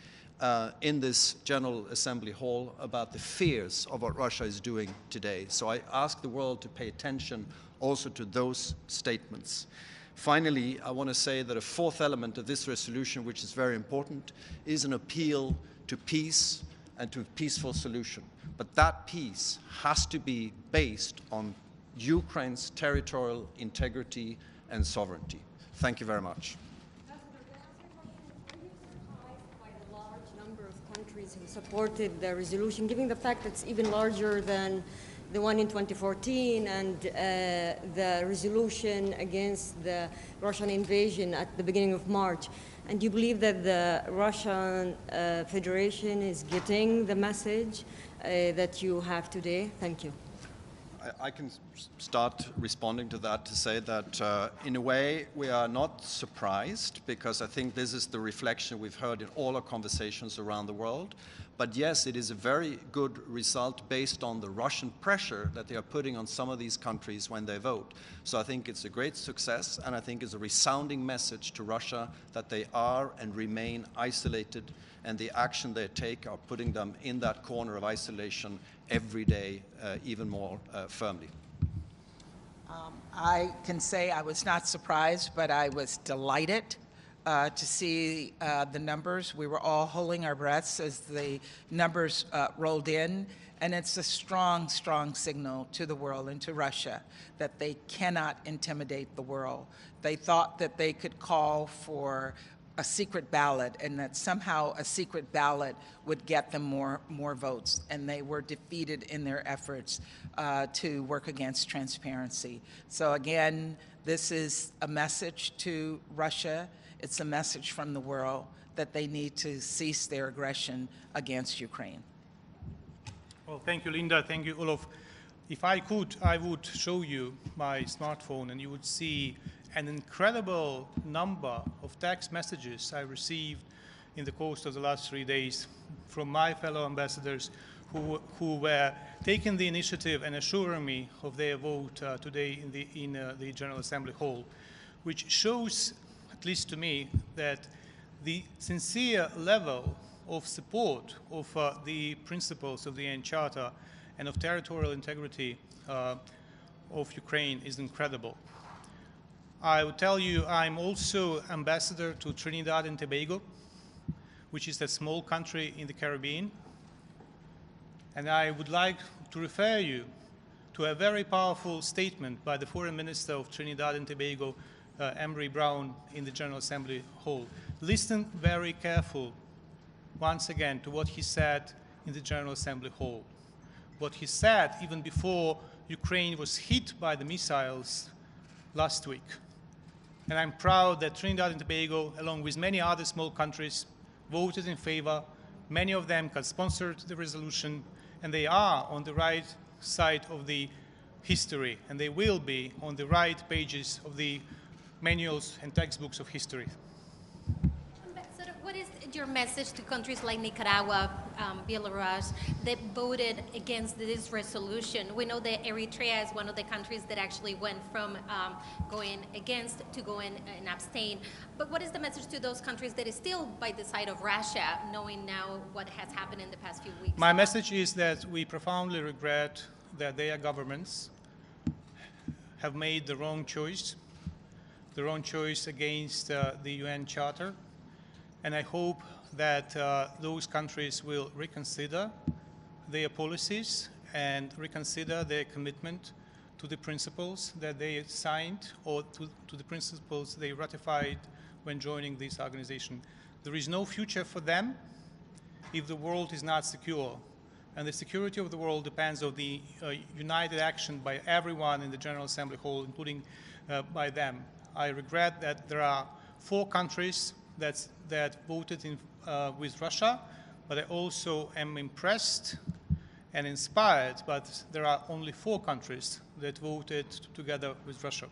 in this General Assembly hall about the fears of what Russia is doing today. So I ask the world to pay attention also to those statements. Finally, I want to say that a fourth element of this resolution, which is very important, is an appeal to peace and to a peaceful solution. But that peace has to be based on Ukraine's territorial integrity and sovereignty. Thank you very much. By the large number of countries who supported the resolution, given the fact that it's even larger than the one in 2014 and the resolution against the Russian invasion at the beginning of March. And do you believe that the Russian Federation is getting the message that you have today? Thank you. I can start responding to that to say that in a way we are not surprised, because I think this is the reflection we've heard in all our conversations around the world. But yes, it is a very good result based on the Russian pressure that they are putting on some of these countries when they vote. So I think it's a great success, and I think it's a resounding message to Russia that they are and remain isolated, and the action they take are putting them in that corner of isolation every day even more firmly. I can say I was not surprised, but I was delighted to see the numbers. We were all holding our breaths as the numbers rolled in, and it's a strong, strong signal to the world and to Russia that they cannot intimidate the world. They thought that they could call for a secret ballot and that somehow a secret ballot would get them more votes, and they were defeated in their efforts to work against transparency. So again, this is a message to Russia. It's a message from the world that they need to cease their aggression against Ukraine. Well, thank you, Linda. Thank you, Olof. If I could, I would show you my smartphone, and you would see an incredible number of text messages I received in the course of the last 3 days from my fellow ambassadors who were taking the initiative and assuring me of their vote today in the General Assembly Hall, which shows, at least to me, that the sincere level of support of the principles of the UN Charter and of territorial integrity of Ukraine is incredible. I will tell you, I'm also ambassador to Trinidad and Tobago, which is a small country in the Caribbean. And I would like to refer you to a very powerful statement by the Foreign Minister of Trinidad and Tobago, Emery Brown, in the General Assembly Hall. Listen very careful, once again, to what he said in the General Assembly Hall. What he said even before Ukraine was hit by the missiles last week. And I'm proud that Trinidad and Tobago, along with many other small countries, voted in favor. Many of them co-sponsored the resolution, and they are on the right side of the history, and they will be on the right pages of the manuals and textbooks of history. Ambassador, what is your message to countries like Nicaragua, Belarus, that voted against this resolution? We know that Eritrea is one of the countries that actually went from going against to going and abstain. But what is the message to those countries that is still by the side of Russia, knowing now what has happened in the past few weeks? My message is that we profoundly regret that their governments have made the wrong choice against the UN Charter. And I hope that those countries will reconsider their policies and reconsider their commitment to the principles that they signed or to the principles they ratified when joining this organization. There is no future for them if the world is not secure. And the security of the world depends on the united action by everyone in the General Assembly Hall, including by them. I regret that there are 4 countries that voted with Russia, but I also am impressed and inspired, but there are only 4 countries that voted together with Russia.